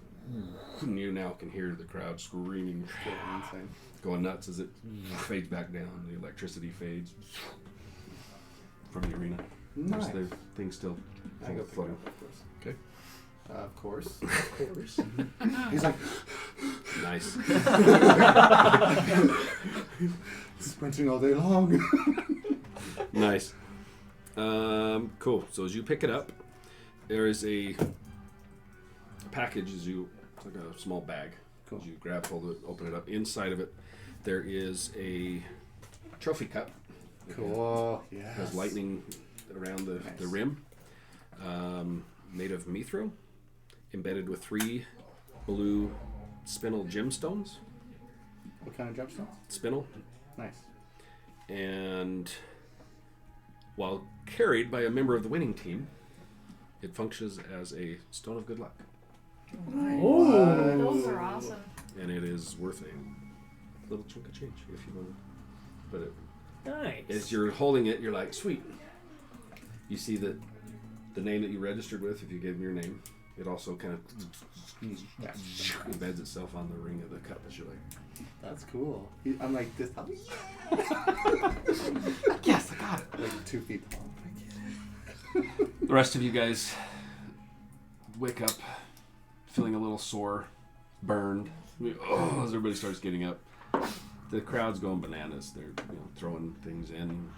you now can hear the crowd screaming, Insane. going nuts as it fades back down. The electricity fades from the arena. Nice. There's the thing still I go pick it floating. up, of course. Okay. Of course. Of course. He's like Nice. sprinting all day long. Nice. Cool. So as you pick it up, there is a package. It's like a small bag. Cool. As you grab hold of it, open it up. Inside of it, there is a trophy cup. Cool. It Yeah. has lightning around the Nice. rim. Made of mithril, embedded with 3 blue spinel gemstones. What kind of gemstones? Spinel. Nice. And while carried by a member of the winning team, it functions as a stone of good luck. Oh. Those are awesome. And it is worth a little chunk of change if you want to. But Nice. as you're holding it, you're like, sweet. You see that the name that you registered with, if you gave them your name, it also kind of embeds itself on the ring of the cup as you're like, That's cool. I'm like this. Yes, I got it. Like 2 feet tall. the rest of you guys wake up feeling a little sore, burned. As everybody starts getting up, the crowd's going bananas. They're throwing things in,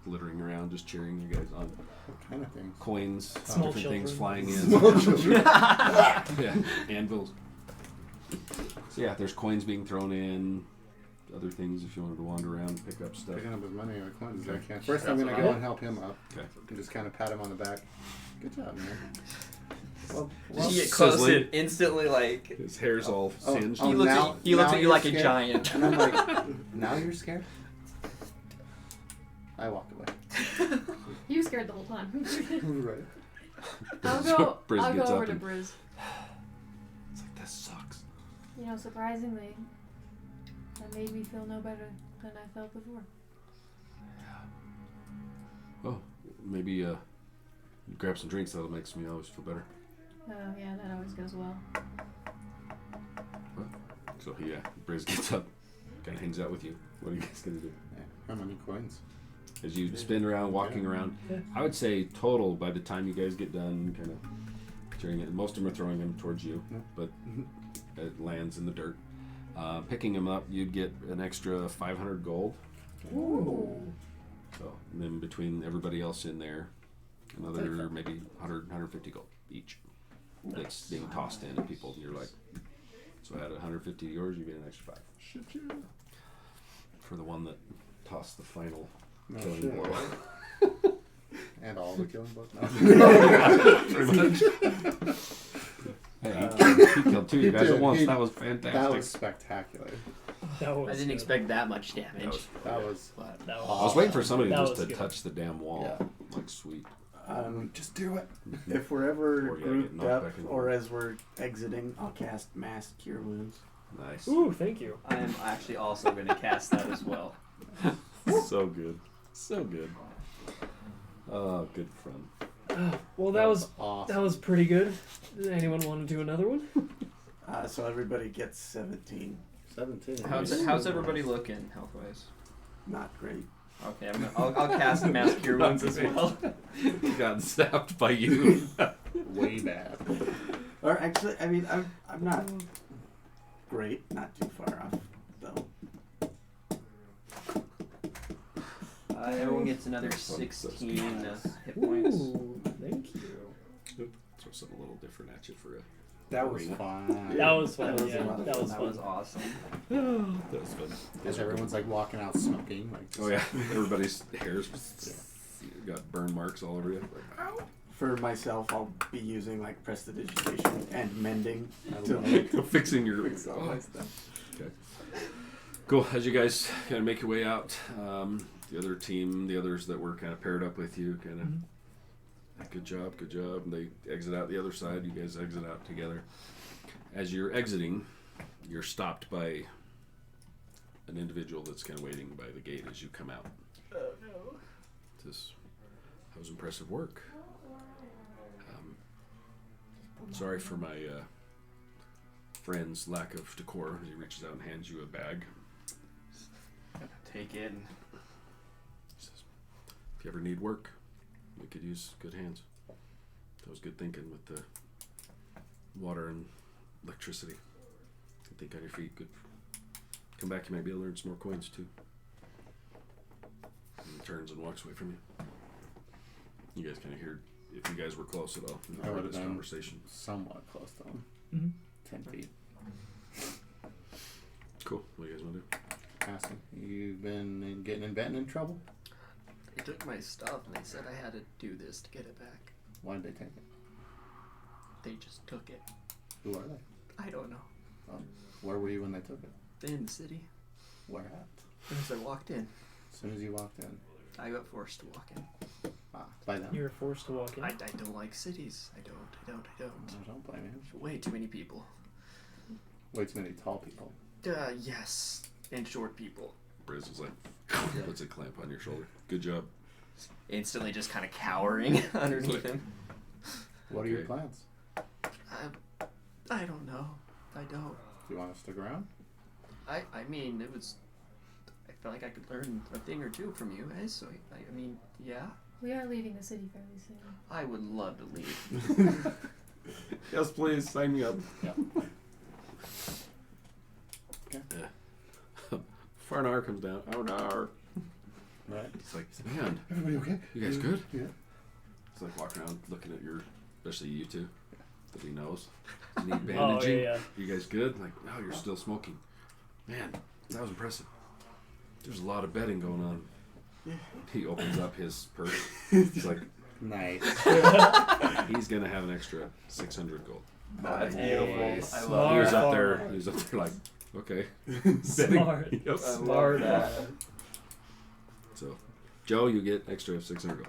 glittering around, just cheering you guys on. What kind of things? Coins, Small different things children. flying in. Small children. Yeah, anvils. So yeah, there's coins being thrown in. Other things if you wanted to wander around and pick up stuff. Picking up as many of the coins as I Okay. can. First, I'm That's gonna what go I- and help him up Okay. and just kind of pat him on the back. Good job, man. Well, Well, you get close sizzling. and instantly like His hair's all Oh, singed. oh, he looks now- at he looks now at you you're like a scared? giant. And I'm like, now you're scared? I walk away. You scared the whole time. Right. I'll So go. Briz I'll go gets over up to and- Briz. It's like, this sucks. You know, surprisingly, that made me feel no better than I felt before. Oh, maybe grab some drinks. That'll make me always feel better. Oh yeah, that always goes well. So yeah, Briz gets up, kind of hangs out with you. What are you guys gonna do? Yeah, how many coins? As you spin around, walking around, Yeah. I would say total by the time you guys get done, kind of cheering it. Most of them are throwing them towards you, Yeah. but it lands in the dirt. Picking them up, you'd get an extra 500 gold. Ooh. So and then between everybody else in there, another maybe 100, 150 gold each. That's being tossed in, and people, you're like, so add 150 to yours, you get an extra 5. Shit, yeah. For the one that tossed the final No killing shit. blow. And all the killing blows? No. Pretty much. Hey, he killed 2 you guys did. at once. He- That was fantastic. That was spectacular. That was I didn't good. expect that much damage. That was. But That I was waiting for somebody That just was to good. touch the damn wall. Yeah. Like, sweet. Just do it. If we're ever Or, yeah, get grouped knocked up back in the or wall. as we're exiting, I'll cast Mass Cure Wounds. Nice. Ooh, thank you. I am actually also going to cast that as well. So good. So good. Oh, good fun. Well, that was awesome. pretty good. Does anyone want to do another one? So everybody gets 17. 17. How's everybody looking health wise? Not great. Okay, I'll cast Mass Cure Wounds as well. He got stabbed by you. Way bad. Or actually, I mean, I'm not great. Not too far off, though. Everyone gets another 16 hit points. Ooh, thank you. Throw something a little different at you for a. That was arena. fun. That was fun. That was Yeah, a lot of that was That was fun. awesome. That was fun. As everyone's like walking out smoking. Like, Oh yeah, everybody's hair's got burn marks all over you. Like, ow. For myself, I'll be using like prestidigitation and mending I to love like Fixing your. fix all my stuff. Okay. Cool. As you guys kind of make your way out, the other team, the others that were kind of paired up with you, kind of. Mhm. Good job, good job. And they exit out the other side. You guys exit out together. As you're exiting, you're stopped by an individual that's kind of waiting by the gate as you come out. Oh no. Says, that was impressive work. Sorry for my friend's lack of decor. He reaches out and hands you a bag. Take it. And He says, if you ever need work, we could use good hands. That was good thinking with the water and electricity. Think on your feet. Good. Come back, you might be able to earn some more coins too. And he turns and walks away from you. You guys kind of hear, if you guys were close at all, you I heard would've this been conversation. somewhat close to him. Mm-hmm. 10 feet. Cool. What do you guys want to do? Ask him. You've been getting in Benton in trouble? they took my stuff and they said I had to do this to get it back. Why did they take it? They just took it. Who are they? I don't know. Where were you when they took it? In the city. Where at? As I walked in, As soon as you walked in. I got forced to walk in. By them. You were forced to walk in. I don't like cities. I don't. I don't blame you. Way too many people. Way too many tall people. Yes. And short people. Briz is like, puts a clamp on your shoulder. Good job. Instantly just kind of cowering underneath him. What are your Okay. plans? I don't know. I don't. Do you want to stick around? I mean, it was... I felt like I could learn a thing or two from you guys, so I mean, yeah. We are leaving the city fairly soon. I would love to leave. Yes, please. Sign me up. Yeah. Farnar comes down. Oh, no. Right. It's like, man, Everybody okay? you guys good? Yeah. It's like walking around looking at your, especially you two, that he knows. You need Oh, bandaging. yeah. You guys good? Like, no, you're still smoking. Man, that was impressive. There's a lot of betting going on. Yeah. He opens up his purse. He's like, Nice. he's gonna have an extra 600 gold. That's Hey, beautiful. I He love was Smart. up there. He was up there like, okay. Smart. Yep. Smart. that. So, Joe, you get extra 600 gold.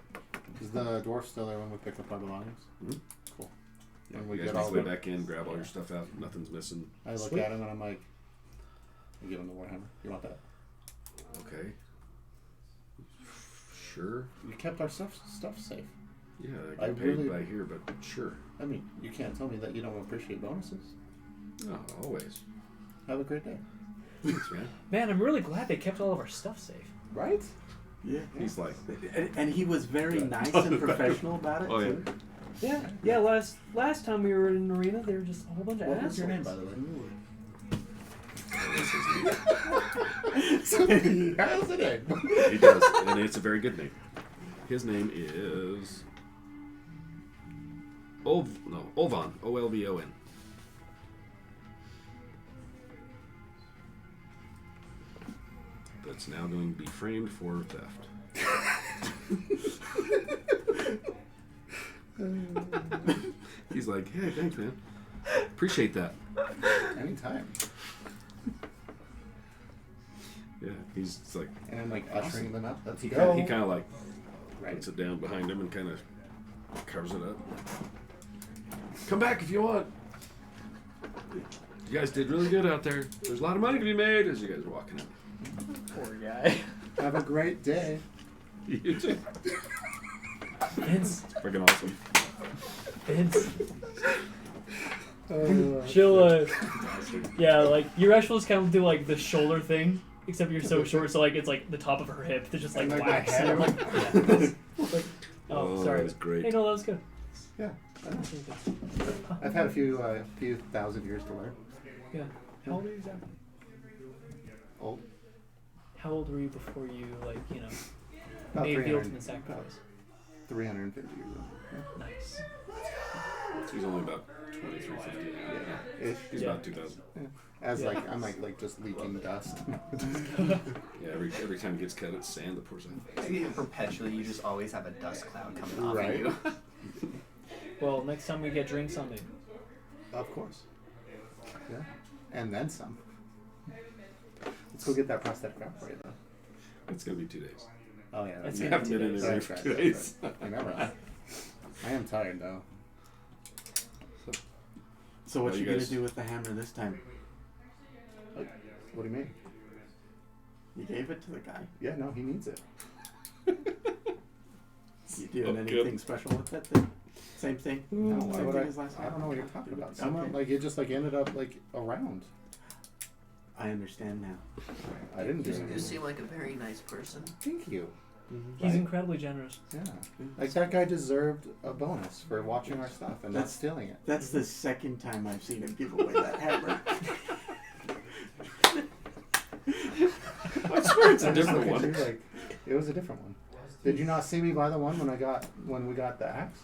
Is the dwarf still there when we pick up our belongings? Mhm. Cool. Yeah, And you we guys get make all your way the... back in, grab all your stuff out. Nothing's missing. I look Sweet. at him and I'm like, I give him the warhammer. You want that? Okay. Sure. You kept our stuff safe. Yeah, I I get paid really- by here, but sure. I mean, you can't tell me that you don't appreciate bonuses. No, always. Have a great day. Thanks, man. Man, I'm really glad they kept all of our stuff safe. Right? Yeah. He's like, And he was very nice and professional about it oh, yeah. too. Yeah, yeah. Last time we were in an arena, there were just a whole bunch of What was assholes. your name, by the way? He How's the name? does, and it's a very good name. His name is Olvon. Olvon. That's now going to be framed for theft. He's like, hey, thanks, man. Appreciate that. Anytime. Yeah, he's like, And I'm like ushering them up. Let's he go. kind of like Right. puts it down behind him and kind of covers it up. Come back if you want. You guys did really good out there. There's a lot of money to be made as you guys are walking out. Poor guy. Have a great day. You too. Vince, Freaking awesome. Vince. She'll, yeah, like your actual just kind of do like the shoulder thing, except you're so short, so like it's like the top of her hip that just like And, like, whacks the you. head. Like, oh, Oh, sorry. that was great. Hey, no, that was good. Yeah. I've had a few thousand years to learn. Yeah. How old are you exactly? Old. How old were you before you, like, you know, About made the 300 ultimate sacrifice? 350 years old. Nice. He's only about 23, 50 now. Yeah. Ish. He's Yeah. about 2,000. As Yeah. like I'm like just leaking dust. Yeah, every time he gets cut, it's sand that pours out. Perpetually, you just always have a dust cloud coming off Right. of you. Well, next time we get drinks on me. Of course. Yeah. And then some. Let's go get that prosthetic arm for you though. It's gonna be 2 days. Oh yeah. That's You gonna haven't be been in 2 there days. for That's 2 right, days. Remember. I am tired though. So what Well, you you gonna guys- do with the hammer this time? What do you mean? You gave it to the guy. Yeah, no, he needs it. You doing Oh, anything good. special with it? Then? Same thing. No, why Same would thing I? as last I time? don't know what you're talking about. Someone Okay. like it just like ended up like around. I understand now. I didn't do You anything. seem like a very nice person. Thank you. He's Right. incredibly generous. Yeah. Like that guy deserved a bonus for watching our stuff and not That's- stealing it. That's the second time I've seen him give away that hammer. I swear it's a I just different look at one. you like, it was a different one. Did you not see me buy the one when we got the axe?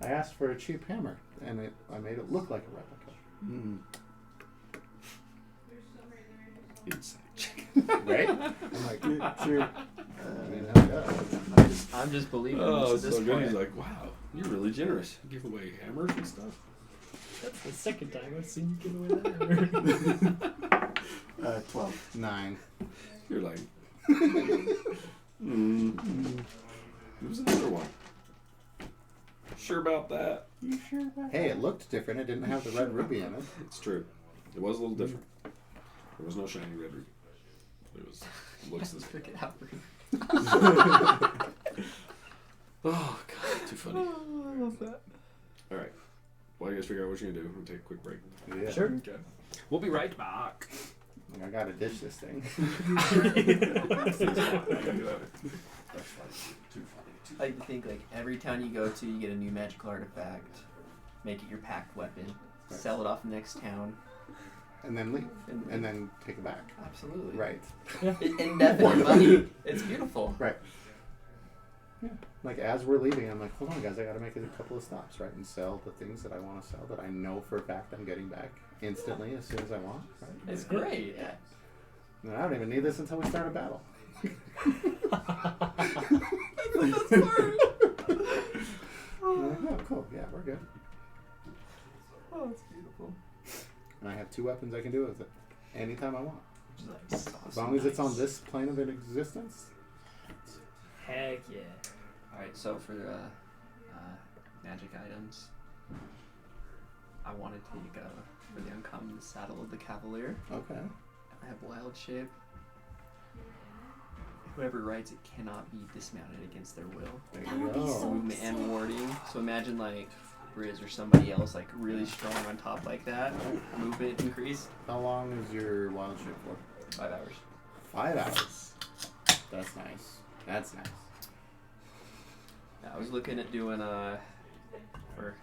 I asked for a cheap hammer, and I made it look like a replica. Mm. Inside check. Right? I'm like, Sure. I mean, yeah. I'm just believing Oh, this it's at so this good. point. He's like, wow, you're really generous. You give away hammers and stuff. That's the second time I've seen you give away that hammer. 12. 9. You're like, Who's another one? Sure about that? You sure about Hey, it looked different. It didn't have the red ruby in it. It's true. It was a little different. There was no shiny red ruby. It was looks this. Pick it out. Oh god, too funny. I love that. All right. While you guys figure out what you're gonna do, we'll take a quick break. Yeah. Sure. Okay. We'll be right back. I gotta ditch this thing. I like to think like every town you go to, you get a new magical artifact. Make it your packed weapon. Right. Sell it off the next town. And then leave. And- And then take it back. Absolutely. Right. Indefinite money. It's beautiful. Right. Yeah. Like as we're leaving, I'm like, hold on, guys, I gotta make a couple of stops, right, and sell the things that I want to sell that I know for a fact I'm getting back instantly as soon as I want. Right. It's great. Yeah. And I don't even need this until we start a battle. I'm like, oh, cool. Yeah, we're good. Oh, it's beautiful. And I have 2 weapons I can do with it anytime I want. Nice. As long as it's on this plane of existence. Heck yeah. Alright, so for magic items, I wanted to take for the uncommon the Saddle of the Cavalier. Okay. I have Wild Shape. Whoever rides it cannot be dismounted against their will. There That you would be go. so- Movement and warding. So imagine like Briz or somebody else like really strong on top like that. Movement increase. How long is your wild shape for? 5 hours. 5 hours. That's nice. That's nice. Yeah, I was looking at doing for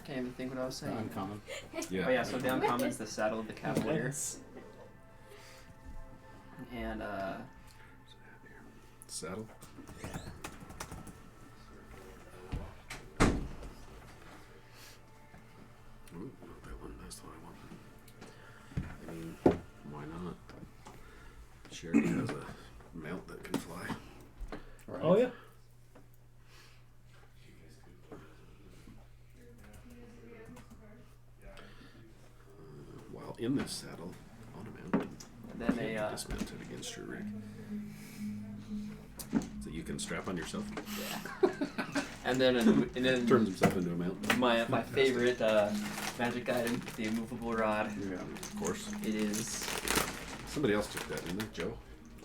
can't even think what I was saying. Uncommon. Yeah. Oh yeah, so the uncommon's the Saddle of the Cavalier. Nice. And Saddle. Ooh, that one. That's the one I want. I mean, why not? She already has a mount that can fly. Right. Oh yeah. While in this saddle, on a mount, then a dismounted against your rig. So you can strap on yourself. and then Turns himself into a mount. my favorite magic item, the immovable rod. Yeah, of course. It is. Somebody else took that, didn't they? Joe?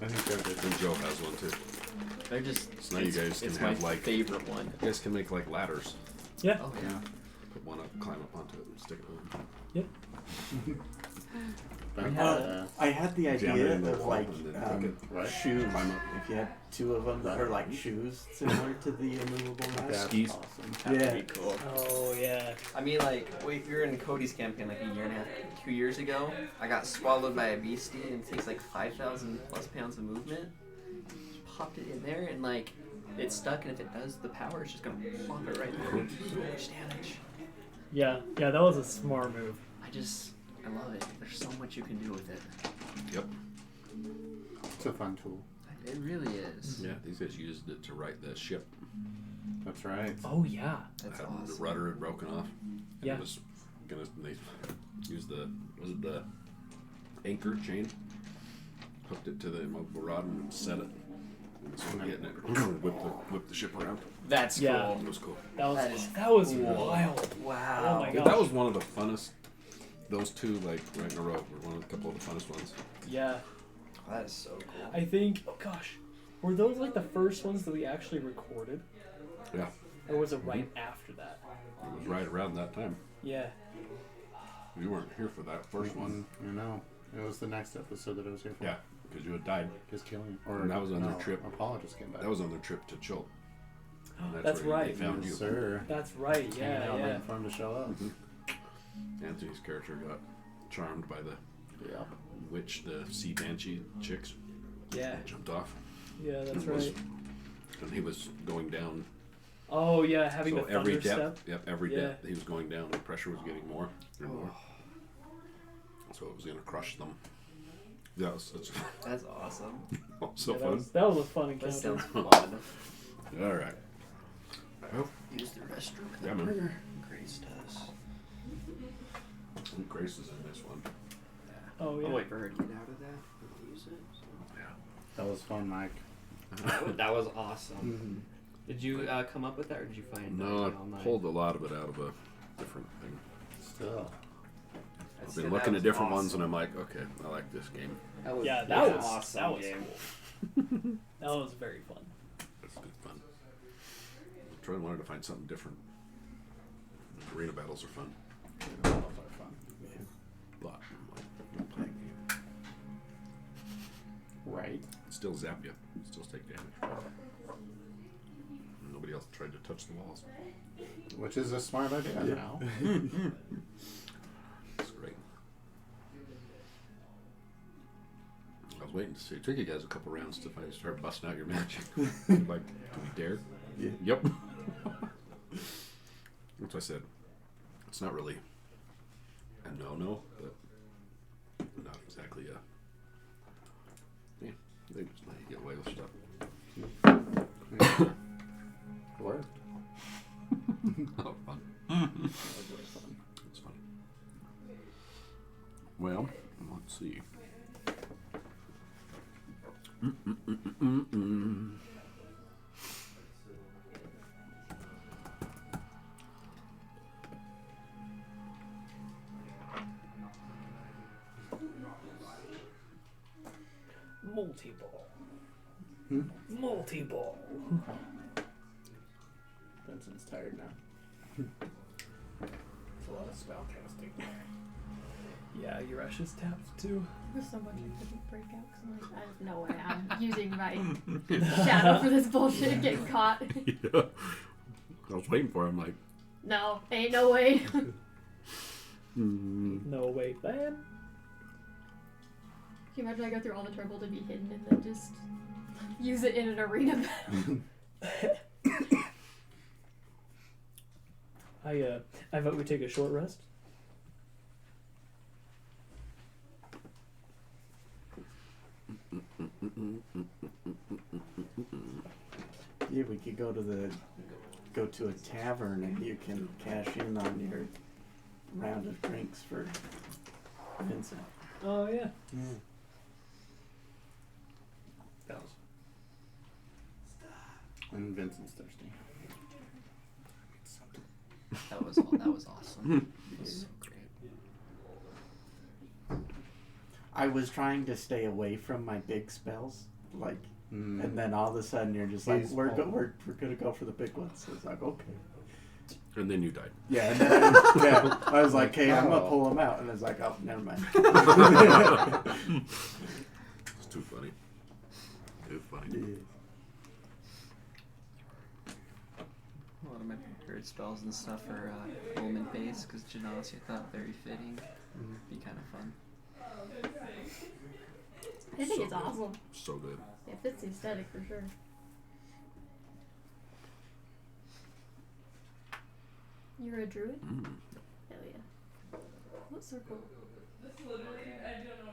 I think Joe did. And Joe has one too. They're just. So now you guys can it's have, my like- favorite one. You guys can make like ladders. Yeah. Oh yeah. Put one up, climb up onto it, and stick it on. Yeah. Ben, I had the Jam it idea in the of wall like and then hook it. Right. shoes. Climb up. If you had two of them that are like shoes similar to the immovable rod. That's Skis. awesome. That Yeah. would be cool. Oh yeah. I mean, like, we were in Cody's campaign like a year and a half, 2 years ago. I got swallowed by a beastie and it takes like 5,000 plus pounds of movement. Just popped it in there and like, it's stuck, and if it does the power, it's just gonna plop it right there. So much damage. Yeah, that was a smart move. I love it. There's so much you can do with it. Yep. It's a fun tool. It really is. Yeah, these guys used it to right the ship. That's right. Oh yeah. That's The awesome. rudder had broken off. And Yeah. It was they used was it the anchor chain? Hooked it to the immovable rod and set it. And so getting it whip the ship around. That's Yeah. cool. It was cool. That was wild. Wow. Oh my Yeah, gosh. that was one of the funnest. Those two, like right in a row, were one of a couple of the funnest ones. Yeah. That is so cool. I think. Oh gosh. Were those like the first ones that we actually recorded, Yeah, or was it right after that? it was right around that time. Yeah. We weren't here for that first one. You know, it was the next episode that I was here for. Yeah, because you had died. Just killing. Or And that was on their trip. Apollo just came back. That was on their trip to Chult. And That's where right. They found Yes, you. sir. That's right. Hanging Yeah. out Yeah. waiting for him to show up. Anthony's character got charmed by the Yeah. witch, the sea banshee chicks. Yeah. Jumped off. Yeah. That's And was- right. And he was going down. Oh yeah, having So the every thunder depth, step. yep, every Yeah. depth he was going down, the pressure was getting more and more. So it was going to crush them. That was such That's awesome. so Yeah, fun. that was a fun That encounter. sounds fun. All right. Well, Use the restroom. yeah, man. Grace does. Grace is in this one. Oh yeah. I'll wait for her to get out of that. We'll use it. That was fun, Mike. That was awesome. Did you come up with that, or did you find No, it online? I pulled a lot of it out of a different thing. Still. I've been looking at different ones, and I'm like, okay, I like this game. That was, Yeah, that that was was awesome. that was game. cool. That was very fun. That's good fun. I'm wanted to find something different. Arena battles are fun, Those are fun. but I'm like, I'm playing a game. Right. Still zap you. Still take damage. Nobody else tried to touch the walls. Which is a smart idea now. It's great. I was waiting to see. It took you guys a couple rounds to finally start busting out your magic. Like, do we dare? Yeah. Yep. That's what I said. It's not really a no-no, but not exactly a. Yeah, they just let you get away with stuff. Worked. Oh, fun. It's fun. Well, let's see. Multi-ball. Hmm? Multi-ball. Vincent's tired now. It's a lot of spell casting. Yeah, Yuresh is tapped too. There's so much I couldn't break out because I'm like, I have no way I'm using my shadow for this bullshit getting caught. Yeah. I was waiting for him, like. No, ain't no way. No way, man. Can you imagine I go through all the trouble to be hidden and then just use it in an arena battle? I vote we take a short rest. Yeah, we could go to a tavern and you can cash in on your round of drinks for Vincent. Oh yeah. And Vincent's thirsty. That was awesome. That was so great. I was trying to stay away from my big spells, like, and then all of a sudden you're just like, He's we're all- gonna go for the big ones. So it's like, okay. And then you died. Yeah, and then I was like, hey, I'm gonna pull him out, and I was like, oh, never mind. It's too funny. Too funny. A lot of my prepared spells and stuff are element based because Genasi I thought very fitting. Be kind of fun. I think So it's good. awesome. So good. It fits the aesthetic for sure. You're a druid? Hell yeah. What circle?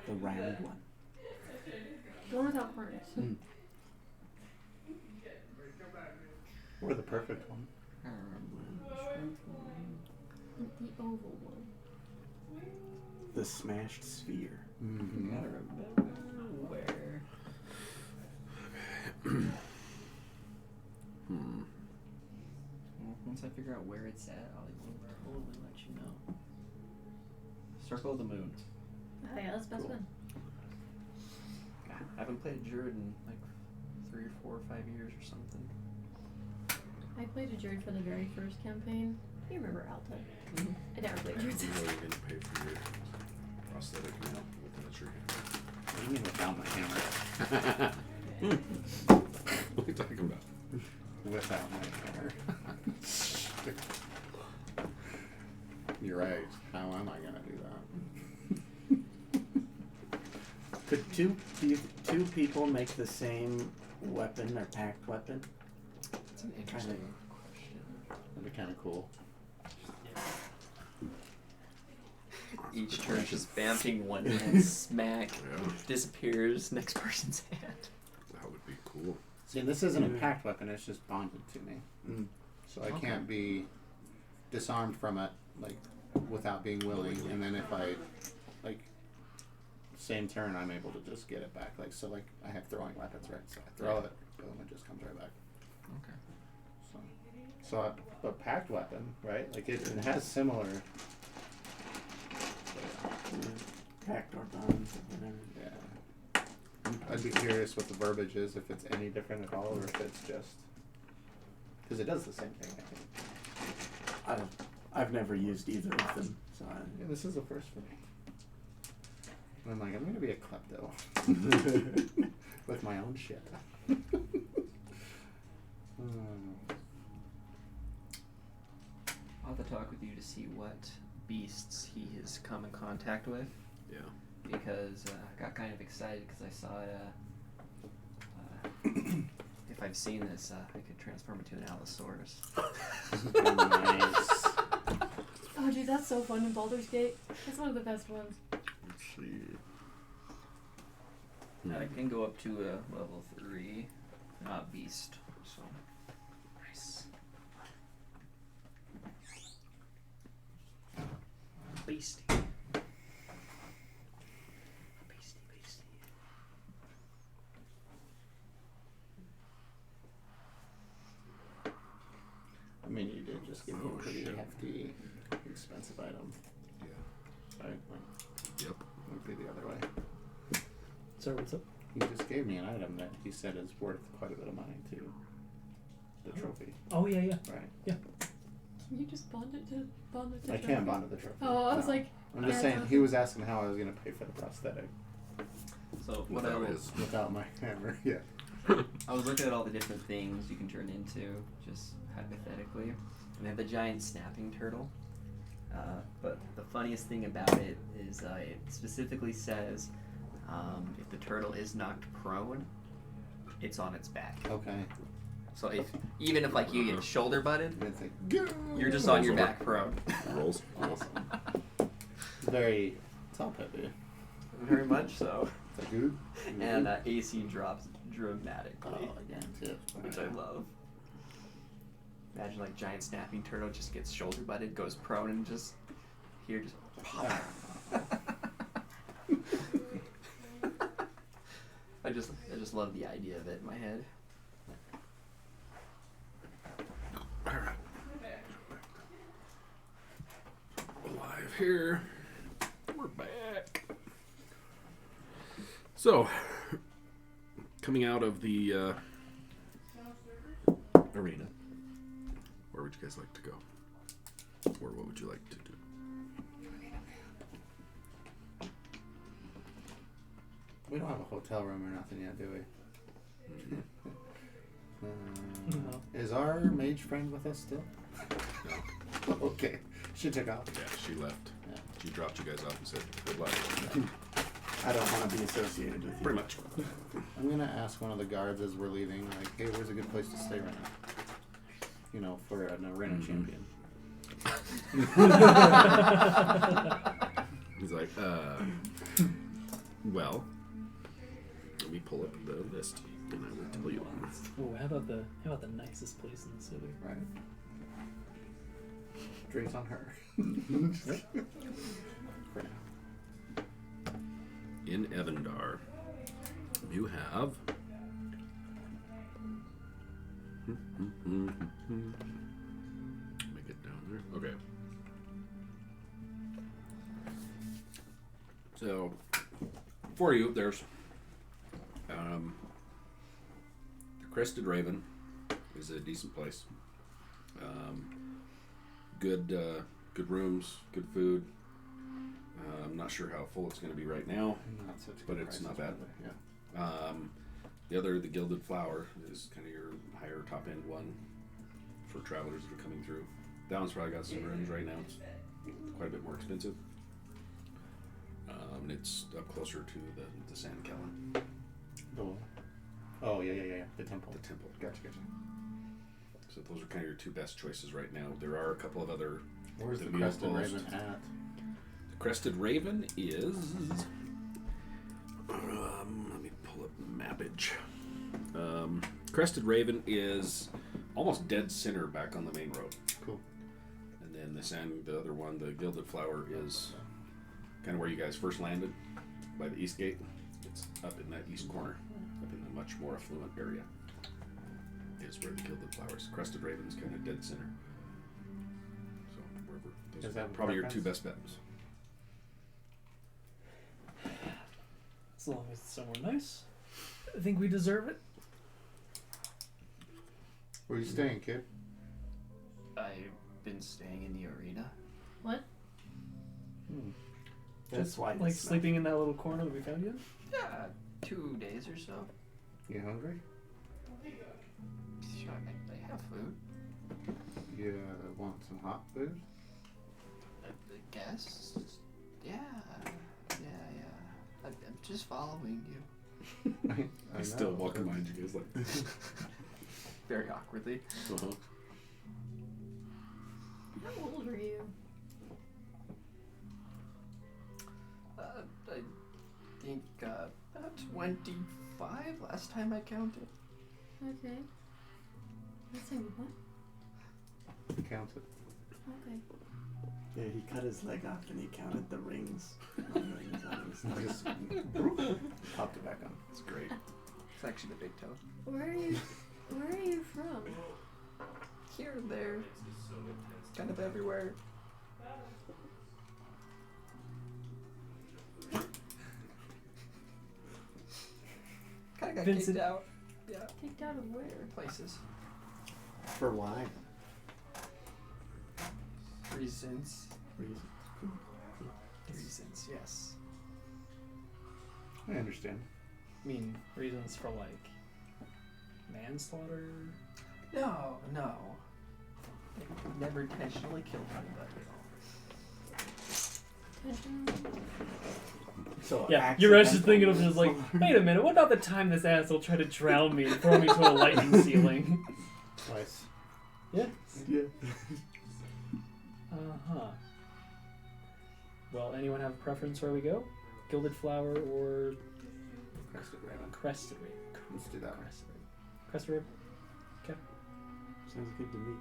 The round one. The one without corners. Or the perfect one. I don't remember. The oval one. The smashed sphere. Mm-hmm. I gotta remember where. Well, once I figure out where it's at, I'll totally let you know. Circle of the Moon. Oh yeah, that's the best one. I haven't played Druid in like 3 or 4 or 5 years or something. I played a druid for the very first campaign. You remember Alta? I never played You know druids. you're going to pay for your prosthetic now with that tree. What do you mean without my hammer? What are you talking about? Without my hammer. You're right. How am I gonna do that? Could two people make the same weapon or packed weapon? That's an interesting question. That'd be kind of cool. Each turn just vamping one hand, smack, Yeah. disappears, next person's hand. That would be cool. See, this isn't a packed weapon. It's just bonded to me, so I Okay. can't be disarmed from it like without being willing. And then if I like same turn, I'm able to just get it back. Like so, like I have throwing weapons, right? So I throw it, boom, it just comes right back. Okay. But packed weapon, right? Like it has similar. Packed or bonds or whatever. Yeah. I'd be curious what the verbiage is, if it's any different at all, or if it's just because it does the same thing. I think. I've never used either of them, so Yeah, this is the first for me. And I'm like, I'm gonna be a klepto with my own shit. I'll have to talk with you to see what beasts he has come in contact with. Yeah. Because I got kind of excited because I saw if I've seen this, I could transform into an Allosaurus. Nice. Oh dude, that's so fun in Baldur's Gate. That's one of the best ones. Let's see. I can go up to level 3, beast. So nice. Beastie. Beastie. I mean, you did just give me a Oh, pretty shit. hefty, expensive item. Yeah. Right? Like, Yep. would be the other way. Sorry, what's up? He just gave me an item that he said is worth quite a bit of money too. The trophy, Oh yeah, yeah. right? Can you just bond it to I can't bond to the trophy. Oh, I was No. like, I'm just yeah, saying, it's he was asking how I was gonna pay for the prosthetic So what I Without was, his. without my hammer. Yeah. I was looking at all the different things you can turn into, just hypothetically, and they have the giant snapping turtle. But the funniest thing about it is it specifically says if the turtle is knocked prone, it's on its back. Okay. So even if like you get shoulder butted, It's like, you're just on your back prone. Rolls. awesome. Very top heavy. Very much so. It's like, ooh. And AC drops dramatically, Oh, again, too. which I love. Imagine like giant snapping turtle just gets shoulder butted, goes prone, and just here just pop. I just love the idea of it in my head. Alright. Live here. We're back. So, coming out of the arena, where would you guys like to go? before. What would you like to do? We don't have a hotel room or nothing yet, do we? No. Is our mage friend with us still? No. Okay. She took off. Yeah, she left. Yeah. She dropped you guys off and said good luck. I don't want to be associated with you. Pretty much. I'm gonna ask one of the guards as we're leaving, like, hey, where's a good place to stay right now? You know, for an arena champion. He's like, well, let me pull up the list and I will tell you. Ooh, how about the nicest place in the city? Right. Drinks on her. For now. In Evandar, you have. Make it down there. Okay. So, for you, there's the Crested Raven is a decent place. Good rooms, good food. I'm not sure how full it's going to be right now, Not such but good it's not prices, bad. probably, The Gilded Flower, is kind of your higher top end one for travelers that are coming through. That one's probably got some rooms right now. It's quite a bit more expensive. It's up closer to the San Kellen, Oh, yeah. The temple. the temple. Gotcha. So those are kind of your two best choices right now. There are a couple of other. Where's the The Crested Mule Raven at? The Crested Raven is. Let me pull up Mappage. Crested Raven is almost dead center back on the main road. Cool. And then the other one, the Gilded Flower, is kind of where you guys first landed, by the east gate. It's up in that east corner, up in the much more affluent area. Is where the Gilded Flower is. Crested Raven's kind of dead center. So wherever, those Is are that probably your two preference? best bets. As long as it's somewhere nice. I think we deserve it. Where you staying, kid? I've been staying in the arena. What? That's Just why. like it's not- sleeping in that little corner that we found you in? Yeah, 2 days or so. You hungry? Sure, I have food. You want some hot food? I guess. Yeah. I'm just following you. I Still know, walking but- behind you guys like. Very awkwardly. Uh-huh. How old are you? I think about 25 last time I counted. Okay. Let's say what? Counted. Okay. Yeah, he cut his leg off and he counted the rings. On his Just popped it back on. It's great. It's actually the big toe. Where are you from? Here and there. Kind of everywhere. Kind of got Vincent. kicked out. Yeah, Kicked out of where? places. For why? Reasons. Reason. Reasons, yes. I understand. I mean, reasons for like manslaughter. No. They never intentionally killed anybody. So Yeah, you're just accidental thinking of just like, wait a minute, what about the time this asshole tried to drown me and throw me to a lightning ceiling? Twice. Yeah. Yeah. Uh-huh. Well, anyone have a preference where we go? Gilded Flower or Crested Raven. Crested Raven? Let's do that one. Crested Raven. Crested Raven? Sounds good to me.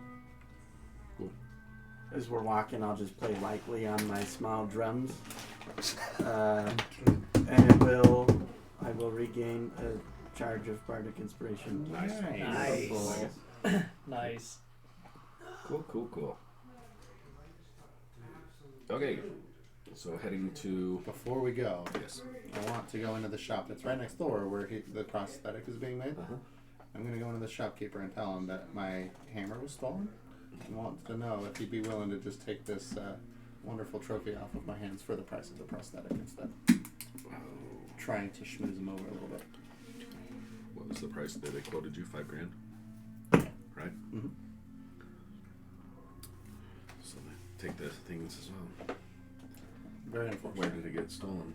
Cool. As we're walking, I'll just play lightly on my small drums, and I will regain a charge of bardic inspiration. Nice. Nice. Cool. Okay. So heading to. Before we go, Yes. I want to go into the shop that's right next door where the prosthetic is being made. Uh-huh. I'm going to go into the shopkeeper and tell him that my hammer was stolen wants to know if he'd be willing to just take this wonderful trophy off of my hands for the price of the prosthetic instead. Trying to schmooze him over a little bit. What was the price that they quoted you? $5,000, right? Mm-hmm. So they take the things as well. Very Where unfortunate. did it get stolen?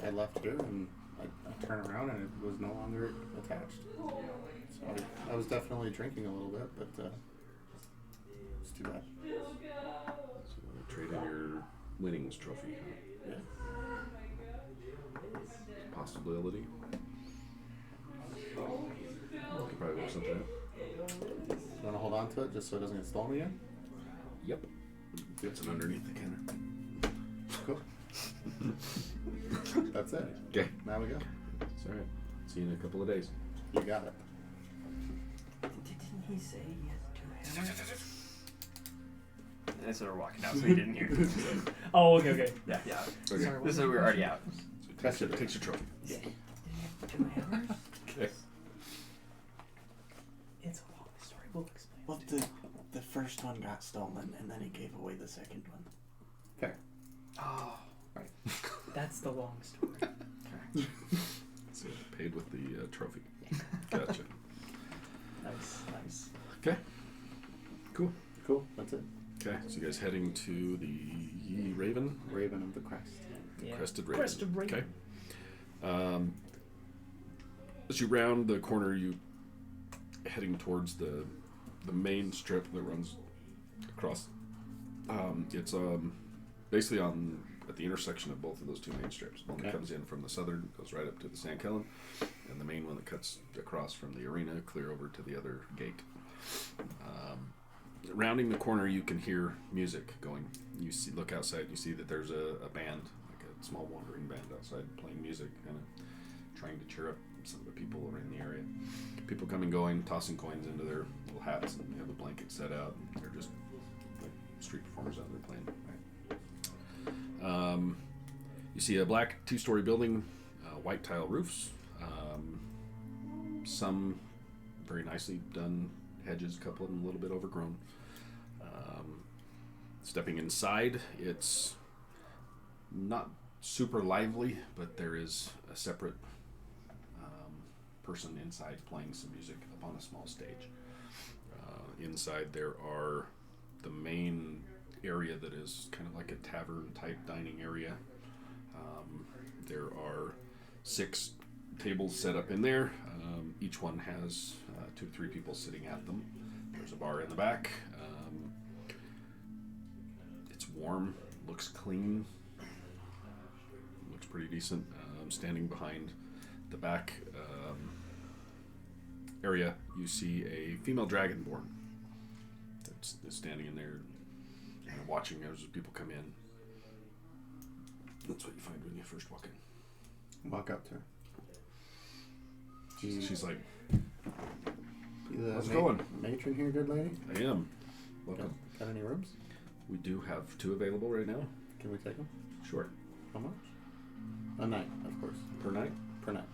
I left here and I turned around and it was no longer attached. So I was definitely drinking a little bit, but it's too bad. So you want to trade in your winnings trophy? Huh? Yeah. Possibility. Could probably work something out. You want to hold on to it just so it doesn't get stolen again? Yep. It's an underneath the counter. Cool. That's it. Okay. Now we go. It's all right. See you in a couple of days. You got it. Didn't he say he had 2 hammers? And so we're walking out, so he didn't hear. Oh, okay. Yeah. Yeah. Okay. Sorry, This is we're already out. So takes your trophy. Didn't he have 2 hammers? Okay. It's a long story. We'll explain. Well, the first one got stolen, and then he gave away the second one. Fair. Oh. That's the long story. So paid with the trophy. Gotcha. Nice. Okay. Cool. Cool. That's it. Okay. So you guys heading to the Raven? Raven of the Crest. Yeah. Crested Raven. Crested Raven. Okay. As you round the corner, you heading towards the main strip that runs across. It's basically at the intersection of both of those two main strips. One that Okay. comes in from the southern, goes right up to the San Kellen, and the main one that cuts across from the arena, clear over to the other gate. Rounding the corner, you can hear music going. Look outside, you see that there's a band, like a small wandering band outside playing music, kind of trying to cheer up some of the people around the area. People coming, going, tossing coins into their little hats, and they have a blanket set out. They're just like street performers out there playing. Right? You see a black 2-story building, white tile roofs, some very nicely done hedges, a couple of them a little bit overgrown. Stepping inside, it's not super lively, but there is a separate person inside playing some music up on a small stage. Inside there are the main area that is kind of like a tavern type dining area. There are 6 tables set up in there. Each one has 2 to 3 people sitting at them. There's a bar in the back. It's warm, looks clean, looks pretty decent. Standing behind the back area, you see a female dragonborn that's standing in there and watching as people come in. That's what you find when you first walk in. Walk up to her. She's like, You the how's it going? Matron here, good lady? I am. Welcome. Got any rooms? We do have 2 available right now. Can we take them? Sure. How much? A night, of course. Per night? Per night.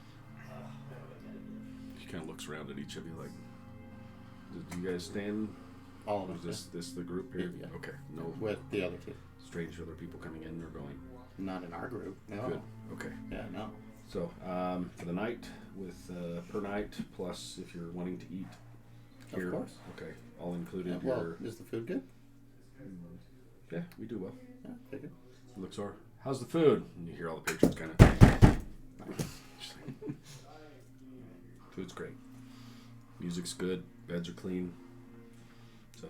She kind of looks around at each of you like, did you guys stand? All of Is us. this the group here? Yeah. Okay. No With the other 2. strange other people coming in or going? Not in our group. No. Good. Okay. Yeah, no. So for the night, with per night plus if you're wanting to eat here. Of course. Okay. All included. Yeah, well, your, is the food good? yeah, we do well. Yeah, take it. Looks over. How's the food? And you hear all the patrons kind of. Food's great. Music's good. Beds are clean. So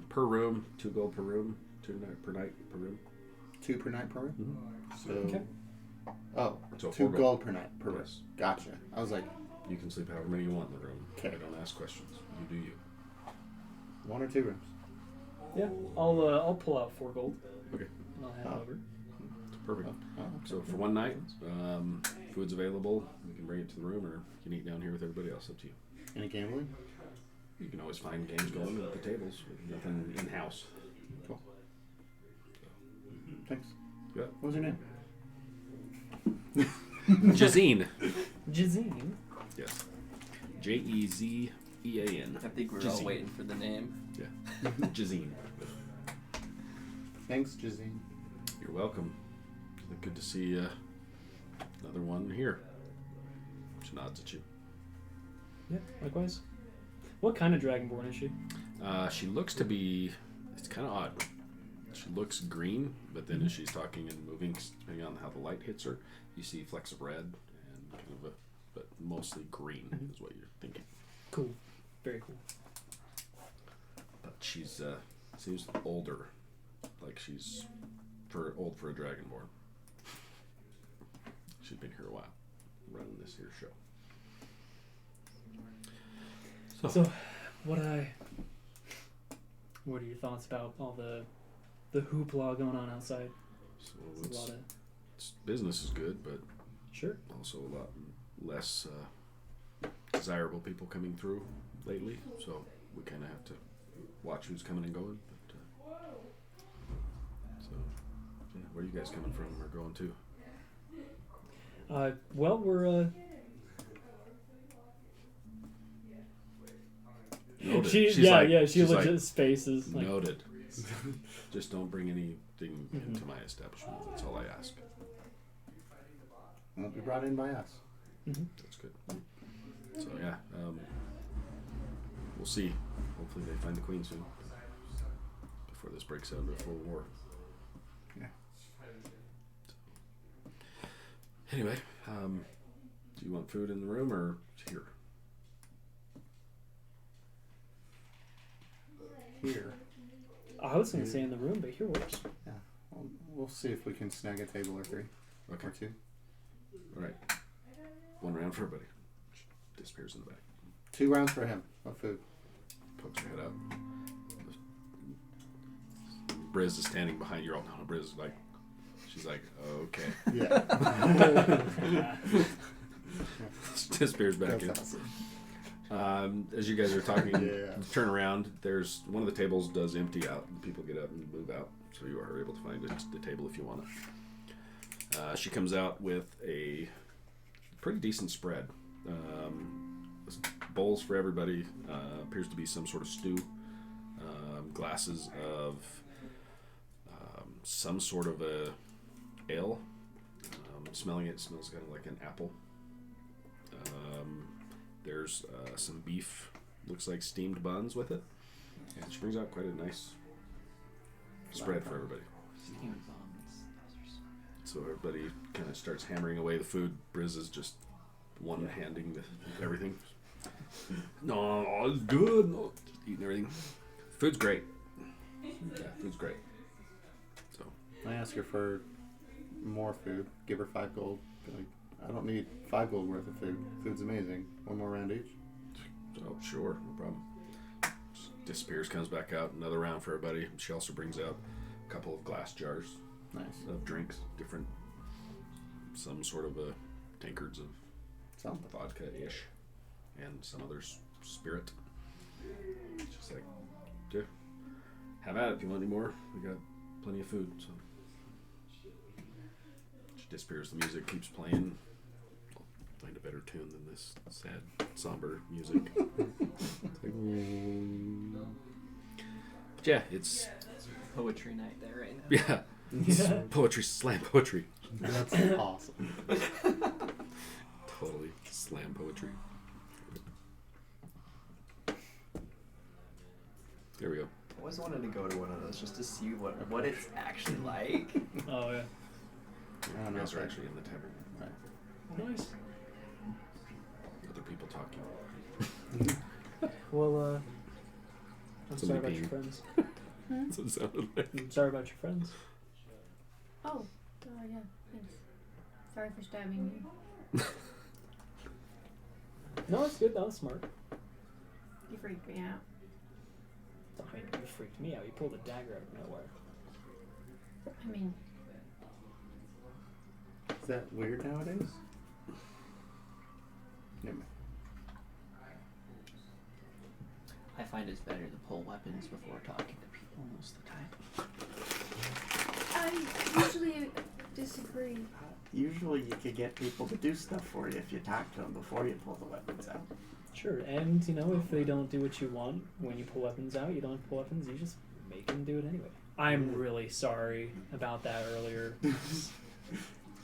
per room, 2 gold per room, 2 per night per room. 2 per night per room? Mm-hmm. So. Okay. Oh, So 2 4 gold per night per room. Yes. Gotcha. I was like, You can sleep however many you want in the room. Okay. I don't ask questions. You do you. 1 or 2 rooms. Yeah. I'll pull out 4 gold. Okay. And I'll head Oh. over. It's perfect. Oh, okay. So for one night, food's available. You can bring it to the room, or you can eat down here with everybody else. Up to you. Any gambling? You can always find games going at the tables. Nothing in house. Cool. Thanks. Yeah. What was your name? Jazine. Jazine. Yes. Jezine. E-A-N. I think we're all Jazine. waiting for the name. Yeah. Jazine. Thanks, Jazine. You're welcome. Good to see another one here. She nods at you. Yeah, likewise. What kind of dragonborn is she? She looks to be... It's kind of odd. She looks green, but then as she's talking and moving, depending on how the light hits her, you see flecks of red and kind of a... But mostly green is what you're thinking. Cool. Very cool. But she's seems older. Like she's old for a dragonborn. She's been here a while, running this here show. So, what are your thoughts about all the hoopla going on outside? So It's a lot of business is good, but sure. also a lot less desirable people coming through lately. So we kind of have to watch who's coming and going. But, so, yeah, where are you guys coming from or going to? Well, we're Noted. she She's she like, legit spaces like noted. Just don't bring anything into my establishment. That's all I ask. Won't be brought in by us. That's good. So yeah, we'll see. Hopefully they find the queen soon before this breaks out into a full war. Yeah. Anyway, do you want food in the room or here? Here. I was gonna say in the room, but here works. Yeah. We'll see if we can snag a table or three. Okay. Or two. All right. One round for everybody. Disappears in the back. 2 rounds for him of food. Pokes her head out. Briz is standing behind you. Oh no, Briz is like, she's like, okay. Yeah. Disappears back in. That's awesome. As you guys are talking, Yeah. turn around. There's one of the tables does empty out. People get up and move out, so you are able to find the table if you want it. She comes out with a pretty decent spread. Bowls for everybody. Appears to be some sort of stew. Glasses of some sort of a ale. Smelling it smells kind of like an apple. There's some beef, looks like steamed buns with it. And she brings out quite a nice spread for everybody. Steamed buns. Those are so So everybody kind of starts hammering away the food. Briz is just one-handing everything. No, it's good. No, just eating everything. Food's great. Yeah, food's great. So I ask her for more food. Give her 5 gold. Be like, I don't need 5 gold worth of food. Food's amazing. 1 more round each. Oh, sure, no problem. Just disappears, comes back out, another round for everybody. She also brings out a couple of glass jars Nice. of drinks, different, some sort of tankards of Something. vodka-ish, and some other spirit. Just like, yeah, have at it if you want any more. We got plenty of food, so. She disappears, the music keeps playing. Find a better tune than this sad, somber music. It's like, but yeah, it's poetry night there right now. yeah, it's poetry, slam poetry, That's awesome. totally slam poetry. There we go. I always wanted to go to one of those just to see what it's actually like. Oh yeah. I don't You know guys if are I- actually in the tavern. Right. Nice. Other people talking. Well, I'm sorry Somebody about your peeing. friends. That's what it sounded like. I'm sorry about your friends. Oh, yeah, thanks. Sorry for stabbing you. No, it's good. That was smart. You freaked me out. I mean, you freaked me out. You pulled a dagger out of nowhere. I mean, Is that weird nowadays? Never mind. I find it's better to pull weapons before talking to people most of the time. I usually disagree. Usually you could get people to do stuff for you if you talk to them before you pull the weapons out. Sure, and you know, if they don't do what you want when you pull weapons out, you don't have to pull weapons. You just make them do it anyway. I'm really sorry about that earlier.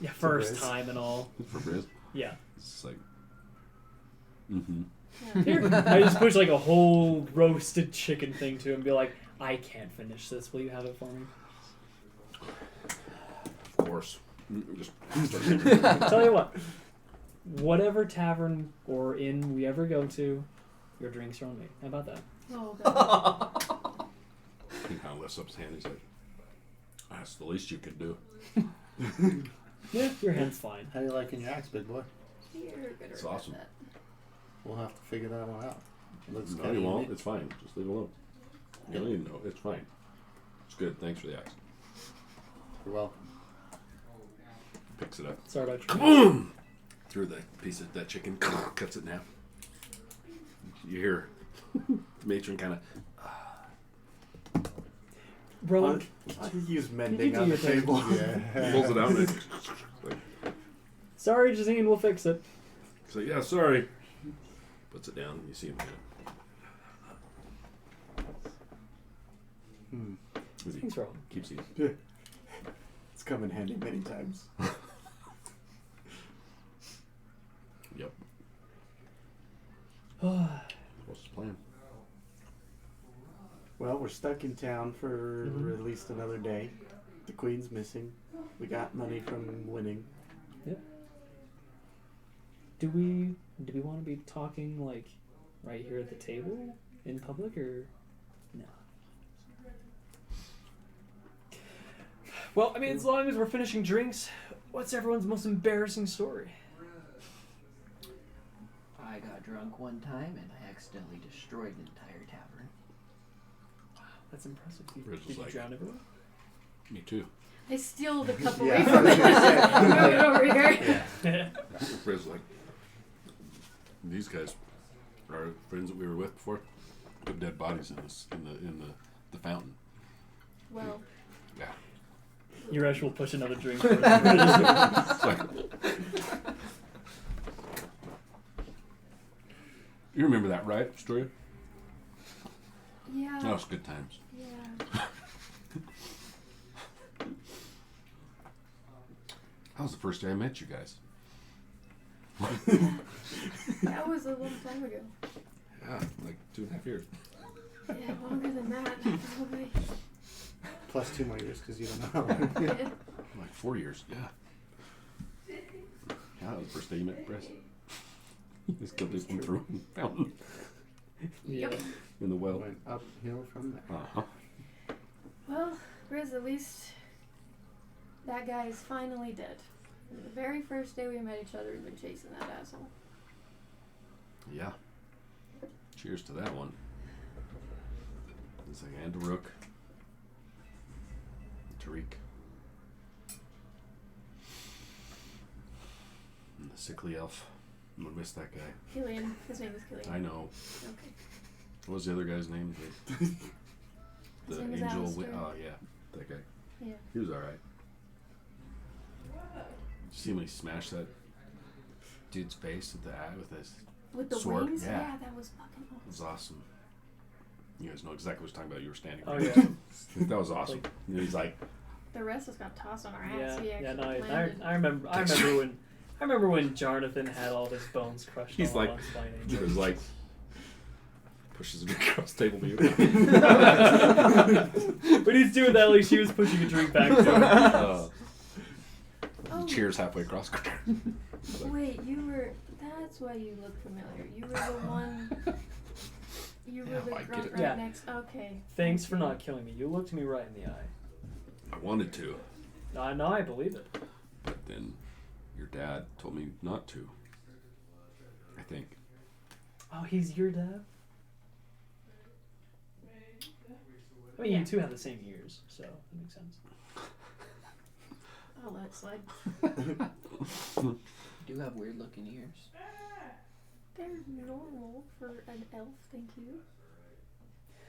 Yeah, first Briz. time and all. For Briz. Yeah. It's like. Mm-hmm. Yeah. Here, I just push like a whole roasted chicken thing to him and be like, I can't finish this. Will you have it for me? Of course. Just Tell you what, whatever tavern or inn we ever go to, your drinks are on me. How about that? Oh, God. he kind of lifts up his hand. He's like, "That's the least you could do." Yeah, your hand's fine. How you liking your axe, big boy? You're gonna It's regret awesome. that. We'll have to figure that one out. Looks No, kinda you won't. unique. It's fine. Just leave it alone. You don't even know. It's fine. It's good. Thanks for the axe. You're welcome. Picks it up. Sorry about your Through the piece of that chicken, cuts it in half. You hear the matron kind of. Bro, I could use you mending do on the your thing? table. Yeah. Pulls it out and like, sorry, Jazine, we'll fix it. he's like, "Yeah, sorry." Puts it down. You see him. Thanks, Rob. Keeps eating. It's come in handy many times. Yep. What's the plan? Well, we're stuck in town for Mhm. at least another day. The queen's missing. We got money from winning. Do we want to be talking like right here at the table in public or no? Well, I mean, as long as we're finishing drinks, what's everyone's most embarrassing story? I got drunk one time and I accidentally destroyed the entire tavern. That's impressive. Riz Did was you like- drown everyone? Me too. I steal the cup Yeah. away from it. Move it over here. Riz like, these guys are friends that we were with before. Put dead bodies in this in the fountain. Well, Yeah. Yuresh will push another drink. It's like, you remember that, right, Astoria? yeah. That was good times. Yeah. That was the first day I met you guys. That was a long time ago. Yeah, like 2.5 years. Yeah, longer than that, probably. Plus 2 more years because you don't know how long. Yeah. Like 4 years. Yeah. Yeah, that was the first day you met Chris. You just killed him through the fountain Yeah. in the well. Went uphill from there. Uh-huh. Well, Riz, at least that guy is finally dead. The very first day we met each other, we've been chasing that asshole. Yeah. Cheers to that one. It's like, and to Rook. Tariq. And the sickly elf. I'm gonna miss that guy. Killian. His name is Killian. I know. Okay. What was the other guy's name? His The name was angel. Alistair. Oh, yeah. That guy. Yeah. He was alright. Did you see when he smashed that dude's face with the eye with his. With the Sword? wings? Yeah. That was fucking It was awesome. awesome. You guys know exactly what I was talking about. You were standing Oh right yeah. there. That was awesome. And he's like, The rest just got tossed on our ass. Yeah. He Yeah. actually No, landed. I remember. I remember when Jonathan had all of his bones crushed. He's all like- once by an he angel. was like, pushes it across the table to you. But he's doing that like she was pushing a drink back to him. Oh, Cheers halfway across. wait, you were. That's why you look familiar. You were the one. You were Yeah, the I get grunt it. right Yeah. next. Okay. Thanks for not killing me. You looked me right in the eye. I wanted to, No, I believe it. but then your dad told me not to. I think. Oh, he's your dad? I mean, Yeah. you two have the same ears, so that makes sense. I'll let it slide. You do have weird looking ears. They're normal for an elf, thank you.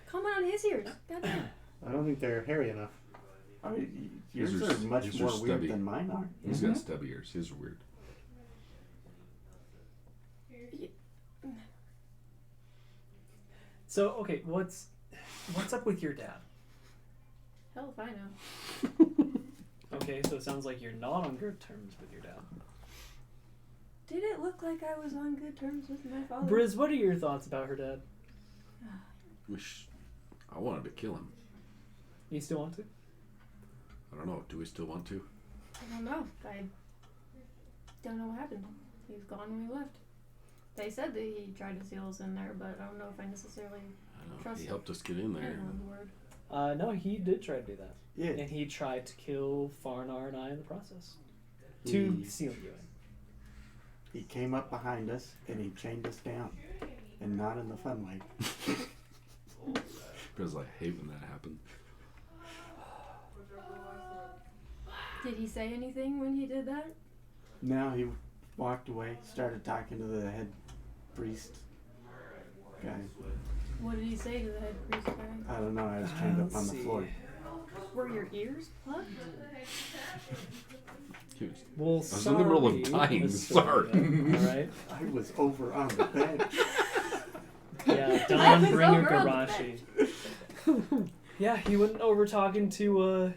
Comment on his ears. Goddamn. I don't think they're hairy enough. Yours His are are- much his are more weird stubby. than mine are. He's got stubby ears. His are weird. So okay, what's up with your dad? Hell if I know. Okay, so it sounds like you're not on good terms with your dad. Did it look like I was on good terms with my father? Briz, what are your thoughts about her dad? I wanted to kill him. You still want to? I don't know. Do we still want to? I don't know. I don't know what happened. He was gone when we left. They said that he tried to seal us in there, but I don't know if I necessarily I don't know. trust He him. helped us get in there. Hang on, word. No, he did try to do that. Yeah. And he tried to kill Farnar and I in the process. To seal you in. He came up behind us and he chained us down. And not in the fun way. Because I hate when that happened. Did he say anything when he did that? Now he walked away, started talking to the head priest guy. What did he say to the head priest guy? I don't know, I was chained up on the floor. Were your ears plugged? He was, Well, I was in the middle of sorry, dying. Astoria, Sorry. Alright? I was over on the bench. Yeah, I Don, was bring your over on the Garashi. Yeah, he went over talking to,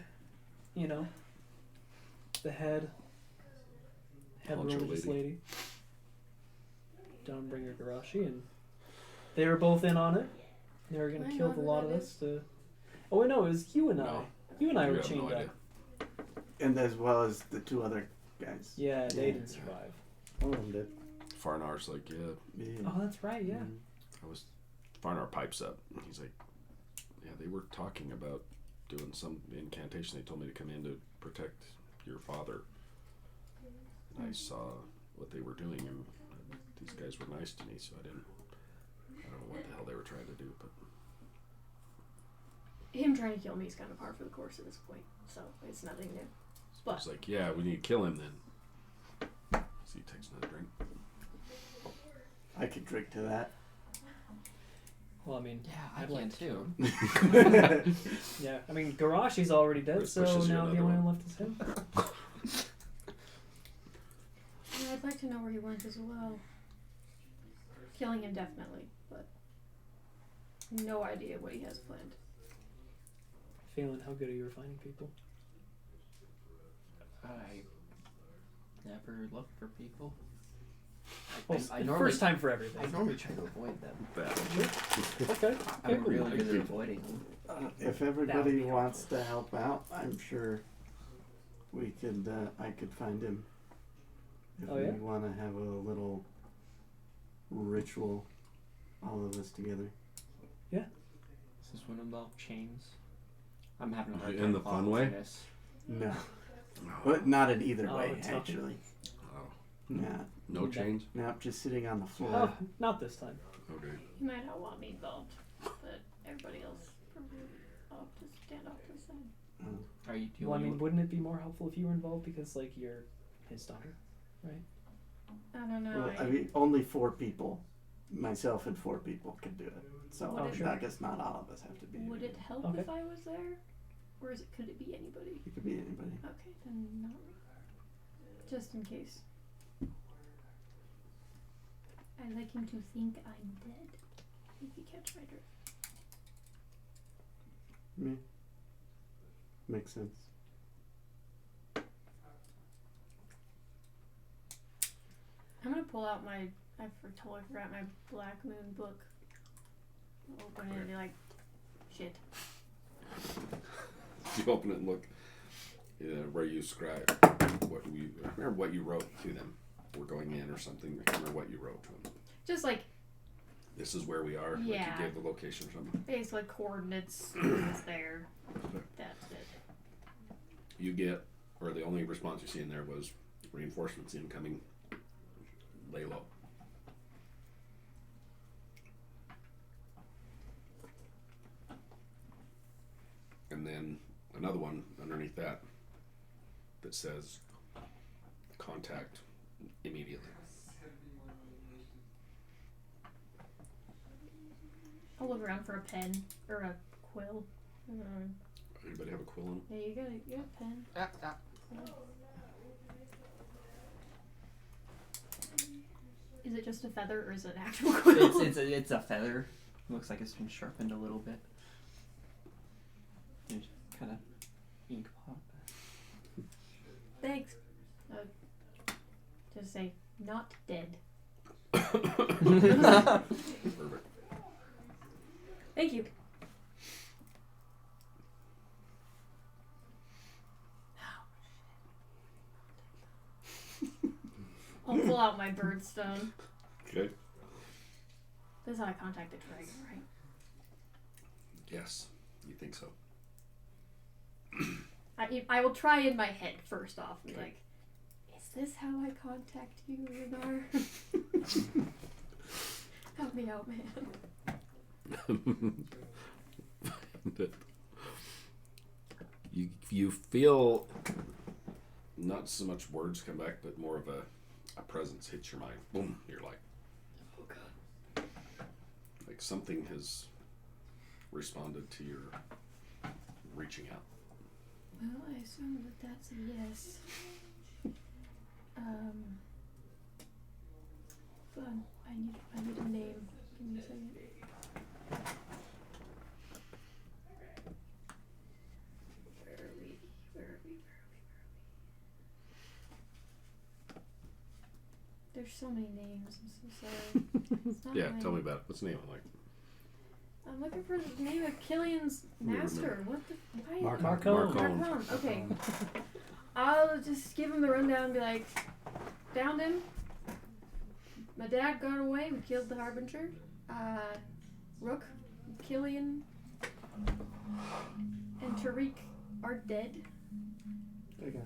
the head Culture religious lady. lady. Don, bring your Garashi, and they were both in on it. They were gonna I kill know the who lot that of is. us to... Oh, wait, no, it was you and I. No. You and I You were have chained no up. idea. And as well as the two other guys. Yeah, they Yeah. didn't survive. One of them did. Farnar's like, yeah. Yeah. Oh, that's right, yeah. Farnar pipes up. He's like, yeah, they were talking about doing some incantation. They told me to come in to protect your father. And I saw what they were doing, and these guys were nice to me, so I don't know what the hell they were trying to do, but Him trying to kill me is kind of par for the course at this point, so it's nothing new. But it's like, yeah, we need to kill him then. So he takes another drink. I could drink to that. Well, I mean, Yeah, I I'd can like to kill too. him. Yeah, I mean, Garashi's already dead, This so pushes you now the another only one. one left is him. yeah, I'd like to know where he went as well. Killing him definitely, but no idea what he has planned. Phelan, how good are you at finding people? I never look for people. Well, I normally, first time for everything. I normally try to avoid them. Okay. I'm cool. really good at avoiding them. If That everybody would be wants to help out, I'm sure we could. I could find him. If Oh, yeah? we want to have a little ritual, all of us together. Is this one involve chains? I'm having a hard In time the fun following way? this. No, but not in either Oh, way. it's not- Actually, Oh, nah, no chains? no, just sitting on the floor. Oh, not this time. Okay. He might not want me involved, but everybody else probably ought to stand off to the side. Are you? Do you Well, I only mean, wouldn't it be more helpful if you were involved because, like, you're his daughter, right? I don't know. Well, I mean, only 4 people, myself and 4 people, could do it. So Oh, sure. I guess not all of us have to be. Would it help Okay. if I was there, or could it be anybody? It could be anybody. Okay, then not me. Just in case. I like him to think I'm dead. If you catch my drift. Yeah. Makes sense. I'm gonna pull out my. Totally forgot my Black Moon book. I'll open it and be like, shit. You open it and look where you scribe what you wrote to them. We're going in or something. I can't remember what you wrote to them. Just like This is where we are. Like Yeah. you gave the location or something. basically coordinates. It's there. That's it. You get, or the only response you see in there was reinforcements incoming. Lay low. And then another one underneath that says contact immediately. I'll look around for a pen or a quill. Anybody have a quill on? Yeah, you got a pen. Is it just a feather or is it an actual quill? It's a feather. Looks like it's been sharpened a little bit. There's kind of ink pop. Thanks. Just say, not dead. Perfect. Thank you. I'll pull out my birdstone. Okay. This is how I contact the dragon, right? Yes, you think so. I will try in my head first off. And be Okay. like, is this how I contact you, Renar? Help me out, man. you feel not so much words come back, but more of a presence hits your mind. Boom! You're like, Oh god. like something has responded to your reaching out. Well, I assume that that's a yes. Fun. I need a name. Give me a second. Where are we? There's so many names. I'm so sorry. It's not Yeah, my- tell me about it. What's the name? I'm like, I'm looking for the name of Killian's master. What the? Why? Marcone. Marcone. Okay. I'll just give him the rundown and be like, found him. My dad got away. We killed the Harbinger. Rook, Killian, and Tariq are dead. There you go.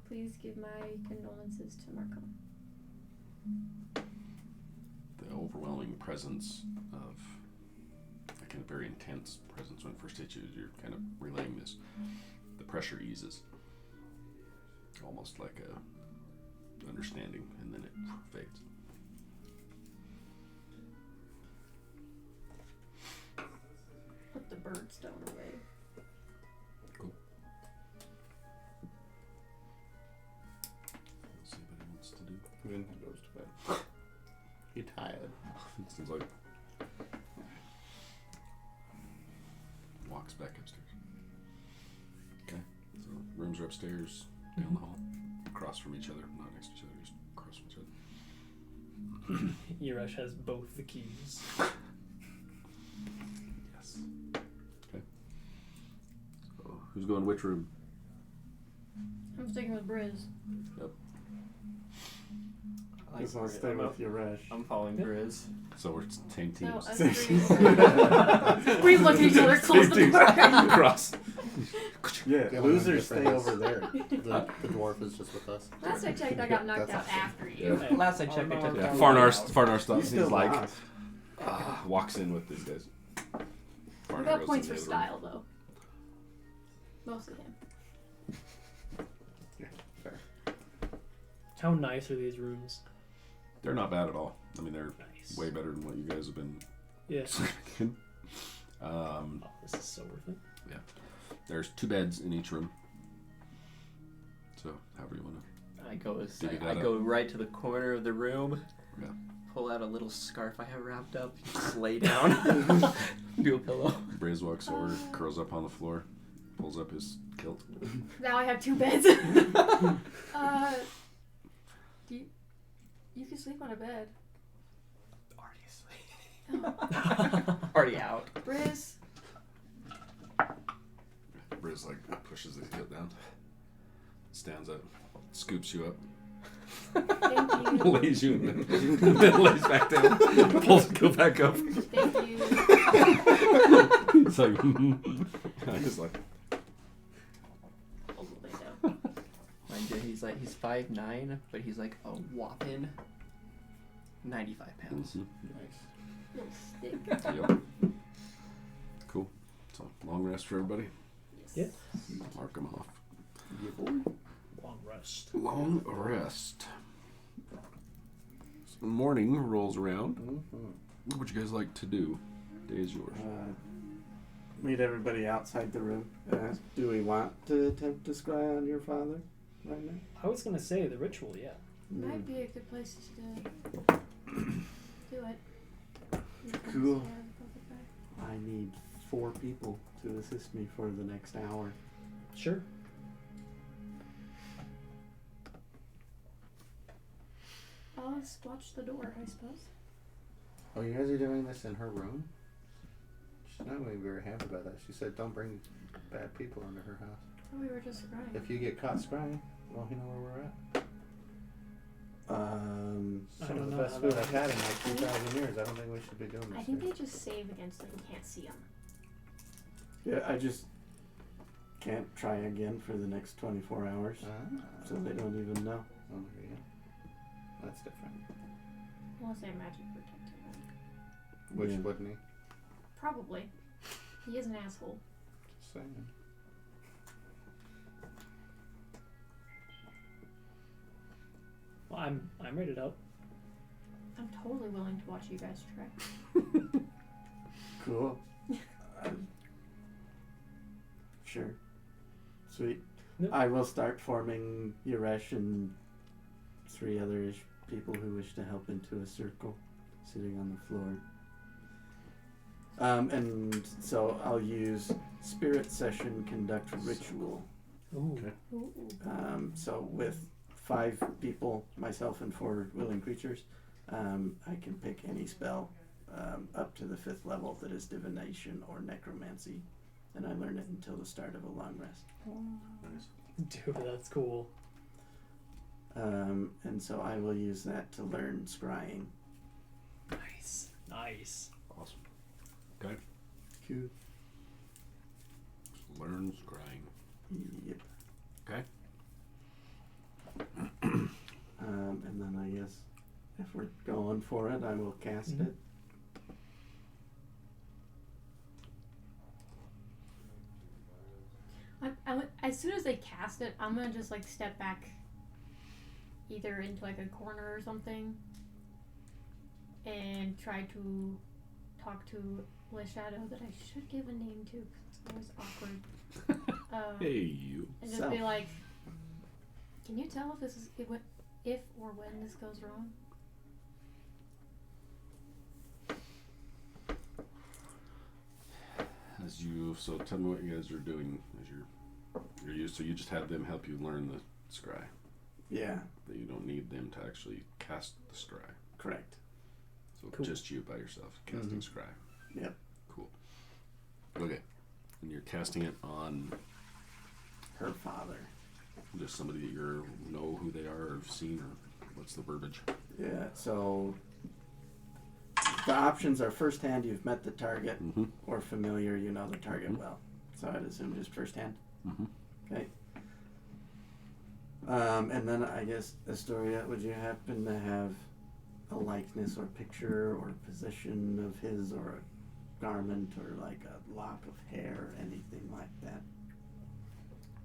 Please give my condolences to Marcone. the overwhelming presence of a kind of very intense presence when it first hits you. You're kind of relaying this. The pressure eases, almost like a understanding, and then it fades. Put the birdstone away. Cool. See what he wants to do. Then he goes to bed. He tired. It seems like walks back upstairs. Okay. So rooms are upstairs, down the hall, across from each other, not next to each other, just across from each other. Urash has both the keys. Yes. Okay. So who's going which room? I'm sticking with Briz. I like Guess I'll Briz. stay with your Resh. I'm following Briz. So we're same teams. No, us three. We look at each other, close the door. Across. Yeah, The only losers one stay different over there. The dwarf is just with us. Last I checked, I got knocked That's out awesome. after you. Yeah. Last I checked, I took Yeah. the Farnar You stops. still He's like, lost. walks in with these guys. We Farnar got goes points to for the other room. style, though. Mostly him. How nice are these rooms? They're not bad at all. I mean, they're Nice. way better than what you guys have been Yeah. sleeping in. Oh, this is so worth it. There's 2 beds in each room. So, however you want to. I go Divvy that I up. go right to the corner of the room. Yeah. Pull out a little scarf I have wrapped up. Just lay down. Do a pillow. Briz walks over, curls up on the floor, pulls up his kilt. Now I have 2 beds. You can sleep on a bed. Already out. Briz, Briz like pushes his kilt down, stands up, scoops you up, thank you. lays you in bed, then lays back down, pulls the kilt back up. Thank you. It's like, I just like, I'll lay down. Mind you, he's 5'9", but he's like a whopping 95 pounds. Nice. Little stick. Yep. Cool. So, long rest for everybody. Yeah. Mark them off. Long rest. Long rest. So morning rolls around. Mhm. What would you guys like to do? Day is yours. Meet everybody outside the room. Ask, do we want to attempt to scry on your father right now? I was gonna say the ritual, yeah. Might be a good place to do it. You can Cool. see how the I need 4 people to assist me for the next hour. Sure. I'll just watch the door, I suppose. Oh, you guys are doing this in her room? She's not going to be very happy about that. She said don't bring bad people into her house. Oh, we were just crying. If you get caught scrying, well, you know where we're at. I Some don't of the know best how food that I've had in like 2,000 years. I don't think we should be doing this. I think here. they just save against like you can't see them. Yeah, I just can't try again for the next 24 hours, so they don't even know. Oh, there you go. That's different. Unless they have magic protecting them. Which Yeah. wouldn't he? Probably. He is an asshole. Just saying. Well, I'm ready to help. I'm totally willing to watch you guys try. Cool. Sure. Sweet. Nope. I will start forming Yuresh and 3 other-ish people who wish to help into a circle, sitting on the floor. And so I'll use Spirit Session Conduct Ritual. Ooh. Okay. Ooh. So with 5 people, myself and 4 willing creatures, I can pick any spell up to the 5th level that is Divination or Necromancy, and I learn it until the start of a long rest. Nice. Dude, that's cool. And so I will use that to learn Scrying. Nice. Nice. Awesome. Okay. Cool. Learn scrying. Yep. Okay. And then I guess if we're going for it, I will cast Mhm. it. As soon as they cast it, I'm gonna just like step back, either into like a corner or something, and try to talk to Le Shadow that I should give a name to, 'cause it's always awkward. Hey, you. And just be like, can you tell if this is if or when this goes wrong? As you, so tell me what you guys are doing as you're used. So you just had them help you learn the scry. Yeah, That you don't need them to actually cast the scry. correct. So Cool. just you by yourself casting scry. Yep. Cool. Okay. And you're casting it on Her father. just somebody that you know who they are or have seen, or what's the verbiage? Yeah, so the options are first hand, you've met the target, Mm-hmm. or familiar, you know the target Mhm. well. So I'd assume just first hand. Mm-hmm. Okay. And then I guess, Astoria, would you happen to have a likeness or picture or position of his, or a garment, or like a lock of hair, anything like that?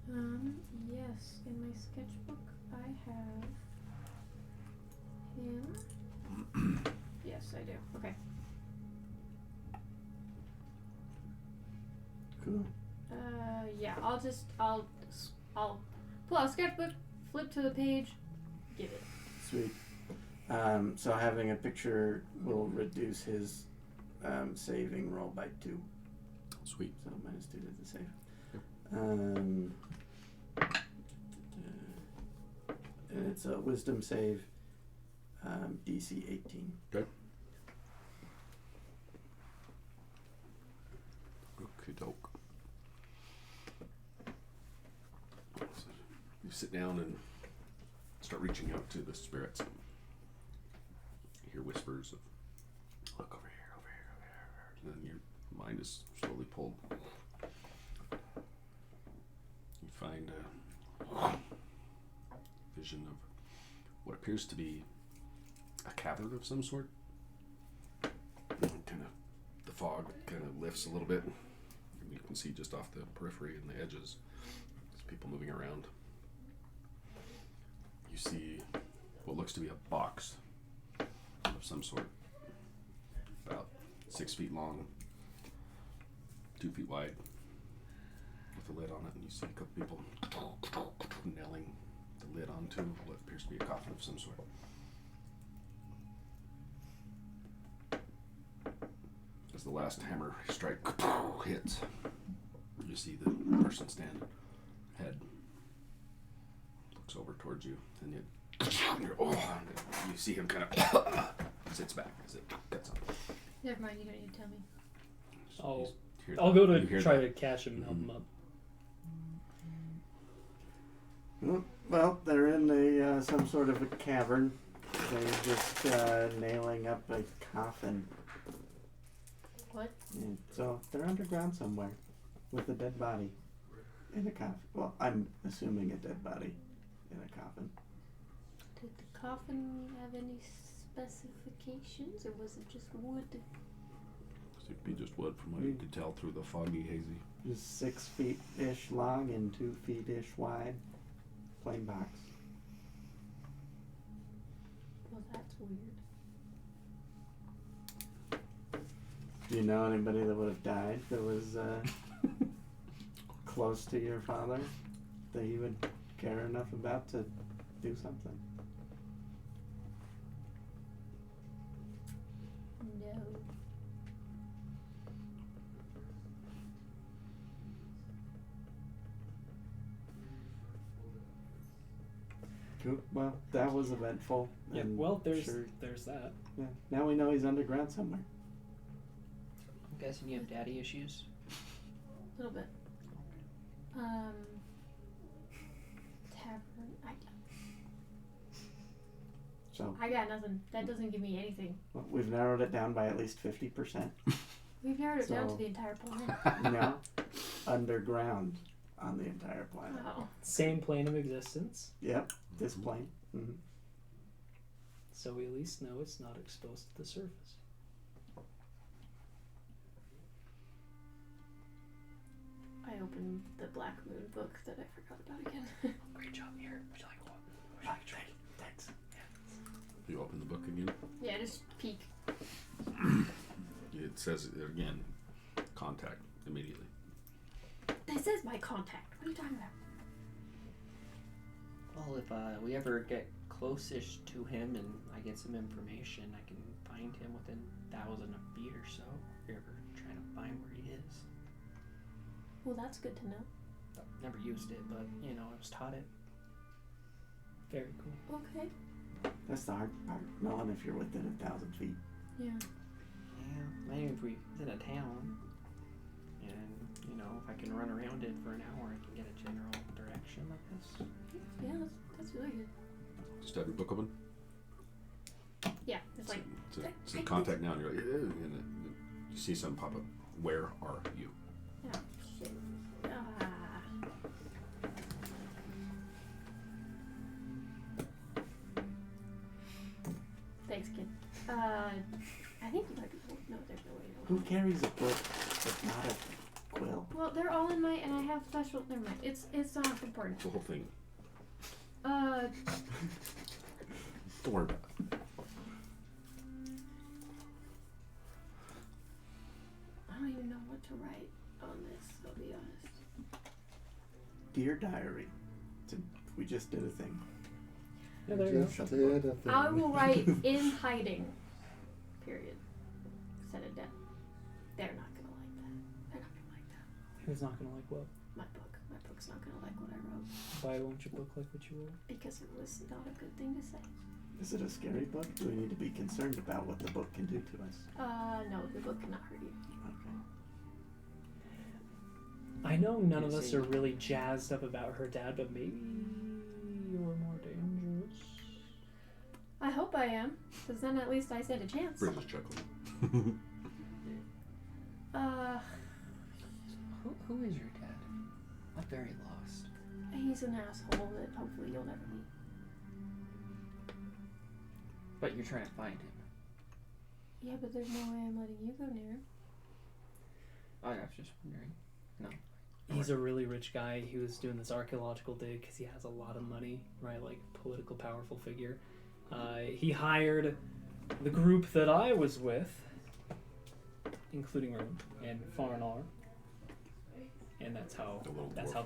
Yes, in my sketchbook I have him. Yes, I do. Okay. Cool. Yeah, I'll pull out a sketchbook, flip to the page, give it. Sweet. So having a picture will reduce his saving roll by 2. Sweet. So -2 to the save. Yep. And it's a wisdom save, DC 18. Okay. Okay, doke. So you sit down and start reaching out to the spirits. You hear whispers of, look over here, over here, over here. And then your mind is slowly pulled. You find a vision of what appears to be a cavern of some sort. Kind of, the fog kind of lifts a little bit, and you can see just off the periphery and the edges, there's people moving around. You see what looks to be a box of some sort, about 6 feet long, 2 feet wide, with a lid on it, and you see a couple people nailing the lid onto what appears to be a coffin of some sort. As the last hammer strike hits, you see the person stand, head looks over towards you, and you see him kind of sits back as it cuts on. Never mind, you don't need to tell me. I'll go you to hear try that. to catch him and help him up. Well, they're in some sort of a cavern. They're just nailing up a coffin. What? And so they're underground somewhere with a dead body in a coffin. Well, I'm assuming a dead body in a coffin. Did the coffin have any specifications, or was it just wood? It'd be just wood from what you could tell through the foggy, hazy. Just 6 feet-ish long and 2 feet-ish wide. Plain box. Well, that's weird. Do you know anybody that would have died that was close to your father that you would care enough about to do something? No. Cool. Well, that was eventful. Yeah, and well, there's sure, that. yeah. Now we know he's underground somewhere. I'm guessing you have daddy issues. A little bit. Tavern. So I got nothing. That doesn't give me anything. well, we've narrowed it down by at least 50%. We've narrowed it down to So- the entire planet. No, underground on the entire planet. Wow. Same plane of existence, Yep, this plane. Mm-hmm. so we at least know it's not exposed to the surface. I opened the Black Moon book that I forgot about again. Great job here. Would you like one? Thanks. You open the book again. Yeah, just peek. It says again, contact immediately. That says my contact. What are you talking about? Well, if we ever get close-ish to him and I get some information, I can find him within 1,000 feet or so. If you're ever trying to find where he is. Well, that's good to know. Never used it, but you know, I was taught it. Very cool. Okay. That's the hard part, knowing if you're within 1,000 feet. Yeah. Yeah, maybe if we was in a town, and you know, if I can run around it for an hour, I can get a general direction like this. Yeah, that's really good. Just have your book open. Yeah, it's like It's in contact now, and you're like, and you see something pop up. Where are you? oh shit. Thanks, kid. I think you might be cool. No, there's no way. Who carries a book but not a quill? Well, they're all in my, and I have special. Never mind. It's not important. The whole thing. Don't worry about it. I don't even know what to write on this. I'll be honest. Dear Diary. We just did a thing. Yeah, there you go. Just did a thing. I will write in hiding. Period. Instead of death. They're not gonna like that. They're not gonna like that. Who's not gonna like what? My book. My book's not gonna like what I wrote Why won't your book like what you wrote? because it was not a good thing to say. Is it a scary book? Do we need to be concerned about what the book can do to us? No, the book cannot hurt you. Okay. I know none of us are really jazzed up about her dad, but maybe you're more dangerous. I hope I am, because then at least I stand a chance. Bridge is chuckling. Who is your dad? I'm very lost. He's an asshole that hopefully you'll never meet. But you're trying to find him. Yeah, but there's no way I'm letting you go near him. I was just wondering. No. He's a really rich guy. He was doing this archaeological dig because he has a lot of money, right? Like political powerful figure. He hired the group that I was with, including Room and Farnar, and that's how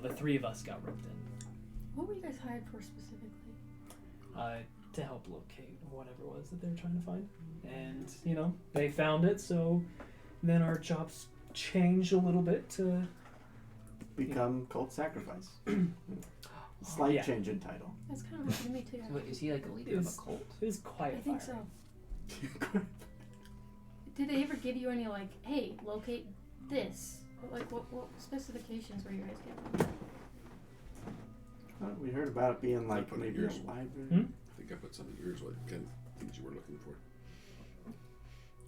the three of us got roped in. What were you guys hired for specifically? To help locate whatever it was that they were trying to find. And, you know, they found it, so then our jobs change a little bit to Become cult sacrifice. Slight yeah. change in title. That's kind of happened to me too. So is he like a leader of Is- a cult? is quiet. I think fire. so. Did they ever give you any like, hey, locate this? Like, what specifications were you guys given? We heard about it being like put it maybe yours. a library. Hmm? I think I put some of yours, what kind of things you were looking for.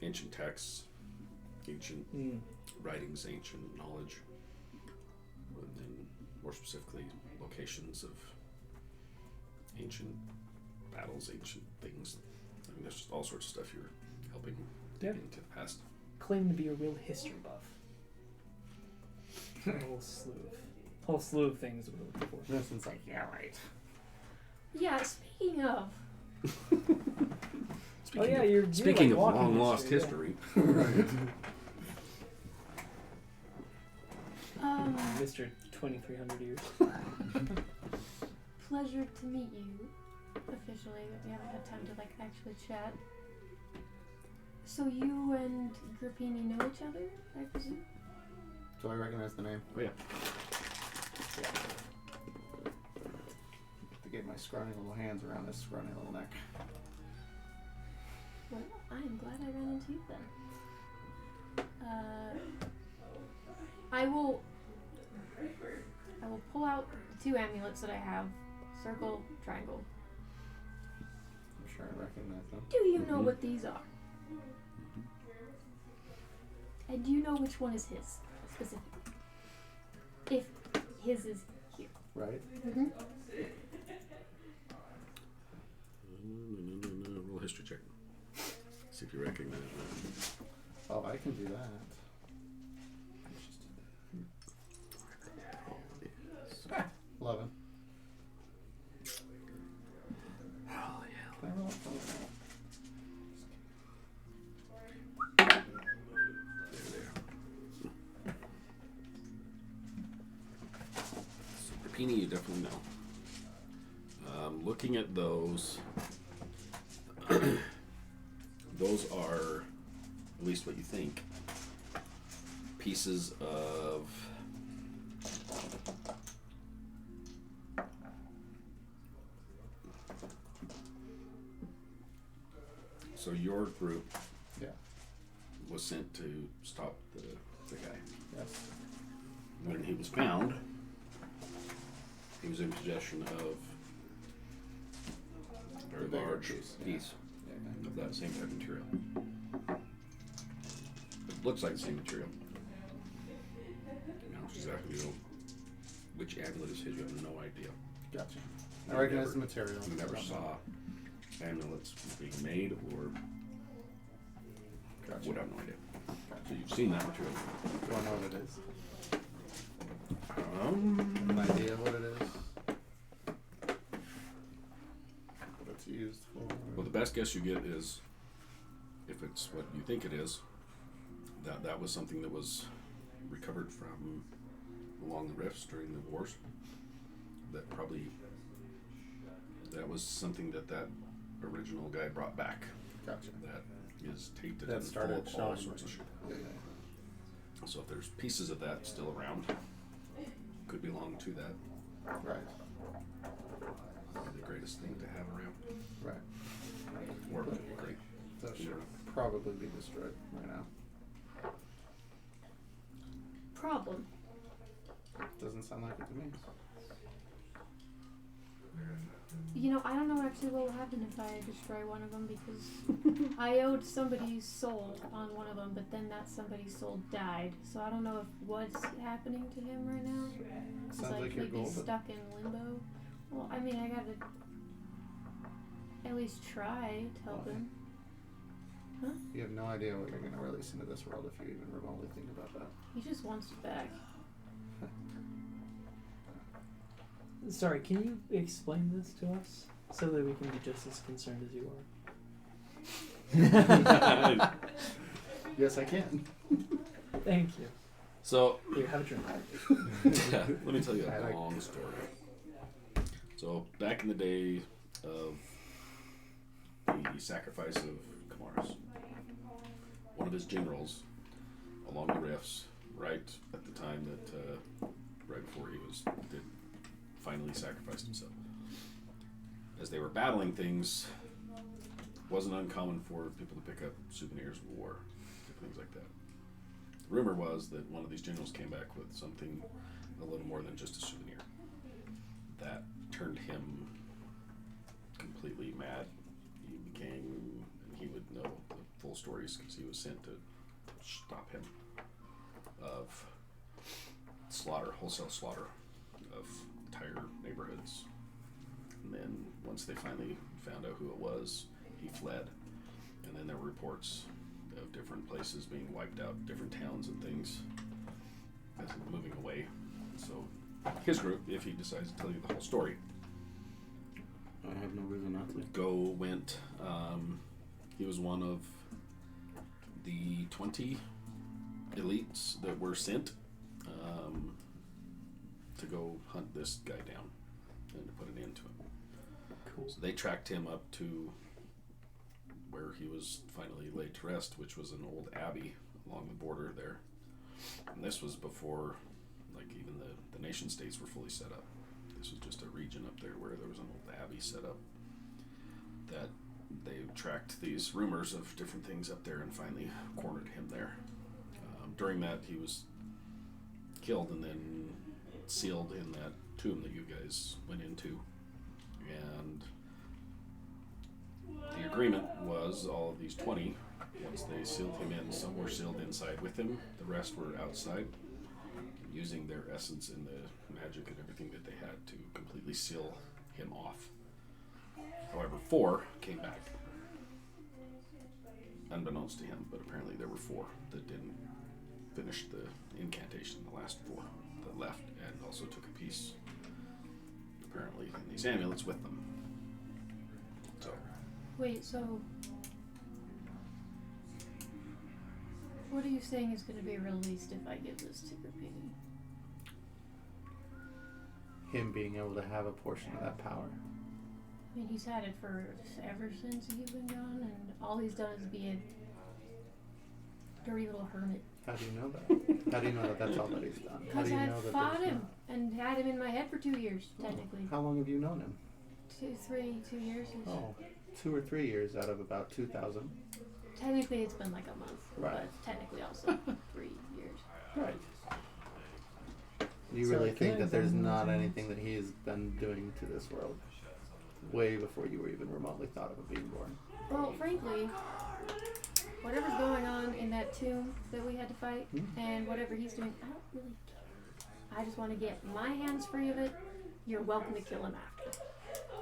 Ancient texts, ancient writings, ancient knowledge, and then more specifically locations of ancient battles, ancient things. I mean, there's just all sorts of stuff you're helping dig Yeah. into the past. Claim to be a real history buff. A whole slew of things that we're looking for. Justin's like, yeah, right. Yeah, speaking of, Oh yeah, you're Speaking like of walking long lost history, history, um, yeah. Mr. 2300 years. pleasure to meet you officially. We haven't had time to like actually chat. So you and Grappini know each other, I presume? Do I recognize the name? oh yeah, To get my scrawny little hands around this scrawny little neck. Well, I am glad I ran into you then. I will pull out the 2 amulets that I have. Circle, triangle. I'm sure I recognize them. Do you know what these are? And do you know which one is his, specifically? If his is here. Right? Mm-hmm. no, roll a history check. See if you recognize that. Oh, I can do that. 11. Hell yeah. Can I roll it? So Rapini, you definitely know. Looking at those, those are, at least what you think, pieces of so your group Yeah. was sent to stop the guy. Yes. When he was found, he was in possession of a very The bigger large piece, piece Yeah. of that same type of material. It looks like the same material. You know exactly which amulet is his, you have no idea. Gotcha. I recognize the material. You never saw amulets being made or Gotcha. would have no idea. So Gotcha. you've seen that material. Do I know what it is? Um, An idea of what it is? What it's used for? well, the best guess you get is, if it's what you think it is, that was something that was recovered from along the rifts during the wars. That was something that original guy brought back. Gotcha. That is tainted That and full started of all showing. sorts of shit. Yeah. So if there's pieces of that still around, could belong to that. Right. Probably the greatest thing to have around. Right. Or great. That should probably be destroyed right now. Problem. Doesn't sound like it to me. You know, I don't know actually what will happen if I destroy one of them because I owed somebody's soul on one of them, but then that somebody's soul died. So I don't know if what's happening to him right now. He's Sounds like you're maybe golden. stuck in limbo. Well, I mean, I gotta at least try to help him. You have no idea what you're going to release into this world if you even remotely think about that. He just wants it back. Sorry, can you explain this to us so that we can be just as concerned as you are? Yes, I can. Thank you. So Here, have a drink. yeah, let me tell you I a like- long story. So back in the day of the sacrifice of Kamaris, one of his generals along the rifts, right at the time that, right before he did finally sacrificed himself. As they were battling things, wasn't uncommon for people to pick up souvenirs of war, things like that. The rumor was that one of these generals came back with something a little more than just a souvenir. That turned him completely mad. He would know the full stories because he was sent to stop him of wholesale slaughter of entire neighborhoods. And then once they finally found out who it was, he fled. And then there were reports of different places being wiped out, different towns and things, moving away. So his group, if he decides to tell you the whole story, I have no reason not to. went. He was one of the 20 elites that were sent to go hunt this guy down and to put an end to him. Cool. So they tracked him up to where he was finally laid to rest, which was an old abbey along the border there. And this was before, like, even the nation states were fully set up. This was just a region up there where there was an old abbey set up that they tracked these rumors of different things up there and finally cornered him there. During that, he was killed and then sealed in that tomb that you guys went into. And the agreement was all of these 20, once they sealed him in, some were sealed inside with him, the rest were outside, using their essence and the magic and everything that they had to completely seal him off. However, 4 came back. Unbeknownst to him, but apparently there were 4 that didn't finish the incantation, the last 4 that left, and also took a piece, apparently, in these amulets with them. So, Wait, so what are you saying is going to be released if I give this to Grappini? Him being able to have a portion of that power. I mean, he's had it for ever since he's been gone, and all he's done is be a dirty little hermit. How do you know that? How do you know that that's all that he's done? How do Because you I know that fought there's him and had him in my head for 2 years, technically. How long have you known him? 2 years. Oh, 2 or 3 years out of about 2,000. Technically, it's been like a month, Right. but technically also 3 years. Right. You So really can think I that there's examine not those anything that he has been doing to this world way before you were even remotely thought of being born? Well, frankly, whatever's going on in that tomb that we had to fight, and whatever he's doing, I don't really care. I just want to get my hands free of it. You're welcome to kill him after.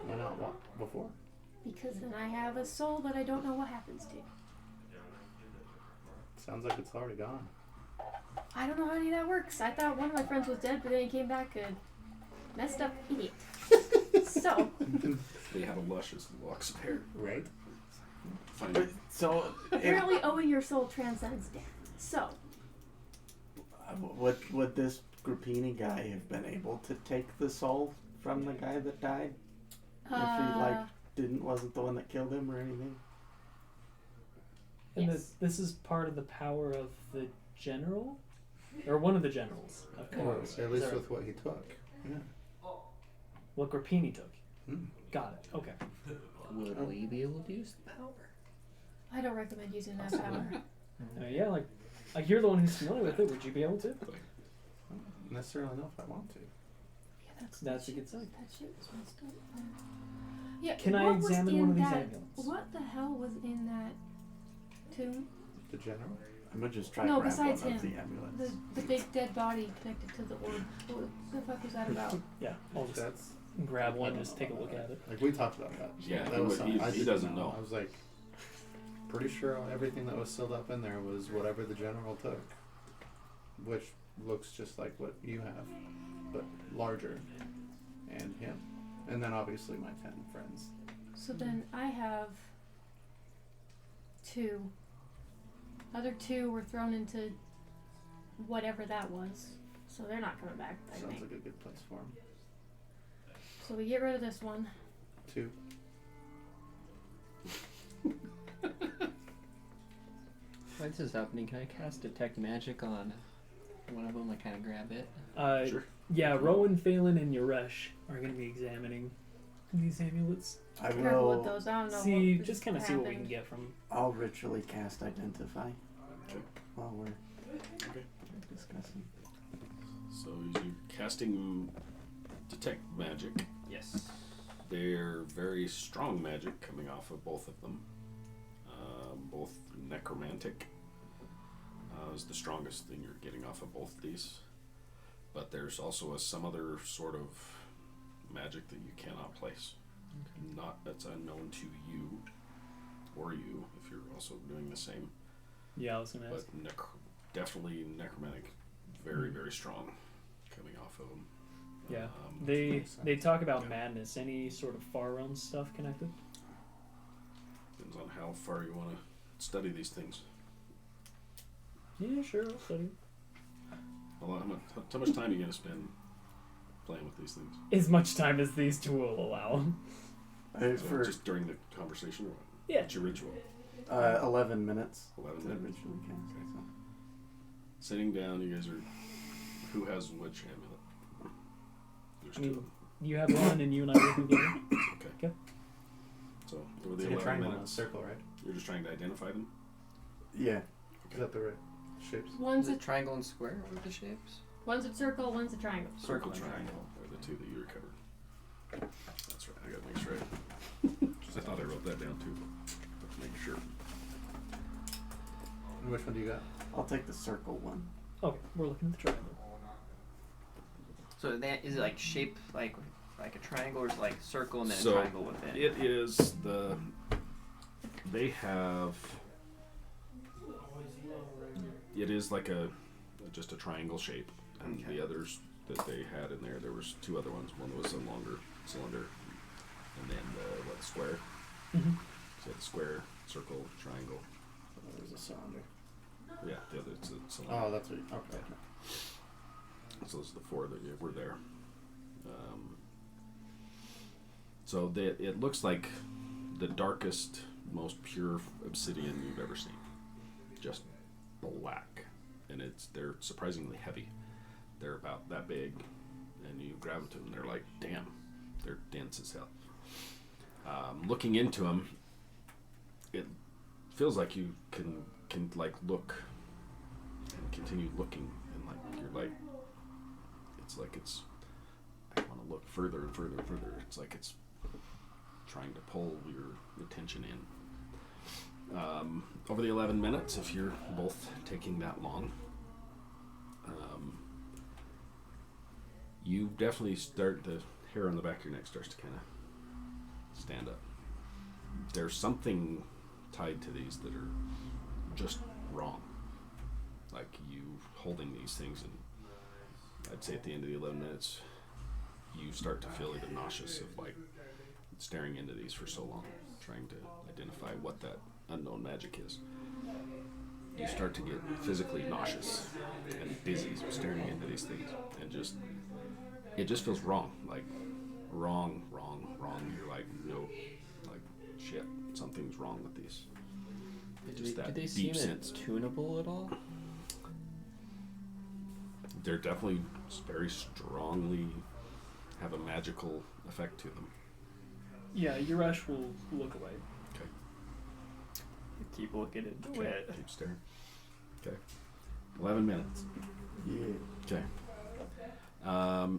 Why not what before? Because then I have a soul that I don't know what happens to. Sounds like it's already gone. I don't know how any of that works. I thought one of my friends was dead, but then he came back a messed up idiot. So, they had a luscious locks of hair. Right. Finally. So, apparently owing your soul transcends death. So, would this Grappini guy have been able to take the soul from the guy that died? If he wasn't the one that killed him or anything? And Yes. this is part of the power of the general? Or one of the generals, of course. At least with what he took. Yeah. What Grappini took. Hmm. Got it. Okay. Would we be able to use the power? I don't recommend using that power. Yeah, like you're the one who's familiar with it. Would you be able to? I don't necessarily know if I want to. Yeah, That's a good sign. That shit was messed up. Yeah. Can I what was examine in one of these that- amulets? What the hell was in that tomb? The general? I'm gonna just try No, grab one besides of the him. amulets. The big dead body connected to the orb. What the fuck was that about? Yeah, I'll just That's grab one, just take a look at it. like we talked about that. Yeah, that he was would- something he I didn't doesn't know. I was like, pretty sure everything that was sealed up in there was whatever the general took, which looks just like what you have, but larger, and him, and then obviously my 10 friends. So then I have 2. Other 2 were thrown into whatever that was. So they're not coming back, I Sounds think. like a good place for him. So we get rid of this one. 2. Why While this is happening, can I cast Detect Magic on one of them? Like, kind of grab it? Sure. Yeah, Rowan, Phelan, and Yaresh are going to be examining these amulets. I Careful will. with those. I don't know. See, what just kind of see what we can get from. I'll ritually cast Identify Okay. while we're Okay. discussing. So you're casting detect magic. Yes. They're very strong magic coming off of both of them. Both necromantic is the strongest thing you're getting off of both these. But there's also some other sort of magic that you cannot place. Not that's unknown to you or you if you're also doing the same. Yeah, I was going to ask. But definitely necromantic, very very strong coming off of them. Yeah, they talk about madness. Any sort of far realm stuff connected? Depends on how far you want to study these things. Yeah, sure. I'll study. How much time are you going to spend playing with these things? As much time as these two will allow. So just during the conversation or what? Yeah. What's your ritual? 11 minutes. 11 to minutes. ritually cast. Okay. So. Sitting down, you guys are... Who has which amulet? There's I mean, two. you have one, and you and I work together. Okay. Okay. So, over the It's like a 11 triangle and a minutes, circle, right? you're just trying to identify them? Yeah. Is that the right shapes? One's Is a it triangle and square? What are the shapes? one's a circle, one's a triangle. Circle, and triangle are the two that you recovered. That's right, I gotta make sure I thought I wrote that down too. But to make sure. And which one do you got? I'll take the circle one. Okay, we're looking at the triangle. So that is it like shaped like a triangle, or is it like circle and then So, a triangle within? It is the... They have... It is like just a triangle shape. And Okay. the others that they had in there was two other ones. One was a longer cylinder. And then the square. Mm-hmm. So the square, circle, triangle. There's a cylinder. Yeah, the other it's a cylinder. Oh, that's what. Okay. So those are the four that were there. So it looks like the darkest, most pure obsidian you've ever seen. Just black, and they're surprisingly heavy. They're about that big, and you grab them to them, and they're like, damn, they're dense as hell. Looking into them, it feels like you can like look and continue looking, and like you're like, it's I want to look further and further and further. It's like it's trying to pull your attention in. Over the 11 minutes, if you're both taking that long, you definitely start, the hair on the back of your neck starts to kind of stand up. There's something tied to these that are just wrong. Like you holding these things, and I'd say at the end of the 11 minutes, you start to feel even nauseous of like staring into these for so long, trying to identify what that unknown magic is. You start to get physically nauseous and dizzy staring into these things, and it just feels wrong, like wrong. You're like, no, like shit, something's wrong with these. Just that Did they deep seem sense. tunable at all? They're definitely very strongly have a magical effect to them. Yeah, Yaresh will look away. Okay. Keep looking into Okay. it. Keep staring. Okay. 11 minutes. Yeah. Okay.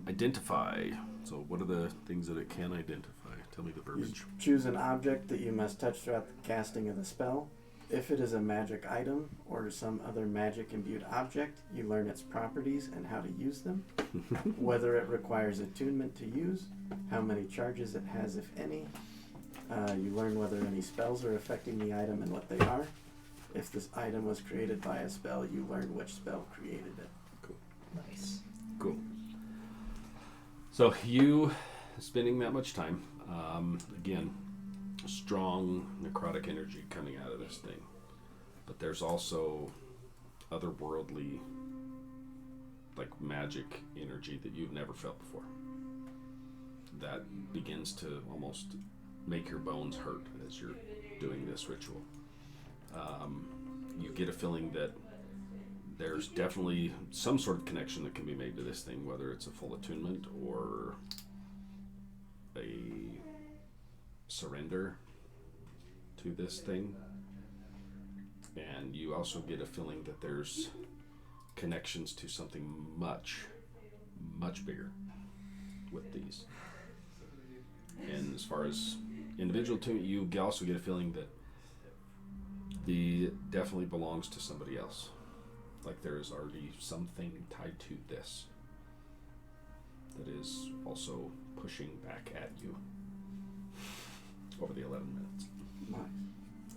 Identify. So what are the things that it can identify? Tell me the You verbiage. choose an object that you must touch throughout the casting of the spell. If it is a magic item or some other magic imbued object, you learn its properties and how to use them, whether it requires attunement to use, how many charges it has, if any. You learn whether any spells are affecting the item and what they are. If this item was created by a spell, you learn which spell created it. Nice. Cool. So you spending that much time, again, strong necrotic energy coming out of this thing, but there's also otherworldly, like magic energy that you've never felt before. That begins to almost make your bones hurt as you're doing this ritual. you get a feeling that there's definitely some sort of connection that can be made to this thing, whether it's a full attunement or a surrender to this thing. And you also get a feeling that there's connections to something much, much bigger with these. And as far as individual attunement, you also get a feeling that the definitely belongs to somebody else. Like there is already something tied to this that is also pushing back at you over the 11 minutes.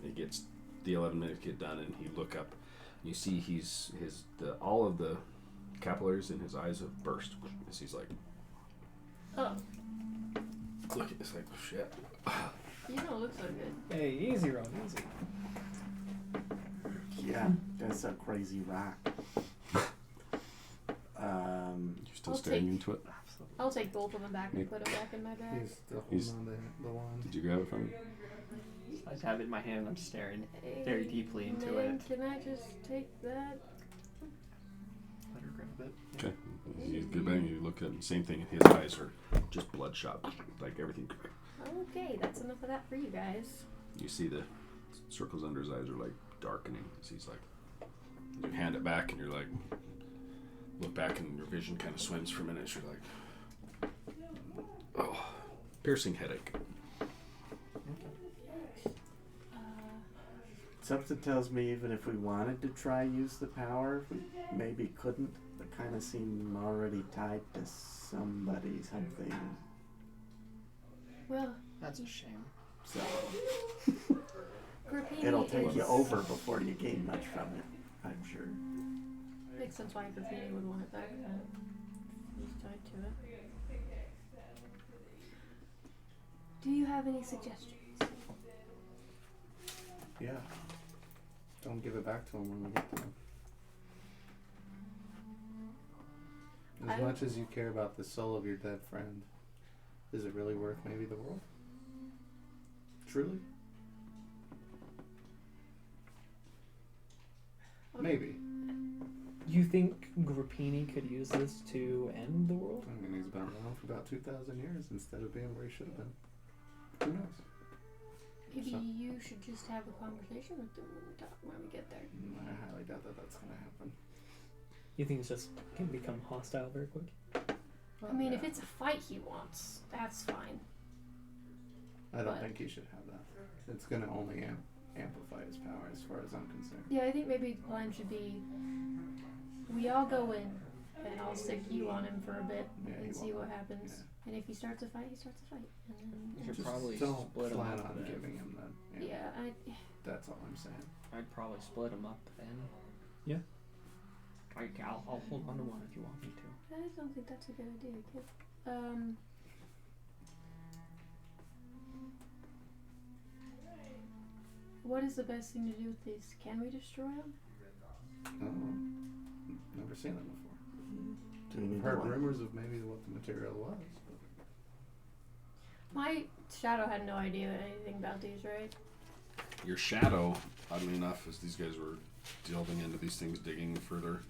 It gets the 11 minutes get done, and he look up. You see all of the capillaries in his eyes have burst. As he's like, Oh, look at this, like shit. you don't look so good. Hey, easy, Ron, easy. Yeah, that's a crazy rock. You're still I'll staring take- into it. I'll take both of them back and put them back in my bag. He's still He's- holding on to the wand. Did you grab it from him? I just have it in my hand and I'm staring Hey, very deeply into man, it. Can I just take that? Let her grab it. Okay. You get back and you look at him. Same thing. His eyes are just bloodshot, like everything. Okay, that's enough of that for you guys. You see the circles under his eyes are like darkening. As he's like, you hand it back and you're like, look back and your vision kind of swims for a minute. You're like, oh, piercing headache. Something tells me even if we wanted to try use the power, we maybe couldn't. It kind of seemed already tied to somebody, something. Well, That's a shame. So Grappini it'll take you is- over before you gain much from it, I'm sure. Makes sense why Graffiti would want it back then. He's tied to it. Do you have any suggestions? Yeah. Don't give it back to him when we get to him. As I- much as you care about the soul of your dead friend, is it really worth maybe the world? Truly? Maybe. You think Grappini could use this to end the world? I mean, he's been around for about 2,000 years instead of being where he should have been. Who knows? Maybe So- you should just have a conversation with them when we get there. I highly doubt that that's going to happen. You think it's just can become hostile very quick? I mean, if it's a fight he wants, that's fine. I don't but- think he should have that. It's going to only amplify his power as far as I'm concerned. Yeah, I think maybe the plan should be we all go in, and I'll stick you on him for a bit Yeah, and he see won't. what happens. And if he starts a fight, he starts a fight. And You then should Just probably don't split him plan up on then. giving him that. yeah, That's all I'm saying. I'd probably split them up then. Yeah. I'll hold on to one if you want me to. I don't think that's a good idea, kid. What is the best thing to do with these? Can we destroy them? Oh, never seen them before. Do we need Heard one? rumors of maybe what the material was. But My shadow had no idea anything about these, right? Your shadow, oddly enough, as these guys were delving into these things, digging further,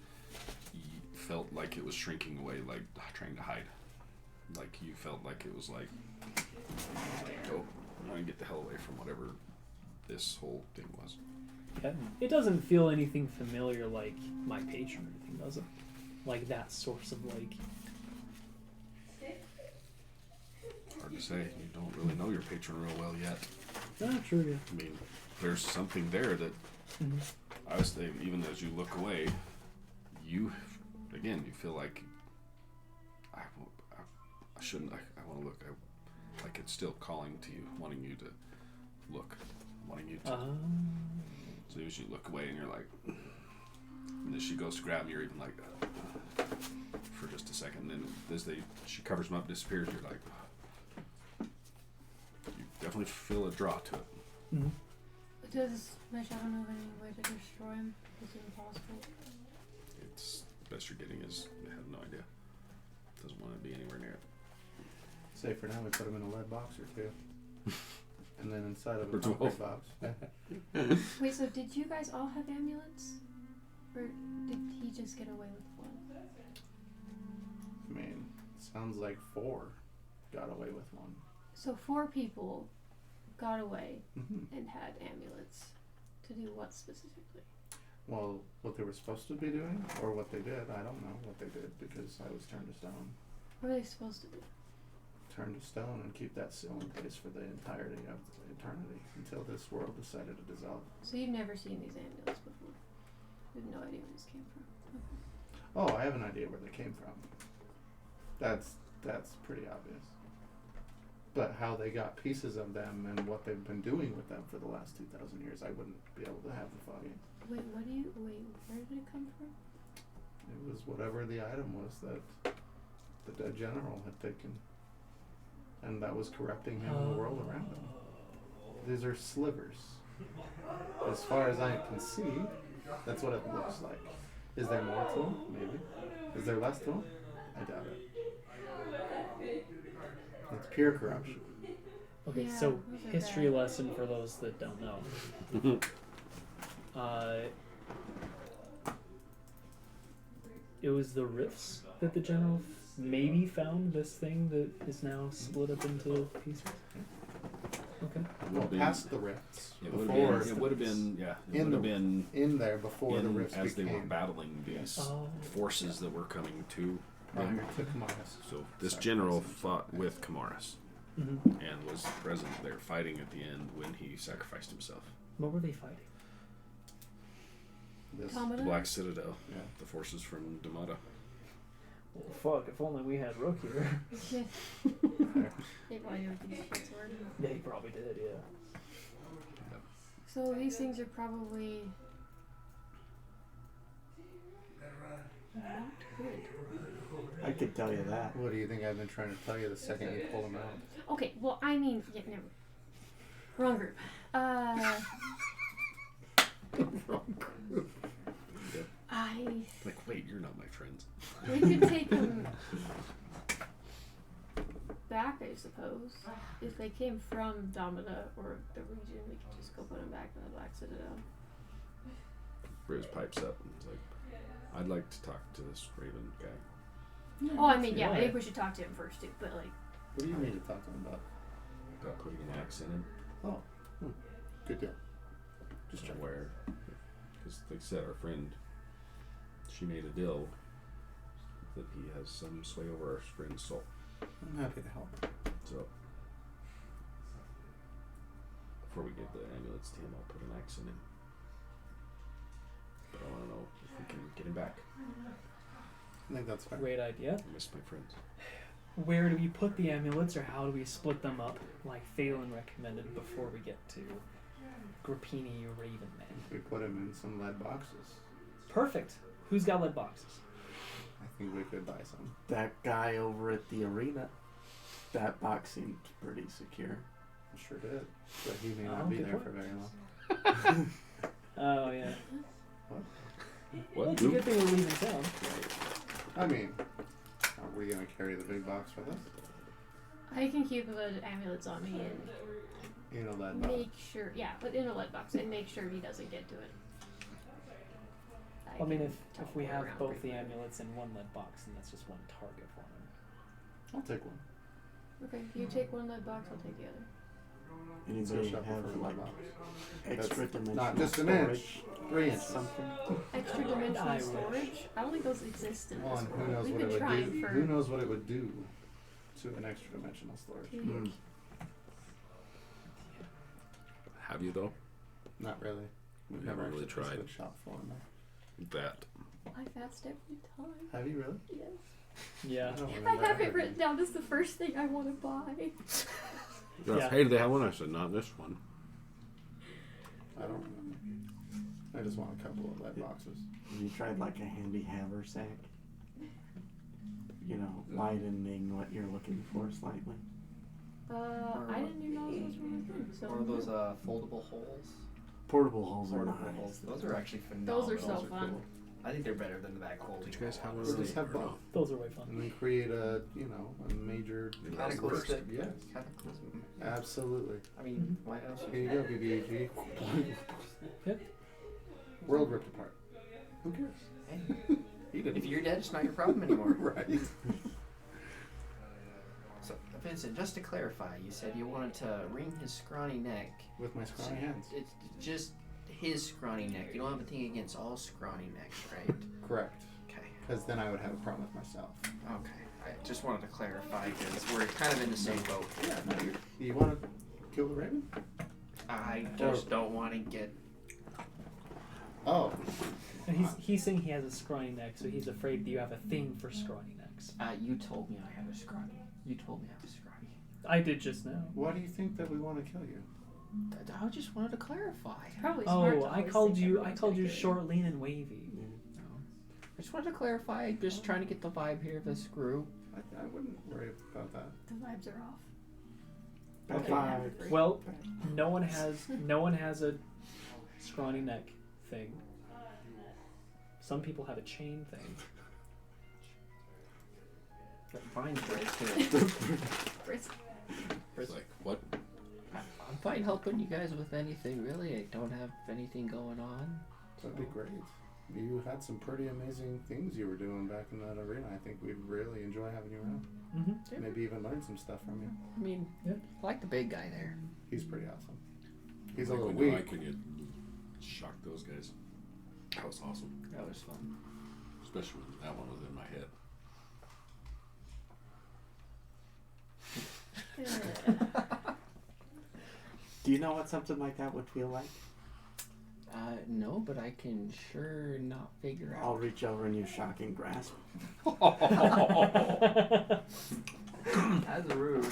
you felt like it was shrinking away, like trying to hide. Like you felt like it was like, oh, I'm gonna get the hell away from whatever this whole thing was. Yeah. It doesn't feel anything familiar like my patron or anything, does it? Like that source of like. Hard to say. You don't really know your patron real well yet. Ah, true. Yeah. I mean, there's something there that Mm-hmm. I was thinking, even as you look away, you feel like I shouldn't. I want to look. Like it's still calling to you, wanting you to look, wanting you to. So as you look away, and you're like, and then she goes to grab you, you're even like, for just a second. And then as she covers him up, disappears. You're like, you definitely feel a draw to it. Mm-hmm. Does my shadow know of any way to destroy him? Is it impossible? It's the best you're getting is I have no idea. Doesn't want to be anywhere near it. say for now we put him in a lead box or two. And then inside of Or a concrete 12. box. Wait, so did you guys all have amulets? Or did he just get away with one? I mean, sounds like 4 got away with one. So 4 people got away Mm-hmm. and had amulets. To do what specifically? Well, what they were supposed to be doing, or what they did, I don't know what they did because I was turned to stone. What are they supposed to do? Turn to stone and keep that seal in place for the entirety of eternity until this world decided to dissolve. So you've never seen these amulets before? You have no idea where this came from. Oh, I have an idea where they came from. That's pretty obvious. But how they got pieces of them and what they've been doing with them for the last 2,000 years, I wouldn't be able to have the foggy. Wait, where did it come from? It was whatever the item was that the dead general had taken. And that was corrupting him and the world around him. These are slivers. As far as I can see, that's what it looks like. Is there more to them? Maybe. Is there less to them? I doubt it. It's pure corruption. Okay, Yeah, so those are history bad. lesson for those that don't know. It was the rifts that the general maybe found this thing that is now split up into pieces. Okay. Well, past the rifts. It Before, would have been, yeah. It In would have the- been in there before the rifts as they were became battling these Oh. forces that were coming to prior them. to Kamaris. So this general fought with Kamaris Mm-hmm. and was present there fighting at the end when he sacrificed himself. What were they fighting? This, The Commodore? Black Citadel, yeah. the forces from Damata. Well, fuck! If only we had Rook here. Yeah. They probably knew what these shits were. Yeah, he probably did. Yeah. So these things are probably not good. I could tell you that. What do you think I've been trying to tell you the second you pull them out? Okay, well, I mean, yeah, never. Wrong group. Yep. I. Like, wait, you're not my friends. We could take them back, I suppose. If they came from Damada or the region, we could just go put them back in the Black Citadel. Bruce pipes up and he's like, I'd like to talk to this Raven guy Oh, I mean, yeah, I Yeah. think we should talk to him first, too, but like. What do you need to talk to them about? about putting an axe in him. Oh, good deal. Just check. Where, because like I said, our friend, she made a deal that he has some sway over our friend's soul. I'm happy to help. So before we give the amulets to him, I'll put an axe in him. But I want to know if we can get him back. I think that's fair. Great idea. I miss my friends. Where do we put the amulets, or how do we split them up, like Phelan recommended before we get to Grappini Raven Man? We put them in some lead boxes. Perfect. Who's got lead boxes? I think we could buy some. That guy over at the arena, that box seemed pretty secure. I sure did. But he may Oh, not be good there point. for very long. Oh yeah. What? It's a good thing we're leaving town. I mean, are we going to carry the big box with us? I can keep the amulets on me and In a lead box. make sure, yeah, put in a lead box and make sure he doesn't get to it. I mean, can if we teleport have around both pretty the quick. amulets in one lead box, then that's just one target for him. I'll take one. Okay, you take one lead box, I'll take the other. Anybody So have for a like lead box. extra That's dimensional not just an storage? inch. 3 inches. Something. Extra dimensional I wish. storage? I don't think those exist in this One, who world. knows We've what it been would trying do? for Who knows what it would do to an extra dimensional storage? 2 Mm. years. Have you though? Not really. We've We never haven't really actually tried. visited shop floor in there. That. I fast every time. Have you really? Yes. Yeah. don't I remember have it ever. written down as the first thing I want to buy. Yeah. Hey, do they have one? I said, not this one. I don't remember. I just want a couple of lead boxes. Have you tried like a handy haversack? You know, widening what you're looking for slightly. I didn't even know those were a thing. So Or those foldable holes. Portable holes are Portable nice. holes. Those are actually phenomenal. those are so Those are fun. cool. I think they're better than the bag holding. Did you guys have one Or of just those? have both. Those are way fun. And then create a, you know, a major Cataclysmic. Yes, Cataclysm. absolutely. I mean, why else? Here you go, BBAG. Yep. World ripped apart. Who cares? Hey, He didn't. if you're dead, it's not your problem anymore. Right. So, Vincent, just to clarify, you said you wanted to wring his scrawny neck. With my scrawny hands. It's just his scrawny neck. You don't have a thing against all scrawny necks, right? Correct. Okay. Because then I would have a problem with myself. Okay. I just wanted to clarify because we're kind of in the same boat. Yeah, no, you want to kill the raven? I just don't want to get. Oh. And he's saying he has a scrawny neck, so he's afraid that you have a thing for scrawny necks. You told me I have a scrawny. You told me I have a scrawny. I did just now. Why do you think that we want to kill you? I just wanted to clarify. Probably smart Oh, to I always called think you. I everyone's called gonna you kill short, lean, and wavy. I just wanted to clarify. Just trying to get the vibe here of this group. I wouldn't worry about that. The vibes are off. Back Okay. five. Well, no one has a scrawny neck thing. Some people have a chain thing. Mine's right too. Brisk. It's like, what? I'm fine helping you guys with anything, really. I don't have anything going on. That'd be great. You had some pretty amazing things you were doing back in that arena. I think we'd really enjoy having you around. Mm-hmm. Maybe even learn some stuff from you. I mean, Yeah. I like the big guy there. He's pretty awesome. He's a Like little when I weak. could shock those guys. That was awesome. That was fun. Especially when that one was in my head. Do you know what something like that would feel like? No, but I can sure not figure I'll out. reach over and use shocking grasp. That's rude.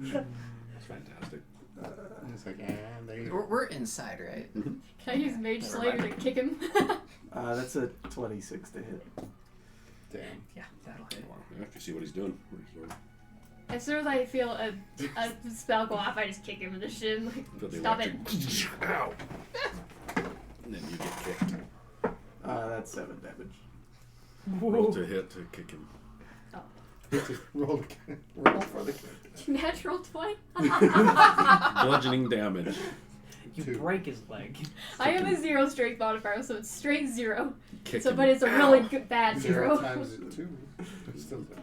It's fantastic. And it's like, and there you go. We're inside, right? Can I use Mage Never Slayer mind. to kick him? That's a 26 to hit. Damn. Yeah, that'll hit. After you see what he's doing. What he's doing. As soon as I feel a spell go off, I just kick him in the shin. Feel the Stop it. electric- Ow! And then you get kicked. That's 7 damage. Roll to hit to kick him. roll for the Natural 20? Bludgeoning damage. You 2. break his leg. I have a 0 strength modifier, so it's straight 0. Kick So, him. but it's a really good, bad 0 0. times 2. It's still 0.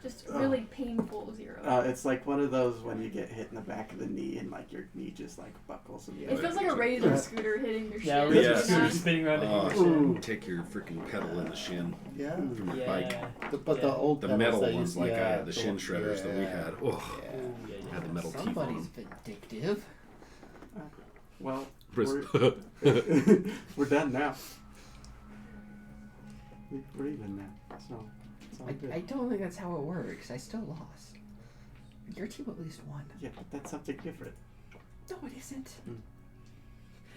Just really painful 0. It's like one of those when you get hit in the back of the knee and like your knee just like buckles and It feels like a razor scooter hitting your Yeah, shin. razor Yes. scooter spinning around Oh, to hit your shin. take your freaking pedal in the shin Yeah. from your Yeah. bike. But the Yeah. old The pedals metal that ones, you- like yeah, the shin shredders that we had. Oh, Yeah. Ooh, yeah, had the metal teeth on Somebody's them. vindictive. Well, Bris- we're done now. We're even now. So, it's all good. I don't think that's how it works. I still lost. Your team at least won. Yeah, but that's something different. No, it isn't.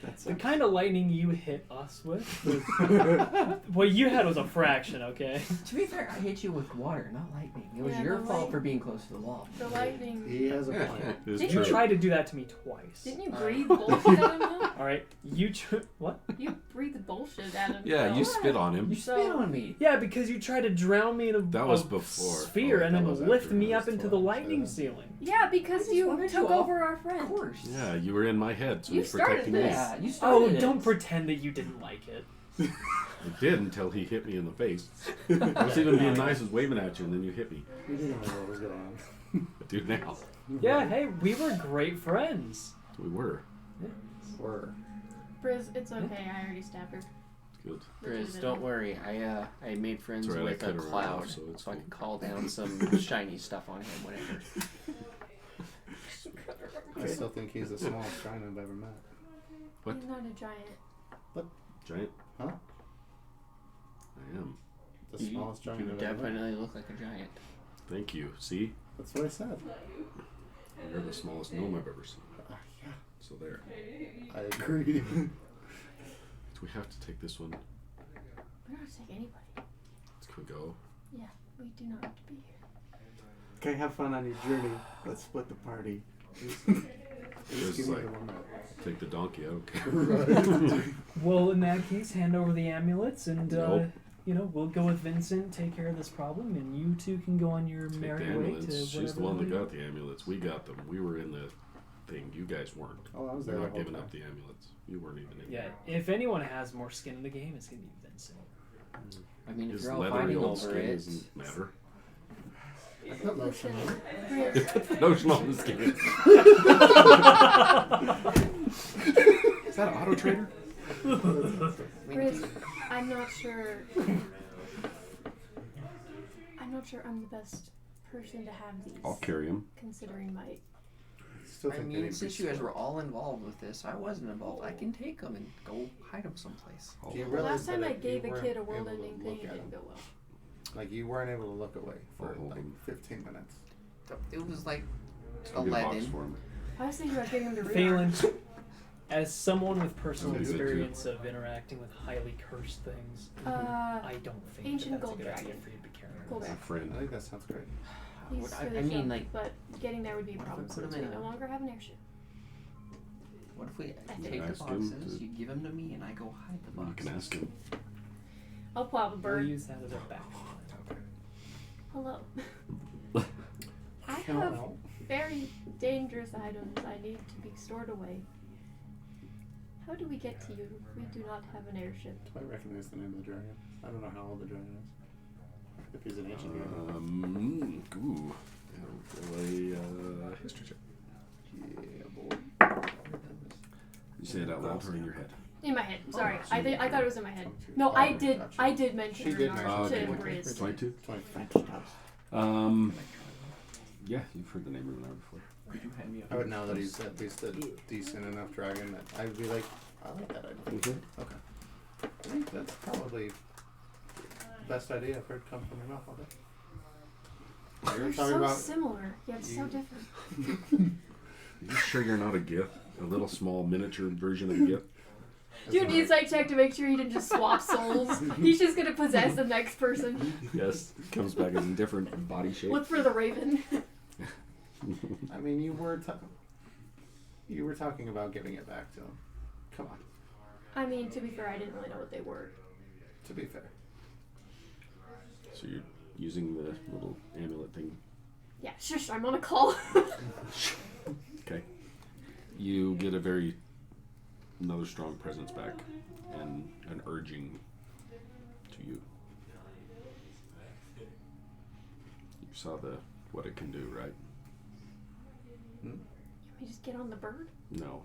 That's The kind of lightning you hit us with was what you had was a fraction, okay? To be fair, I hit you with water, not lightning. It was Yeah, your the fault light- for being close to the wall. The lightning. He has a point. It's Did You true. tried to do that to me twice. Didn't you breathe bullshit at him though? All right, what? You breathed bullshit at him. Yeah, so. you spit on him. You spit on me. Yeah, because you tried to drown me in a, That was a before. sphere Oh, and that then was lift after me it up was into the 12, lightning yeah. Yeah, ceiling. I because just you wanted took you off. over our Of friend. course. Yeah, you were in my head, so You he's started protecting me. this. Yeah, you Oh, started don't it. pretend that you didn't like it. I did until he hit me in the face. I was even being nice, was waving at you, and then you hit me. We didn't know what was going on. I do now. Yeah, hey, we were great friends. We were. Were. Briz, it's okay. I already stabbed her. Good. Grizz, don't worry. I made friends It's all right, I with a cut her cloud, off, so it's so I cool. can call down some shiny stuff on him whenever. I still think he's the smallest giant I've ever met. What? He's not a giant. Giant? Huh? I am. The smallest giant You I've ever met. definitely look like a giant. Thank you. See? That's what I said. You're the smallest gnome I've ever seen. Yeah, So there. I agree. Do we have to take this one? We don't have to take anybody. Let's go. Yeah, we do not have to be here. Okay, have fun on your journey. Let's split the party. It's Give me like, the one that- take the donkey, I don't care. Well, in that case, hand over the amulets, and Nope. we'll go with Vincent, take care of this problem, and you two can go on your Take the merry way to amulets. whatever. She's the one that you got the amulets. We got them. We were in the thing. You guys weren't. Oh, I was We're there the not whole giving time. up the amulets. You weren't even in. Yeah, if anyone has more skin in the game, it's gonna be Vincent. I mean, if His you're all leathery fighting old over skin it, doesn't matter. I put lotion on it. Grizz, Notion on the skin. Is that Auto Trader? Grizz, I'm not sure. I'm not sure I'm the best person to have these. I'll carry him. Considering my. Still I think they mean, need to since be you guys split. were all involved with this, I wasn't involved. I can take them and go hide them someplace. Do you The realize last time that I you gave a weren't kid a able to world-ending thing, look it at didn't him? go well. Like you weren't able to look away for I'll hold like him. 15 minutes. It was like I'll get a box 11. for him. I was thinking about getting him to read. Phelan, as someone with personal That'd be good, too. experience of interacting with highly cursed things, I don't think Ancient that's gold a good idea dragon. for you to be carrying. Gold My dragon. friend. I think that sounds great. He's I really mean, sharp, like, but getting there would be a what if problem we put since him we in no a- longer have an airship. What if we think take the ask him boxes, to- you give them to me, and I go hide the You boxes? can ask him. I'll plop a We'll bird. use that as a backup. Hello. I have very dangerous items I need to be stored away. How do we get to you? We do not have an airship. I recognize the name of the dragon. I don't know how old the dragon is. If he's an ancient dragon. Ooh. Roll a history check. Yeah, boy. You say it out loud or in your head? In my head. Sorry, so I thought it was in my head. 22. No, Oh, I did. gotcha. I did mention She did Renard mention to it. Briz. 22? 20. Yeah, you've heard the name of Renard before. Could you hand me a I would know that he's at least a decent enough dragon that I'd be like, I like that idea. Mm-hmm. Okay. I think that's probably the best idea I've heard come from your mouth all day. You're They're talking so about similar, yet so you- different. You sure you're not a GIF? A little small miniature version of a GIF? Do an insight check to make sure he didn't just swap souls. He's just gonna possess the next person. Yes. Comes back as a different body shape. Look for the raven. I mean, you were talking about giving it back to him. Come on. I mean, to be fair, I didn't really know what they were. To be fair. So you're using the little amulet thing. Yeah, shush, I'm on a call. Okay. You get another strong presence back and an urging to you. You saw what it can do, right? We just get on the bird? No.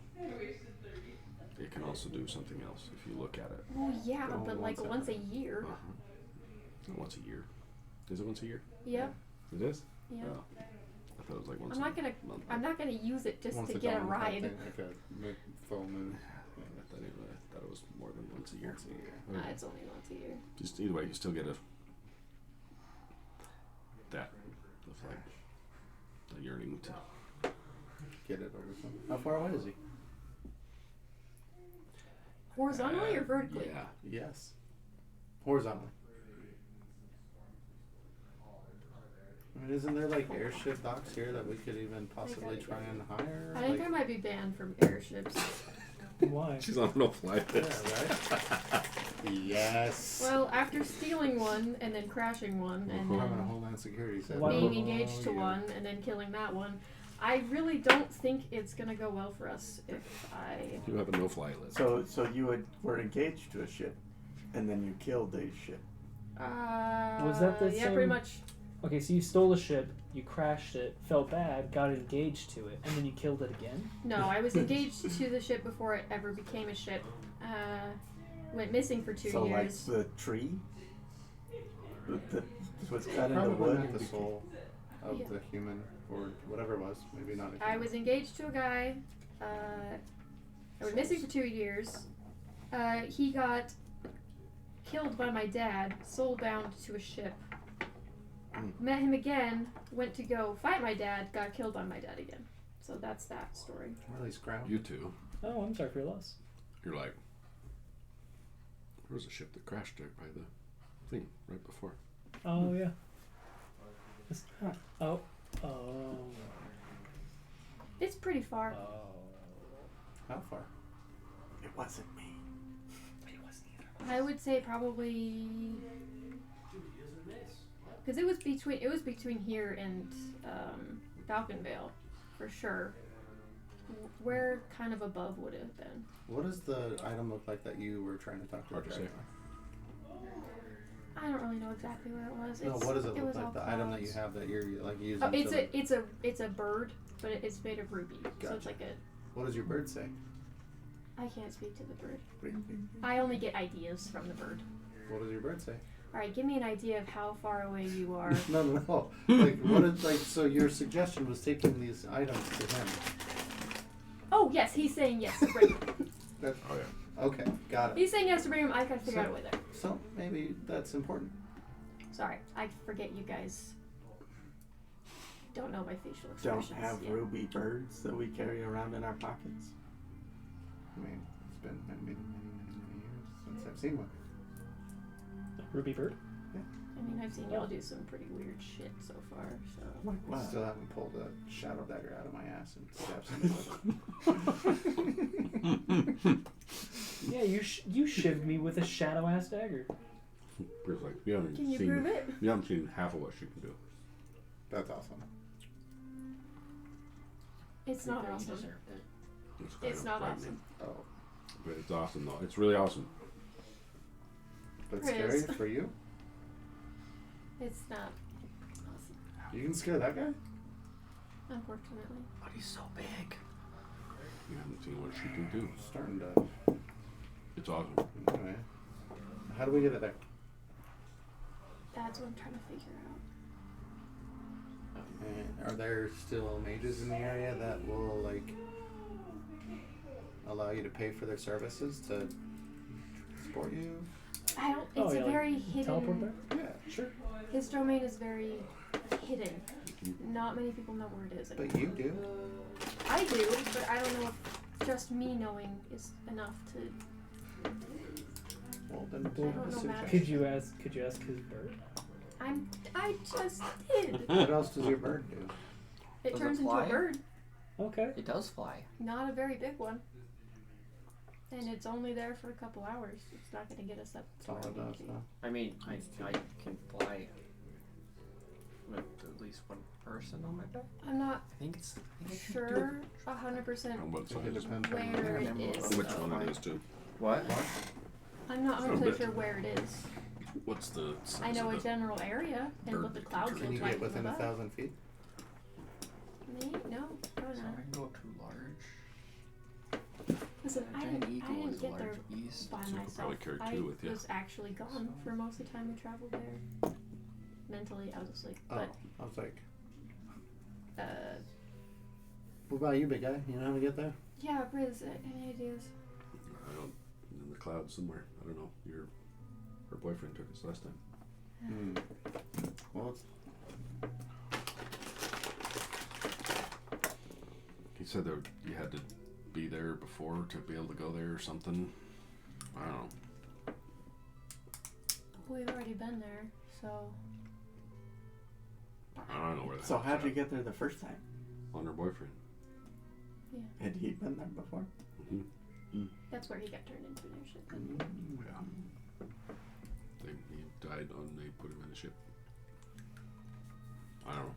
It can also do something else if you look at it. Well, yeah, Oh, but like once a year. Not once a year. Is it once a year? Yeah, It is? yeah. Oh. I thought it was like once I'm a not gonna. month. I'm not gonna use it just Once to a get a dawn type ride. thing, like a full moon. I thought it was more than once a year. Once a year. Okay. It's only once a year. Just either way, you still get that of like a yearning to. Get it over something. How far away is he? Horizontally or vertically? Yeah. Yes. Horizontally. I mean, isn't there like airship docks here that we could even possibly try and hire? I think Like- I might be banned from airships. Why? She's on no fly Yeah, list. right? Yes. Well, after stealing one and then crashing one and Department of then Homeland Security said. Why- being Oh, engaged to yeah. one and then killing that one, I really don't think it's gonna go well for us if I. You have a no fly list. So you were engaged to a ship, and then you killed a ship. Was that the Yeah, same- pretty much. Okay, so you stole a ship, you crashed it, felt bad, got engaged to it, and then you killed it again? No, I was engaged to the ship before it ever became a ship. Went missing for 2 So years. like the tree that was cut into Probably wood. not and the became- soul of Yeah. the human or whatever it was. Maybe not. A I human. was engaged to a guy. I went missing for 2 years. He got killed by my dad, sold down to a ship. Met him again, went to go fight my dad, got killed by my dad again. So that's that story. Really scrounged. You two, Oh, I'm sorry for your loss. you're like, there was a ship that crashed there by the thing right before. Oh, yeah. Oh. Oh. It's pretty far. How far? It wasn't me. It wasn't either. I would say probably because it was between here and Falconvale, for sure. Where kind of above would it have been? What does the item look like that you were trying to talk to Hard the to dragon say. I don't really know exactly where it was. with? No, what does it look was all like? The item that you clouds. have that you're like using. Oh, to, it's a bird, but it's made of ruby. So it's Gotcha. like What does your bird say? I can't speak to the bird. I only get ideas from the bird. What does your bird say? All right, give me an idea of how far away you are. No. Like what is like? So your suggestion was taking these items to him. Oh yes, he's saying yes to bring them. That's, Oh yeah. okay, got it. He's saying yes to bring them. I gotta figure out a way there. So maybe that's important. Sorry, I forget you guys don't know my facial Don't expressions. have yet. ruby birds that we carry around in our pockets. I mean, it's been many years since I've seen one. Ruby bird. I mean, I've seen y'all do some pretty weird shit so far. So Like what? Still haven't pulled a shadow dagger out of my ass and stabbed somebody with it. Yeah, you shivved me with a shadow ass dagger. Bruce, like, you haven't can you seen, prove it? You haven't seen half of what she can do. That's awesome. It's not You awesome. deserve it. Kind It's of not frightening. awesome. Oh, But it's awesome though. It's really awesome. but Chris. scary for you? It's not awesome, You can scare that guy? unfortunately. But he's so big. You haven't seen what she can do. Starting to. It's awesome. Anyway, how do we get it there? That's what I'm trying to figure out. And are there still mages in the area that will like allow you to pay for their services to transport you? I don't. Oh, It's yeah, a like very Teleport hidden. there. Yeah, sure. His domain is very hidden. Not many people know where it is. But you do. I do, but I don't know if just me knowing is enough to. Well, then I do don't a know suggestion. magic. Could you ask his bird? I just did. What else does your bird do? It Does it turns into fly? a bird, Okay. It does fly. not a very big one. And it's only there for a couple hours. It's not going to get us up. That's all it does, though. I mean, I can fly with at least one person on my back. I'm not I think I can do sure it. 100% And what I think it size, depends on where it remember is. which one it is too. What? I'm not Oh, 100% but- sure where it is. What's the size I know of a it? general area and bird what the that clouds can look Can you like. get within from above. 1,000 feet? Me? No, probably So not. I can go too large. Listen, A I giant didn't eagle is a get there large beast. by So you could myself. probably carry I two with you. was actually gone for most of the time we traveled there. Mentally, I was asleep. Oh, But I was like, uh, what about you, big guy? You know how to get there? yeah, Briz, any ideas? I don't. In the clouds somewhere. I don't know. Her boyfriend took us last time. Hmm. Well, it's, He said that you had to be there before to be able to go there or something. I don't know. We've already been there, so I don't know where that. So how'd you get there the first time? On her boyfriend. Had he been there before? Mm-hmm. that's where he got turned into an airship. Yeah. He died on. They put him in a ship. I don't know.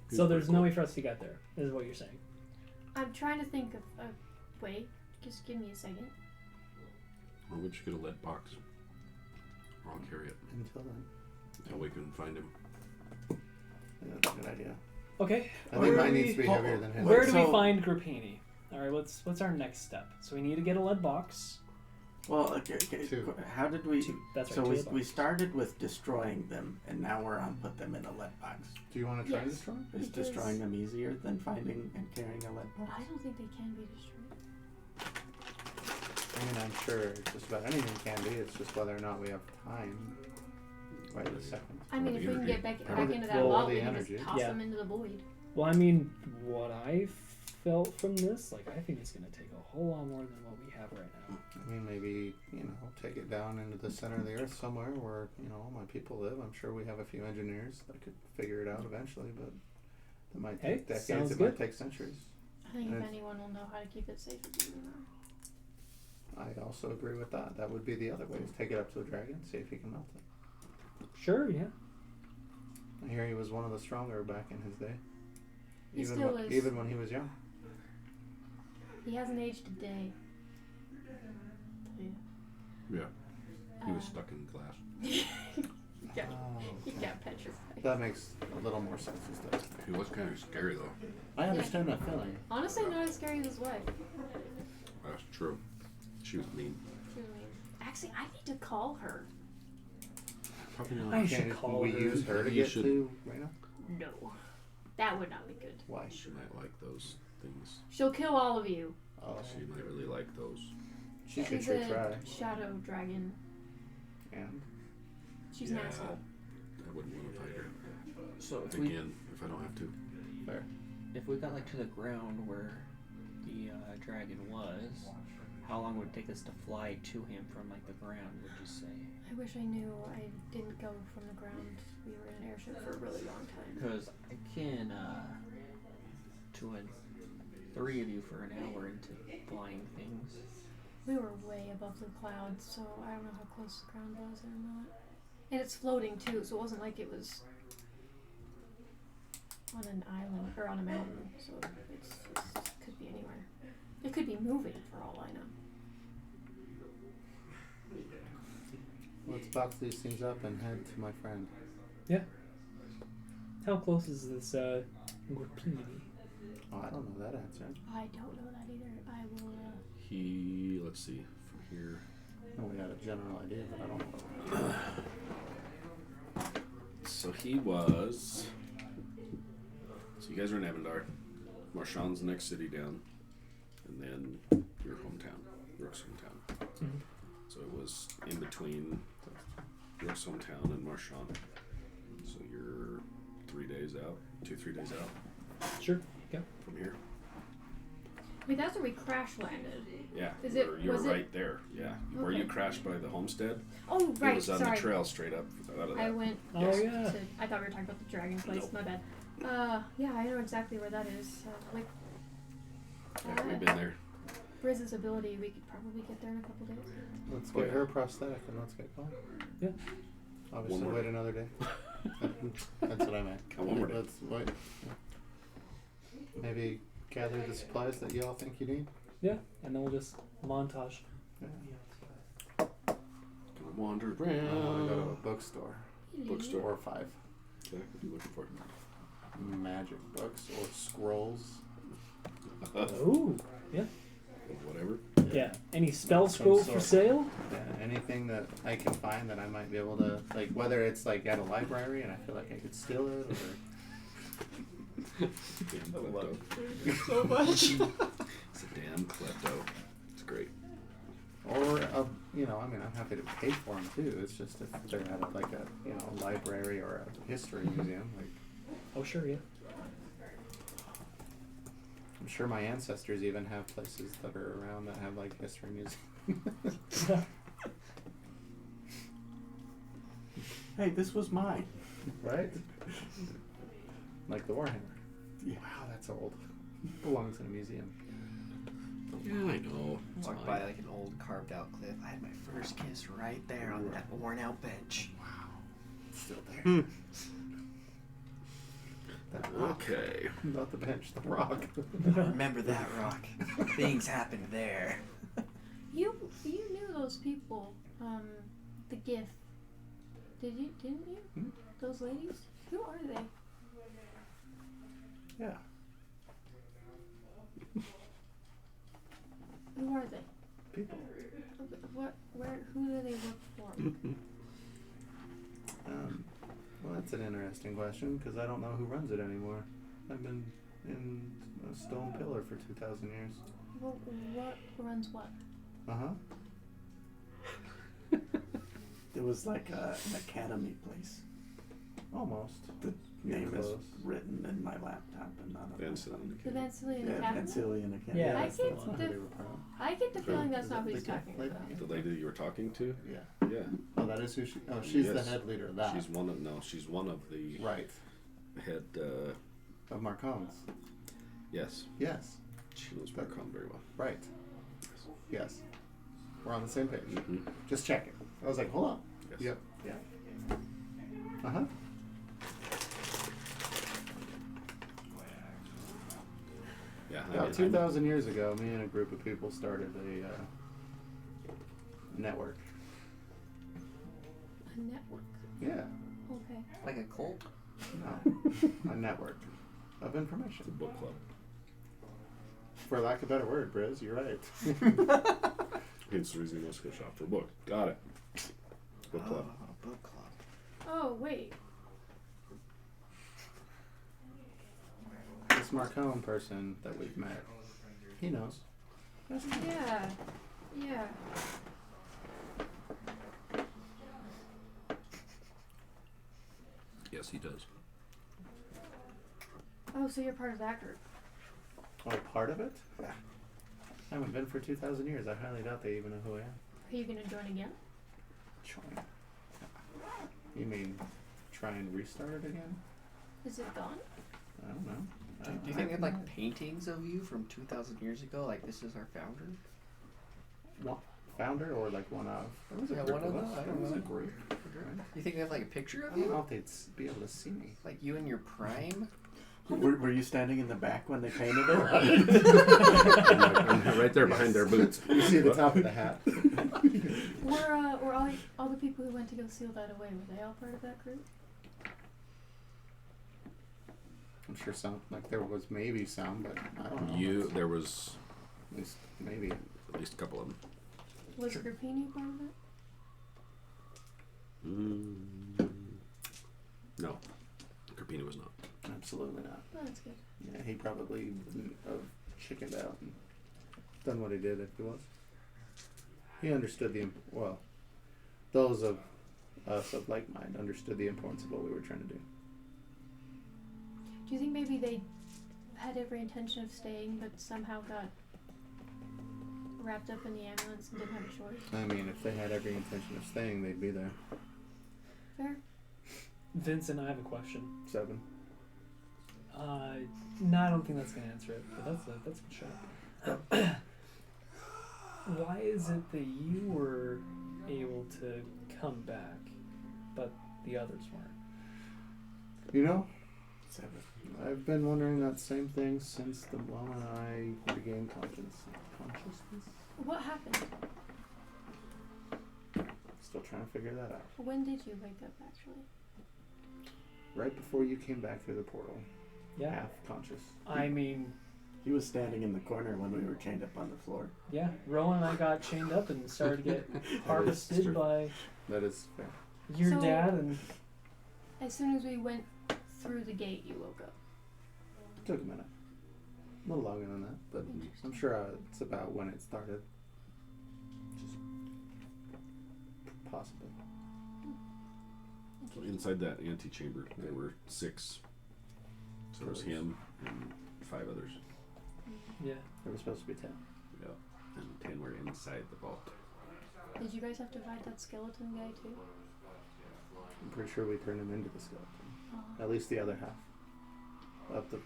He's So there's pretty no cool. way for us to get there, is what you're saying. I'm trying to think of a way. Just give me a second. Or we just get a lead box. Or I'll carry it until then. until we can find him. Yeah, that's a good idea. Okay. I think where mine do needs to be we- heavier than his. Where do we So- find Grappini? All right, what's our next step? So we need to get a lead box. Well, okay. Two. How did we? That's right. So two we lead we boxes. started with destroying them, and now we're on put them in a lead box. Do you want to try Yes. this one? Is Because- destroying them easier than finding and carrying a lead box? I don't think they can be destroyed. I mean, I'm sure just about anything can be. It's just whether or not we have time. Right this second. I mean, the if we can energy. get back Or the- into that well, vault, the we can energy. just toss Yeah. them into the void. Well, I mean, what I felt from this, like, I think it's gonna take a whole lot more than what we have right now. I mean, maybe, take it down into the center of the earth somewhere where, my people live. I'm sure we have a few engineers that could figure it out eventually, but it might Hey, take decades, sounds it good. might take centuries. I think And if it's- anyone will know how to keep it safe, it's you. I also agree with that. That would be the other way: is take it up to a dragon, see if he can melt it. Sure, yeah. I hear he was one of the stronger back in his day. He Even still when, is. even when he was young. He hasn't aged a day. Yeah. He was Uh, stuck in glass. Yeah. Oh, He okay. got petrified. That makes a little more sense as to. He was kind of scary though. I understand that feeling. Honestly, not as scary as his wife. That's true. She was mean. She was mean. Actually, I need to call her. Probably I not. should Can call we her. use her to You get should- to Reyna? No. That would not be good. Why? She might like those things. She'll kill all of you. Oh, She might really like those. she could She's sure a try. shadow dragon. And She's an Yeah. asshole. I wouldn't want to fight her So if we again if I don't have to. there. if we got like to the ground where the dragon was, how long would it take us to fly to him from like the ground? Would you say? I wish I knew. I didn't go from the ground. We were in an airship for a really long time. Because I can three of you for an hour into flying things. We were way above the clouds, so I don't know how close the ground was or not. And it's floating too, so it wasn't like it was on an island or on a mountain. So it could be anywhere. It could be moving for all I know. Let's box these things up and head to my friend. How close is this Gorpini? Oh, I don't know that answer. I don't know that either. I will. He let's see from here. No, we had a general idea, but I don't know. So he was. So you guys are in Avendar. Marchand's the next city down, and then your hometown, Rook's hometown. Mhm. So it was in between Rook's hometown and Marchand. So you're 3 days out, 3 days out Sure. Yeah. from here. Wait, that's where we crash landed. Yeah, Is it- you're was it- right there. Yeah, where you Okay. crashed by the homestead. Oh, right. It was on Sorry. the trail straight up out of I that. went. Oh Yes. yeah. To, I thought we were talking about the dragon place. Nope. My bad. Yeah, I know exactly where that is. With Yeah, we've been there. Briz's ability, we could probably get there in a couple days. Let's Oh, get yeah. her prosthetic and let's get going. Yeah. Obviously, One more wait day. another day. That's what I meant. One more day. Let's wait. Maybe gather the supplies that you all think you need. Yeah. And then we'll just montage. Yeah. Gonna wander I want to go to a around. bookstore. Bookstore. Or 5. Okay, what are you looking for? Magic books or scrolls. Ooh. Yeah. Whatever. Yeah. Any spell Some scrolls for sort. sale? Yeah, anything that I can find that I might be able to, like, whether it's like at a library and I feel like I could steal it, or Damn I love klepto. So much. It's a damn klepto. It's great. you know, I mean, I'm happy to pay for them too. It's just if they're at like a, you know, library or a history museum, like Oh sure. Yeah. I'm sure my ancestors even have places that are around that have like history museums. Hey, this was mine. Right? Like the Warhammer. Yeah. Wow, that's old. Belongs in a museum. Yeah, I know. It's Walked fine. by like an old carved out cliff. I had my first kiss right there on that worn out bench. Wow. It's still there. That rock. Okay. Not the bench, the rock. Remember that rock. Things happened there. You knew those people. The gift. Didn't you? Hmm? Those ladies? Who are they? Yeah. Who are they? People. Who do they work for? Well, that's an interesting question because I don't know who runs it anymore. I've been in a stone pillar for 2,000 years. Well, what runs what? Uh-huh. It was like an academy place. Almost. The name is close. written in my laptop and not on my Vincent. phone. The Vancillian Yeah, Academy? Vancillian Academy. Yeah, I that's the get one. the I get the feeling that's not who he's The gift talking lady? about. The lady that you were talking to? Yeah. Yeah. Oh, that is who she... Oh, she's the Yes. head leader of that. She's one of the Right. head, Of Marcones. yes. Yes. She knows Marcom very well. Right. Yes. We're on the same page. Mm-hmm. Just checking. I was like, hold on. Yes. Yep. Yeah. Uh-huh. Yeah. About 2,000 years ago, me and a group of people started a network. A network. Yeah. Okay. Like a cult? No. A network of information. It's a book club. For lack of a better word, Briz, you're right. Hence the reason let's go shop for a book. Got it. Book club. Oh, book club. Oh, wait. This Marcone person that we've met, he knows. That's fine. Yeah. Yeah. Yes, he does. Oh, so you're part of that group. Oh, part of it? Yeah. I haven't been for 2,000 years. I highly doubt they even know who I am. Are you going to join again? Join. You mean try and restart it again? Is it gone? I don't know. Do you think they have like paintings of you from 2,000 years ago? Like this is our founder? One founder or like one of? There was a Yeah, group one of us. them. I There don't was a know. group. You think they have like a picture I of don't you? know if they'd be able to see me. Like you in your prime? Were you standing in the back when they painted it? I'm right there behind their boots. You see the top of the hat. Were all the people who went to go seal that away, were they all part of that group? I'm sure some, like there was maybe some, but I don't know. There was At least maybe. at least a couple of them. Was Grappini part of it? No, Carpini was not. Absolutely not. Oh, that's good. Yeah, he probably wouldn't have chickened out and done what he did if he was. He understood those of us of like mind understood the importance of what we were trying to do. Do you think maybe they had every intention of staying, but somehow got wrapped up in the ambulance and didn't have a choice? I mean, if they had every intention of staying, they'd be there. Fair. Vincent, I have a question. 7. No, I don't think that's gonna answer it, but that's a good shot. Why is it that you were able to come back, but the others weren't? You know, I've been wondering that same thing since the moment I regained consciousness. What happened? Still trying to figure that out. When did you wake up, actually? Right before you came back through the portal, Yeah. half conscious. I mean, He was standing in the corner when we were chained up on the floor. yeah. Rowan and I got chained up and started to get harvested true. by That is fair. your So- dad and As soon as we went through the gate, you woke up. It took a minute. A little longer than that, but I'm sure it's about when it started. Just possibly. So inside that antechamber, there were 6. So there was him and 5 others. yeah. There was supposed to be 10. Yeah, and 10 were inside the vault. Did you guys have to fight that skeleton guy too? I'm pretty sure we turned him into the skeleton. Oh. At least the other half of the,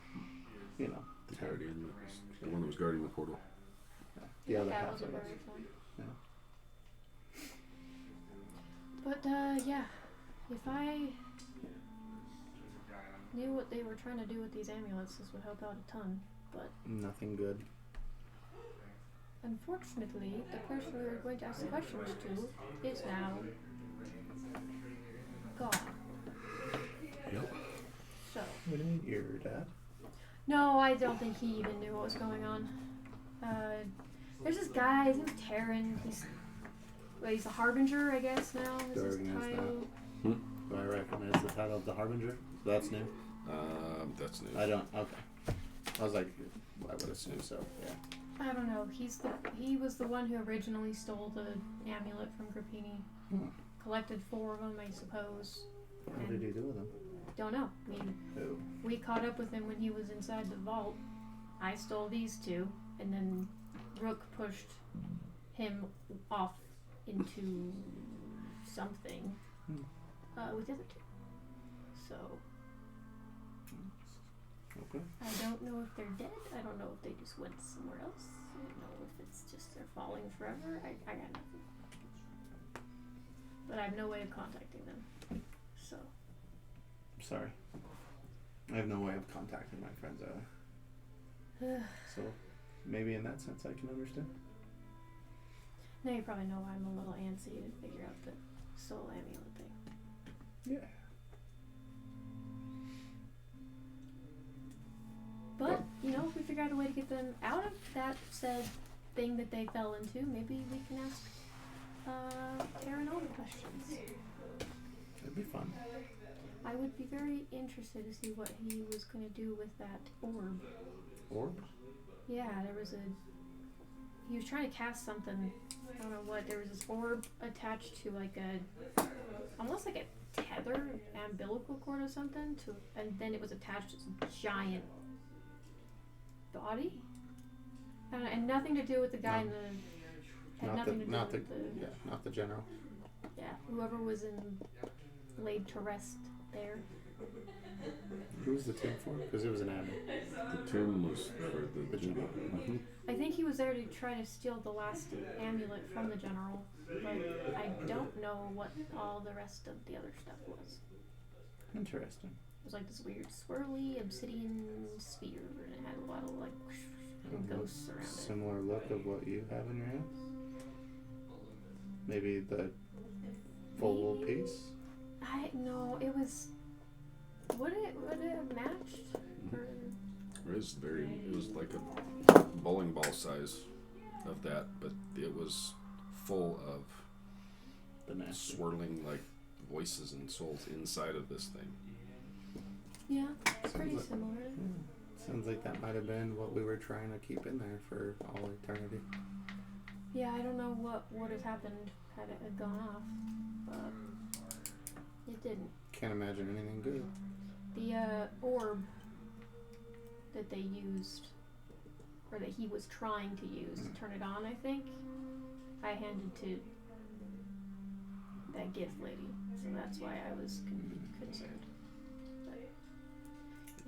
The 10. guardian, the one that was guarding the portal. Yeah, the That other guy half wasn't of us. very fun. Yeah. But yeah, if I knew what they were trying to do with these amulets, this would help out a ton. But Nothing good. unfortunately, the person we were going to ask the questions to is now gone. Yep. So What do you mean? Your dad? no, I don't think he even knew what was going on. There's this guy, his name's Taryn. He's a harbinger, I guess now. Is his Darwin is title. Do I recognize the title of the Harbinger? That's new. That's new. I don't. Okay. I was like, I would assume so. Yeah. I don't know. He was the one who originally stole the amulet from Grappini. Hmm. Collected 4 of them, I suppose. What did he do with them? Don't know. Oh. We caught up with him when he was inside the vault. I stole these 2, and then Rook pushed him off into something with the other 2. So Okay. I don't know if they're dead. I don't know if they just went somewhere else. I don't know if it's just they're falling forever. I got nothing. But I have no way of contacting them. So. I'm sorry. I have no way of contacting my friends either. So maybe in that sense I can understand. Now you probably know why I'm a little antsy to figure out the soul amulet thing. Yeah. But, you know, if we figure out a way to get them out of that said thing that they fell into, maybe we can ask Aaron all the questions. It'd be fun. I would be very interested to see what he was going to do with that orb. Orb? Yeah, there was he was trying to cast something, I don't know what, there was this orb attached to like almost like a tether, umbilical cord or something, and then it was attached to some giant body? I don't know, and nothing to do with the guy in the... Had nothing to do with the... Yeah, not the general. Yeah, whoever was laid to rest there. Who was the tomb for? Because it was an abbey. The tomb was for the general. Mhm. I think he was there to try to steal the last amulet from the general, but I don't know what all the rest of the other stuff was. Interesting. It was like this weird swirly obsidian sphere, and it had a lot of like ghosts around it. Similar look of what you have in your hand? Maybe the full piece? No, it was. Would it have matched? Or? It was like a bowling ball size of that, but it was full of The nasty. swirling like voices and souls inside of this thing. Yeah, it's pretty Sounds like- similar. Sounds like that might have been what we were trying to keep in there for all eternity. Yeah, I don't know what would have happened had it had gone off, but it didn't. Can't imagine anything good. The orb that they used, or that he was trying to use to turn it on, I think, I handed to that gift lady, so that's why I was concerned. But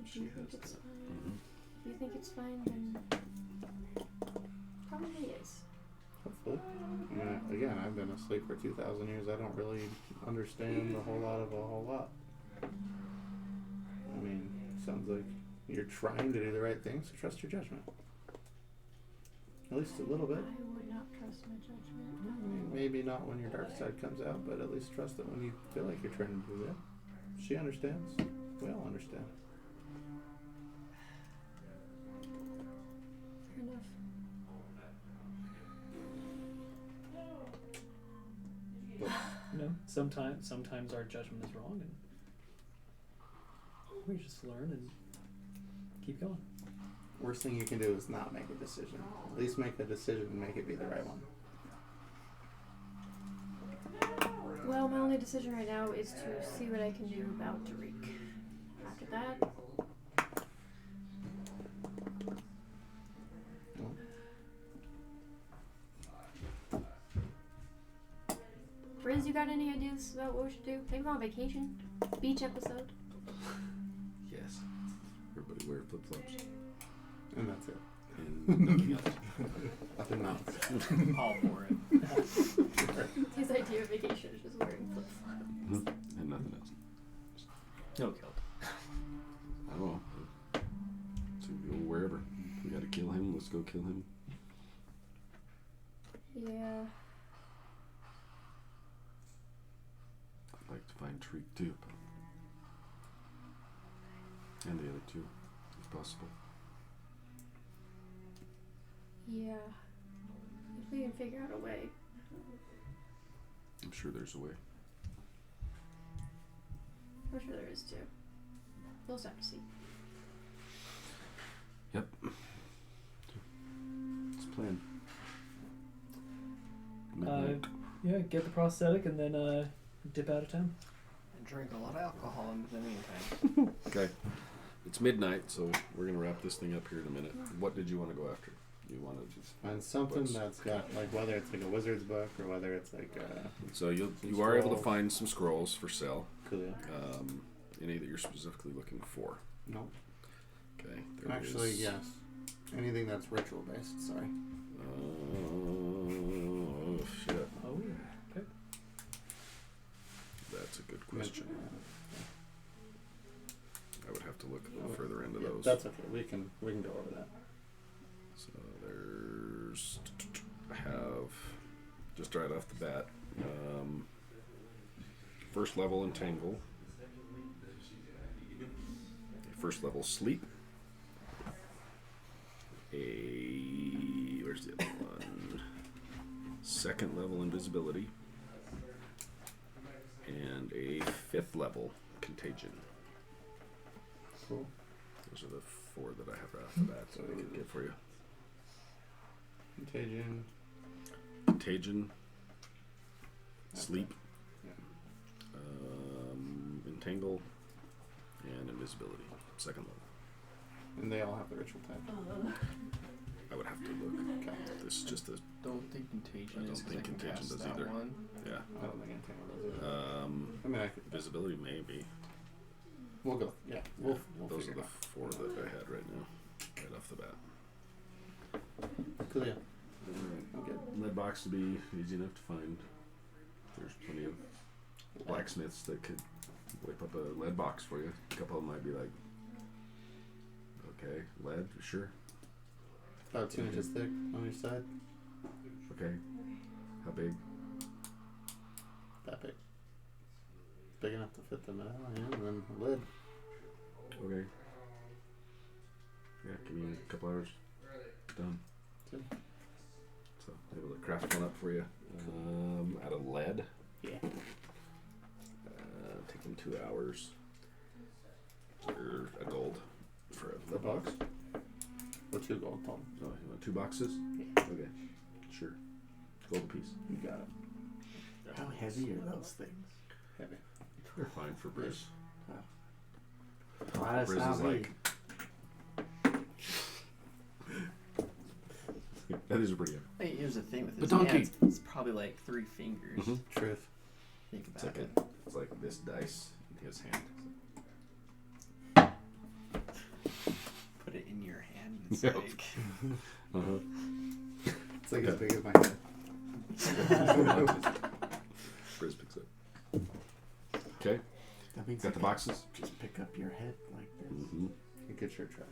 if you think it's fine, if you think it's fine, then probably is. Hopefully. I mean, again, I've been asleep for 2,000 years. I don't really understand a whole lot of a whole lot. I mean, sounds like you're trying to do the right thing, so trust your judgment. At least a little bit. I would not trust my judgment. I mean, maybe not when your dark side comes out, but at least trust it when you feel like you're trying to do that. She understands. We all understand. Fair enough. You know, sometimes our judgment is wrong, and we just learn and keep going. Worst thing you can do is not make a decision. At least make a decision and make it be the right one. Well, my only decision right now is to see what I can do about Tariq. After that, Briz, you got any ideas about what we should do? Maybe go on vacation? Beach episode? Yes. Everybody wear flip flops. And that's it. And nothing else. Nothing else. All for it. His idea of vacation is just wearing flip-flops. And nothing else. No kilt. I don't know. So we go wherever. We gotta kill him, let's go kill him. Yeah. I'd like to find Treek too. And the other two, if possible. Yeah. If we can figure out a way. I'm sure there's a way. I'm sure there is too. We'll just have to see. Yep. It's a plan. Midnight. Yeah, get the prosthetic and then dip out of town. And drink a lot of alcohol in the meantime. Okay. It's midnight, so we're gonna wrap this thing up here in a minute. What did you want to go after? You wanted to. Find something What's- that's got, like, whether it's like a wizard's book or whether it's like So you Some are able to scrolls. find some scrolls for sale. Coolio. Any that you're specifically looking for. No. Okay. There Actually, is- yes. Anything that's ritual based. Sorry. Oh shit. Oh, okay. That's a good question. I would have to look a little further into Yeah, those. that's okay. We can go over that. So there's, I have, just right off the bat, first level entangle, first level sleep, where's the other one? Second level invisibility, and a 5th level contagion. Cool. Those are the 4 that I have right off the bat that I could get for you. Contagion, sleep, entangle, and invisibility. Second level. And they all have the ritual type. I would have to look. Okay. This is just a Don't think contagion I don't is 'cause think I can contagion cast does that either. one. yeah. I don't think Antangle does either. I mean, I could. Invisibility maybe. We'll go. Yeah. We'll Those are figure the it 4 that I had right now, right off the bat. out. Cool. Yeah. Okay. Lead box to be easy enough to find. There's plenty of blacksmiths that could whip up a lead box for you. A couple of them might be like, okay, lead, sure. About 2 inches thick on your side. Okay. How big? That big. Big enough to fit the medallion and then a lid. Okay. Yeah, give me a couple hours. Done. Good. So able to craft one up for you. Out of lead. Yeah. Taking 2 hours. Or a gold for a The lead box. Or 2 gold total. Oh, you want 2 boxes? Yeah. Okay. Sure. Gold a piece. You got it. How heavy are those things? Heavy. They're fine for Briz. Well, that's Briz not is me. like. Yeah, these are pretty heavy. Hey, here's the thing with The his donkey. hands. It's probably like 3 fingers. Mhm. Truth. Think It's about like it. it's like this dice in his hand. Put it in your hand. And it's Yep. like Uh-huh. It's like as big as my head. Briz picks it. Okay. That means Got the you boxes. just pick up your head like this. Mm-hmm. You could sure try.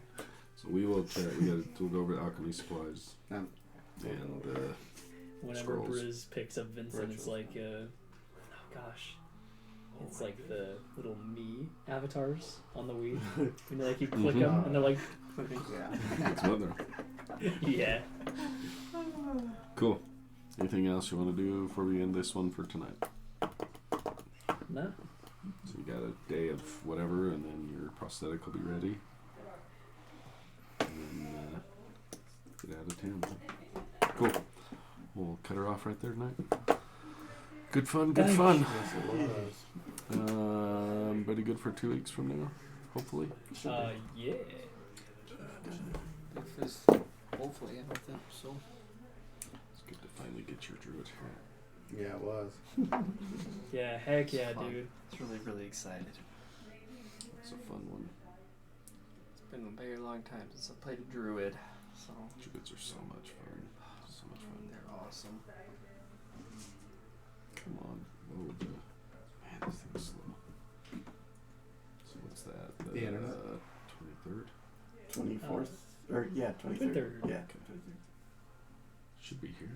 So we will chat. We'll go over the alchemy supplies Um, and Whenever Scrolls. Briz picks up Vincent, it's Rituals. like, oh gosh. It's like the little me avatars on the Wii. When you, like, you click Mhm. them and they're like, yeah. it's what there. yeah. Cool. Anything else you want to do before we end this one for tonight? No. So you got a day of whatever, and then your prosthetic will be ready. And then get out of town. Cool. We'll cut her off right there tonight. Good fun, good fun. Yes, it was. Pretty good for 2 weeks from now, hopefully. Yeah. hopefully, I don't think so. It's good to finally get your druid hat. Yeah, it was. Yeah, heck yeah, Fun. dude. It's really excited. It's a fun one. It's been a very long time since I played a druid, so Druids are so much fun. So much fun. they're awesome. Come on, load. Man, this thing's slow. So what's that? The internet. 23rd? 24th? Or, yeah, 23rd. 23rd. Yeah. Okay. Should be here.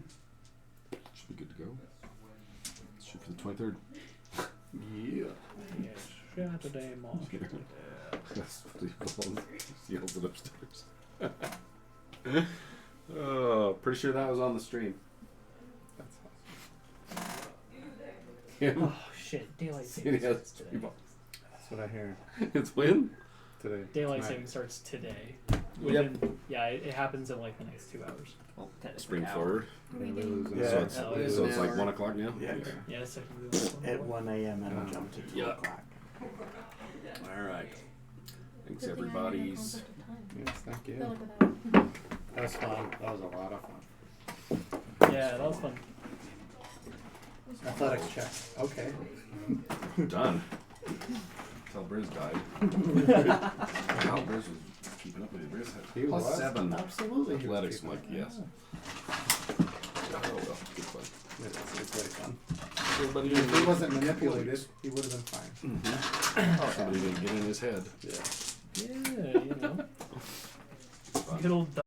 Should be good to go. Let's shoot for the 23rd. Yeah. Yes. Saturday morning. That's what he yells it upstairs. Oh, pretty sure that was on the stream. That's awesome. Oh shit! Daylight He saving has starts 3 today. bucks. That's what I hear It's when? today. Daylight Tonight. saving starts today. Within, yeah, it happens in like the next 2 hours. Well, technically Spring now. forward. What are we Yeah, doing? losing. Yeah. So it's, Oh, it is so it's an like hour. 1 o'clock now? Yeah. Yeah, it's like At 1 a.m. it'll Oh. jump to 2 Yeah. o'clock. Alright. Thanks Good thing I made a everybody's. concept of time. Yes, thank Go you. look at that. That was fun. That was a lot of fun. Yeah, that was fun. Athletics check. Okay. Done. Until Briz died. How Briz was keeping up with you. Bruce. He Plus was 7 absolutely. he was athletics. I'm keeping like, up. yes. Oh well, good fun. It's very fun. Somebody If he didn't wasn't manipulated, he would have been fine. somebody didn't get in his head. Yeah. Yeah, you know. Good old